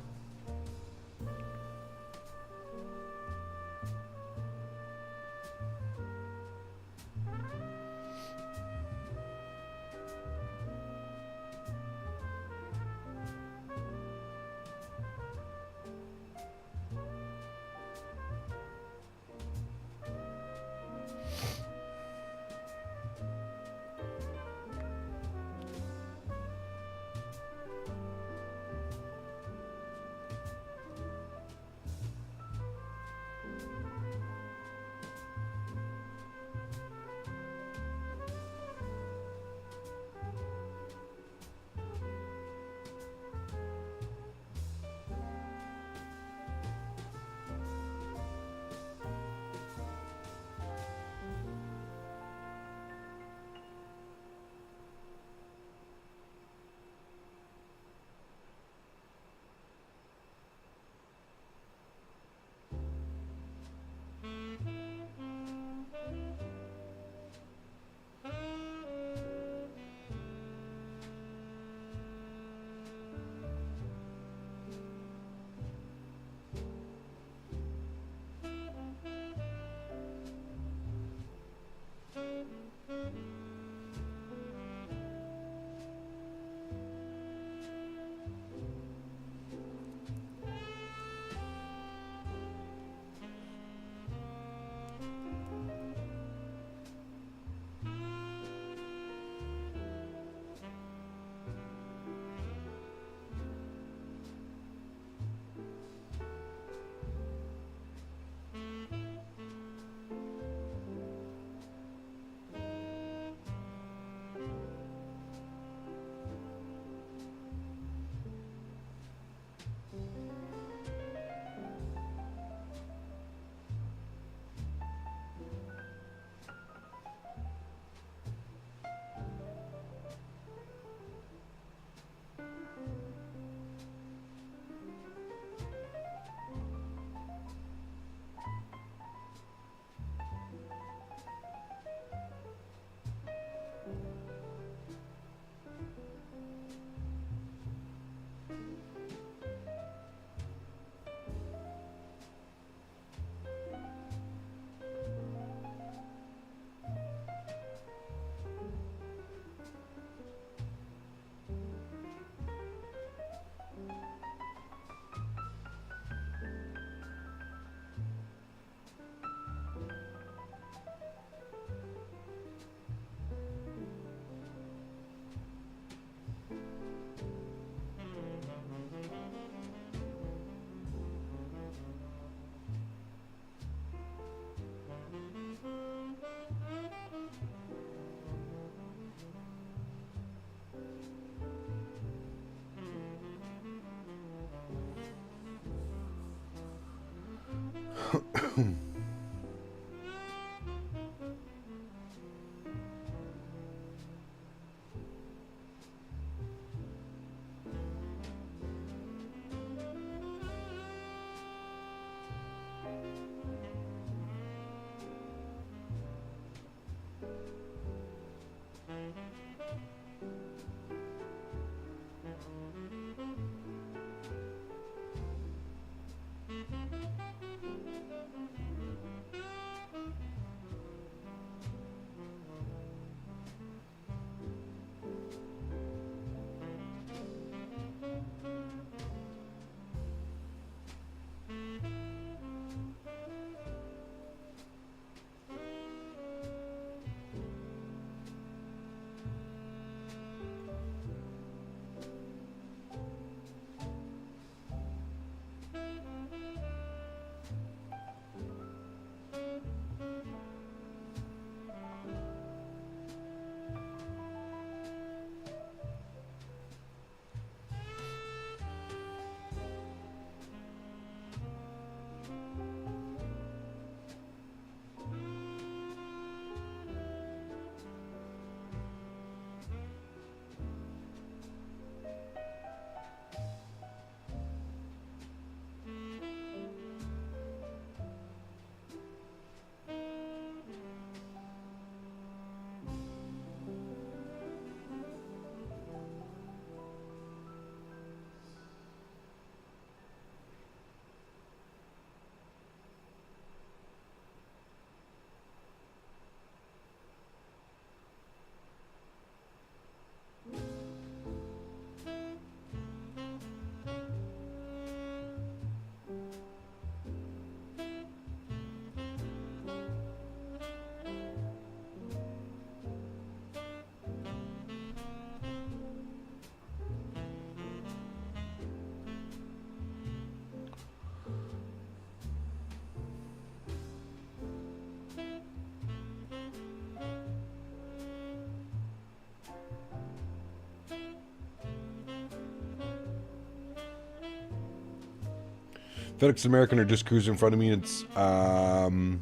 FedEx American are just cruising in front of me. It's going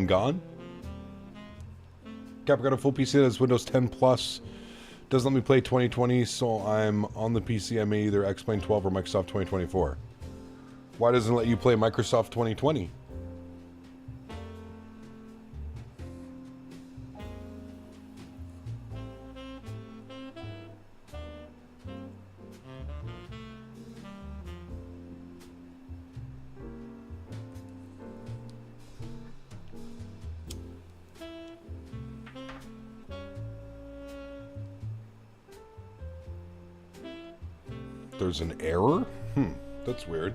gone. Capricorn, a full PC that's Windows 10 Plus. Doesn't let me play 2020, so I'm on the PC. I may either X-Plane 12 or Microsoft 2024. Why doesn't it let you play Microsoft 2020? There's an error? That's weird.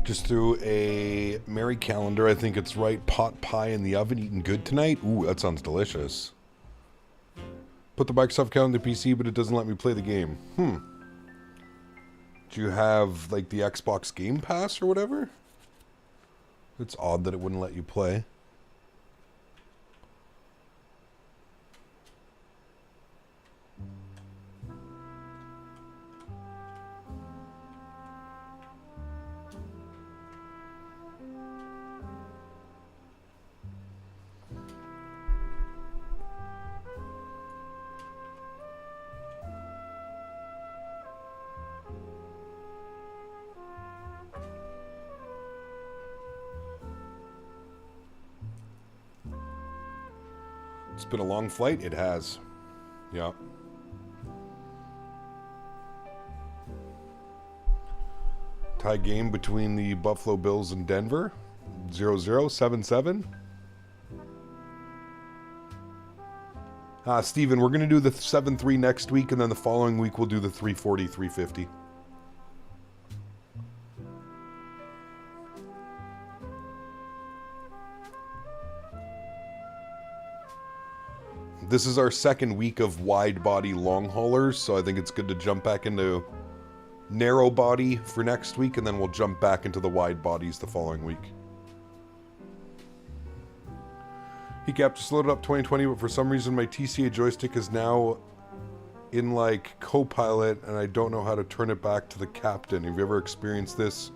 Just threw a Merry Calendar. I think it's right. Pot pie in the oven, eating good tonight. Ooh, that sounds delicious. Put the Microsoft account on the PC, but it doesn't let me play the game. Do you have, like, the Xbox Game Pass or whatever? It's odd that it wouldn't let you play. It's been a long flight. It has. Yeah. Tie game between the Buffalo Bills and Denver. 0-0, 7-7. Steven, we're going to do the 7.3 next week, and then the following week we'll do the 340, 350. This is our second week of wide body long haulers, so I think it's good to jump back into narrow body for next week, and then we'll jump back into the wide bodies the following week. He kept just loaded up 2020, but for some reason my TCA joystick is now in like co-pilot, and I don't know how to turn it back to the captain. Have you ever experienced this?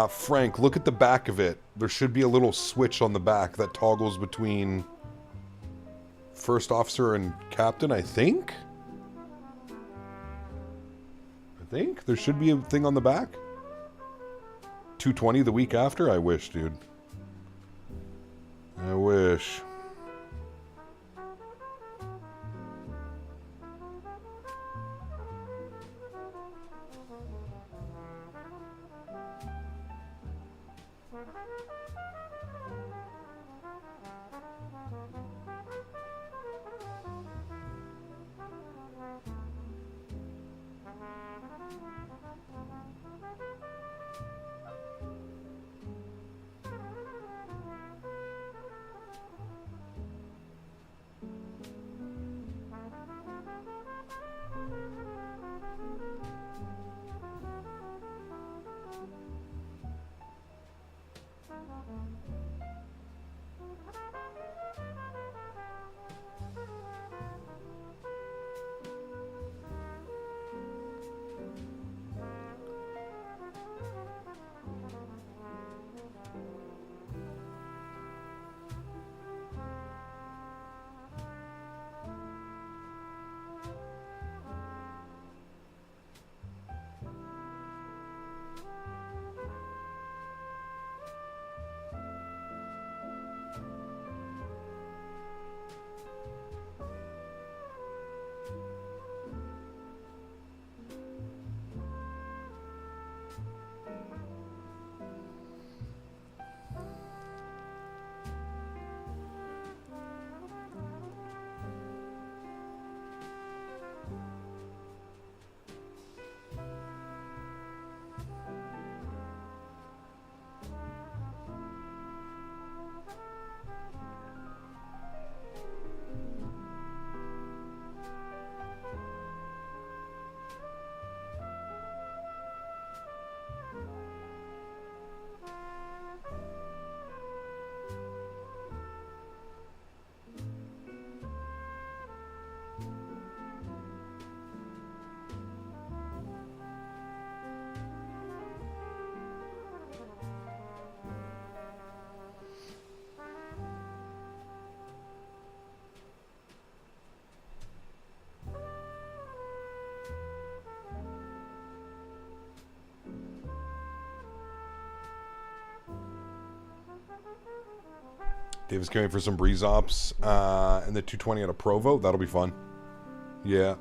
Frank, look at the back of it. There should be a little switch on the back that toggles between first officer and captain, I think? There should be a thing on the back. 220 the week after? I wish, dude. I wish. Davis coming for some breeze ops and the 220 out of Provo. That'll be fun. Yeah.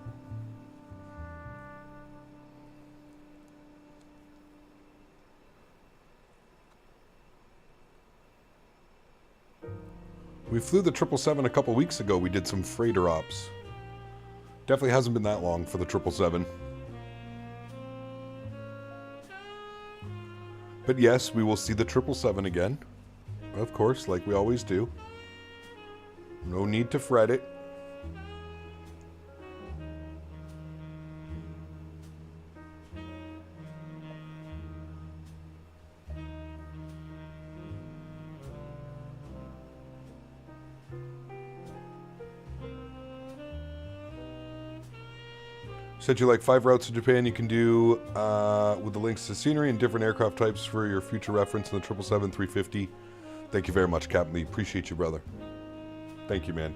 We flew the 777 a couple weeks ago. We did some freighter ops. Definitely hasn't been that long for the 777. But yes, we will see the 777 again. Of course, like we always do. No need to fret it. Sent you like 5 routes to Japan you can do with the links to scenery and different aircraft types for your future reference in the 777 350. Thank you very much, Captain Lee. Appreciate you, brother. Thank you, man.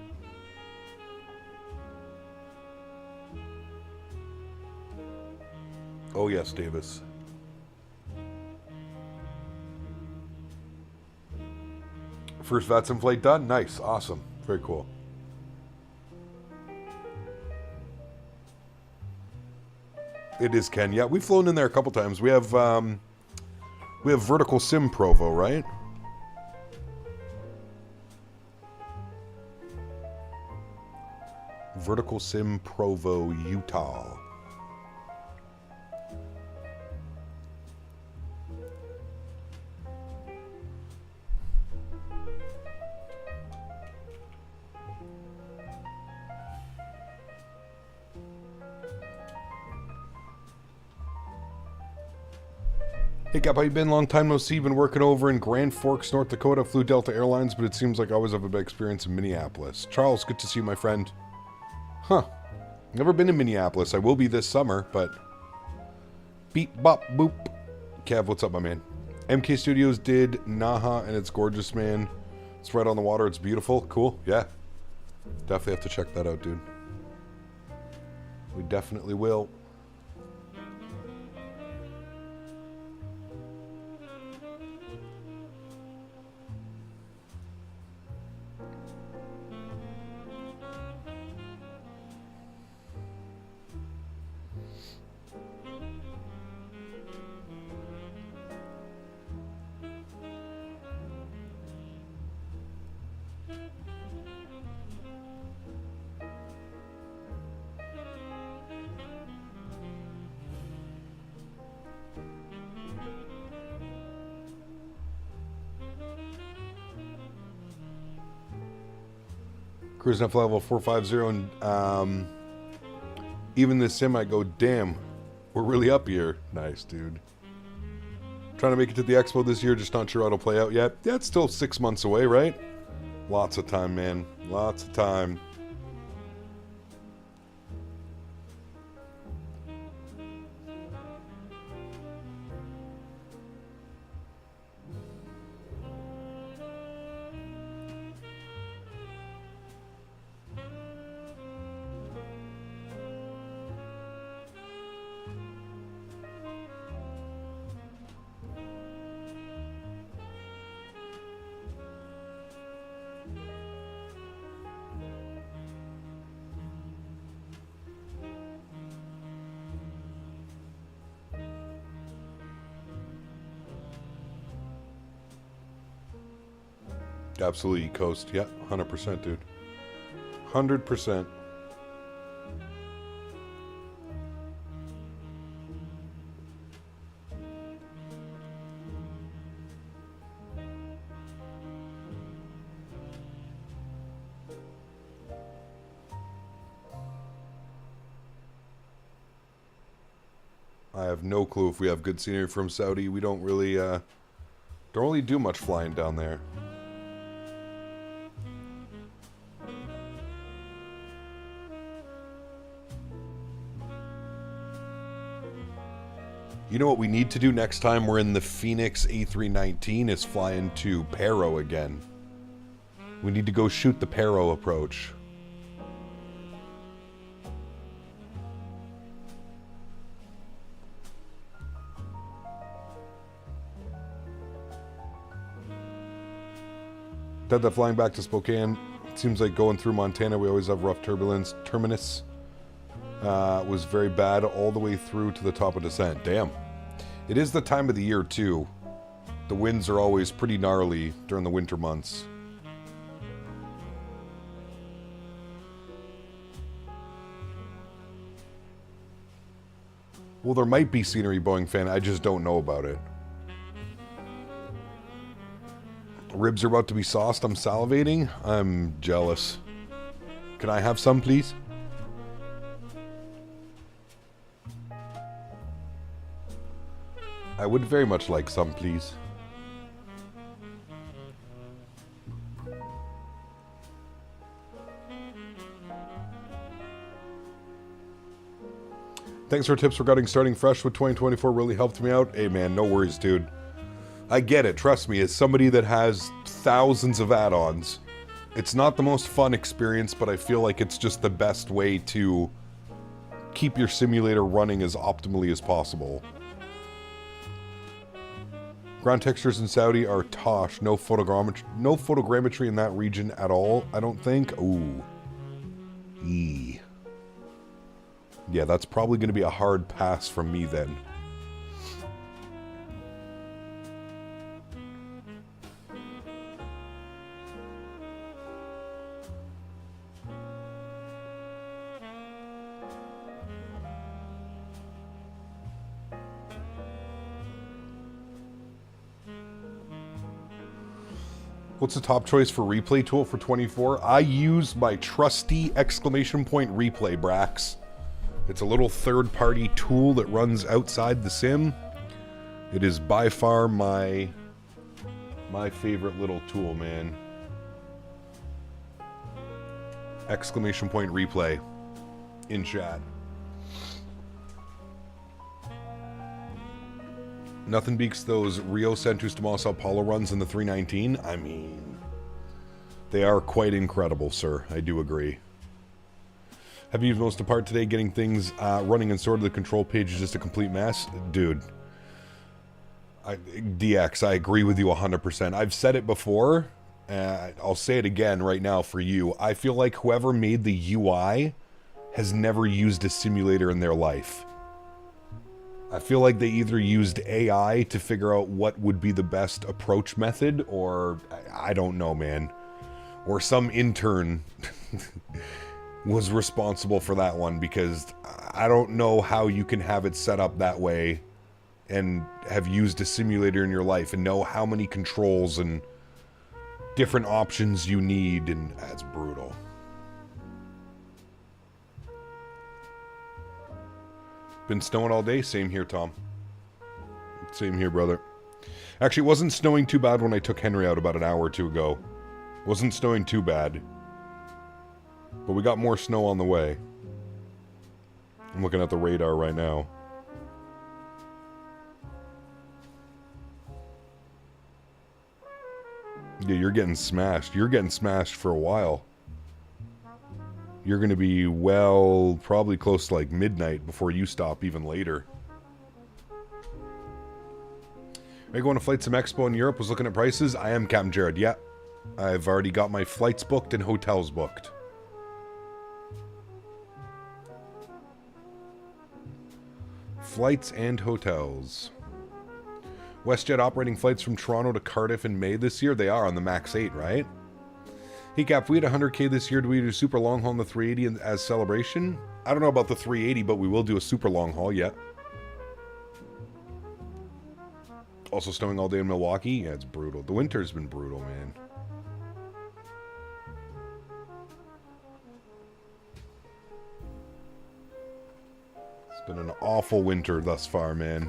Oh, yes, Davis. First VATSIM flight done? Nice. Awesome. Very cool. It is, Ken. Yeah, we've flown in there a couple times. We have vertical sim Provo, right? Vertical Sim Provo, Utah. Hey Cap, how you been? Long time no see. Been working over in Grand Forks, North Dakota. Flew Delta Airlines, but it seems like I always have a bad experience in Minneapolis. Charles, good to see you, my friend. Huh. Never been to Minneapolis. I will be this summer, but... Beep, bop, boop. Kev, what's up, my man? MK Studios did Naha, and it's gorgeous, man. It's right on the water. It's beautiful. Cool. Yeah. Definitely have to check that out, dude. We definitely will. Cruising up level 450, and even this sim, I go, damn, we're really up here. Nice, dude. Trying to make it to the expo this year, just not sure how it'll play out yet. Yeah, it's still 6 months away, right? Lots of time, man. Lots of time. Absolutely, Coast. Yeah, 100%, dude. 100%. I have no clue if we have good scenery from Saudi. We don't really do much flying down there. You know what we need to do next time we're in the Phoenix A319 is fly into Paro again. We need to go shoot the Paro approach. Dead that flying back to Spokane. It seems like going through Montana we always have rough turbulence. Terminus was very bad all the way through to the top of descent. Damn. It is the time of the year too. The winds are always pretty gnarly during the winter months. Well, there might be scenery, Boeing fan. I just don't know about it. Ribs are about to be sauced. I'm salivating. I'm jealous. Can I have some, please? I would very much like some, please. Thanks for tips regarding starting fresh with 2024. Really helped me out. Hey, man, no worries, dude. I get it. Trust me, as somebody that has thousands of add-ons, it's not the most fun experience, but I feel like it's just the best way to keep your simulator running as optimally as possible. Ground textures in Saudi are tosh. No photogrammetry in that region at all, I don't think. Ooh. Eee. Yeah, that's probably going to be a hard pass from me then. What's the top choice for replay tool for 24? I use my trusty exclamation point replay, Brax. It's a little third-party tool that runs outside the sim. It is by far my favorite little tool, man. Exclamation point replay in chat. Nothing beats those Rio Santos Tomás Sao Paulo runs in the 319. I mean, they are quite incredible, sir. I do agree. Have you used most of part today getting things running and sorted? The control page is just a complete mess? Dude. DX, I agree with you 100%. I've said it before. I'll say it again right now for you. I feel like whoever made the UI has never used a simulator in their life. I feel like they either used AI to figure out what would be the best approach method, or I don't know, man. Or some intern was responsible for that one, because I don't know how you can have it set up that way and have used a simulator in your life and know how many controls and different options you need, and that's brutal. Been snowing all day. Same here, Tom. Same here, brother. Actually, it wasn't snowing too bad when I took Henry out about an hour or two ago. It wasn't snowing too bad. But we got more snow on the way. I'm looking at the radar right now. Yeah, you're getting smashed. You're getting smashed for a while. You're going to be, well, probably close to like midnight before you stop, even later. Are you going to Flight Sim Expo in Europe? Was looking at prices. I am, Captain Jared. Yeah. I've already got my flights booked and hotels booked. Flights and hotels. WestJet operating flights from Toronto to Cardiff in May this year. They are on the MAX 8, right? Hey Cap, if we had 100k this year, do we do super long haul on the 380 as celebration? I don't know about the 380, but we will do a super long haul, yeah. Also snowing all day in Milwaukee? Yeah, it's brutal. The winter's been brutal, man. It's been an awful winter thus far, man.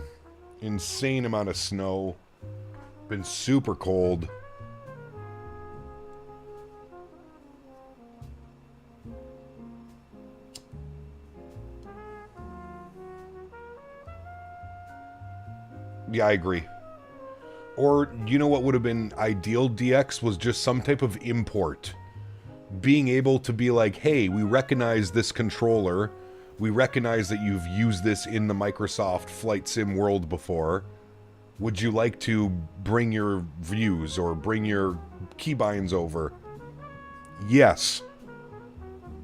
Insane amount of snow. Been super cold. Yeah, I agree. Or, you know what would have been ideal, DX, was just some type of import. Being able to be like, hey, we recognize this controller. We recognize that you've used this in the Microsoft Flight Sim world before. Would you like to bring your views or bring your keybinds over? Yes.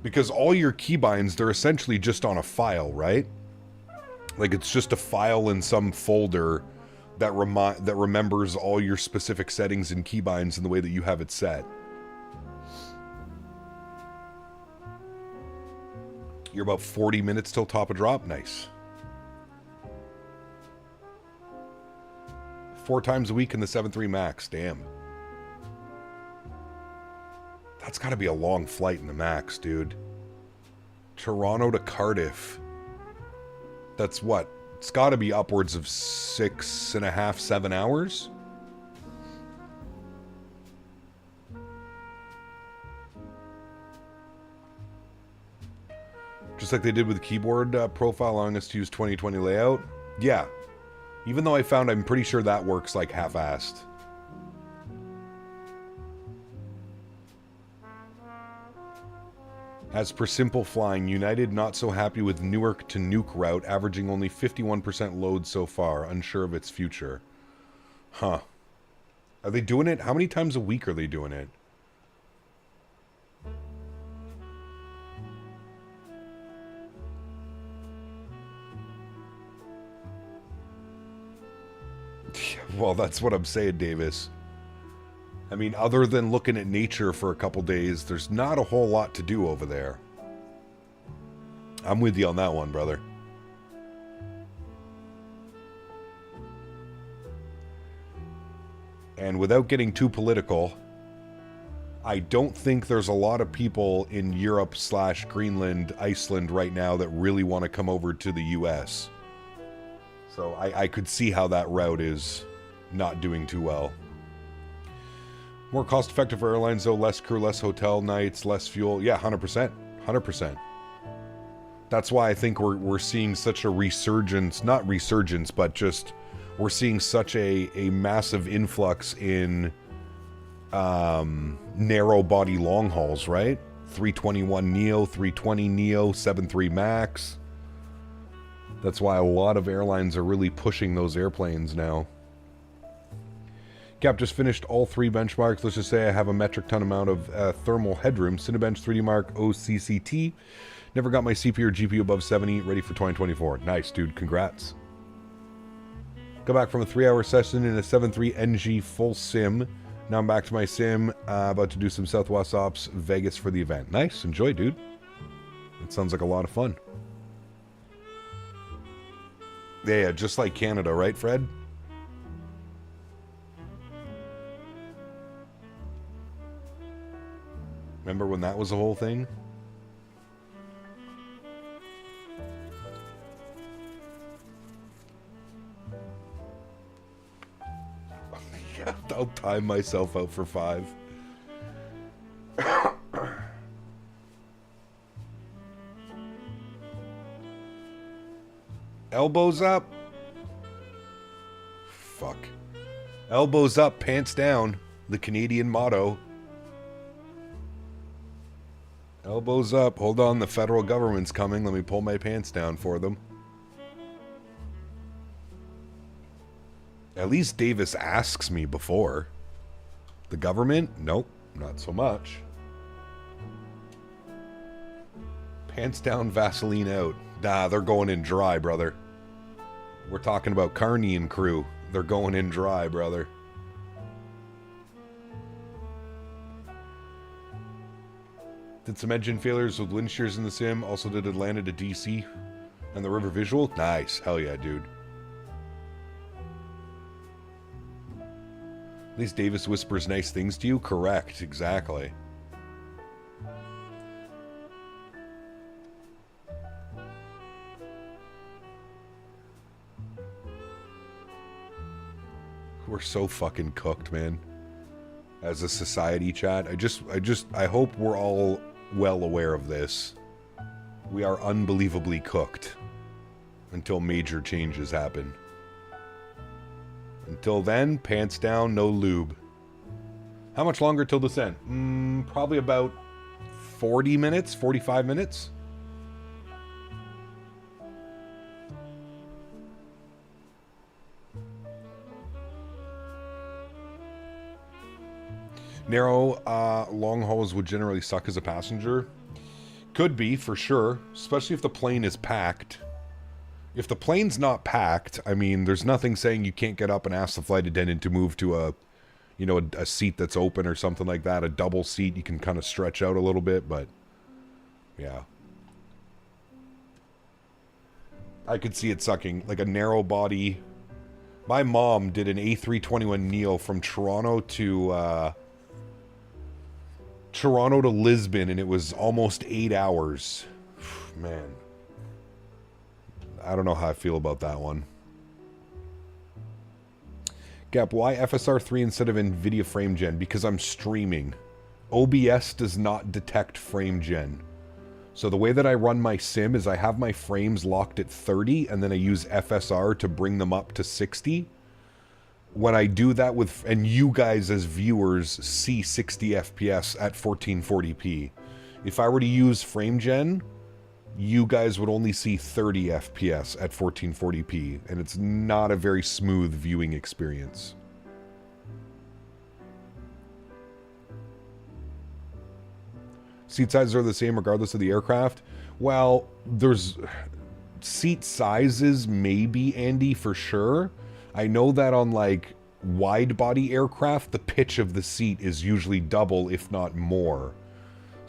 Because all your keybinds, they're essentially just on a file, right? Like, it's just a file in some folder that remembers all your specific settings and keybinds in the way that you have it set. You're about 40 minutes till top of drop. Nice. 4 times a week in the 7.3 Max. Damn. That's got to be a long flight in the Max, dude. Toronto to Cardiff. That's what? It's got to be upwards of 6.5, 7 hours. Just like they did with the keyboard profile, allowing us to use 2020 layout. Yeah. Even though I found, I'm pretty sure that works like half-assed. As per Simple Flying, United not so happy with Newark to Nuke route, averaging only 51% load so far, unsure of its future. Huh. Are they doing it? How many times a week are they doing it? Well, that's what I'm saying, Davis. I mean, other than looking at nature for a couple days, there's not a whole lot to do over there. I'm with you on that one, brother. And without getting too political, I don't think there's a lot of people in Europe / Greenland, Iceland right now that really want to come over to the US. So I could see how that route is not doing too well. More cost-effective for airlines, though. Less crew, less hotel nights, less fuel. Yeah, 100%. 100%. That's why I think we're seeing such a resurgence. Not resurgence, but just we're seeing such a massive influx in narrow-body long hauls, right? 321 Neo, 320 Neo, 73 Max. That's why a lot of airlines are really pushing those airplanes now. Cap just finished all 3 benchmarks. Let's just say I have a metric ton amount of thermal headroom. Cinebench 3D Mark OCCT. Never got my CPU or GPU above 70. Ready for 2024. Nice, dude. Congrats. Got back from a 3-hour session in a 7.3 NG full sim. Now I'm back to my sim. About to do some Southwest Ops Vegas for the event. Nice. Enjoy, dude. It sounds like a lot of fun. Yeah, just like Canada, right, Fred? Remember when that was the whole thing? Yeah, I'll time myself out for 5. Elbows up. Fuck. Elbows up, pants down. The Canadian motto. Elbows up. Hold on, the federal government's coming. Let me pull my pants down for them. At least Davis asks me before. The government? Nope, not so much. Pants down, Vaseline out. Nah, they're going in dry, brother. We're talking about Carney and crew. They're going in dry, brother. Did some engine failures with wind shears in the sim. Also did Atlanta to DC and the river visual. Nice. Hell yeah, dude. At least Davis whispers nice things to you. Correct. Exactly. We're so fucking cooked, man. As a society, chat. I hope we're all well aware of this. We are unbelievably cooked until major changes happen. Until then, pants down, no lube. How much longer till this end? Probably about 40 minutes, 45 minutes. Narrow long hauls would generally suck as a passenger. Could be, for sure. Especially if the plane is packed. If the plane's not packed, I mean, there's nothing saying you can't get up and ask the flight attendant to move to a, you know, a seat that's open or something like that. A double seat, you can kind of stretch out a little bit, but yeah. I could see it sucking. Like a narrow body. My mom did an A321neo from Toronto to Lisbon, and it was almost 8 hours. Man. I don't know how I feel about that one. Gap, why FSR 3 instead of NVIDIA frame gen? Because I'm streaming. OBS does not detect frame gen. So the way that I run my sim is I have my frames locked at 30, and then I use FSR to bring them up to 60. When I do that with, and you guys as viewers see 60 FPS at 1440p. If I were to use frame gen, you guys would only see 30 FPS at 1440p, and it's not a very smooth viewing experience. Seat sizes are the same regardless of the aircraft. Well, there's seat sizes maybe, Andy, for sure. I know that on like wide body aircraft, the pitch of the seat is usually double, if not more.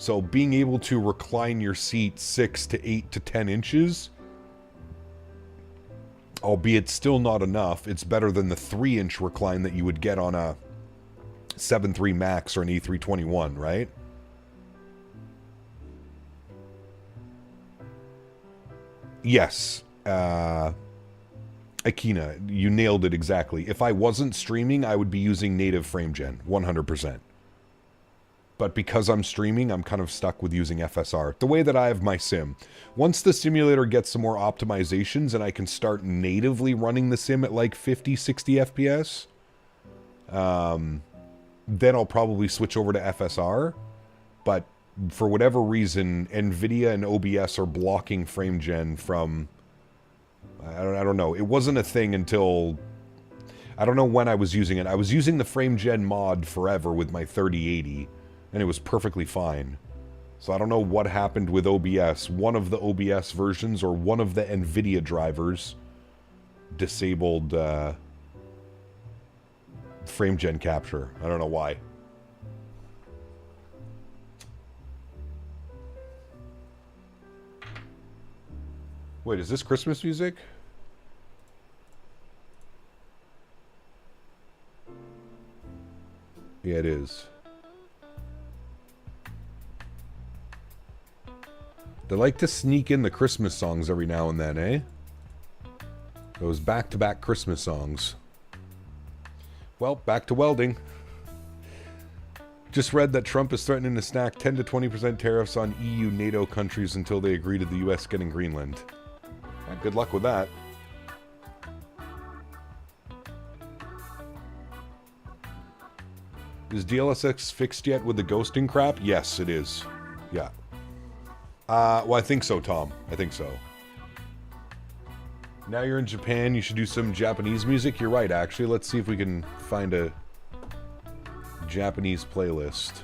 So being able to recline your seat 6 to 8 to 10 inches, albeit still not enough, it's better than the 3-inch recline that you would get on a 7.3 Max or an A321, right? Yes. Akina, you nailed it exactly. If I wasn't streaming, I would be using native frame gen, 100%. But because I'm streaming, I'm kind of stuck with using FSR. The way that I have my sim. Once the simulator gets some more optimizations and I can start natively running the sim at like 50, 60 FPS, then I'll probably switch over to FSR. But for whatever reason, NVIDIA and OBS are blocking frame gen from... I don't know. It wasn't a thing until... I don't know when I was using it. I was using the frame gen mod forever with my 3080. And it was perfectly fine. So I don't know what happened with OBS. One of the OBS versions or one of the NVIDIA drivers disabled frame gen capture. I don't know why. Wait, is this Christmas music? Yeah, it is. They like to sneak in the Christmas songs every now and then, eh? Those back-to-back Christmas songs. Well, back to welding. Just read that Trump is threatening to snack 10 to 20% tariffs on EU NATO countries until they agree to the US getting Greenland. Yeah, good luck with that. Is DLSX fixed yet with the ghosting crap? Yes, it is. Yeah. Well, I think so, Tom. I think so. Now you're in Japan, you should do some Japanese music. You're right, actually. Let's see if we can find a Japanese playlist.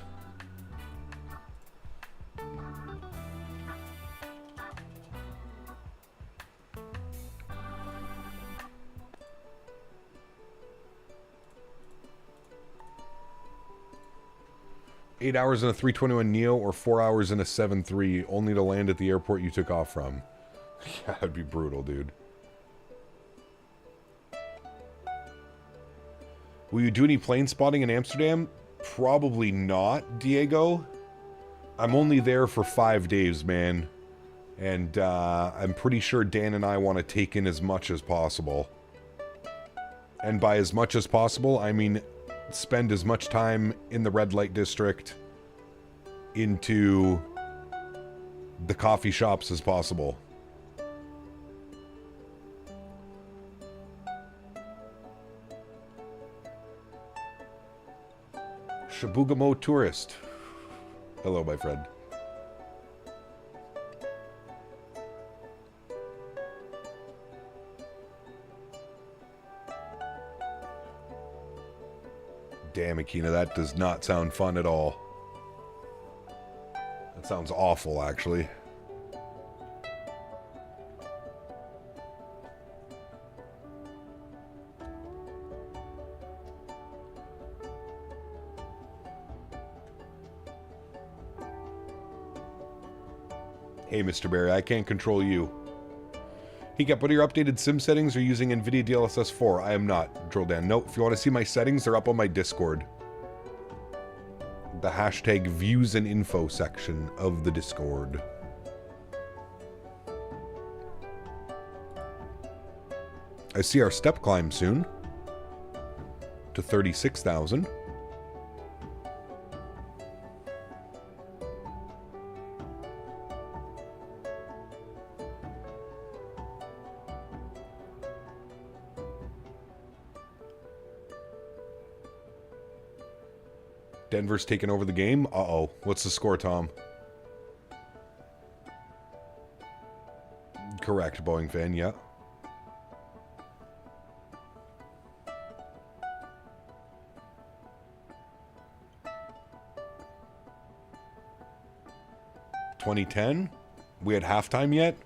Eight hours in a 321 Neo or 4 hours in a 7.3 only to land at the airport you took off from. Yeah, that'd be brutal, dude. Will you do any plane spotting in Amsterdam? Probably not, Diego. I'm only there for 5 days, man. And I'm pretty sure Dan and I want to take in as much as possible. And by as much as possible, I mean spend as much time in the red light district into the coffee shops as possible. Shabugamo Tourist. Hello, my friend. Damn, Akina, that does not sound fun at all. That sounds awful, actually. Hey, Mr. Barry, I can't control you. Hiccup, what are your updated sim settings? Are you using NVIDIA DLSS 4? I am not, Drilldan. Nope, if you want to see my settings, they're up on my Discord. The hashtag views and info section of the Discord. I see our step climb soon. To 36,000. Denver's taking over the game. Uh-oh. What's the score, Tom? Correct, Boeing fan, yeah. (2010) We had halftime yet?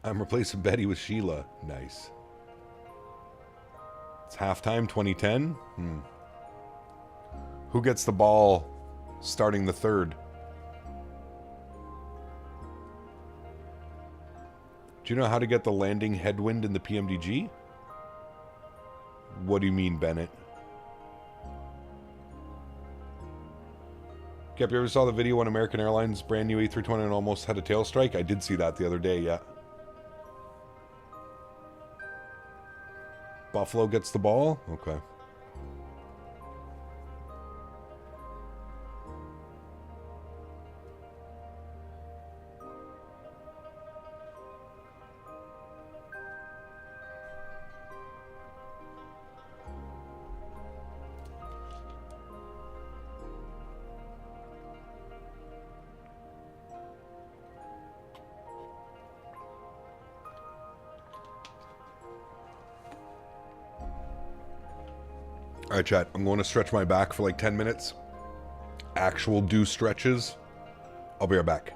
I'm replacing Betty with Sheila. Nice. It's halftime, 2010. Who gets the ball starting the third? Do you know how to get the landing headwind in the PMDG? What do you mean, Bennett? Cap, you ever saw the video when American Airlines brand new A320 almost had a tail strike? I did see that the other day, yeah. Buffalo gets the ball? Okay. Alright, chat. I'm going to stretch my back for like 10 minutes. Actual do stretches. I'll be right back.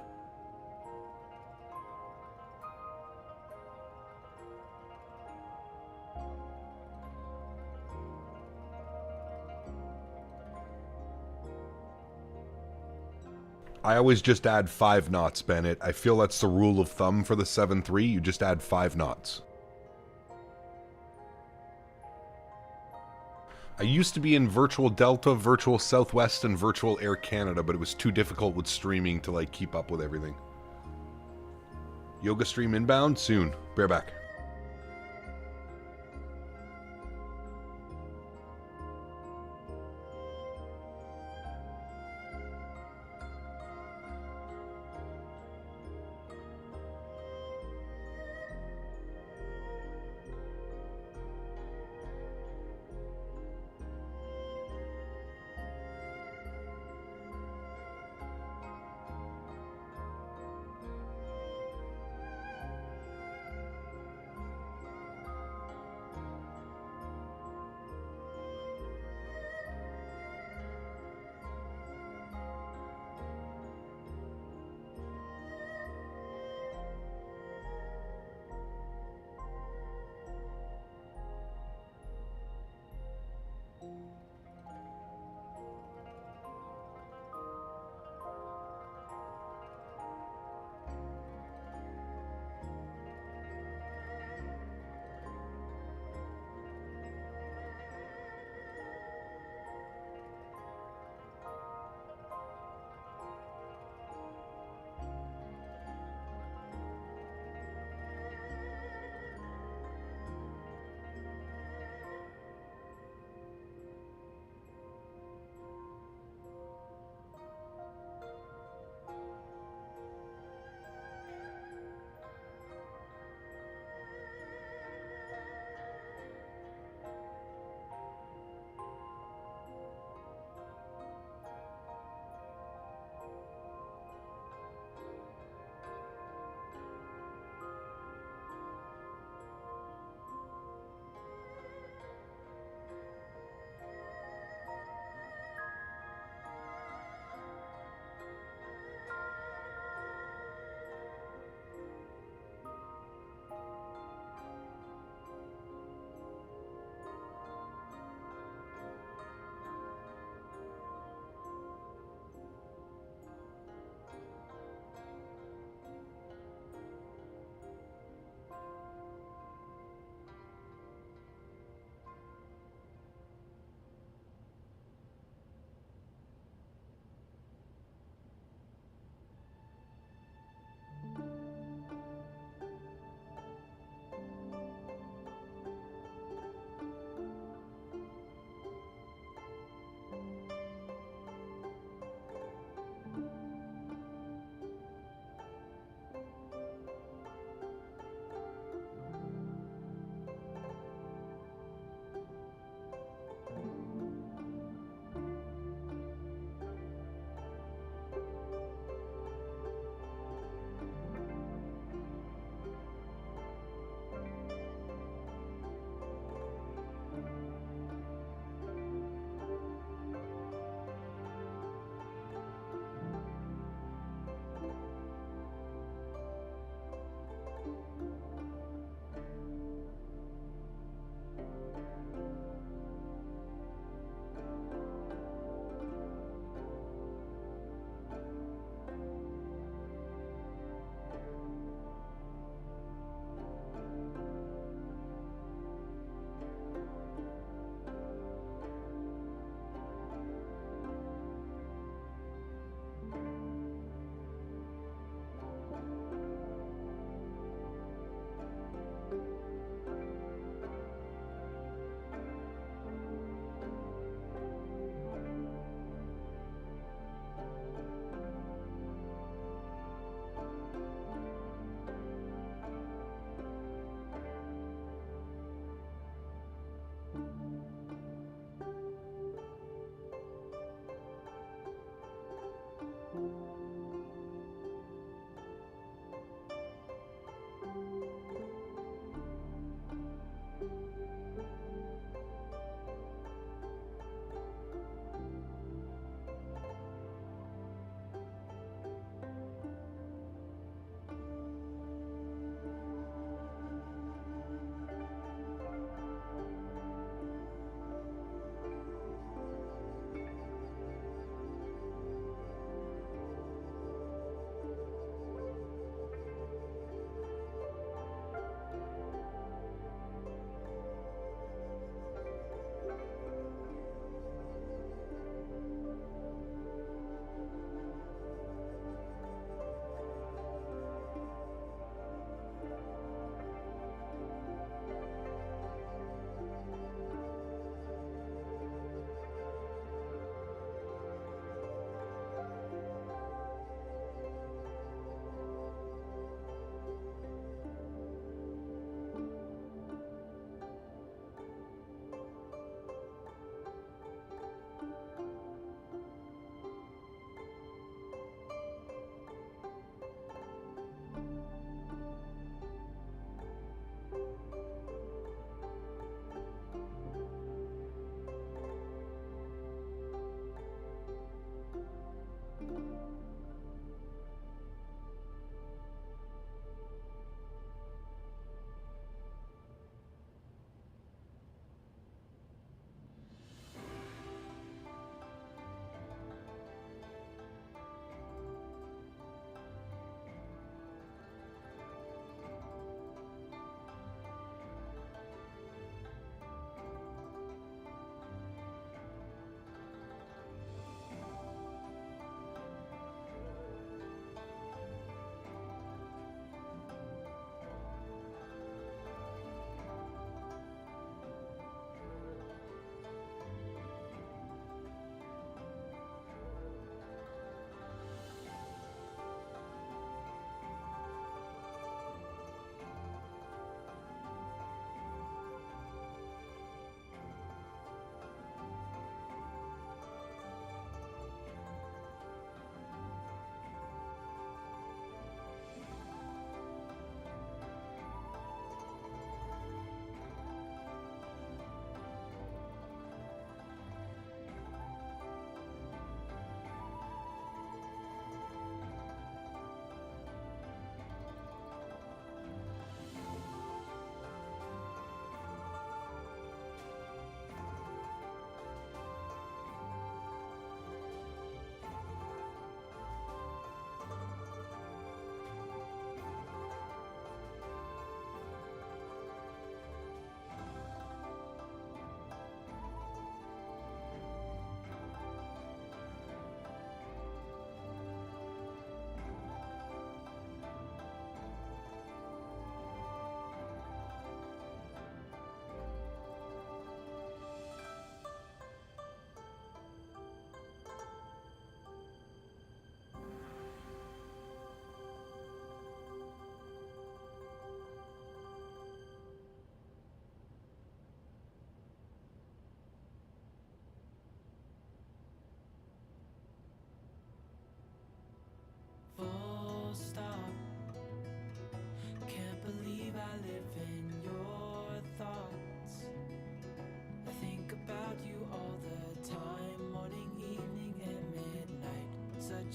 I always just add 5 knots, Bennett. I feel that's the rule of thumb for the 7.3. You just add 5 knots. I used to be in Virtual Delta, Virtual Southwest, and Virtual Air Canada, but it was too difficult with streaming to like keep up with everything. Yoga stream inbound soon. Be right back.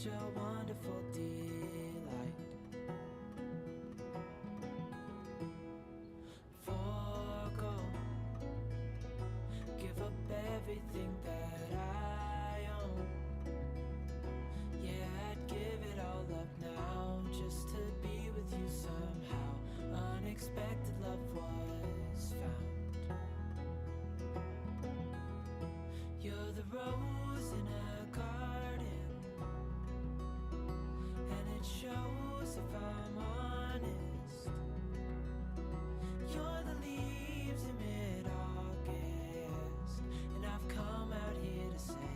such a wonderful delight. Forgo, give up everything that I own. Yeah, I'd give it all up now just to be with you somehow. Unexpected love was found. You're the rose in a garden, and it shows if I'm honest. You're the leaves in mid-August, and I've come out here to say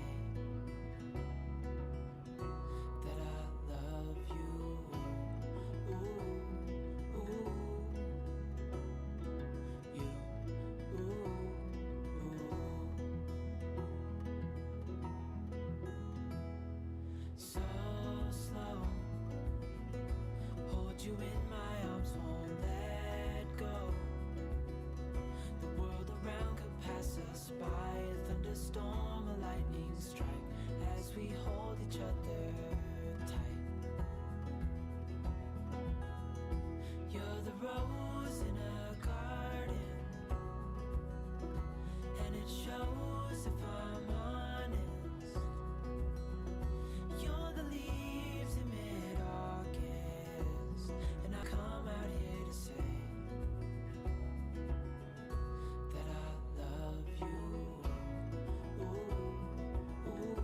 that I love you. Ooh, ooh, you, ooh, so slow. Hold you in my arms, won't let go. The world around could pass us by, a thunderstorm, a lightning strike, as we hold each other tight. You're the rose in a garden, and it shows if I'm honest. You're the leaves in mid-August, and I come out here to say that I love you. Ooh, ooh,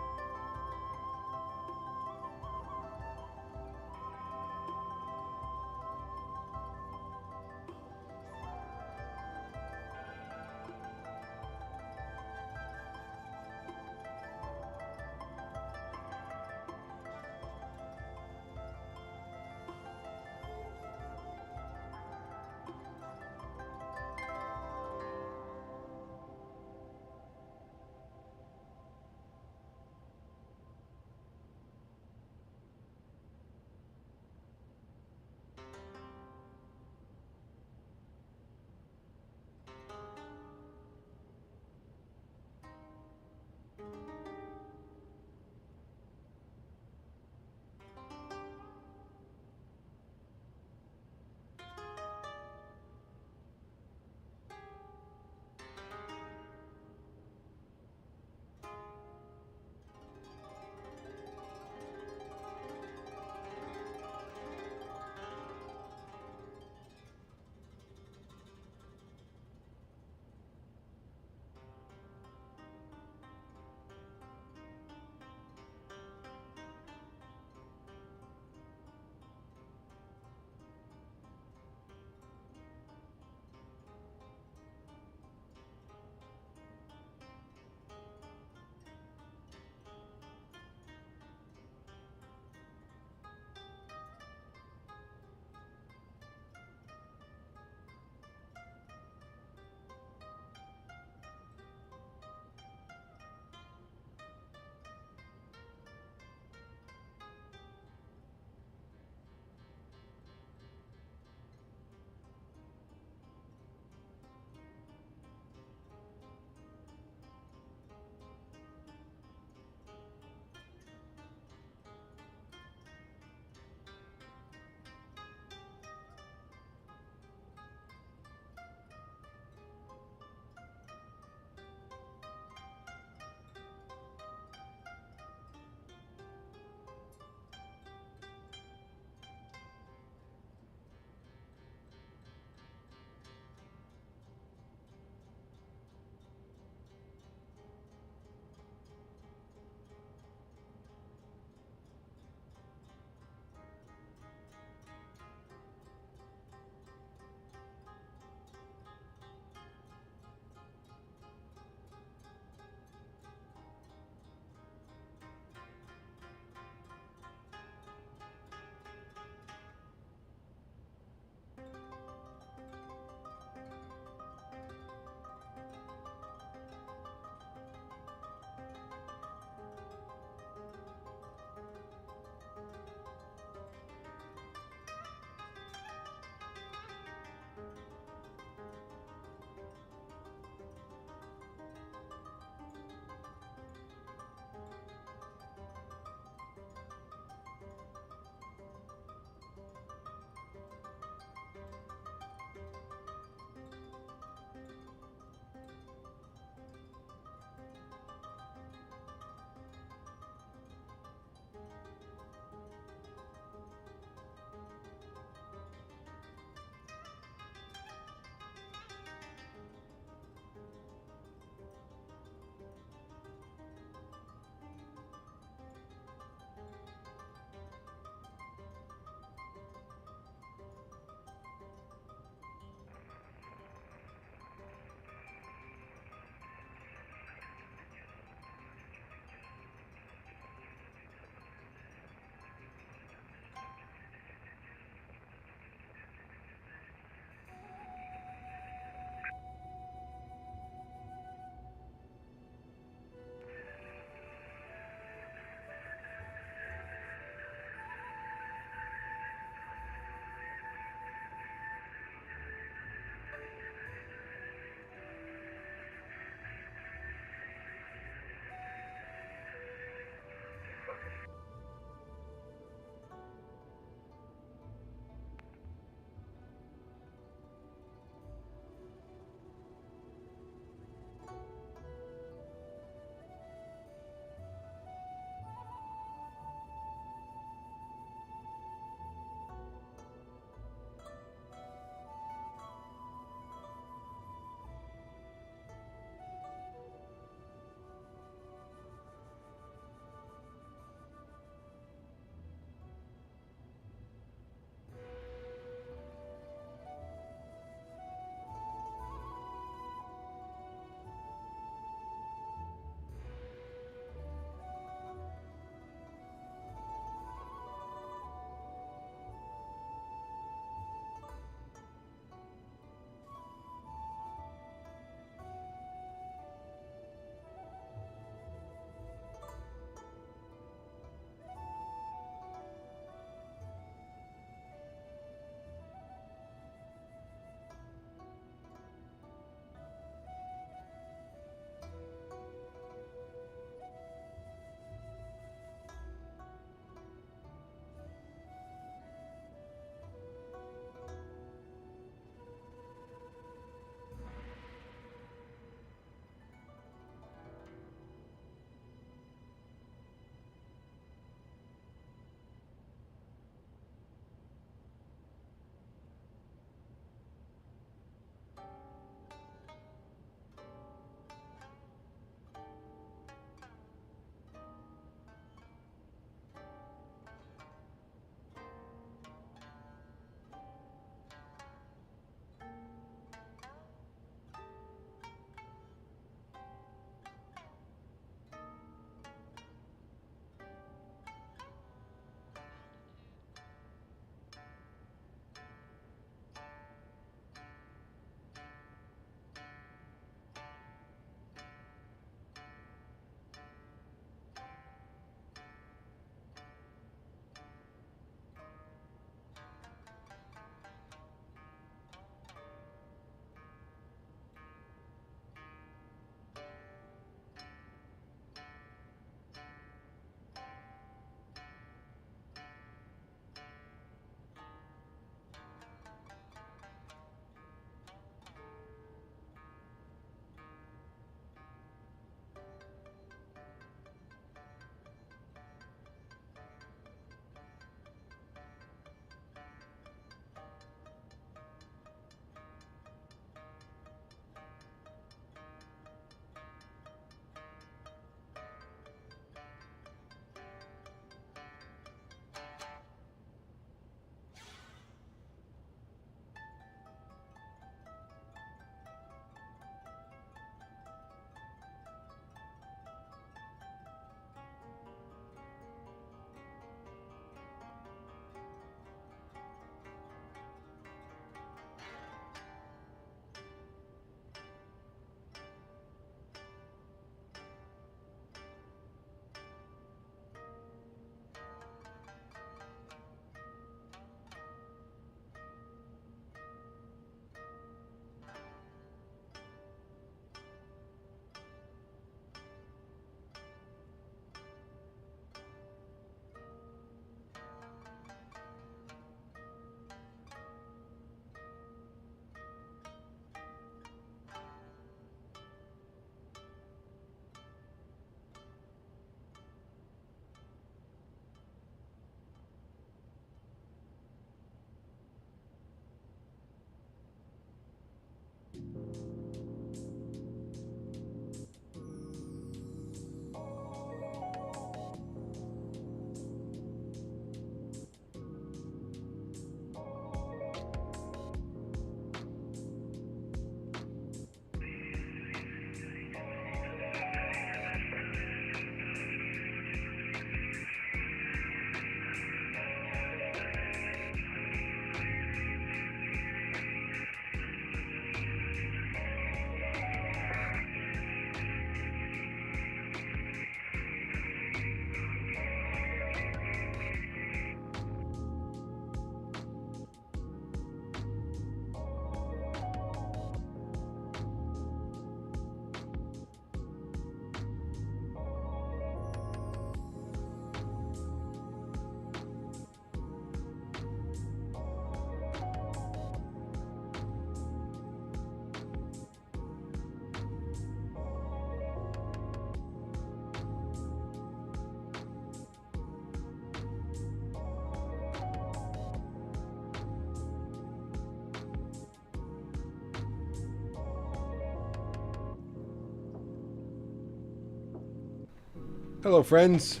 Hello, friends.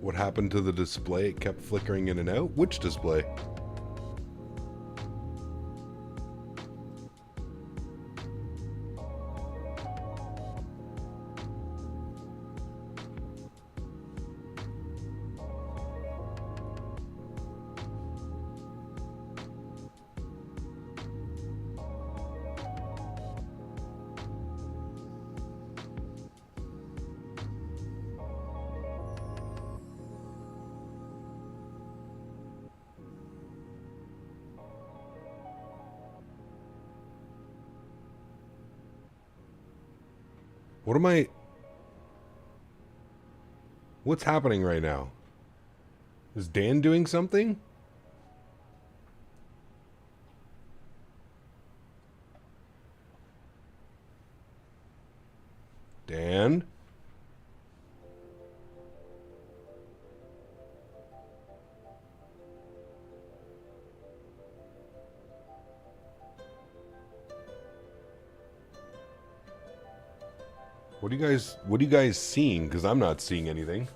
What happened to the display? It kept flickering in and out. Which display? What am I... What's happening right now? Is Dan doing something? Dan? What are you guys seeing? Because I'm not seeing anything.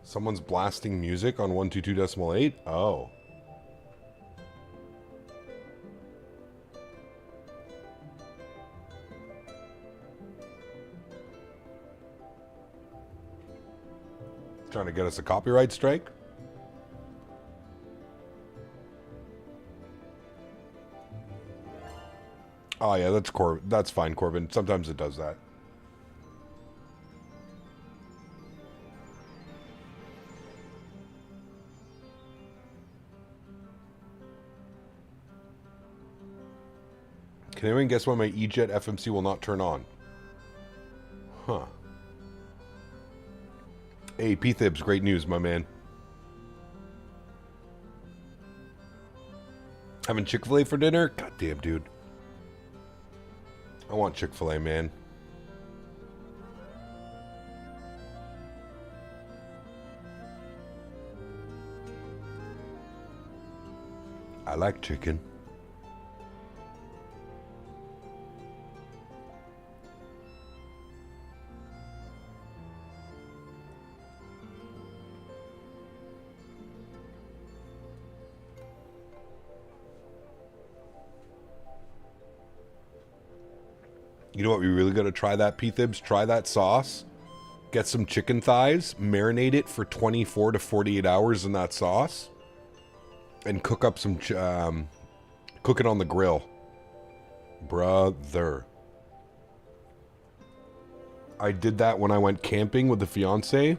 Someone's blasting music on 122.8? Oh. Trying to get us a copyright strike? Oh yeah, that's fine, Corbin. Sometimes it does that. Can anyone guess why my E-Jet FMC will not turn on? Huh. Hey, P-Thibs, great news, my man. Having Chick-fil-A for dinner? Goddamn, dude. I want Chick-fil-A, man. I like chicken. You know what? We really got to try that, P-Thibs. Try that sauce. Get some chicken thighs. Marinate it for 24 to 48 hours in that sauce. And cook up some... cook it on the grill. Brother. I did that when I went camping with the fiance.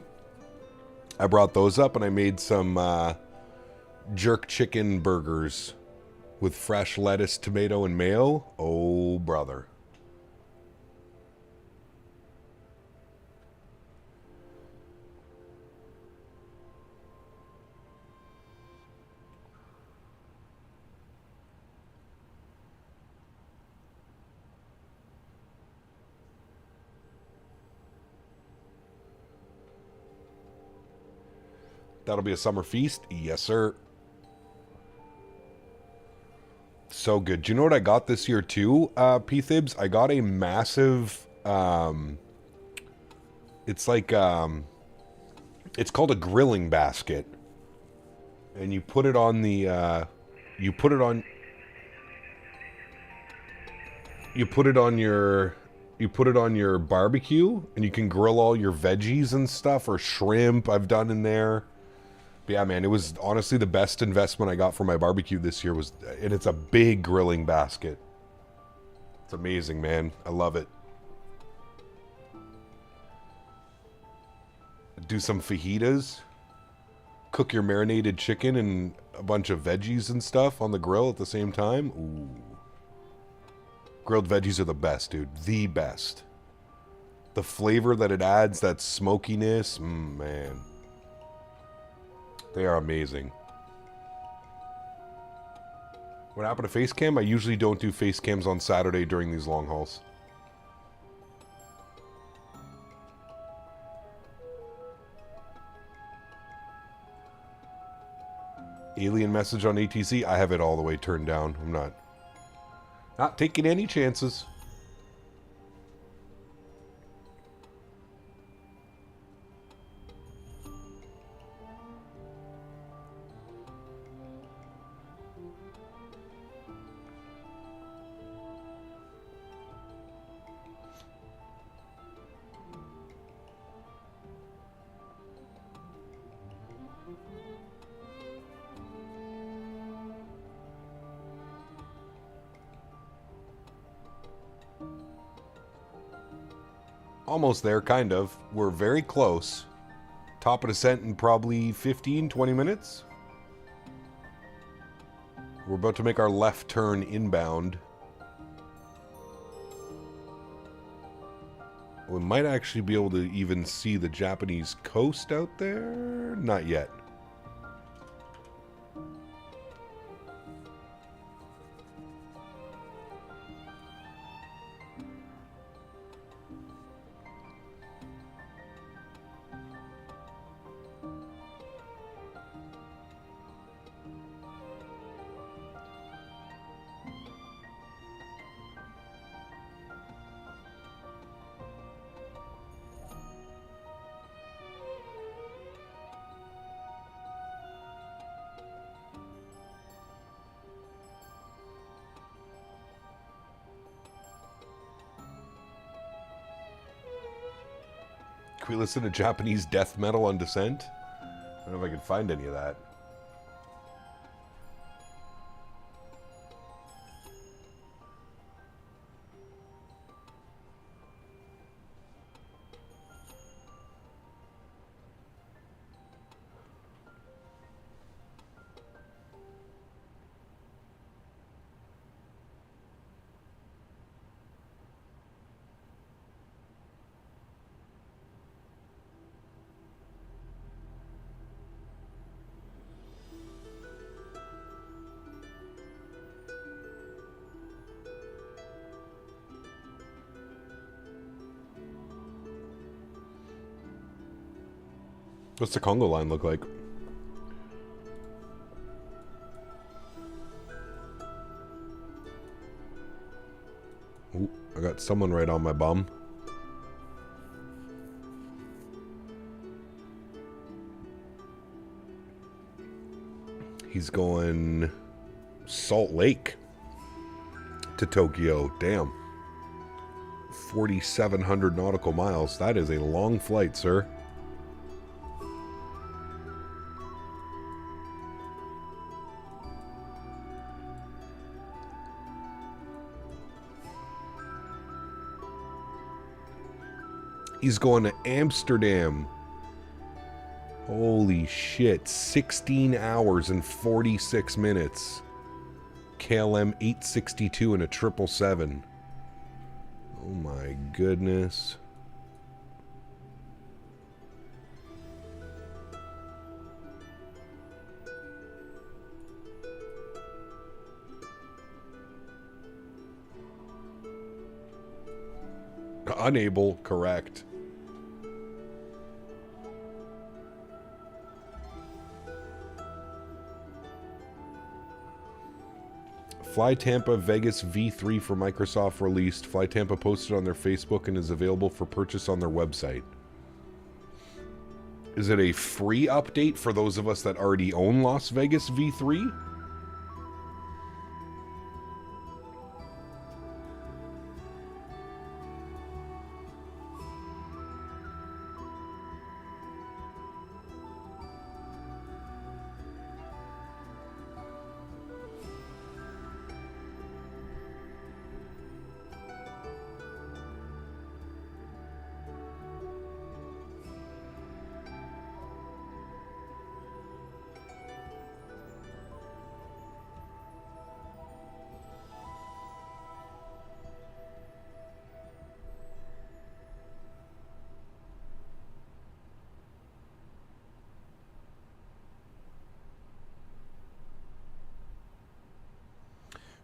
I brought those up and I made some jerk chicken burgers with fresh lettuce, tomato, and mayo. Oh, brother. That'll be a summer feast? Yes, sir. So good. Do you know what I got this year, too, P-Thibs? I got a massive... it's like... it's called a grilling basket. And you put it on the... you put it on your barbecue, and you can grill all your veggies and stuff, or shrimp I've done in there. But yeah, man, it was honestly the best investment I got for my barbecue this year and it's a big grilling basket. It's amazing, man. I love it. Do some fajitas. Cook your marinated chicken and a bunch of veggies and stuff on the grill at the same time. Ooh. Grilled veggies are the best, dude. The best. The flavor that it adds, that smokiness, man. They are amazing. What happened to face cam? I usually don't do face cams on Saturday during these long hauls. Alien message on ATC. I have it all the way turned down. I'm not taking any chances. Almost there, kind of. We're very close. Top of descent in probably 15, 20 minutes. We're about to make our left turn inbound. We might actually be able to even see the Japanese coast out there. Not yet. Can we listen to Japanese death metal on descent? I don't know if I can find any of that. What's the Congo line look like? Ooh, I got someone right on my bum. He's going Salt Lake to Tokyo. Damn. 4,700 nautical miles. That is a long flight, sir. He's going to Amsterdam. Holy shit. 16 hours and 46 minutes. KLM 862 and a 777. Oh my goodness. Unable, correct. Fly Tampa Vegas V3 for Microsoft released. Fly Tampa posted on their Facebook and is available for purchase on their website. Is it a free update for those of us that already own Las Vegas V3?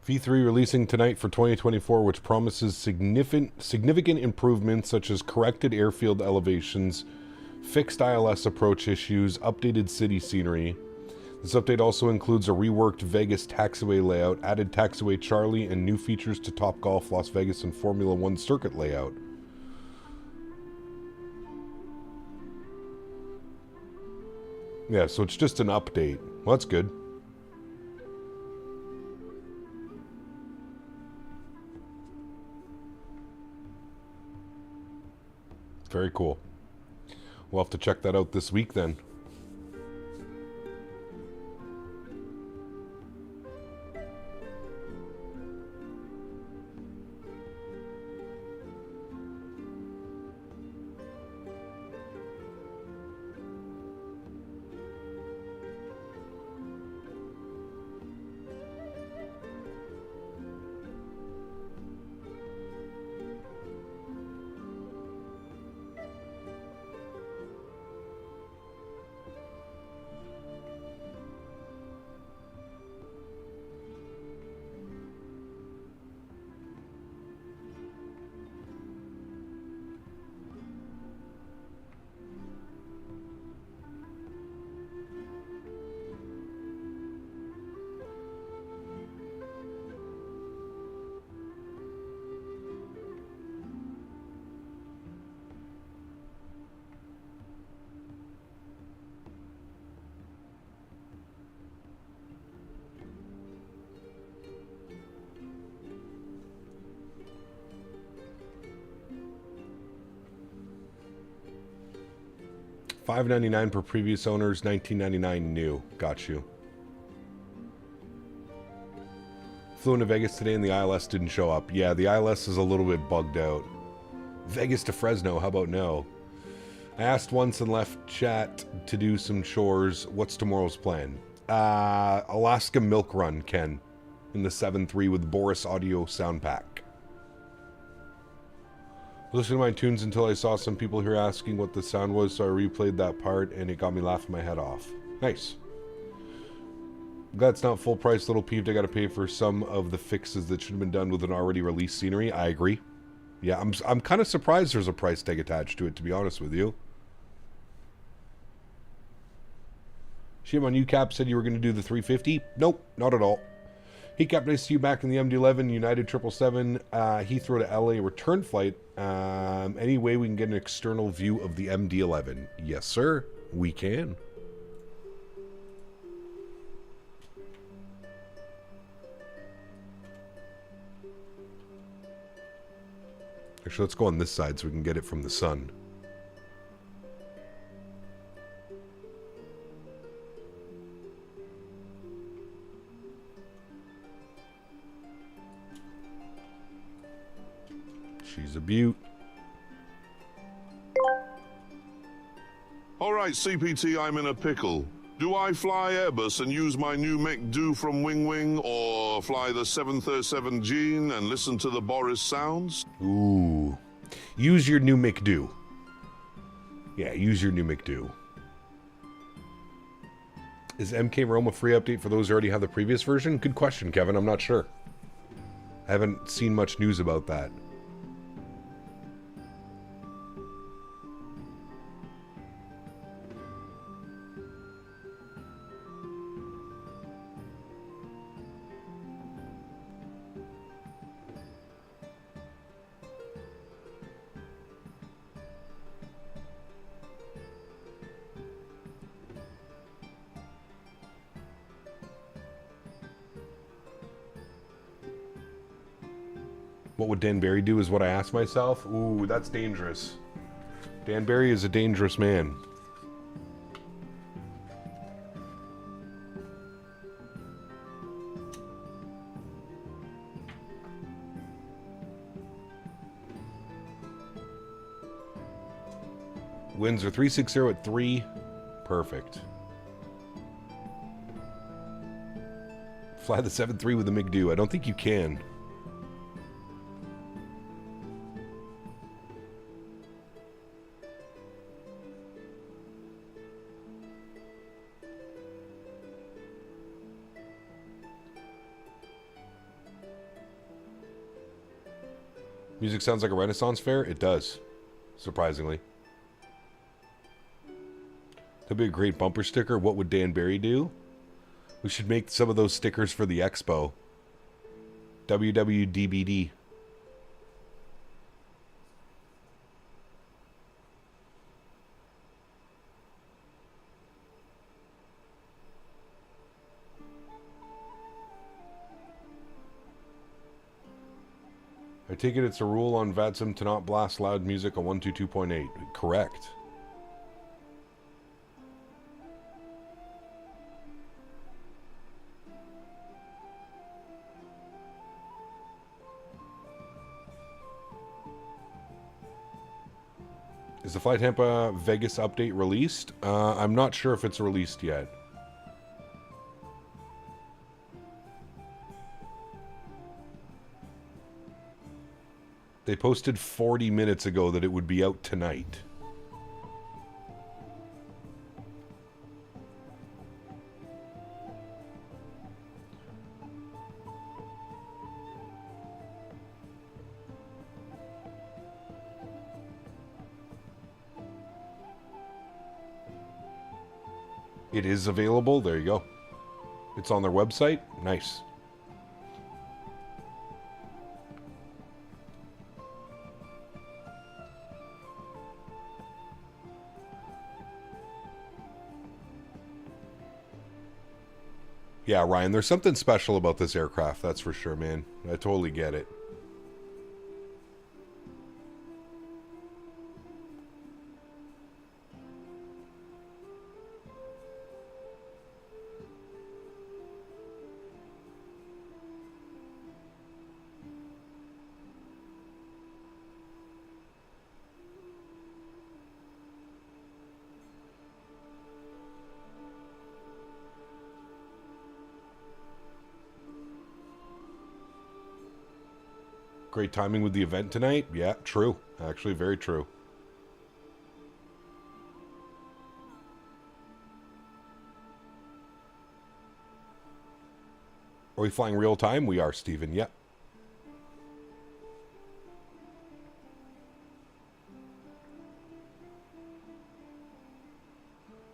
V3 releasing tonight for 2024, which promises significant improvements such as corrected airfield elevations, fixed ILS approach issues, updated city scenery. This update also includes a reworked Vegas taxiway layout, added taxiway Charlie, and new features to Topgolf, Las Vegas, and Formula One circuit layout. Yeah, so it's just an update. Well, that's good. Very cool. We'll have to check that out this week then. $5.99 per previous owners, $19.99 new. Got you. Flew into Vegas today and the ILS didn't show up. Yeah, the ILS is a little bit bugged out. Vegas to Fresno, how about no? I asked once and left chat to do some chores. What's tomorrow's plan? Alaska Milk Run, Ken. In the 7.3 with Boris Audio Sound Pack. Listening to my tunes until I saw some people here asking what the sound was, so I replayed that part and it got me laughing my head off. Nice. Glad it's not full price, little peeved I gotta pay for some of the fixes that should have been done with an already released scenery. I agree. Yeah, I'm kind of surprised there's a price tag attached to it, to be honest with you. Shim on UCAP said you were going to do the 350. Nope, not at all. Heatcap, nice to see you back in the MD11, United 777, Heathrow to LA return flight. Any way we can get an external view of the MD11? Yes, sir, we can. Actually, let's go on this side so we can get it from the sun. She's a beaut. Alright, CPT, I'm in a pickle. Do I fly Airbus and use my new McDo from Wing Wing, or fly the 737 Gene and listen to the Boris sounds? Ooh. Use your new McDo. Yeah, use your new McDo. Is MK Rome a free update for those who already have the previous version? Good question, Kevin. I'm not sure. I haven't seen much news about that. What would Dan Barry do is what I asked myself. Ooh, that's dangerous. Dan Barry is a dangerous man. Winds are 360 at 3. Perfect. Fly the 7.3 with the McDo. I don't think you can. Music sounds like a Renaissance fair? It does. Surprisingly. That'd be a great bumper sticker. What would Dan Barry do? We should make some of those stickers for the expo. WWDBD. I take it it's a rule on VATSIM to not blast loud music on 122.8. Correct. Is the Flight Tampa Vegas update released? I'm not sure if it's released yet. They posted 40 minutes ago that it would be out tonight. It is available. There you go. It's on their website. Nice. Yeah, Ryan, there's something special about this aircraft, that's for sure, man. I totally get it. Great timing with the event tonight. Yeah, true. Actually, very true. Are we flying real time? We are, Steven. Yep.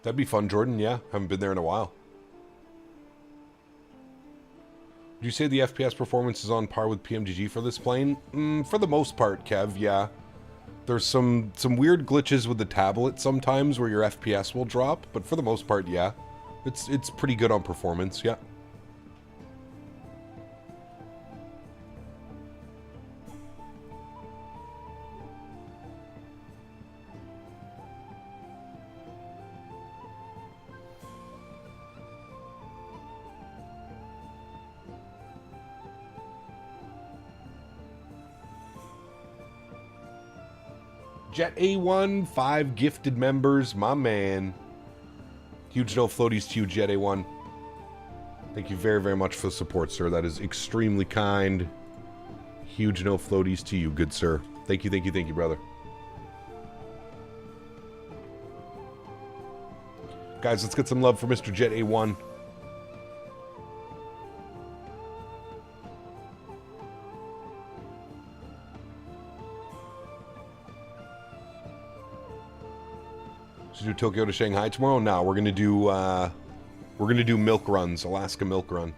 That'd be fun, Jordan. Yeah, haven't been there in a while. Would you say the FPS performance is on par with PMGG for this plane? For the most part, Kev, yeah. There's some weird glitches with the tablet sometimes where your FPS will drop, but for the most part, yeah. It's pretty good on performance, yeah. Jet A1, 5 gifted members, my man. Huge no floaties to you, Jet A1. Thank you very, very much for the support, sir. That is extremely kind. Huge no floaties to you, good sir. Thank you, thank you, thank you, brother. Guys, let's get some love for Mr. Jet A1. Do Tokyo to Shanghai tomorrow? No, we're gonna do milk runs, Alaska milk run.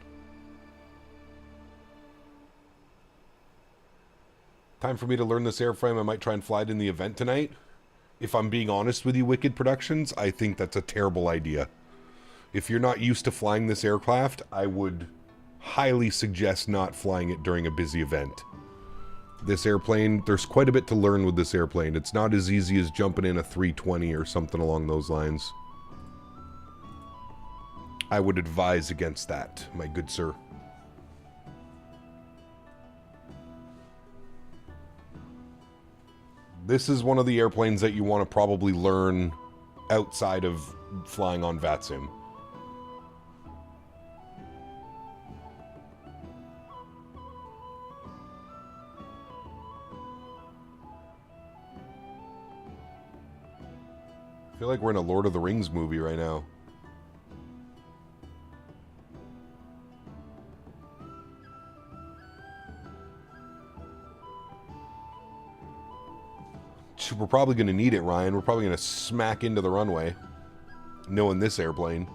Time for me to learn this airframe. I might try and fly it in the event tonight. If I'm being honest with you, Wicked Productions, I think that's a terrible idea. If you're not used to flying this aircraft, I would highly suggest not flying it during a busy event. This airplane, there's quite a bit to learn with this airplane. It's not as easy as jumping in a 320 or something along those lines. I would advise against that, my good sir. This is one of the airplanes that you want to probably learn outside of flying on VATSIM. I feel like we're in a Lord of the Rings movie right now. We're probably going to need it, Ryan. We're probably going to smack into the runway. Knowing this airplane.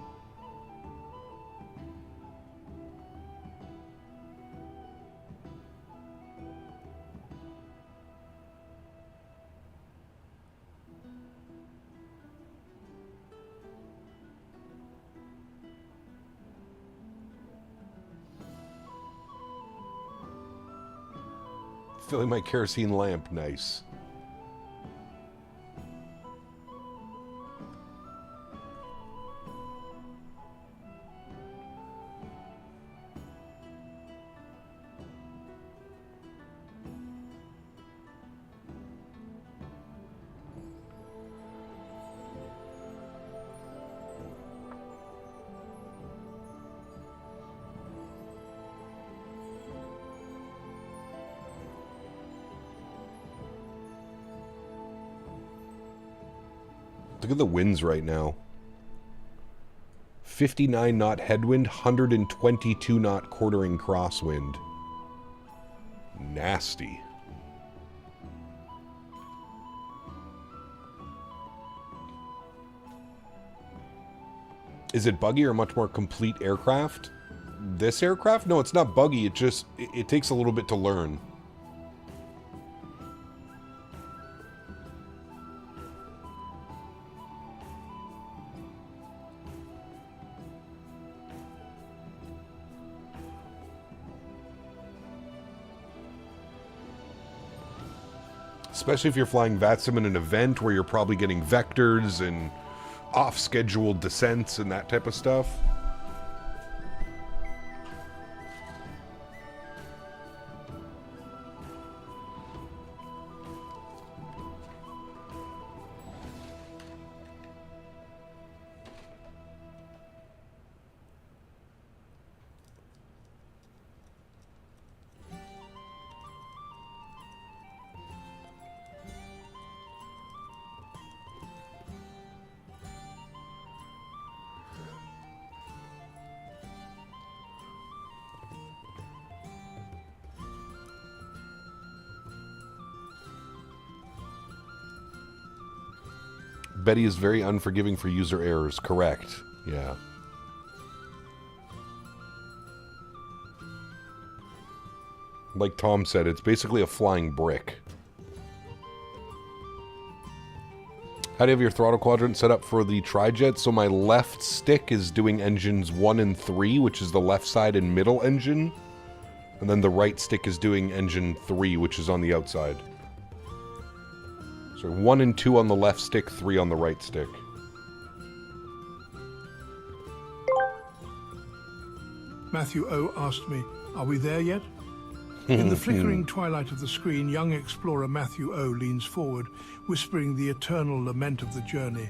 Filling my kerosene lamp. Nice. Look at the winds right now. 59 knot headwind, 122 knot quartering crosswind. Nasty. Is it buggy or a much more complete aircraft? This aircraft? No, it's not buggy. It takes a little bit to learn. Especially if you're flying VATSIM in an event where you're probably getting vectors and off-scheduled descents and that type of stuff. Betty is very unforgiving for user errors. Correct. Yeah. Like Tom said, it's basically a flying brick. How do you have your throttle quadrant set up for the trijet? So my left stick is doing engines 1 and 3, which is the left side and middle engine. And then the right stick is doing engine 3, which is on the outside. So 1 and 2 on the left stick, 3 on the right stick. Matthew O. asked me, are we there yet? In the flickering twilight of the screen, young explorer Matthew O. leans forward, whispering the eternal lament of the journey.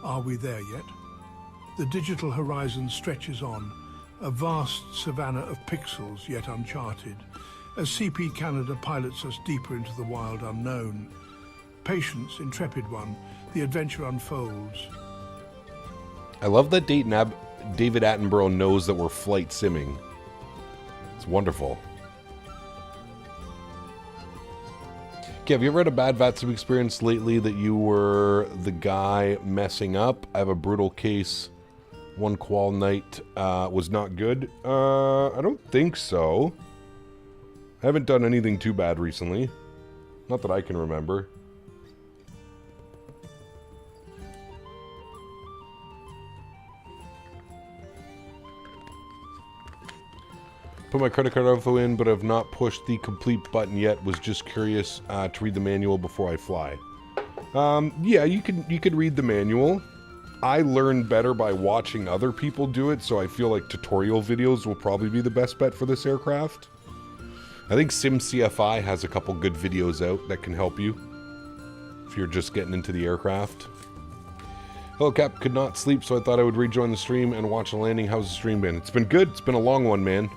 Are we there yet? The digital horizon stretches on, a vast savanna of pixels yet uncharted, as CP Canada pilots us deeper into the wild unknown. Patience, intrepid one, the adventure unfolds. I love that David Attenborough knows that we're flight simming. It's wonderful. Okay, have you ever had a bad VATSIM experience lately that you were the guy messing up? I have a brutal case. One qual night was not good. I don't think so. I haven't done anything too bad recently. Not that I can remember. Put my credit card info in, but have not pushed the complete button yet. Was just curious to read the manual before I fly. Yeah, you could read the manual. I learn better by watching other people do it, so I feel like tutorial videos will probably be the best bet for this aircraft. I think SimCFI has a couple good videos out that can help you if you're just getting into the aircraft. Hello, Cap. Could not sleep, so I thought I would rejoin the stream and watch the landing. How's the stream been? It's been good. It's been a long one, man.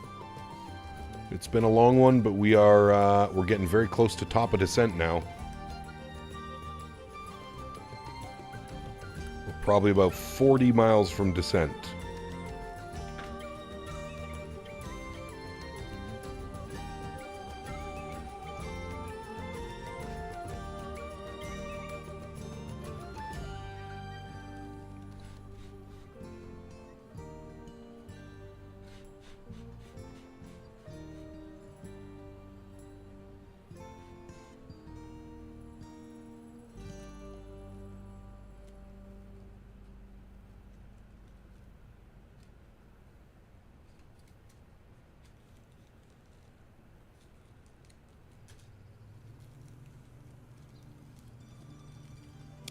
It's been a long one, but we're getting very close to top of descent now. We're probably about 40 miles from descent.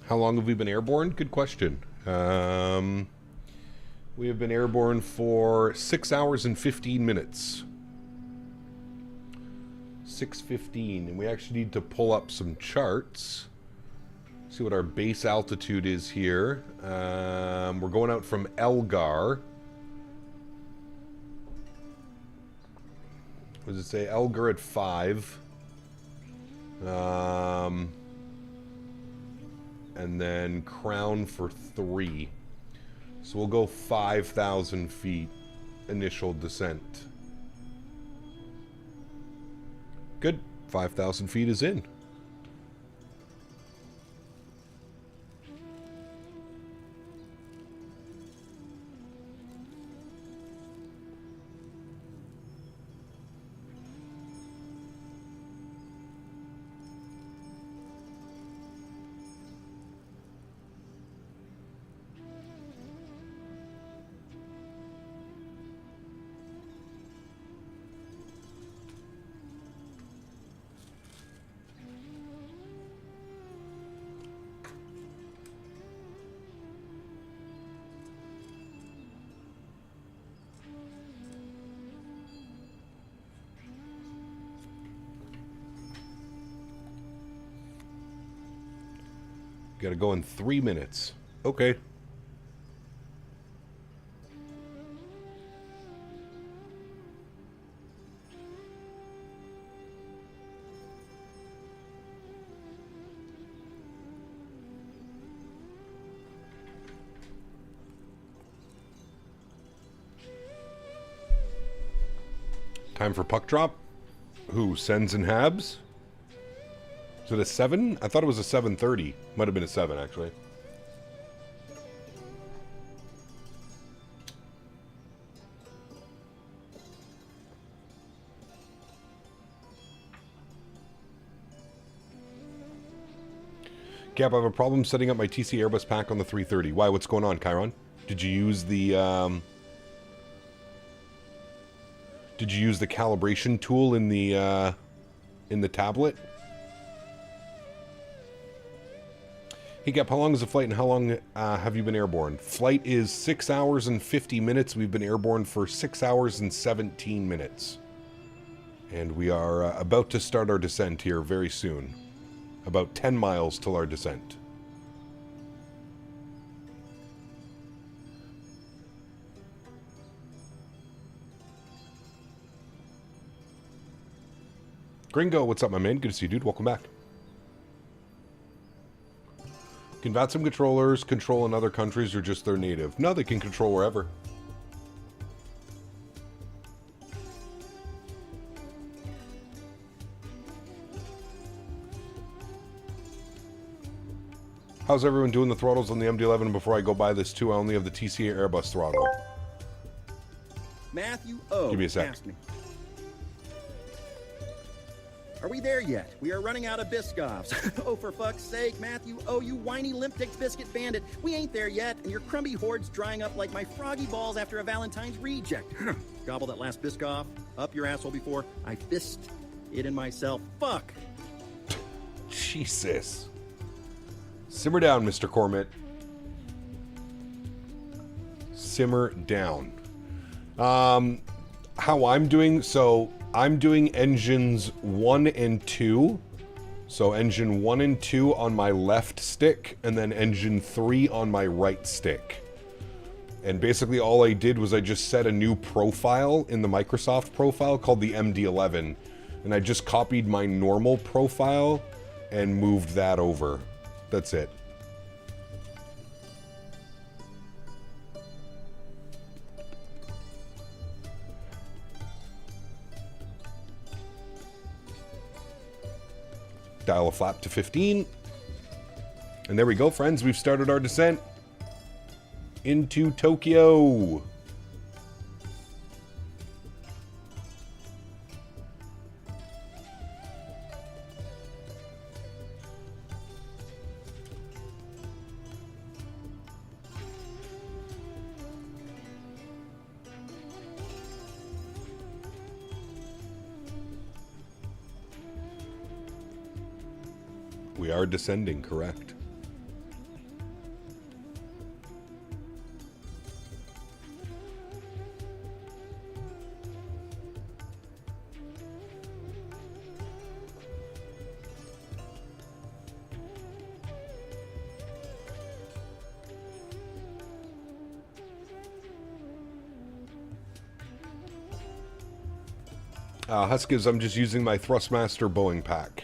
How long have we been airborne? Good question. We have been airborne for 6 hours and 15 minutes. 6:15, and we actually need to pull up some charts. See what our base altitude is here. We're going out from Elgar. What does it say? Elgar at 5. And then Crown for 3. So we'll go 5,000 feet initial descent. Good. 5,000 feet is in. Gotta go in 3 minutes. Okay. Time for puck drop. Who? Sends and Habs? Is it a 7? I thought it was a 7:30. Might have been a 7, actually. Cap, I have a problem setting up my TC Airbus pack on the 330. Why? What's going on, Chiron? Did you use the calibration tool in the tablet? Hey, Cap, how long is the flight and how long have you been airborne? Flight is 6 hours and 50 minutes. We've been airborne for 6 hours and 17 minutes. And we are about to start our descent here very soon. About 10 miles till our descent. Gringo, what's up, my man? Good to see you, dude. Welcome back. Can VATSIM controllers control in other countries or just their native? No, they can control wherever. How's everyone doing the throttles on the MD11 before I go buy this too? I only have the TCA Airbus throttle. Matthew O. Give me a sec. asked me. Are we there yet? We are running out of Biscoffs. Oh, for fuck's sake, Matthew. Oh, you whiny limp-dick biscuit bandit. We ain't there yet, and your crumby hoard's drying up like my froggy balls after a Valentine's reject. Gobble that last Biscoff up your asshole before I fist it in myself. Fuck. Jesus. Simmer down, Mr. Cormit. Simmer down. How I'm doing, so I'm doing engines 1 and 2. So engine 1 and 2 on my left stick, and then engine 3 on my right stick. And basically all I did was I just set a new profile in the Microsoft profile called the MD11. And I just copied my normal profile and moved that over. That's it. Dial a flap to 15. And there we go, friends. We've started our descent into Tokyo. We are descending, correct. Huskies, I'm just using my Thrustmaster Boeing pack.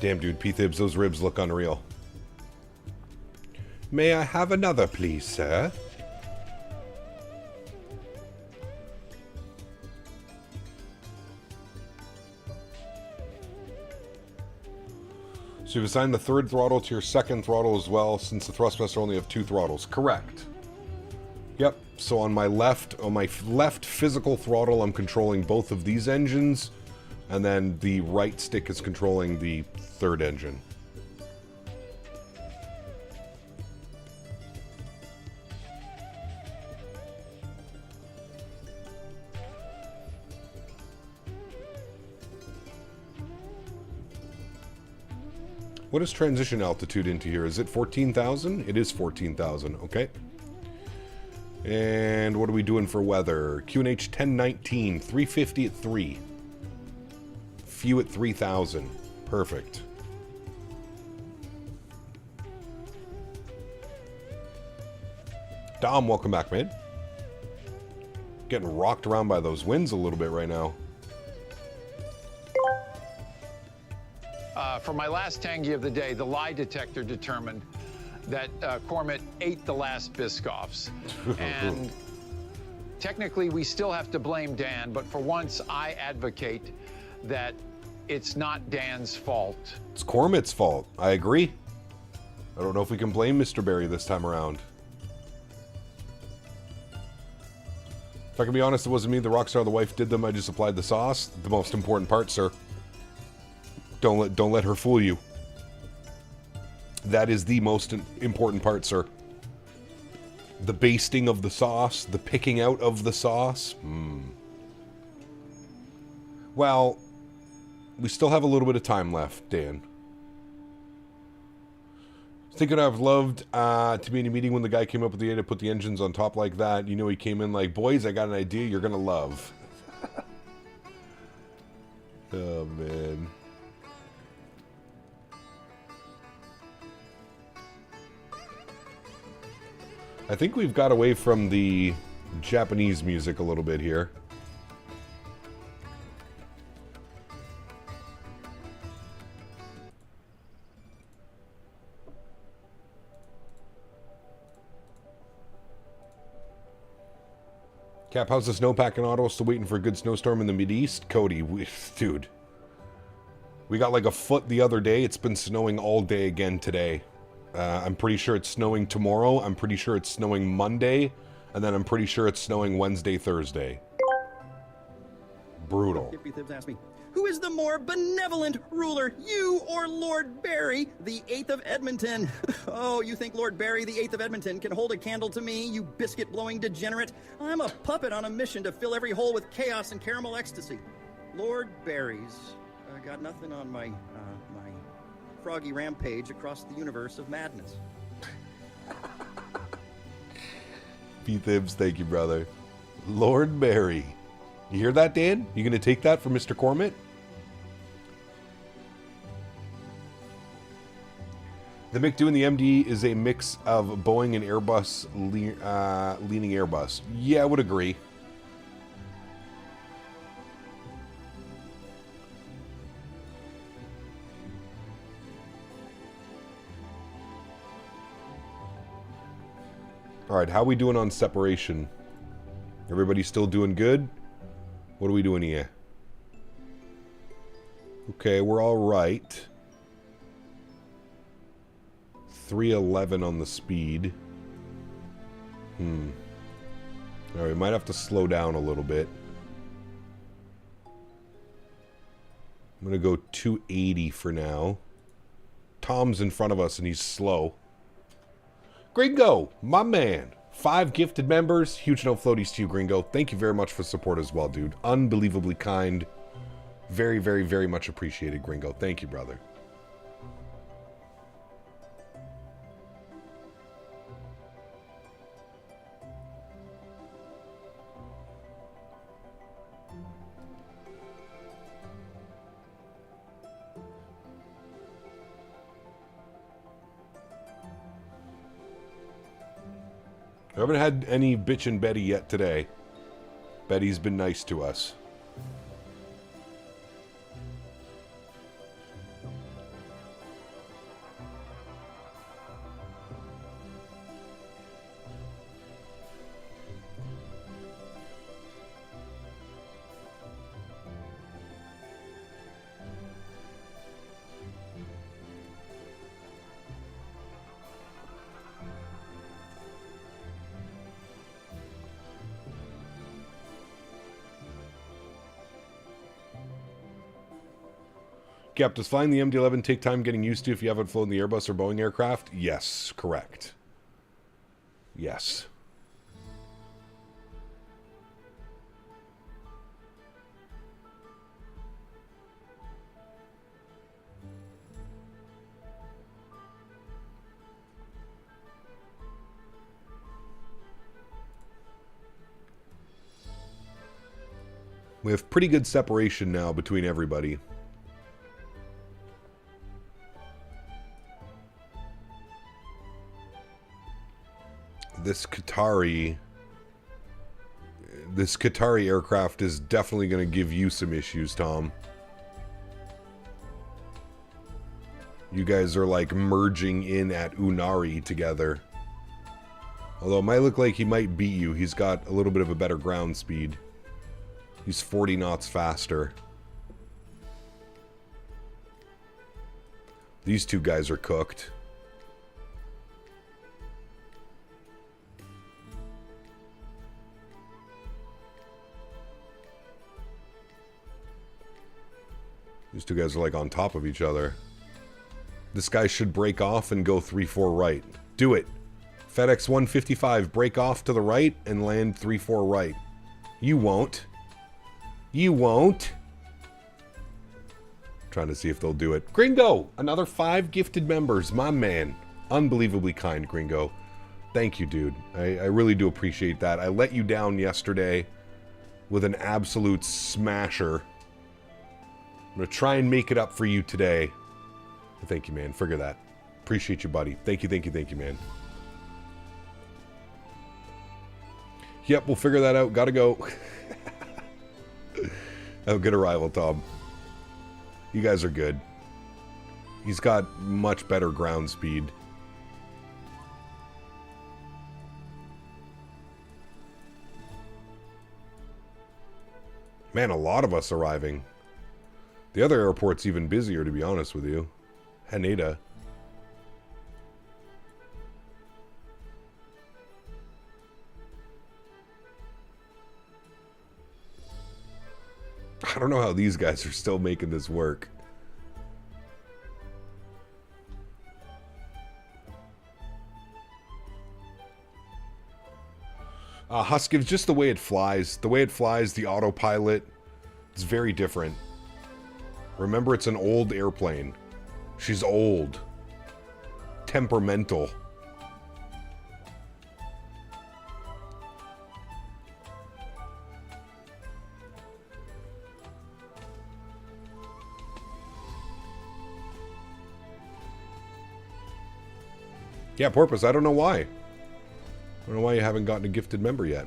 Damn, dude, P-Thibs, those ribs look unreal. May I have another, please, sir? So you've assigned the third throttle to your second throttle as well, since the Thrustmaster only have 2 throttles. Correct. Yep. So on my left physical throttle, I'm controlling both of these engines, and then the right stick is controlling the third engine. What is transition altitude into here? Is it 14,000? It is 14,000, okay. And what are we doing for weather? QNH 1019, 350 at 3. Few at 3,000. Perfect. Dom, welcome back, man. Getting rocked around by those winds a little bit right now. For my last tangy of the day, the lie detector determined that Cormit ate the last Biscoffs. And technically, we still have to blame Dan, but for once, I advocate that it's not Dan's fault. It's Cormit's fault. I agree. I don't know if we can blame Mr. Barry this time around. If I can be honest, it wasn't me. The Rockstar, the wife, did them. I just applied the sauce. The most important part, sir. Don't let her fool you. That is the most important part, sir. The basting of the sauce, the picking out of the sauce. Well, we still have a little bit of time left, Dan. Thinking I've loved to be in a meeting when the guy came up with the idea to put the engines on top like that. You know, he came in like, boys, I got an idea you're gonna love. Oh, man. I think we've got away from the Japanese music a little bit here. Cap, how's the snowpack in Ottawa? Still waiting for a good snowstorm in the Mideast? Cody, dude. We got like a foot the other day. It's been snowing all day again today. I'm pretty sure it's snowing tomorrow. I'm pretty sure it's snowing Monday. And then I'm pretty sure it's snowing Wednesday, Thursday. Brutal. Thibs asked me, who is the more benevolent ruler, you or Lord Barry, the 8th of Edmonton? Oh, you think Lord Barry, the 8th of Edmonton, can hold a candle to me, you biscuit-blowing degenerate? I'm a puppet on a mission to fill every hole with chaos and caramel ecstasy. Lord Barry's got nothing on my froggy rampage across the universe of madness. P-Thibs, thank you, brother. Lord Barry. You hear that, Dan? You gonna take that from Mr. Cormit? The MiG doing the MD is a mix of Boeing and Airbus, leaning Airbus. Yeah, I would agree. Alright, how we doing on separation? Everybody still doing good? What are we doing here? Okay, we're alright. 311 on the speed. Alright, we might have to slow down a little bit. I'm gonna go 280 for now. Tom's in front of us and he's slow. Gringo, my man. 5 gifted members. Huge no floaties to you, Gringo. Thank you very much for support as well, dude. Unbelievably kind. Very, very, very much appreciated, Gringo. Thank you, brother. I haven't had any bitchin' Betty yet today. Betty's been nice to us. Cap, does flying the MD11 take time getting used to if you haven't flown the Airbus or Boeing aircraft? Yes, correct. Yes. We have pretty good separation now between everybody. This Qatari aircraft is definitely going to give you some issues, Tom. You guys are like merging in at Honorary together. Although it might look like he might beat you. He's got a little bit of a better ground speed. He's 40 knots faster. These two guys are cooked. These two guys are like on top of each other. This guy should break off and go 3-4 right. Do it. Fedex 155, break off to the right and land 3-4 right. You won't. You won't. Trying to see if they'll do it. Gringo, another 5 gifted members. My man. Unbelievably kind, Gringo. Thank you, dude. I really do appreciate that. I let you down yesterday with an absolute smasher. I'm going to try and make it up for you today. Thank you, man. Figure that. Appreciate you, buddy. Thank you, thank you, thank you, man. Yep, we'll figure that out. Gotta go. Oh, good arrival, Tom. You guys are good. He's got much better ground speed. Man, a lot of us arriving. The other airport's even busier, to be honest with you. Haneda. I don't know how these guys are still making this work. Huskiv's just the way it flies. The way it flies, the autopilot, it's very different. Remember, it's an old airplane. She's old. Temperamental. Yeah, Porpoise, I don't know why. I don't know why you haven't gotten a gifted member yet.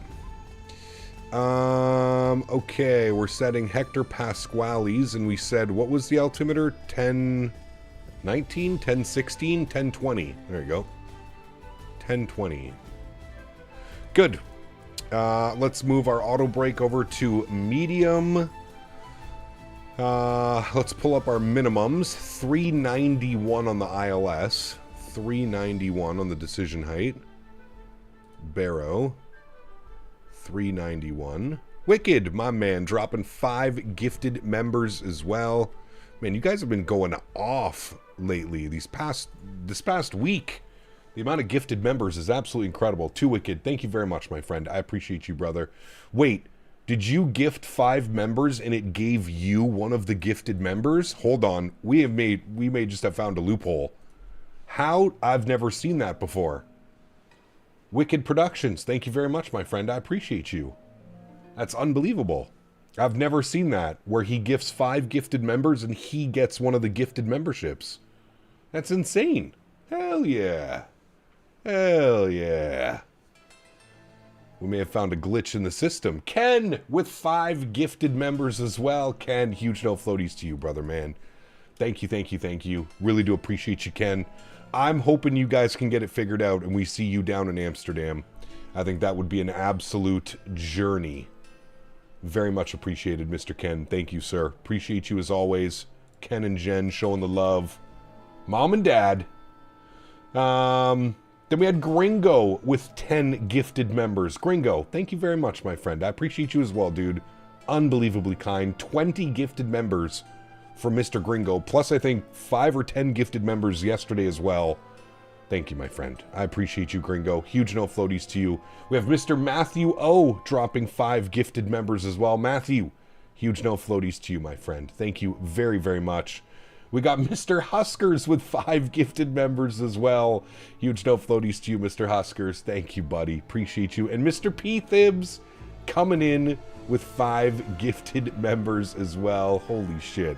Okay, we're setting Hector Pasquale's, and we said, what was the altimeter? 1019, 1016, 1020. There you go. 1020. Good. Let's move our auto brake over to medium. Let's pull up our minimums. 391 on the ILS. 391 on the decision height. Barrow. 391. Wicked, my man, dropping 5 gifted members as well. Man, you guys have been going off lately. This past week. The amount of gifted members is absolutely incredible. Too Wicked, thank you very much, my friend. I appreciate you, brother. Wait, did you gift 5 members and it gave you one of the gifted members? Hold on, we may just have found a loophole. How? I've never seen that before. Wicked Productions, thank you very much, my friend. I appreciate you. That's unbelievable. I've never seen that, where he gifts 5 gifted members and he gets one of the gifted memberships. That's insane. Hell yeah. Hell yeah. We may have found a glitch in the system. Ken with 5 gifted members as well. Ken, huge no floaties to you, brother, man. Thank you, thank you, thank you. Really do appreciate you, Ken. I'm hoping you guys can get it figured out and we see you down in Amsterdam. I think that would be an absolute journey. Very much appreciated, Mr. Ken. Thank you, sir. Appreciate you as always. Ken and Jen showing the love. Mom and Dad. Then we had Gringo with 10 gifted members. Gringo, thank you very much, my friend. I appreciate you as well, dude. Unbelievably kind. 20 gifted members from Mr. Gringo. Plus, I think 5 or 10 gifted members yesterday as well. Thank you, my friend. I appreciate you, Gringo. Huge no floaties to you. We have Mr. Matthew O dropping 5 gifted members as well. Matthew, huge no floaties to you, my friend. Thank you very, very much. We got Mr. Huskers with 5 gifted members as well. Huge no floaties to you, Mr. Huskers. Thank you, buddy. Appreciate you. And Mr. P. Thibs coming in with 5 gifted members as well. Holy shit.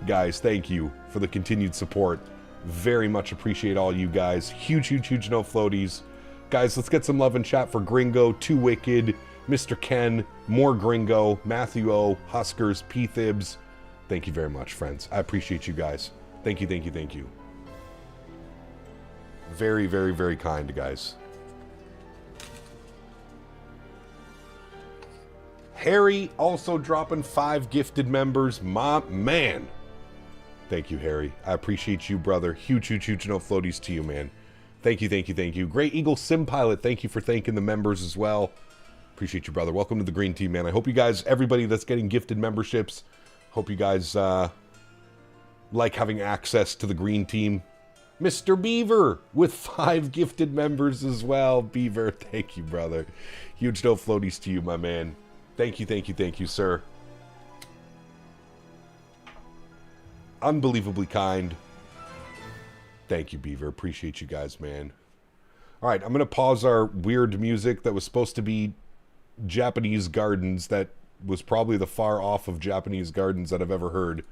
Guys, thank you for the continued support. Very much appreciate all you guys. Huge, huge, huge no floaties. Guys, let's get some love and chat for Gringo, Too Wicked, Mr. Ken, more Gringo, Matthew O, Huskers, P. Thibs. Thank you very much, friends. I appreciate you guys. Thank you, thank you, thank you. Very, very, very kind, guys. Harry also dropping 5 gifted members. My man. Thank you, Harry. I appreciate you, brother. Huge, huge, huge no floaties to you, man. Thank you, thank you, thank you. Great Eagle Sim Pilot, thank you for thanking the members as well. Appreciate you, brother. Welcome to the Green Team, man. I hope you guys, everybody that's getting gifted memberships, hope you guys like having access to the Green Team. Mr. Beaver with 5 gifted members as well. Beaver, thank you, brother. Huge no floaties to you, my man. Thank you, thank you, thank you, sir. Unbelievably kind. Thank you, Beaver. Appreciate you guys, man. All right, I'm going to pause our weird music that was supposed to be Japanese gardens that was probably the far off of Japanese gardens that I've ever heard.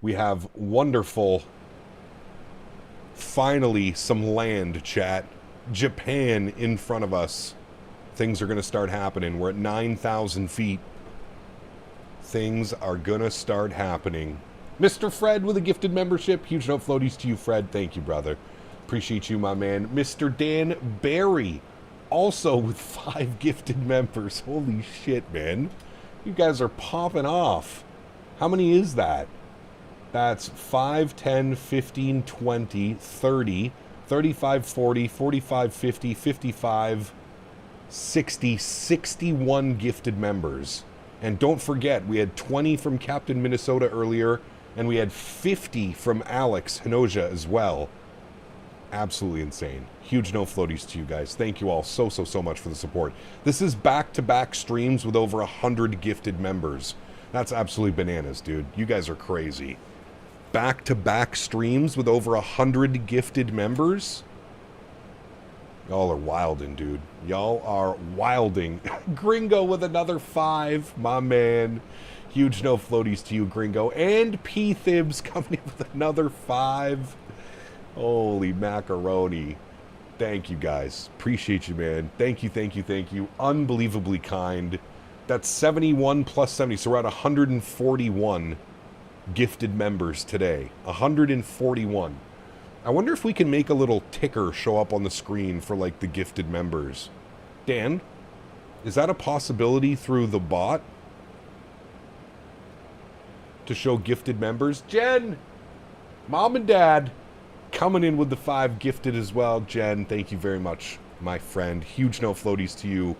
We have wonderful, finally, some land, chat. Japan in front of us. Things are going to start happening. We're at 9,000 feet. Things are going to start happening. Mr. Fred with a gifted membership. Huge no floaties to you, Fred. Thank you, brother. Appreciate you, my man. Mr. Dan Barry, also with 5 gifted members. Holy shit, man. You guys are popping off. How many is that? That's 5, 10, 15, 20, 30, 35, 40, 45, 50, 55, 60, 61 gifted members. And don't forget, we had 20 from Captain Minnesota earlier, and we had 50 from Alex Hinoja as well. Absolutely insane. Huge no floaties to you guys. Thank you all so much for the support. This is back-to-back streams with over 100 gifted members. That's absolutely bananas, dude. You guys are crazy. Back-to-back streams with over 100 gifted members? Y'all are wilding, dude. Y'all are wilding. Gringo with another 5, my man. Huge no floaties to you, Gringo. And P. Thibs coming in with another 5. Holy macaroni. Thank you, guys. Appreciate you, man. Thank you, thank you, thank you. Unbelievably kind. That's 71 plus 70, so we're at 141 gifted members today. 141. I wonder if we can make a little ticker show up on the screen for, like, the gifted members. Dan, is that a possibility through the bot to show gifted members? Jen, Mom and Dad, coming in with the 5 gifted as well. Jen, thank you very much, my friend. Huge no floaties to you.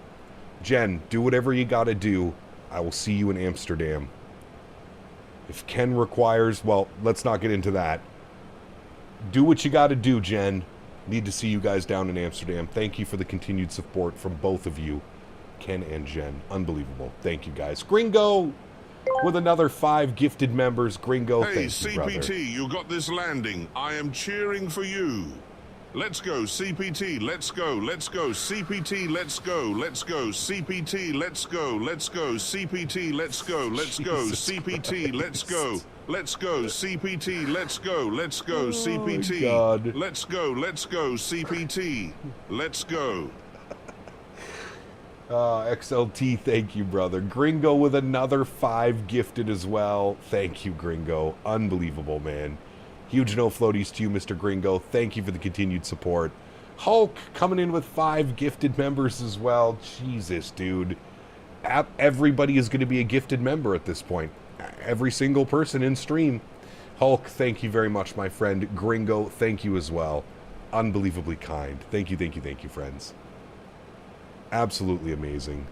Jen, do whatever you gotta do. I will see you in Amsterdam. If Ken requires, well, let's not get into that. Do what you gotta do, Jen. Need to see you guys down in Amsterdam. Thank you for the continued support from both of you, Ken and Jen. Unbelievable. Thank you, guys. Gringo with another 5 gifted members. Gringo, Hey, thank you, brother. CPT, you got this landing. I am cheering for you. Let's go, CPT, let's go, let's go, CPT, let's go, let's go, CPT, let's go, let's go, CPT, let's go, let's go, CPT, let's go, let's go, CPT, let's go, let's go, CPT, let's go, CPT, let's go. XLT, thank you, brother. Gringo with another 5 gifted as well. Thank you, Gringo. Unbelievable, man. Huge no floaties to you, Mr. Gringo. Thank you for the continued support. Hulk coming in with 5 gifted members as well. Jesus, dude. Everybody is going to be a gifted member at this point. Every single person in stream. Hulk, thank you very much, my friend. Gringo, thank you as well. Unbelievably kind. Thank you, thank you, thank you, friends. Absolutely amazing.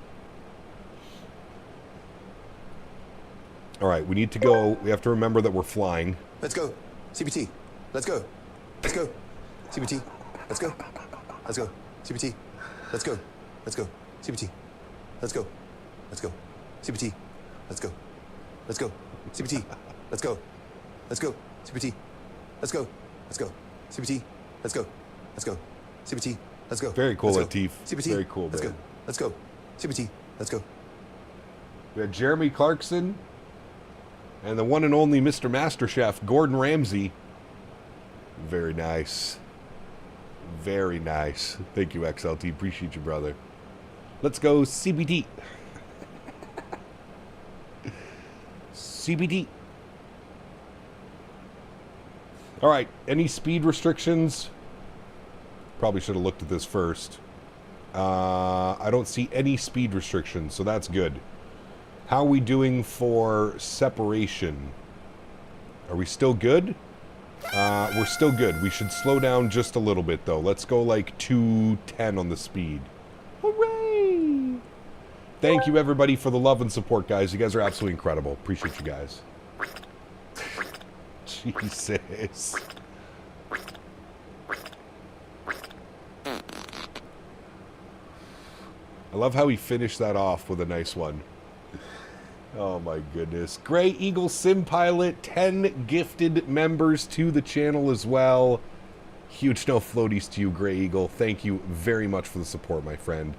All right, we need to go. We have to remember that we're flying. Let's go. CPT. Let's go. Let's go. CPT. Let's go. Let's go. CPT. Let's go. Let's go. CPT. Let's go. Let's go. CPT. Let's go. Let's go. CPT. Let's go. Let's go. CPT. Let's go. Let's go. CPT. Let's go. Let's go. CPT. Let's go. Very cool, Latif. CPT. Very cool, Let's man. go. Let's go. CPT. Let's go. We had Jeremy Clarkson and the one and only Mr. MasterChef, Gordon Ramsay. Very nice. Very nice. Thank you, XLT. Appreciate you, brother. Let's go CBT. CBT. All right. Any speed restrictions? Probably should have looked at this first. I don't see any speed restrictions, so that's good. How are we doing for separation? Are we still good? We're still good. We should slow down just a little bit, though. Let's go like 210 on the speed. Hooray! Thank you, everybody, for the love and support, guys. You guys are absolutely incredible. Appreciate you guys. Jesus. I love how he finished that off with a nice one. Oh my goodness. Grey Eagle Sim Pilot, 10 gifted members to the channel as well. Huge no floaties to you, Grey Eagle. Thank you very much for the support, my friend.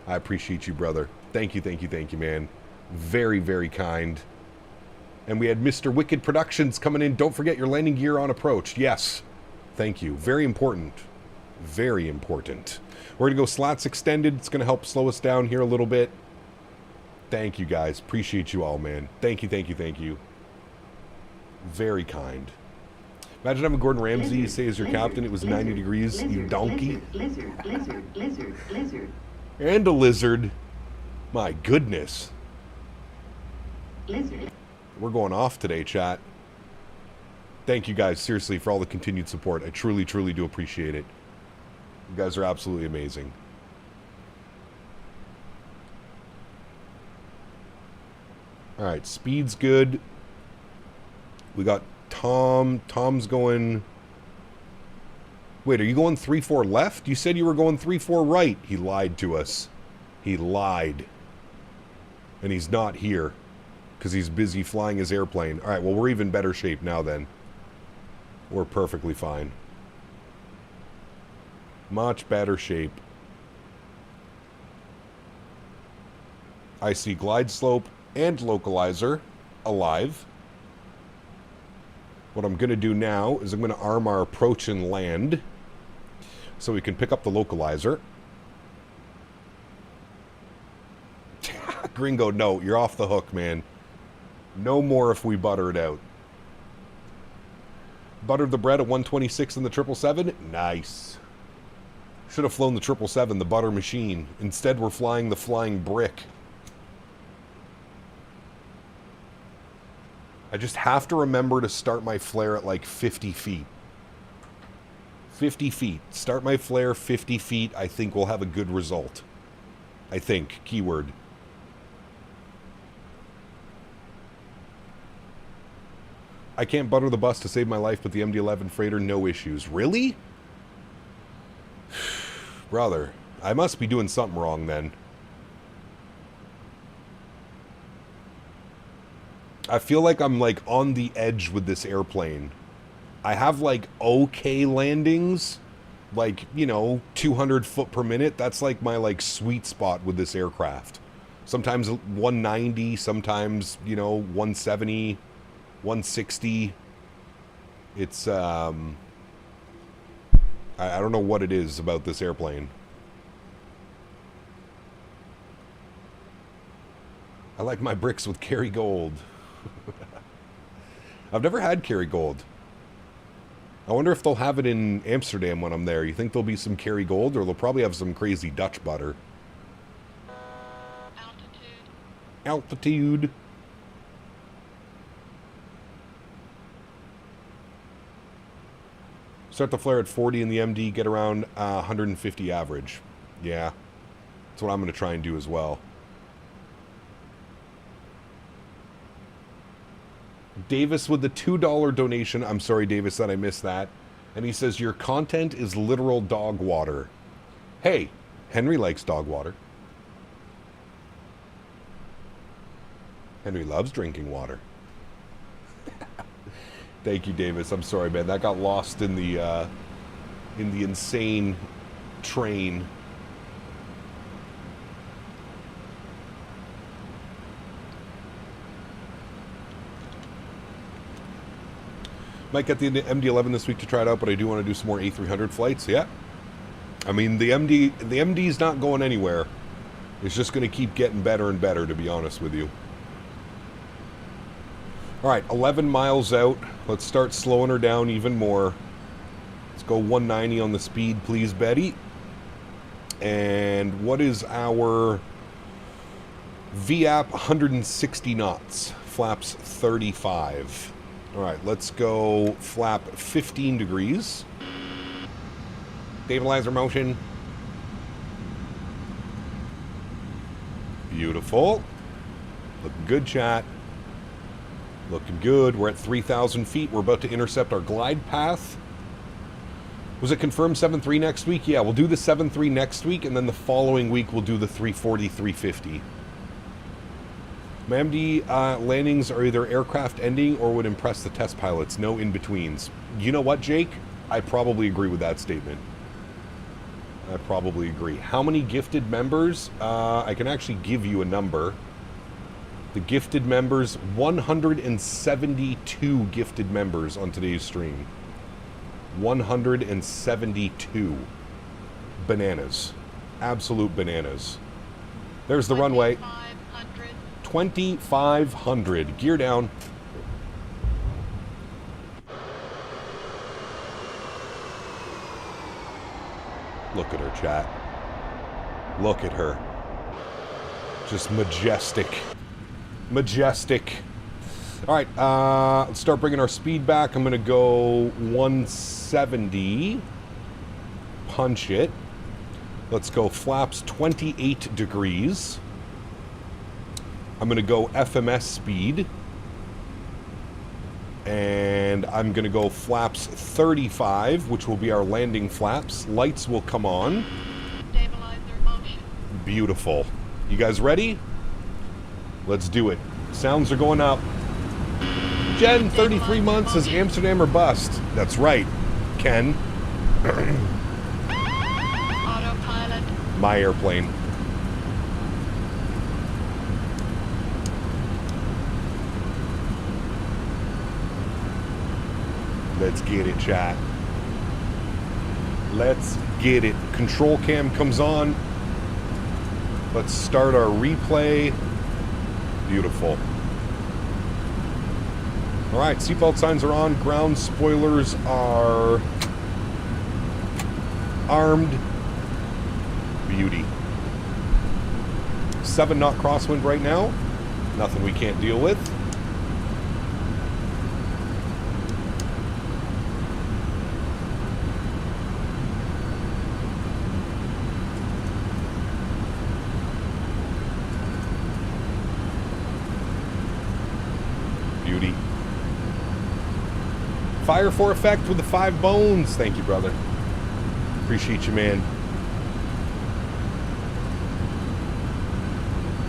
I appreciate you, brother. Thank you, thank you, thank you, man. Very, very kind. And we had Mr. Wicked Productions coming in. Don't forget your landing gear on approach. Yes. Thank you. Very important. Very important. We're going to go slats extended. It's going to help slow us down here a little bit. Thank you, guys. Appreciate you all, man. Thank you, thank you, thank you. Very kind. Imagine having Gordon Ramsay say as your captain, it was 90 degrees, you donkey. Lizard. And a lizard. My goodness. Lizard. We're going off today, chat. Thank you guys, seriously, for all the continued support. I truly, truly do appreciate it. You guys are absolutely amazing. Alright, speed's good. We got Tom. Tom's going... Wait, are you going 3-4 left? You said you were going 3-4 right. He lied to us. He lied. And he's not here. Because he's busy flying his airplane. Alright, well, we're even better shape now then. We're perfectly fine. Much better shape. I see glide slope and localizer alive. What I'm going to do now is I'm going to arm our approach and land so we can pick up the localizer. Gringo, no, you're off the hook, man. No more if we butter it out. Buttered the bread at 126 in the 777. Nice. Should have flown the 777, the butter machine. Instead, we're flying the flying brick. I just have to remember to start my flare at like 50 feet. 50 feet. Start my flare 50 feet. I think we'll have a good result. I think. Keyword. I can't butter the bus to save my life, but the MD11 freighter, no issues. Really? Brother, I must be doing something wrong then. I feel like I'm like on the edge with this airplane. I have like okay landings, like, you know, 200 foot per minute. That's like my like sweet spot with this aircraft. Sometimes 190, sometimes, you know, 170, 160. It's I don't know what it is about this airplane. I like my bricks with Kerrygold. I've never had Kerrygold. I wonder if they'll have it in Amsterdam when I'm there. You think there'll be some Kerrygold, or they'll probably have some crazy Dutch butter? Altitude. Start the flare at 40 in the MD, get around 150 average. Yeah. That's what I'm going to try and do as well. Davis with the $2 donation. I'm sorry, Davis, that I missed that. And he says, your content is literal dog water. Hey, Henry likes dog water. Henry loves drinking water. Thank you, Davis. I'm sorry, man. That got lost in the insane train. Might get the MD11 this week to try it out, but I do want to do some more A300 flights. Yeah. I mean, the MD's not going anywhere. It's just going to keep getting better and better, to be honest with you. All right, 11 miles out. Let's start slowing her down even more. Let's go 190 on the speed, please, Betty. And what is our VAP? 160 knots. Flaps 35. All right, let's go flap 15 degrees. Stabilizer motion. Beautiful. Looking good, chat. Looking good. We're at 3,000 feet. We're about to intercept our glide path. Was it confirmed 7.3 next week? Yeah, we'll do the 7.3 next week, and then the following week we'll do the 340, 350. My MD landings are either aircraft ending or would impress the test pilots. No in-betweens. You know what, Jake? I probably agree with that statement. I probably agree. How many gifted members? I can actually give you a number. The gifted members, 172 gifted members on today's stream. 172. Bananas. Absolute bananas. There's the runway. 2,500. Gear down. Look at her, chat. Look at her. Just majestic. Majestic. All right, let's start bringing our speed back. I'm going to go 170. Punch it. Let's go flaps 28 degrees. I'm going to go FMS speed. And I'm going to go flaps 35, which will be our landing flaps. Lights will come on. Stabilizer motion. Beautiful. You guys ready? Let's do it. Sounds are going up. Jen, 33 months, says Amsterdam or bust. That's right, Ken. Autopilot. My airplane. Let's get it, chat. Let's get it. Control cam comes on. Let's start our replay. Beautiful. All right, seatbelt signs are on. Ground spoilers are armed. Beauty. 7-knot crosswind right now. Nothing we can't deal with. Beauty. Fire for effect with the 5 bones. Thank you, brother. Appreciate you, man.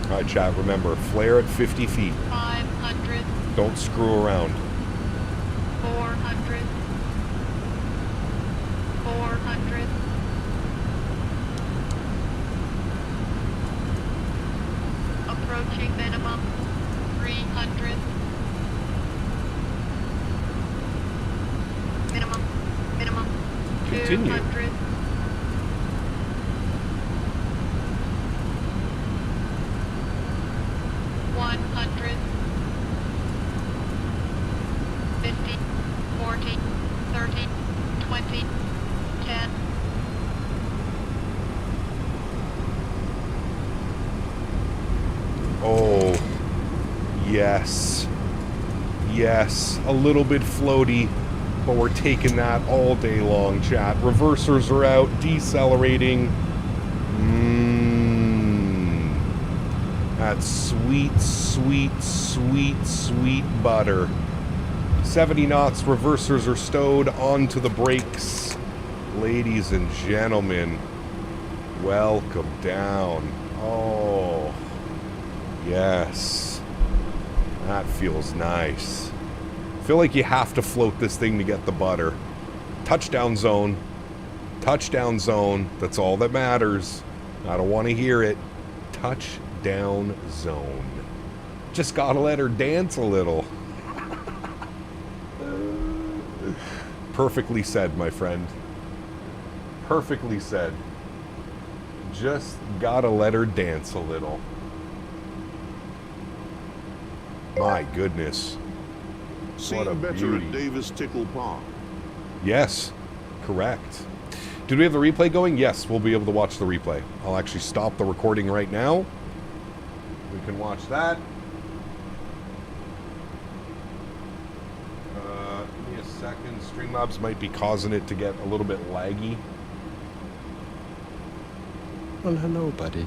All right, chat, remember, flare at 50 feet. 500. Don't screw around. 400. 400. Approaching minimum. 300. Minimum. Continue. 200. Yes, a little bit floaty, but we're taking that all day long, chat. Reversers are out, decelerating. That's sweet, sweet, sweet, sweet butter. 70 knots, reversers are stowed onto the brakes. Ladies and gentlemen, welcome down. Oh, yes. That feels nice. I feel like you have to float this thing to get the butter. Touchdown zone. Touchdown zone. That's all that matters. I don't want to hear it. Touchdown zone. Just gotta let her dance a little. Perfectly said, my friend. Perfectly said. Just gotta let her dance a little. My goodness. What a Seen better beauty. at Davis Tickle Park. Yes, correct. Did we have the replay going? Yes, we'll be able to watch the replay. I'll actually stop the recording right now. We can watch that. Give me a second. Streamlabs might be causing it to get a little bit laggy. Well, hello, buddy.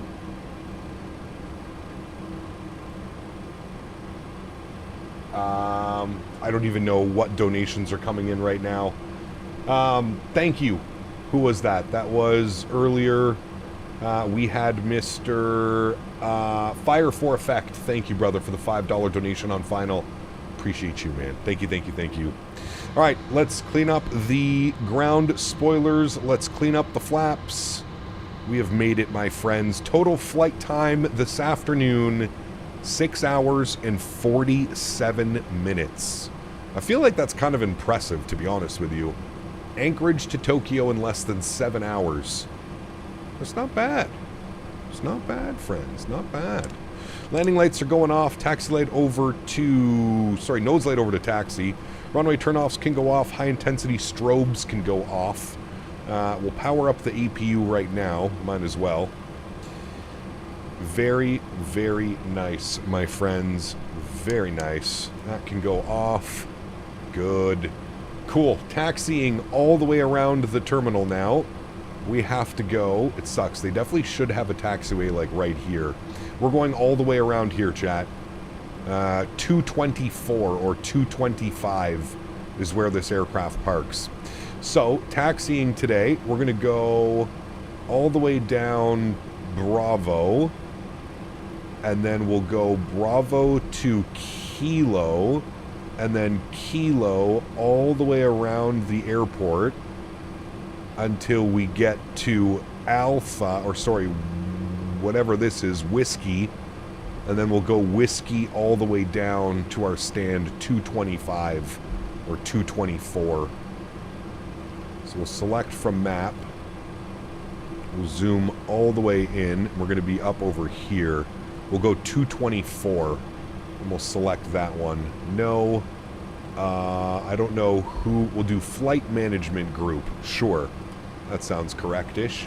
I don't even know what donations are coming in right now. Thank you. Who was that? That was earlier. We had Mr. Fire for Effect. Thank you, brother, for the $5 donation on final. Appreciate you, man. Thank you, thank you, thank you. All right, let's clean up the ground spoilers. Let's clean up the flaps. We have made it, my friends. Total flight time this afternoon, 6 hours and 47 minutes. I feel like that's kind of impressive, to be honest with you. Anchorage to Tokyo in less than 7 hours. That's not bad. It's not bad, friends. Not bad. Landing lights are going off. Taxi light over to... Sorry, nose light over to taxi. Runway turnoffs can go off. High-intensity strobes can go off. We'll power up the APU right now. Might as well. Very, very nice, my friends. Very nice. That can go off. Good. Cool. Taxiing all the way around the terminal now. We have to go. It sucks. They definitely should have a taxiway like right here. We're going all the way around here, chat. 224 or 225 is where this aircraft parks. So, taxiing today, we're going to go all the way down Bravo. And then we'll go Bravo to Kilo. And then Kilo all the way around the airport until we get to Alpha, or sorry, whatever this is, Whiskey. And then we'll go Whiskey all the way down to our stand 225 or 224. So we'll select from map. We'll zoom all the way in. We're going to be up over here. We'll go 224. And we'll select that one. No. I don't know who. We'll do flight management group. Sure. That sounds correct-ish.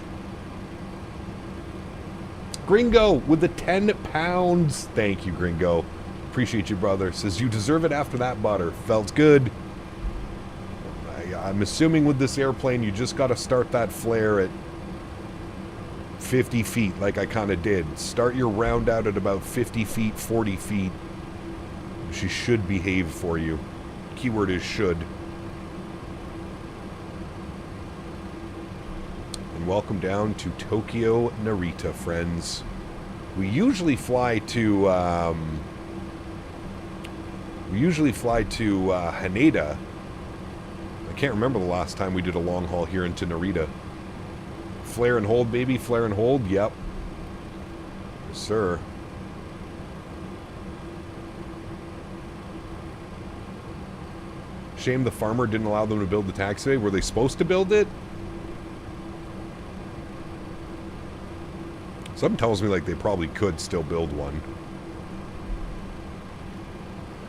Gringo with the 10 pounds. Thank you, Gringo. Appreciate you, brother. Says you deserve it after that butter. Felt good. I'm assuming with this airplane, you just got to start that flare at 50 feet, like I kind of did. Start your round out at about 50 feet, 40 feet. She should behave for you. Keyword is should. And welcome down to Tokyo Narita, friends. We usually fly to Haneda. I can't remember the last time we did a long haul here into Narita. Flare and hold, baby. Flare and hold. Yep. Yes, sir. Shame the farmer didn't allow them to build the taxiway. Were they supposed to build it? Something tells me like they probably could still build one.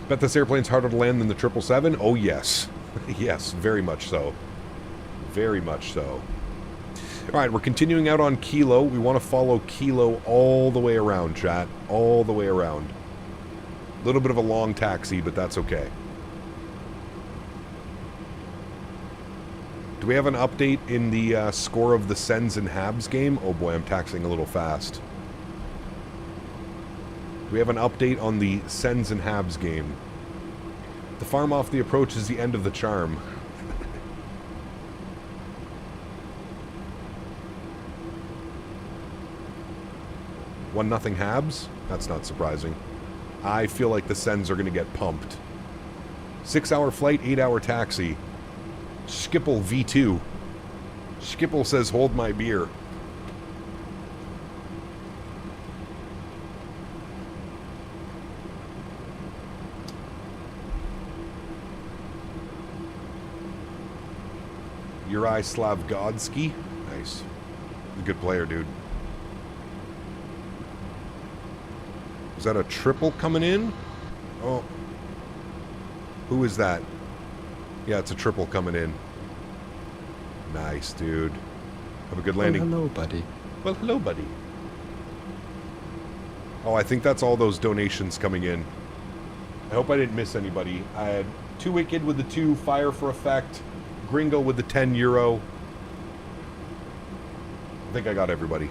Bet this airplane's harder to land than the 777? Oh, yes. Yes, very much so. Very much so. Alright, we're continuing out on Kilo. We want to follow Kilo all the way around, chat. All the way around. A little bit of a long taxi, but that's okay. Do we have an update in the score of the Sens and Habs game? Oh boy, I'm taxing a little fast. Do we have an update on the Sens and Habs game? The farm off the approach is the end of the charm. 1-0 Habs? That's not surprising. I feel like the Sens are going to get pumped. 6-hour flight, 8-hour taxi. Skipple V2. Skipple says, hold my beer. Uri Slavgodsky. Nice. Good player, dude. Is that a triple coming in? Oh. Who is that? Yeah, it's a triple coming in. Nice, dude. Have a good landing. Well, hello, buddy. Well, hello, buddy. Oh, I think that's all those donations coming in. I hope I didn't miss anybody. I had 2 Wicked with the 2, Fire for Effect, Gringo with the 10 euro. I think I got everybody.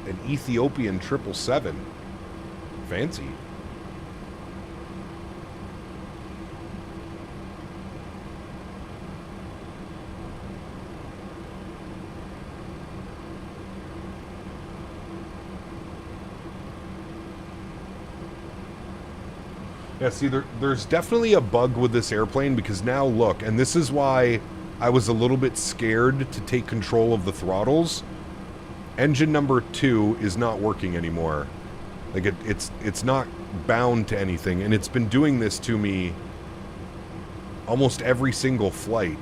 An Ethiopian 777. Fancy. Yeah, see, there's definitely a bug with this airplane because now look, and this is why I was a little bit scared to take control of the throttles. Engine number 2 is not working anymore. Like it's not bound to anything, and it's been doing this to me almost every single flight.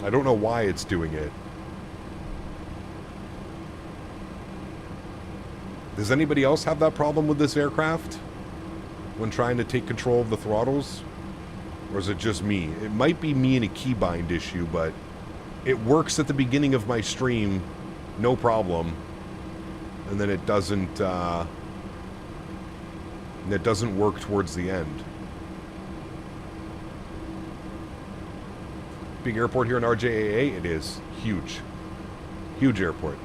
I don't know why it's doing it. Does anybody else have that problem with this aircraft when trying to take control of the throttles? Or is it just me? It might be me and a keybind issue, but it works at the beginning of my stream, no problem. And then it doesn't work towards the end. Big airport here in RJAA? It is. Huge. Huge airport.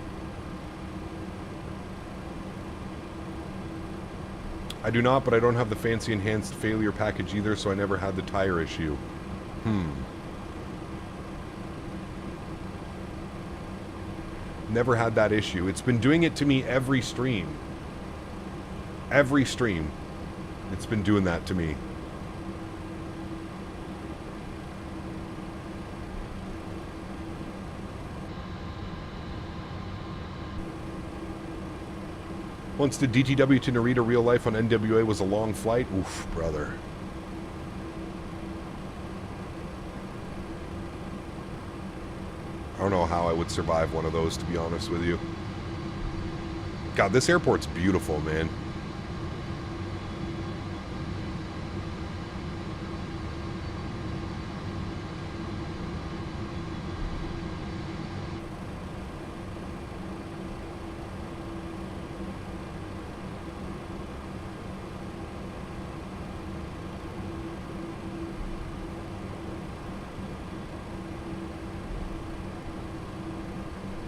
I do not, but I don't have the fancy enhanced failure package either, so I never had the tire issue. Never had that issue. It's been doing it to me every stream. Every stream. It's been doing that to me. Once did DTW to Narita real life on NWA was a long flight. Oof, brother. I don't know how I would survive one of those, to be honest with you. God, this airport's beautiful, man.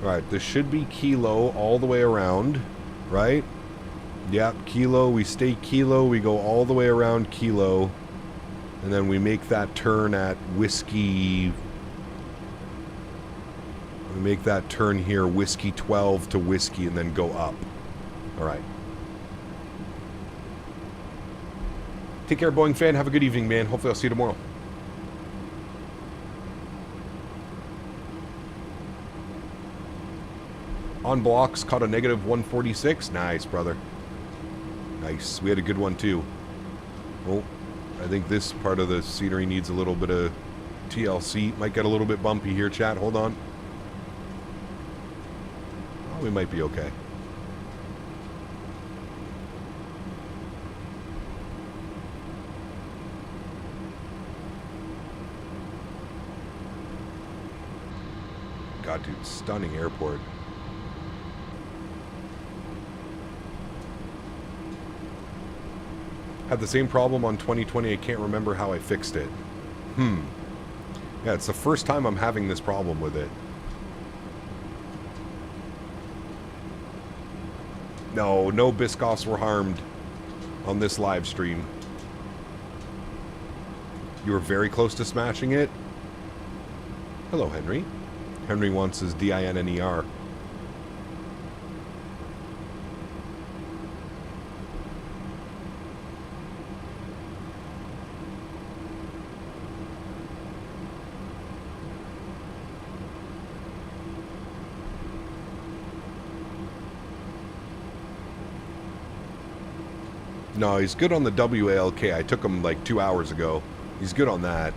Alright, this should be Kilo all the way around, right? Yep, Kilo, we stay Kilo, we go all the way around Kilo, and then we make that turn at Whiskey... We make that turn here, Whiskey 12 to Whiskey, and then go up. Alright. Take care, Boeing fan. Have a good evening, man. Hopefully I'll see you tomorrow. On blocks, caught a negative 146. Nice, brother. Nice. We had a good one, too. Oh, I think this part of the scenery needs a little bit of TLC. Might get a little bit bumpy here, chat. Hold on. Oh, we might be okay. God, dude, stunning airport. Had the same problem on 2020. I can't remember how I fixed it. Yeah, it's the first time I'm having this problem with it. No, no Biscoffs were harmed on this live stream. You were very close to smashing it. Hello, Henry. Henry wants his DINNER. No, he's good on the WALK. I took him like 2 hours ago. He's good on that.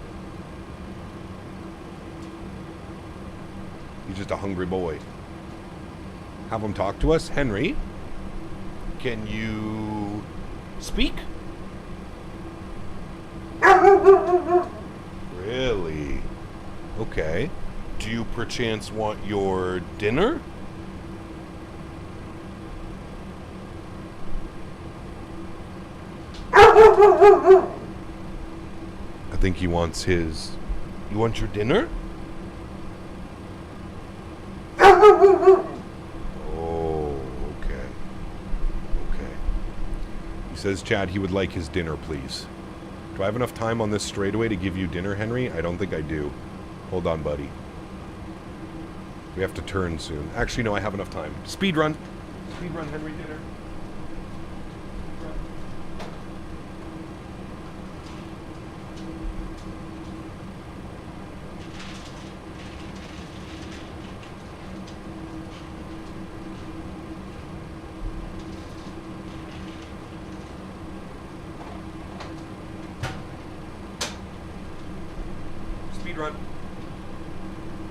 He's just a hungry boy. Have him talk to us. Henry, can you speak? Really? Okay. Do you perchance want your dinner? I think he wants his... You want your dinner? Oh, okay. Okay. He says, Chad, he would like his dinner, please. Do I have enough time on this straightaway to give you dinner, Henry? I don't think I do. Hold on, buddy. We have to turn soon. Actually, no, I have enough time. Speed run. Speed run, Henry, dinner.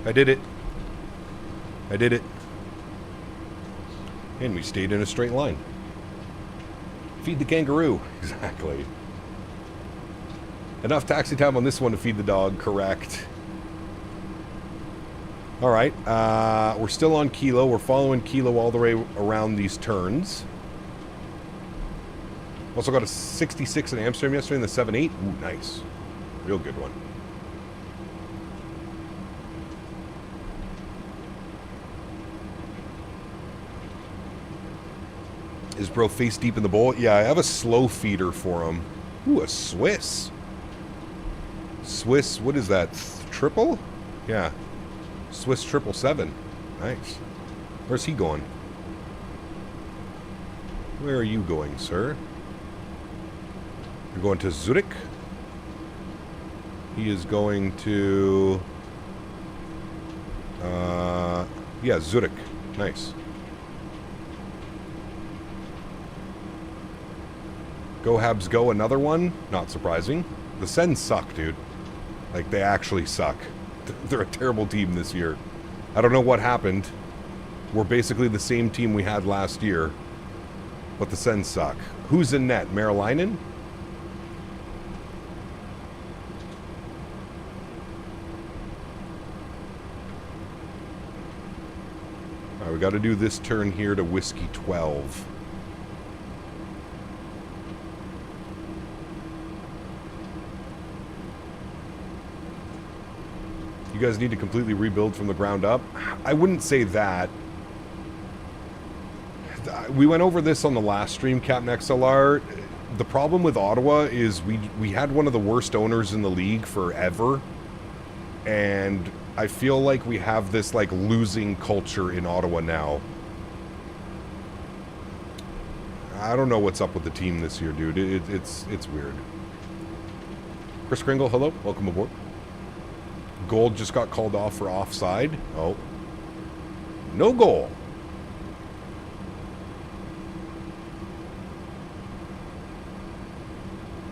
I did it. I did it. And we stayed in a straight line. Feed the kangaroo. Exactly. Enough taxi time on this one to feed the dog. Correct. Alright. We're still on Kilo. We're following Kilo all the way around these turns. Also got a 66 in Amsterdam yesterday in the 7.8. Ooh, nice. Real good one. Is bro face deep in the bowl? Yeah, I have a slow feeder for him. Ooh, a Swiss. Swiss, what is that? Triple? Yeah. Swiss 777. Nice. Where's he going? Where are you going, sir? You're going to Zurich? He is going to... yeah, Zurich. Nice. Go Habs go, another one? Not surprising. The Sens suck, dude. Like, they actually suck. They're a terrible team this year. I don't know what happened. We're basically the same team we had last year. But the Sens suck. Who's in net? Marilinen? Alright, we gotta do this turn here to Whiskey 12. You guys need to completely rebuild from the ground up. I wouldn't say that. We went over this on the last stream, Captain XLR. The problem with Ottawa is we had one of the worst owners in the league forever. And I feel like we have this, like, losing culture in Ottawa now. I don't know what's up with the team this year, dude. It's weird. Chris Kringle, hello. Welcome aboard. Gold just got called off for offside. Oh. No goal.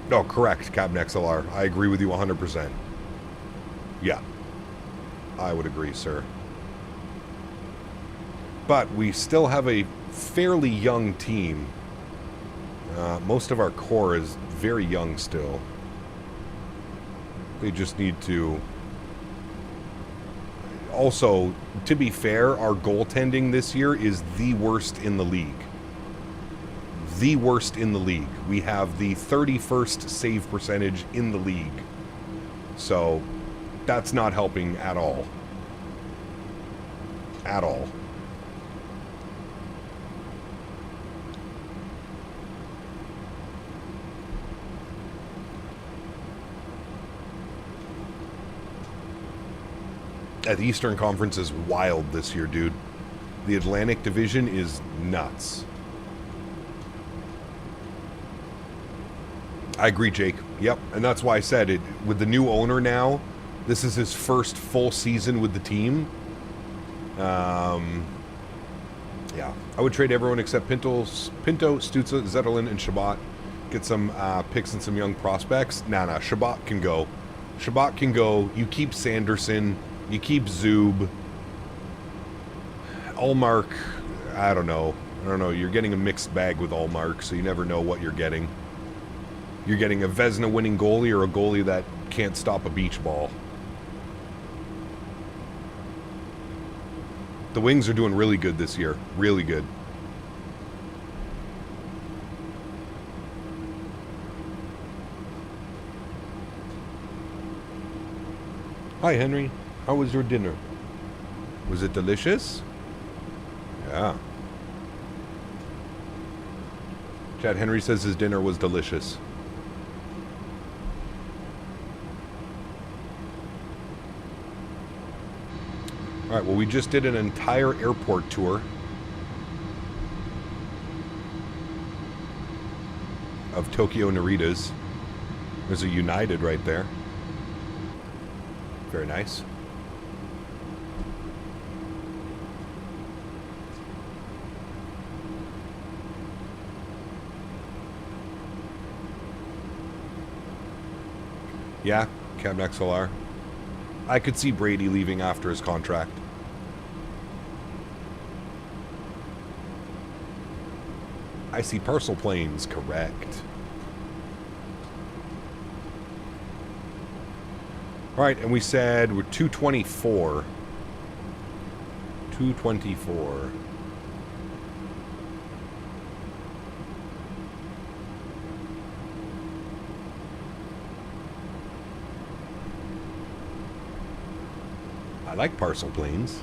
No, correct, Captain XLR. I agree with you 100%. Yeah. I would agree, sir. But we still have a fairly young team. Most of our core is very young still. They just need to... Also, to be fair, our goaltending this year is the worst in the league. The worst in the league. We have the 31st save percentage in the league. So, that's not helping at all. At all. The Eastern Conference is wild this year, dude. The Atlantic Division is nuts. I agree, Jake. Yep, and that's why I said it. With the new owner now, this is his first full season with the team. Yeah, I would trade everyone except Pinto, Stutza, Zetterlund, and Shabbat. Get some picks and some young prospects. Nah, Shabbat can go. Shabbat can go. You keep Sanderson. You keep Zub. Allmark, I don't know. You're getting a mixed bag with Allmark, so you never know what you're getting. You're getting a Vezina winning goalie or a goalie that can't stop a beach ball. The Wings are doing really good this year. Really good. Hi, Henry. How was your dinner? Was it delicious? Yeah. Chad Henry says his dinner was delicious. Alright, well, we just did an entire airport tour of Tokyo Naritas. There's a United right there. Very nice. Yeah, Captain XLR. I could see Brady leaving after his contract. I see parcel planes, correct. Alright, and we said we're 224. 224. I like parcel planes.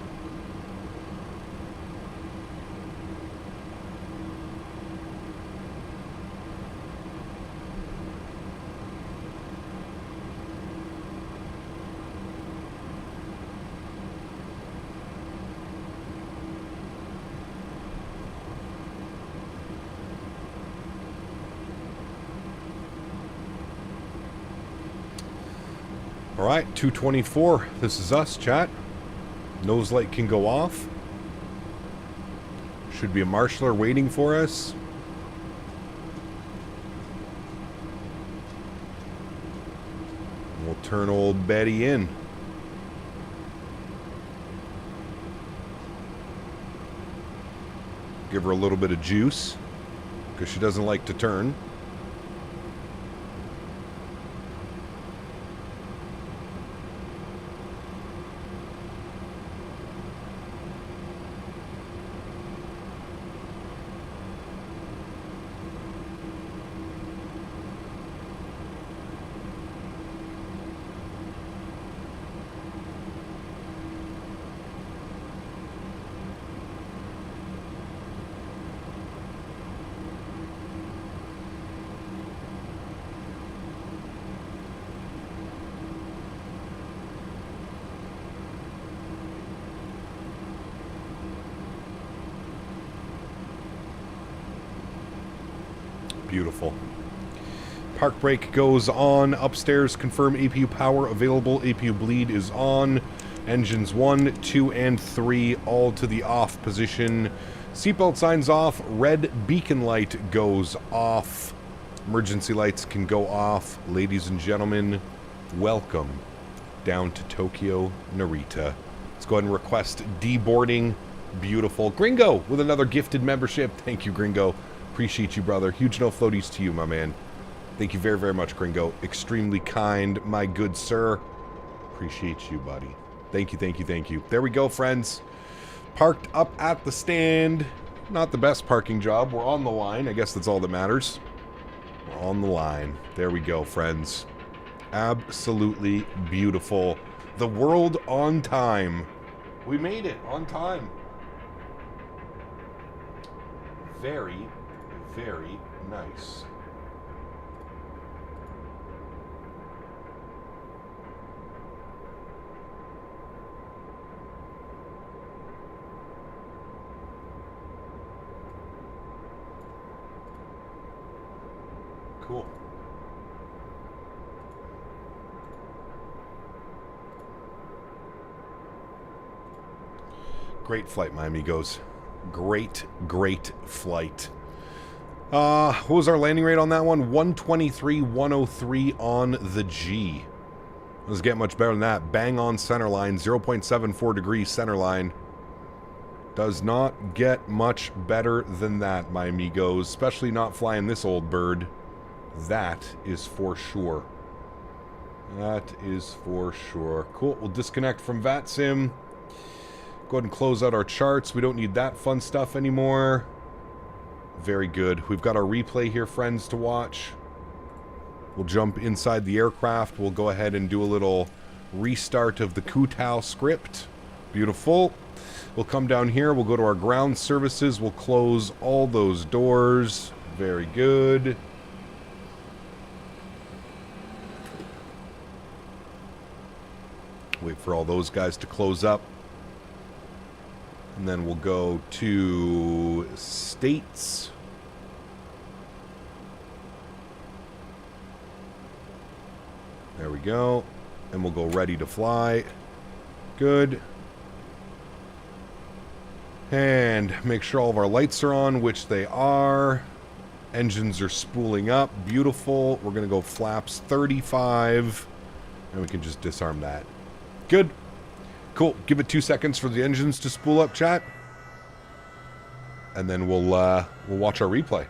All right, 224. This is us, chat. Nose light can go off. Should be a marshaller waiting for us. We'll turn old Betty in. Give her a little bit of juice, because she doesn't like to turn. Beautiful. Park brake goes on. Upstairs, confirm APU power available. APU bleed is on. Engines 1, 2, and 3 all to the off position. Seatbelt signs off. Red beacon light goes off. Emergency lights can go off. Ladies and gentlemen, welcome down to Tokyo Narita. Let's go ahead and request deboarding. Beautiful. Gringo with another gifted membership. Thank you, Gringo. Appreciate you, brother. Huge no floaties to you, my man. Thank you very, very much, Gringo. Extremely kind, my good sir. Appreciate you, buddy. Thank you, thank you, thank you. There we go, friends. Parked up at the stand. Not the best parking job. We're on the line. I guess that's all that matters. We're on the line. There we go, friends. Absolutely beautiful. The world on time. We made it on time. Very, very nice. Cool. Great flight, my amigos. Great, great flight. What was our landing rate on that one? 123.103 on the G. Doesn't get much better than that. Bang on center line, 0.74 degrees center line. Does not get much better than that, my amigos. Especially not flying this old bird. That is for sure. That is for sure. Cool. We'll disconnect from VATSIM. Go ahead and close out our charts. We don't need that fun stuff anymore. Very good. We've got our replay here, friends, to watch. We'll jump inside the aircraft. We'll go ahead and do a little restart of the Kutao script. Beautiful. We'll come down here. We'll go to our ground services. We'll close all those doors. Very good. Wait for all those guys to close up. And then we'll go to states. There we go. And we'll go ready to fly. Good. And make sure all of our lights are on, which they are. Engines are spooling up. Beautiful. We're going to go flaps 35. And we can just disarm that. Good. Cool. Give it 2 seconds for the engines to spool up, chat. And then we'll watch our replay.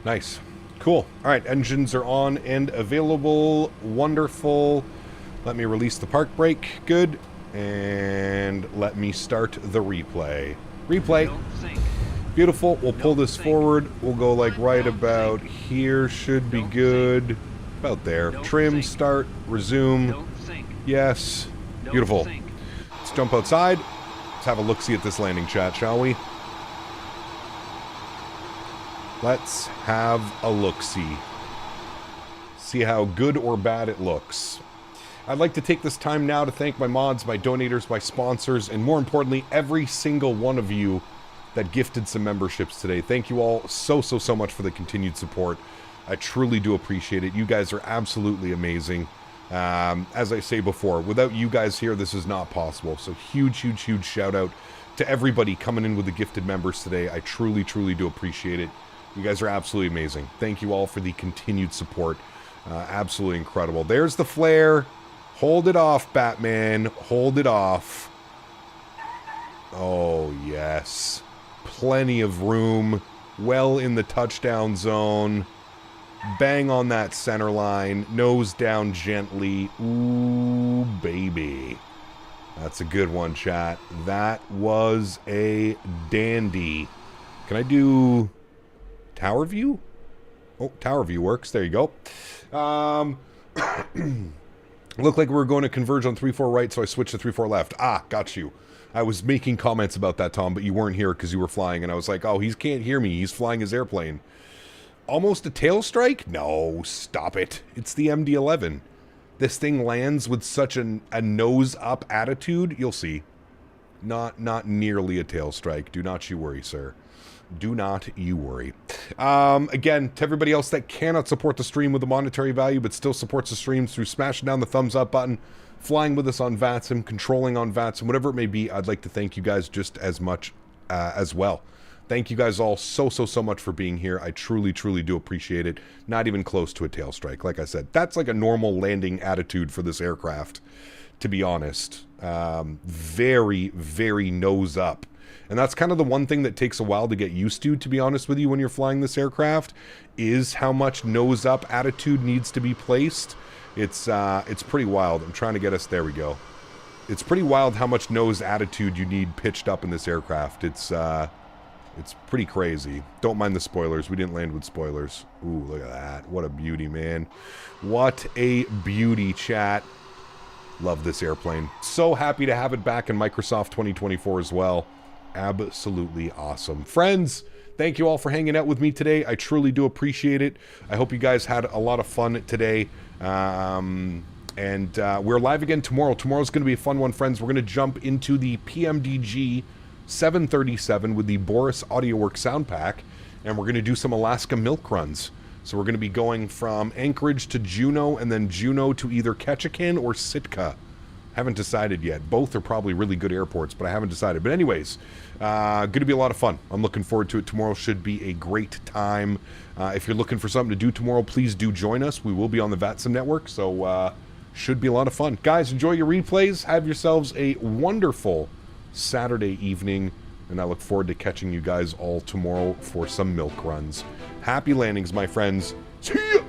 Nice. Cool. All right, engines are on and available. Wonderful. Let me release the park brake. Good. And let me start the replay. Replay. Beautiful. We'll pull this forward. We'll go like right about here. Should be good. About there. Trim, start, resume. Yes. Beautiful. Let's jump outside. Let's have a look-see at this landing, chat, shall we? Let's have a look-see. See how good or bad it looks. I'd like to take this time now to thank my mods, my donators, my sponsors, and more importantly, every single one of you that gifted some memberships today. Thank you all so much for the continued support. I truly do appreciate it. You guys are absolutely amazing. As I say before, without you guys here, this is not possible. So huge shout out to everybody coming in with the gifted members today. I truly do appreciate it. You guys are absolutely amazing. Thank you all for the continued support. Absolutely incredible. There's the flare. Hold it off, Batman. Hold it off. Oh, yes. Plenty of room. Well in the touchdown zone. Bang on that center line. Nose down gently. Ooh, baby. That's a good one, chat. That was a dandy. Can I do tower view? Oh, tower view works. There you go. Looked like we were going to converge on 3-4 right, so I switched to 3-4 left. Ah, got you. I was making comments about that, Tom, but you weren't here because you were flying, and I was like, oh, he can't hear me. He's flying his airplane. Almost a tail strike? No, stop it. It's the MD11. This thing lands with such a nose-up attitude. You'll see. Not nearly a tail strike. Do not you worry, sir. Do not you worry. Again, to everybody else that cannot support the stream with a monetary value but still supports the streams through smashing down the thumbs up button, flying with us on VATSIM, controlling on VATSIM, whatever it may be, I'd like to thank you guys just as much as well. Thank you guys all so much for being here. I truly do appreciate it. Not even close to a tail strike. Like I said, that's like a normal landing attitude for this aircraft, to be honest. Very nose up. And that's kind of the one thing that takes a while to get used to be honest with you, when you're flying this aircraft, is how much nose up attitude needs to be placed. It's pretty wild. I'm trying to get us, there we go. It's pretty wild how much nose attitude you need pitched up in this aircraft. It's pretty crazy. Don't mind the spoilers. We didn't land with spoilers. Ooh, look at that. What a beauty, man. What a beauty, chat. Love this airplane. So happy to have it back in Microsoft 2024 as well. Absolutely awesome. Friends, thank you all for hanging out with me today. I truly do appreciate it. I hope you guys had a lot of fun today. We're live again tomorrow. Tomorrow's going to be a fun one, friends. We're going to jump into the PMDG 737 with the Boris AudioWorks sound pack, and we're going to do some Alaska milk runs. So we're going to be going from Anchorage to Juneau, and then Juneau to either Ketchikan or Sitka. Haven't decided yet. Both are probably really good airports, but I haven't decided. But anyways, going to be a lot of fun. I'm looking forward to it. Tomorrow should be a great time. If you're looking for something to do tomorrow, please do join us. We will be on the VATSIM network, so should be a lot of fun. Guys, enjoy your replays. Have yourselves a wonderful Saturday evening, and I look forward to catching you guys all tomorrow for some milk runs. Happy landings, my friends. See ya!